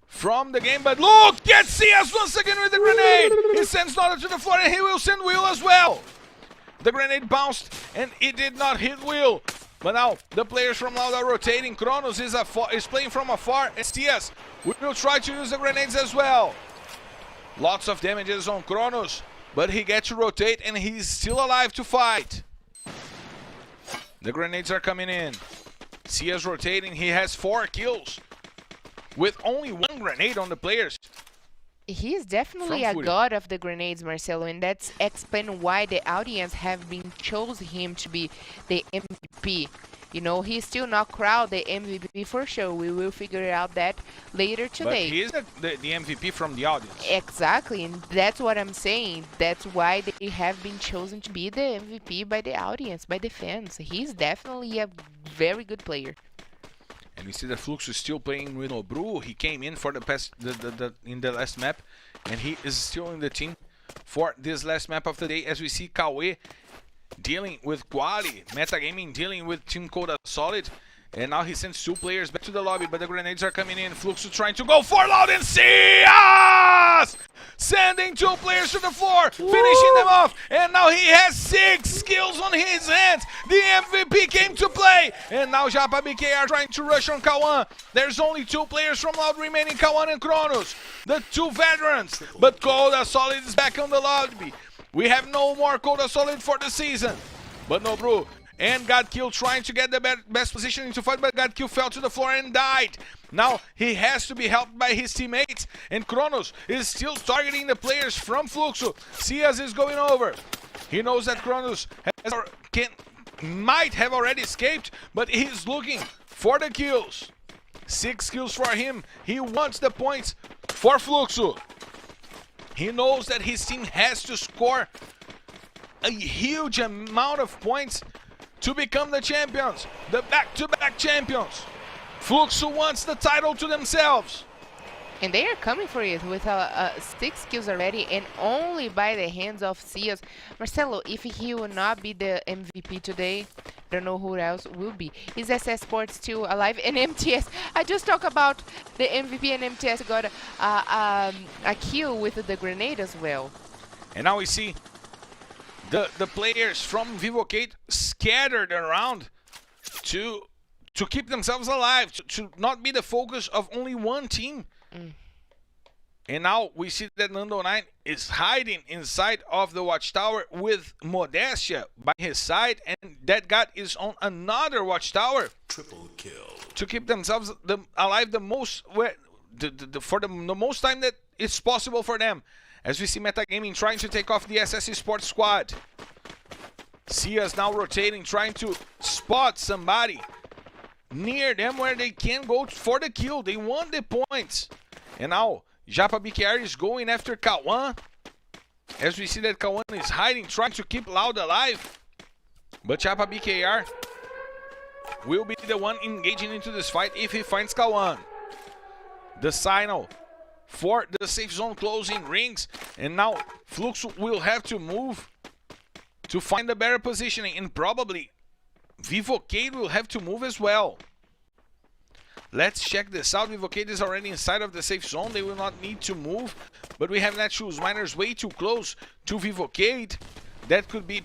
from the game. But look at Cias once again with the grenade. He sends Nada to the floor, and he will send Will as well. The grenade bounced, and it did not hit Will. But now the players from Loud are rotating. Kronos is playing from afar. And Cias will try to use the grenades as well. Lots of damages on Kronos, but he gets to rotate, and he's still alive to fight. The grenades are coming in. Cias rotating. He has 4 kills with only 1 grenade on the players He is definitely From a Fúria. god of the grenades, Marcelo, and that's explain why the audience have been chose him to be the MVP. You know, he's still not crowned the MVP for sure. We will figure out that later But today. he is the MVP from the audience. Exactly, and that's what I'm saying. That's why they have been chosen to be the MVP by the audience, by the fans. He's definitely a very good player. And we see that Flux is still playing with Nobru. He came in for in the last map, and he is still in the team for this last map of the day. As we see Kawe dealing with Quali, Metagaming dealing with Team Coda Solid, and now he sends 2 players back to the lobby, but the grenades are coming in. Flux is trying to go for Loud and Cias! Sending 2 players to the floor, finishing them off, and now he has 6 kills on his hands. The MVP came to play, and now Japa BK are trying to rush on Kawan. There's only 2 players from Loud remaining, Kawan and Kronos, the 2 veterans, but Coda Solid is back on the lobby. We have no more Coda Solid for the season, but no bro. And Godkill trying to get the best position into fight, but Godkill fell to the floor and died. Now he has to be helped by his teammates, and Kronos is still targeting the players from Fluxo. Cias is going over. He knows that Kronos might have already escaped, but he's looking for the kills. 6 kills for him. He wants the points for Fluxo. He knows that his team has to score a huge amount of points to become the champions, the back-to-back champions. Fluxo wants the title to themselves. And they are coming for it with 6 kills already, and only by the hands of Cias. Marcelo, if he will not be the MVP today, I don't know who else will be. Is Esports still alive? And MTS, I just talked about the MVP, and MTS got a kill with the grenade as well. And now we see the players from Vivocate scattered around to keep themselves alive, to not be the focus of only one team. And now we see that Nando 9 is hiding inside of the watchtower with Modestia by his side, and that God is on another watchtower. Triple kill. To keep themselves alive the most for the most time that it's possible for them. As we see Metagaming trying to take off the SS Esports squad. Cias now rotating, trying to spot somebody near them where they can go for the kill. They want the points. And now Japa BKR is going after Kawan. As we see that Kawan is hiding, trying to keep Loud alive. But Japa BKR will be the one engaging into this fight if he finds Kawan. The signal for the safe zone closing rings, and now Flux will have to move to find a better positioning, and probably Vivocade will have to move as well. Let's check this out. Vivocade is already inside of the safe zone. They will not need to move, but we have Netshoes Miners way too close to Vivocade. That could be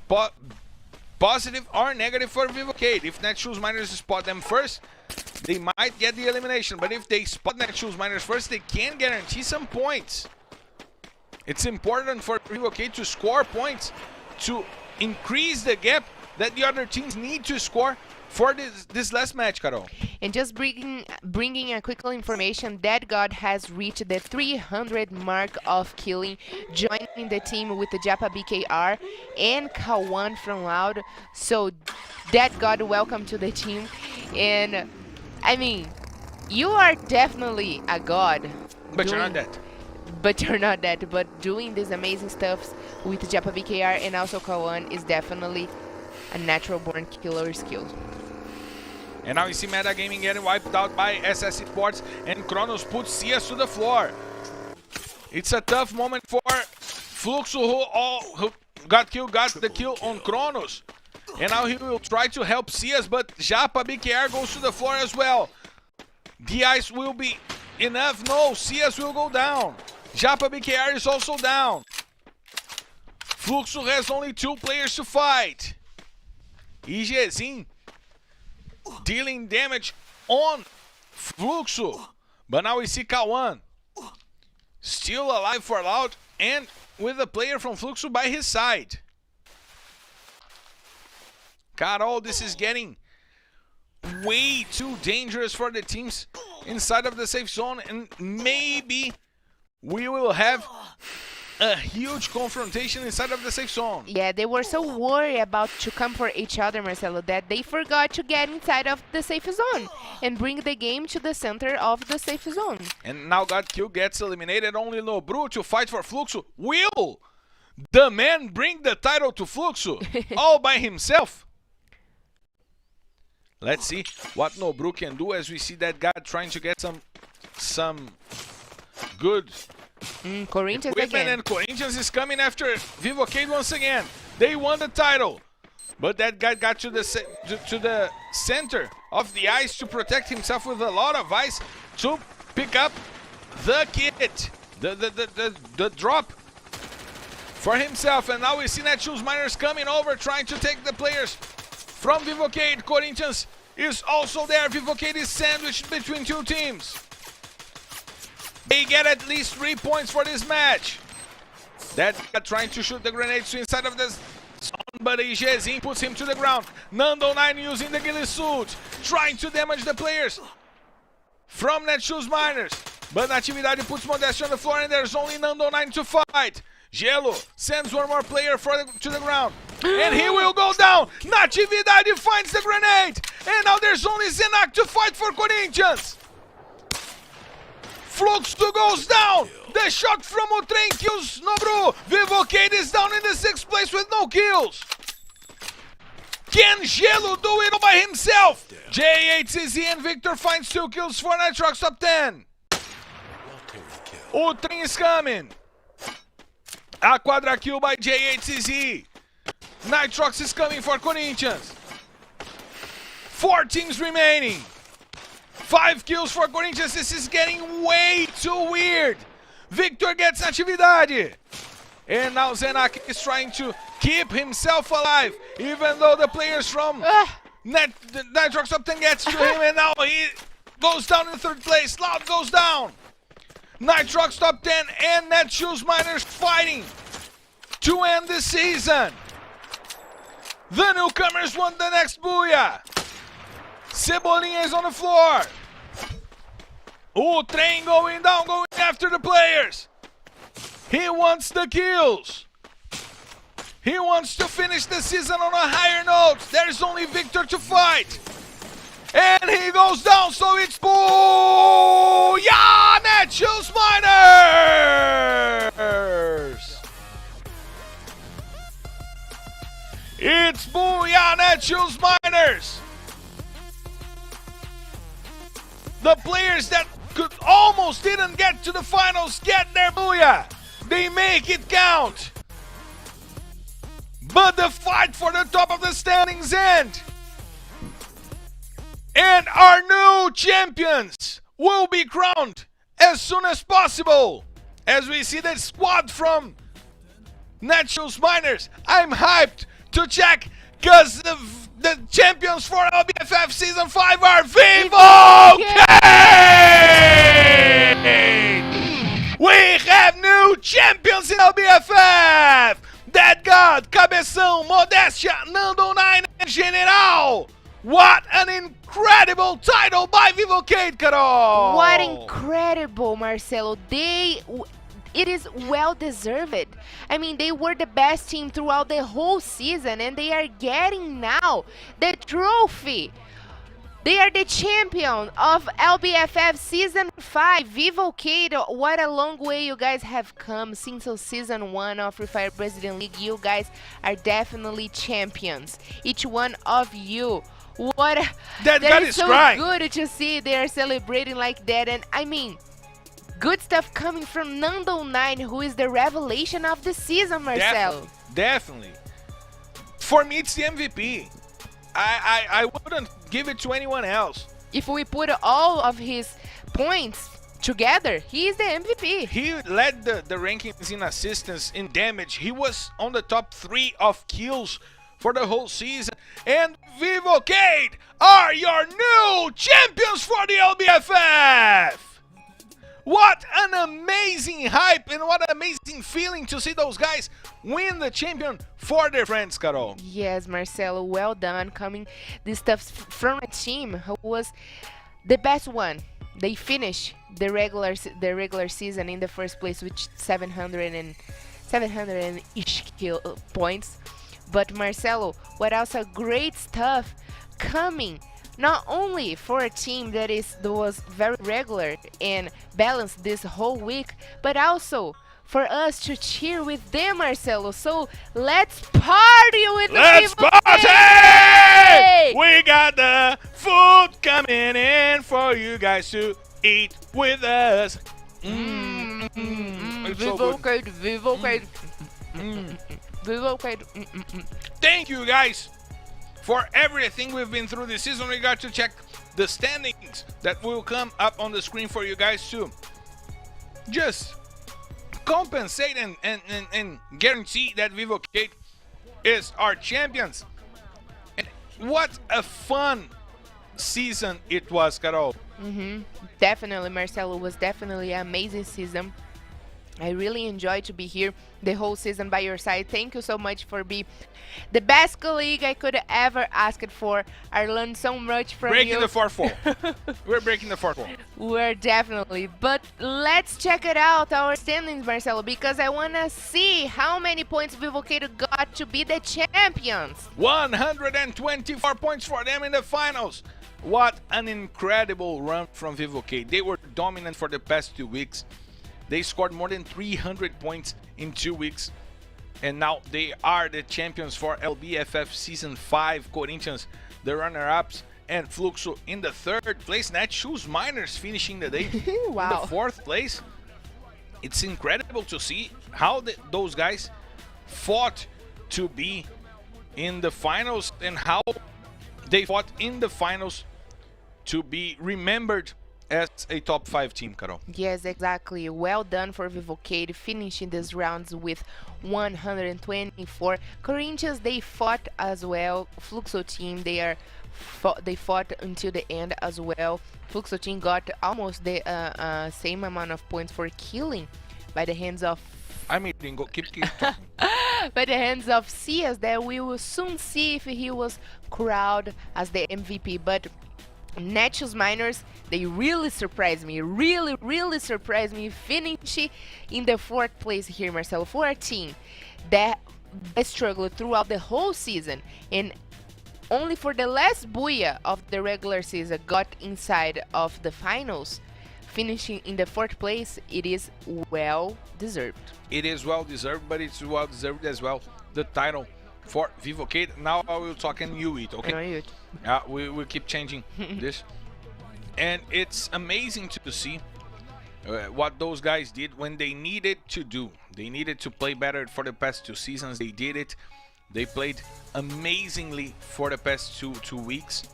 positive or negative for Vivocade. If Netshoes Miners spot them first, they might get the elimination, but if they spot Netshoes Miners first, they can guarantee some points. It's important for Vivocade to score points to increase the gap that the other teams need to score for this last match, Carol. And just bringing a quick information, that God has reached the 300 mark of killing, joining the team with the Japa BKR and Kawan from Loud. So that God, welcome to the team. And I mean, you are definitely a god. But you're not that. But you're not that. But doing this amazing stuff with Japa BKR and also Kawan is definitely a natural born killer skill. And now we see Metagaming getting wiped out by SS Esports, and Kronos puts Cias to the floor. It's a tough moment for Fluxo, who got the kill on Kronos. And now he will try to help Cias, but Japa BKR goes to the floor as well. The ice will be enough. No, Cias will go down. Japa BKR is also down. Fluxo has only 2 players to fight. EGzinho dealing damage on Fluxo. But now we see Kawan still alive for Loud and with a player from Fluxo by his side. Carol, this is getting way too dangerous for the teams inside of the safe zone, and maybe we will have a huge confrontation inside of the safe zone. Yeah, they were so worried about to come for each other, Marcelo, that they forgot to get inside of the safe zone and bring the game to the center of the safe zone. And now GodQ gets eliminated. Only Nobru to fight for Fluxo. Will the man bring the title to Fluxo all by himself? Let's see what Nobru can do as we see that guy trying to get some good Corinthians equipment, again. and Corinthians is coming after Vivocade once again. They won the title, but that guy got to the center of the ice to protect himself with a lot of ice to pick up the kit, the drop for himself. And now we see Netshoes Miners coming over, trying to take the players from Vivocade. Corinthians is also there. Vivocade is sandwiched between two teams. They get at least 3 points for this match. That guy trying to shoot the grenades inside of the zone, but Ejezin puts him to the ground. Nando9 using the ghillie suit, trying to damage the players from Netshoes Miners. But Natividade puts Modestia on the floor, and there's only Nando9 to fight. Gelo sends one more player to the ground, and he will go down. Natividade finds the grenade, and now there's only Zenak to fight for Corinthians. Fluxo goes down. The shot from Utrem kills Nobru. Vivocade is down in the 6th place with no kills. Can Gelo do it all by himself? J8CZ and Victor finds 2 kills for Nitrox top 10. Utrem is coming. A quadra kill by J8CZ. Nitrox is coming for Corinthians. 4 teams remaining. 5 kills for Corinthians. This is getting way too weird. Victor gets Natividade. And now Zenak is trying to keep himself alive, even though the players from Nitrox top 10 gets to him, and now he goes down in 3rd place. Loud goes down. Nitrox top 10 and Netshoes Miners fighting to end the season. The newcomers won the next booyah. Cebolinha is on the floor. Utrem going down, going after the players. He wants the kills. He wants to finish the season on a higher note. There's only Victor to fight. And he goes down, so it's booyah! Netshoes Miners! It's booyah! Netshoes Miners! The players that could almost didn't get to the finals get their booyah. They make it count. But the fight for the top of the standings end. And our new champions will be crowned as soon as possible. As we see the squad from Netshoes Miners, I'm hyped to check because the champions for LBFF Season 5 are Vivocade! We have new champions in LBFF! Dead God, Cabeção, Modestia, Nando9 and General! What an incredible title by Vivocade, Carol! What incredible, Marcelo. It is well deserved. I mean, they were the best team throughout the whole season, and they are getting now the trophy. They are the champion of LBFF Season 5. Vivocade, what a long way you guys have come since Season 1 of Free Fire Brazilian League. You guys are definitely champions. Each one of you. That is so crying. Good to see they are celebrating like that. And I mean, good stuff coming from Nando9, who is the revelation of the season, Marcelo. Definitely. For me, it's the MVP. I wouldn't give it to anyone else. If we put all of his points together, he is the MVP. He led the rankings in assistance, in damage. He was on the top 3 of kills for the whole season. And Vivocade are your new champions for the LBFF! What an amazing hype and what an amazing feeling to see those guys win the champion for their friends, Carol. Yes, Marcelo, well done. Coming this stuff from a team who was the best one they finish the regular season in the first place with 700 and ish points. But Marcelo, what else a great stuff coming not only for a team that was very regular and balanced this whole week, but also for us to cheer with them, Marcelo. So let's party with Let's the party! We got the food coming in for you guys to eat with us. It's so good. Thank you guys for everything we've been through this season. We got to check the standings that will come up on the screen for you guys to just compensate and guarantee that Vivocade is our champions. And what a fun season it was, Carol. Definitely, Marcelo, was definitely an amazing season. I really enjoyed to be here the whole season by your side. Thank you so much for being the best colleague I could ever ask it for. I learned so much from you. Breaking the fourth wall. We're breaking the fourth wall. We're definitely. But let's check it out, our standings, Marcelo, because I want to see how many points Vivocade got to be the champions. 124 points for them in the finals. What an incredible run from Vivocade. They were dominant for the past 2 weeks. They scored more than 300 points in 2 weeks. And now they are the champions for LBFF Season 5. Corinthians, the runner-ups, and Fluxo in the 3rd place. Netshoes Miners finishing the day Wow. in the 4th place. It's incredible to see how those guys fought to be in the finals and how they fought in the finals to be remembered as a top 5 team, Carol. Yes, exactly. Well done for Vivocade finishing these rounds with 124. Corinthians, they fought as well. Fluxo team, they fought until the end as well. Fluxo team got almost the same amount of points for killing by the hands of Keep talking. by the hands of Cias, that we will soon see if he was crowned as the MVP. But Netshoes Miners, they really surprised me, really surprised me, finishing in the 4th place here, Marcelo, for a team that struggled throughout the whole season and only for the last booyah of the regular season got inside of the finals. Finishing in the 4th place, it is well deserved. It is well deserved, but it's well deserved as well. The title for Vivocade. Now I will talk and you eat, okay? We keep changing this. And it's amazing to see what those guys did when they needed to do. They needed to play better for the past 2 seasons. They did it. They played amazingly for the past two weeks.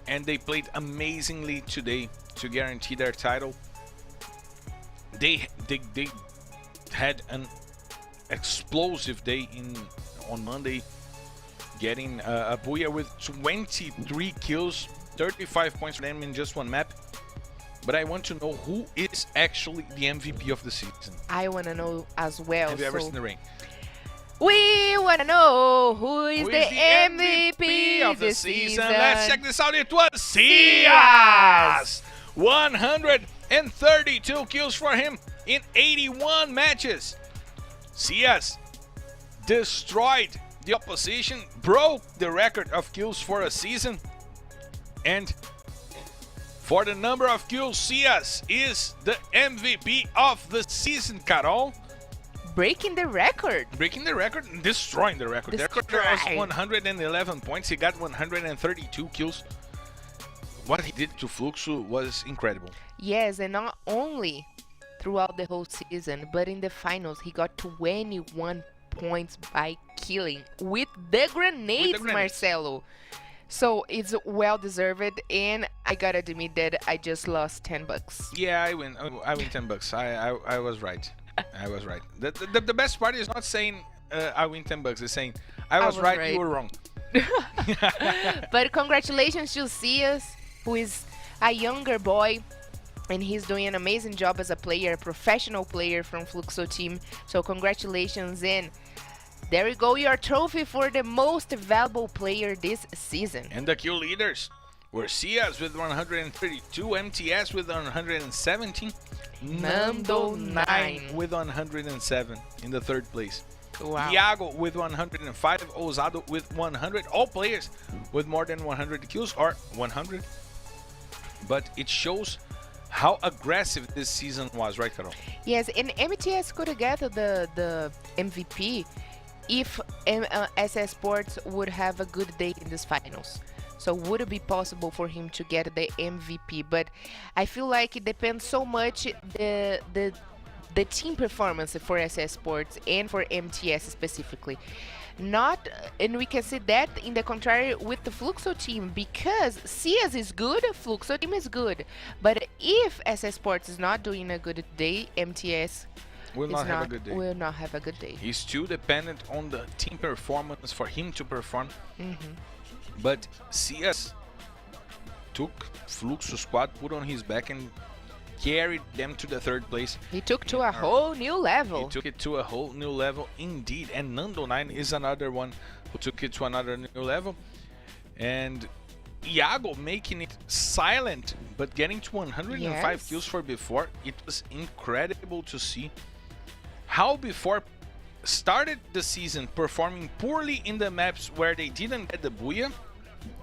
And they played amazingly today to guarantee their title. They had an explosive day on Monday, getting a booyah with 23 kills, 35 points for them in just one map. But I want to know who is actually the MVP of the season. I want to know as well. Have you ever seen the ring? We want to know who is the MVP of the this season. Let's check this out. It was Cias! 132 kills for him in 81 matches. Cias destroyed the opposition, broke the record of kills for a season, and for the number of kills, Cias is the MVP of the season, Carol. Breaking the record. Breaking the record, destroying the record. The record was 111 points. He got 132 kills. What he did to Fluxo was incredible. Yes, and not only throughout the whole season, but in the finals, he got 21 points by killing with the grenades, Marcelo. So it's well deserved, and I gotta admit that I just lost $10. Yeah, I win $10. I was right. I was right. The best part is not saying I win $10. It's saying I was right, you were wrong. But congratulations to Cias, who is a younger boy, and he's doing an amazing job as a player, a professional player from Fluxo team. So congratulations, and there you go, your trophy for the most valuable player this season. And the kill leaders were Cias with 132, MTS with 117, Nando 9 with 107 in the third place. Wow. Iago with 105, Ousado with 100. All players with more than 100 kills or 100. But it shows how aggressive this season was, right, Carol? Yes, and MTS could get the MVP if SS Sports would have a good day in this finals. So would it be possible for him to get the MVP? But I feel like it depends so much the team performance for SS Sports and for MTS specifically. Not, and we can see that in the contrary with the Fluxo team, because Cias is good, Fluxo team is good. But if SS Sports is not doing a good day, MTS Will not have a good day. will not have a good day. He's too dependent on the team performance for him to perform. Mhm. But Cias took Fluxo squad, put on his back, and carried them to the third place. He took to a whole new level. He took it to a whole new level indeed. And Nando 9 is another one who took it to another new level. And Iago making it silent, but getting to 105 Yes. kills for before. It was incredible to see how before started the season performing poorly in the maps where they didn't get the Booyah,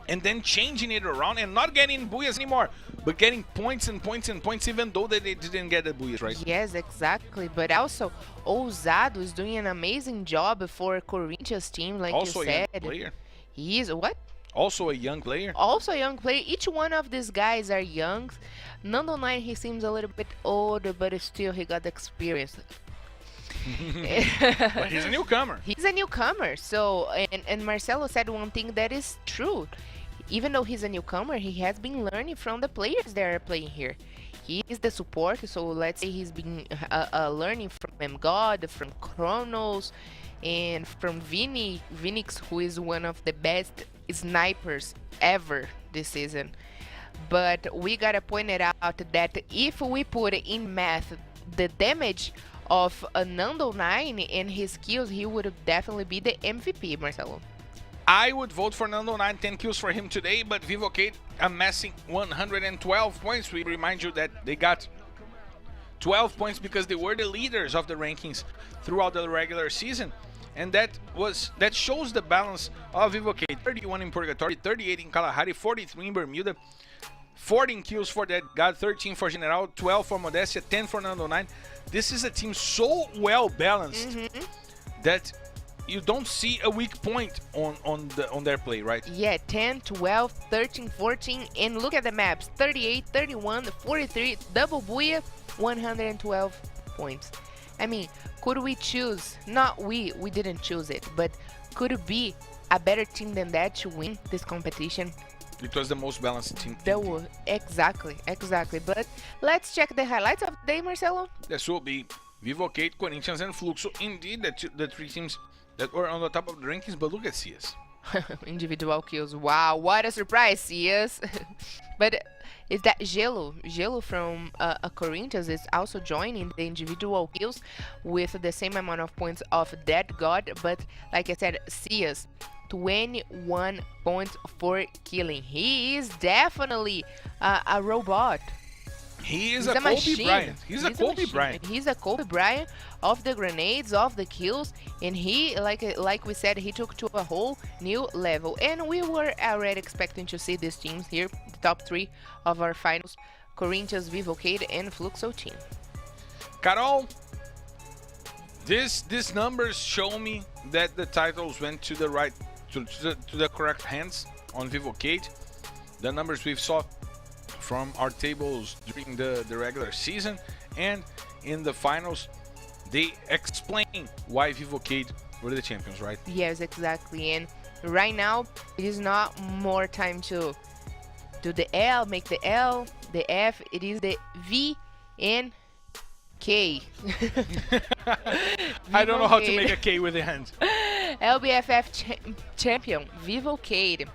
and then changing it around and not getting Booyahs anymore, but getting points and points and points even though they didn't get the Booyahs, right? Yes, exactly. But also, Ousado is doing an amazing job for Corinthians team, like Also you a young said. player. He is what? Also a young player. Also a young player. Each one of these guys are young. Nando 9, he seems a little bit older, but still he got the experience. But he's a newcomer. He's a newcomer. So, and Marcelo said one thing that is true. Even though he's a newcomer, he has been learning from the players that are playing here. He is the support, so let's say he's been learning from MGod, from Kronos, and from Vinix, who is one of the best snipers ever this season. But we gotta point it out that if we put in math the damage of a Nando 9 and his kills, he would definitely be the MVP, Marcelo. I would vote for Nando 9, 10 kills for him today, but Vivocade amassing 112 points. We remind you that they got 12 points because they were the leaders of the rankings throughout the regular season. And that shows the balance of Vivocade. 31 in Purgatory, 38 in Kalahari, 43 in Bermuda, 14 kills for Dead God, 13 for General, 12 for Modestia, 10 for Nando 9. This is a team so well balanced that you don't see a weak point on their play, right? Yeah, 10, 12, 13, 14, and look at the maps. 38, 31, 43, double Booyah, 112 points. I mean, could we choose, not we didn't choose it, but could it be a better team than that to win this competition? It was the most balanced team. Exactly. But let's check the highlights of the day, Marcelo. This will be Vivocade, Corinthians, and Fluxo. Indeed, the three teams that were on the top of the rankings, but look at Cias. Individual kills. Wow, what a surprise, Cias. But is that Gelo from Corinthians is also joining the individual kills with the same amount of points of Dead God, but like I said, Cias 21 points for killing. He is definitely a robot. He is He's a Kobe machine. Bryant. He's a Kobe machine. Bryant. He's a Kobe Bryant of the grenades, of the kills, and he, like we said, he took to a whole new level. And we were already expecting to see these teams here, the top three of our finals: Corinthians, Vivocade, and Fluxo team. Carol, these numbers show me that the titles went to the right, to the correct hands on Vivocade. The numbers we saw from our tables during the regular season and in the finals, they explain why Vivocade were the champions, right? Yes, exactly. And right now, it is not more time to do the L, make the L, the F. It is the V and K. I don't know how to make a K with the hand. LBFF champion, Vivocade.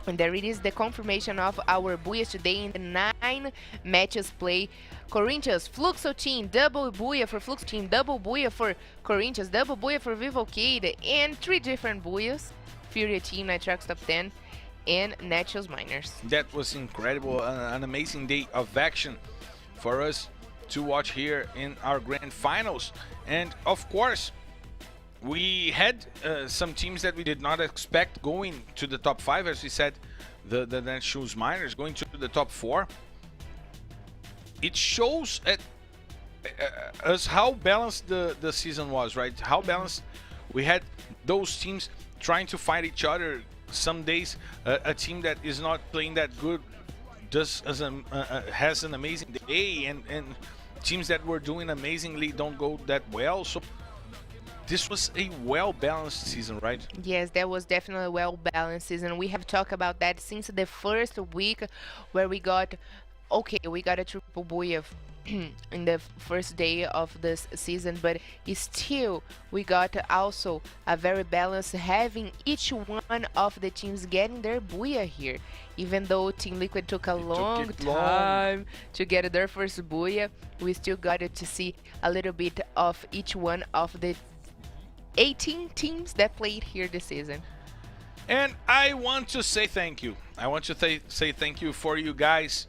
And there it is, the confirmation of our Booyahs today in the 9 matches play. Corinthians, Fluxo team, double Booyah for Fluxo team, double Booyah for Corinthians, double Booyah for Vivocade, and 3 different Booyahs. Fury team, Nitrox top 10. and Naturals Miners. That was incredible, an amazing day of action for us to watch here in our grand finals. And of course, we had some teams that we did not expect going to the top 5, as we said, the Naturals Miners going to the top 4. It shows us how balanced the season was, right? How balanced we had those teams trying to fight each other. Some days a team that is not playing that good has an amazing day, and teams that were doing amazingly don't go that well. So this was a well-balanced season, right? Yes, that was definitely a well-balanced season. We have talked about that since the first week, where we got a triple booyah in the first day of this season, but still we got also a very balanced, having each one of the teams getting their booyah here. Even though Team Liquid took a long time to get their first booyah, we still got to see a little bit of each one of the 18 teams that played here this season. And I want to say thank you. I want to say thank you for you guys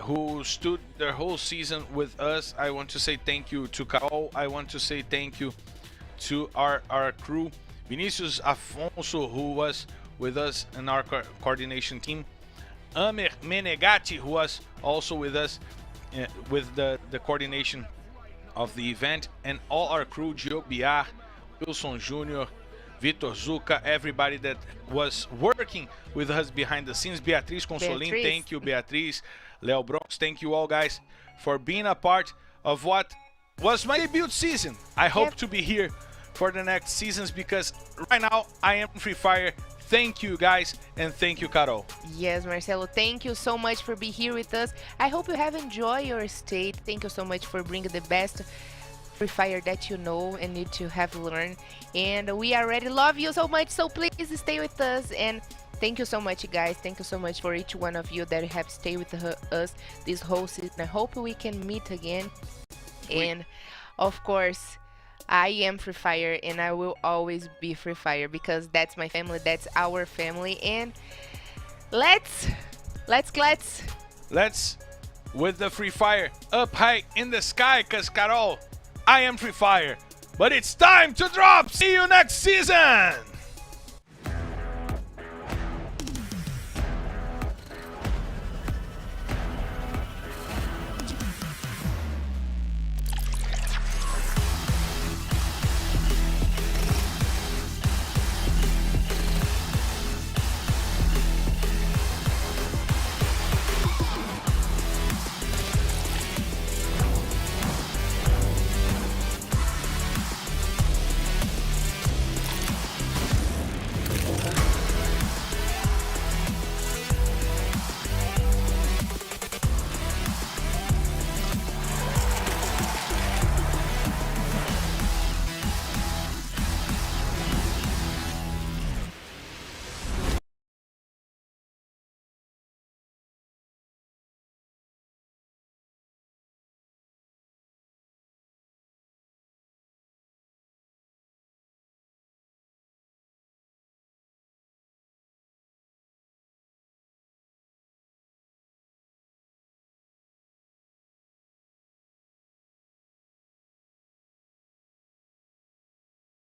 who stood their whole season with us. I want to say thank you to Carol. I want to say thank you to our crew. Vinicius Afonso, who was with us in our coordination team. Amer Menegatti, who was also with us with the coordination of the event. And all our crew, Gio Biar, Wilson Jr., Vitor Zucca, everybody that was working with us behind the scenes. Beatriz Consolim, thank you, Beatriz. Leo Bronx, thank you all guys for being a part of what was my debut season. I hope to be here for the next seasons, because right now I am Free Fire. Thank you guys, and thank you, Carol. Yes, Marcelo, thank you so much for being here with us. I hope you have enjoyed your stay. Thank you so much for bringing the best Free Fire that you know and need to have learned. And we already love you so much, so please stay with us. And thank you so much, guys. Thank you so much for each one of you that have stayed with us this whole season. I hope we can meet again. And of course, I am Free Fire, and I will always be Free Fire, because that's my family, that's our family. And let's with the Free Fire up high in the sky, cause Carol, I am Free Fire, but it's time to drop. See you next season.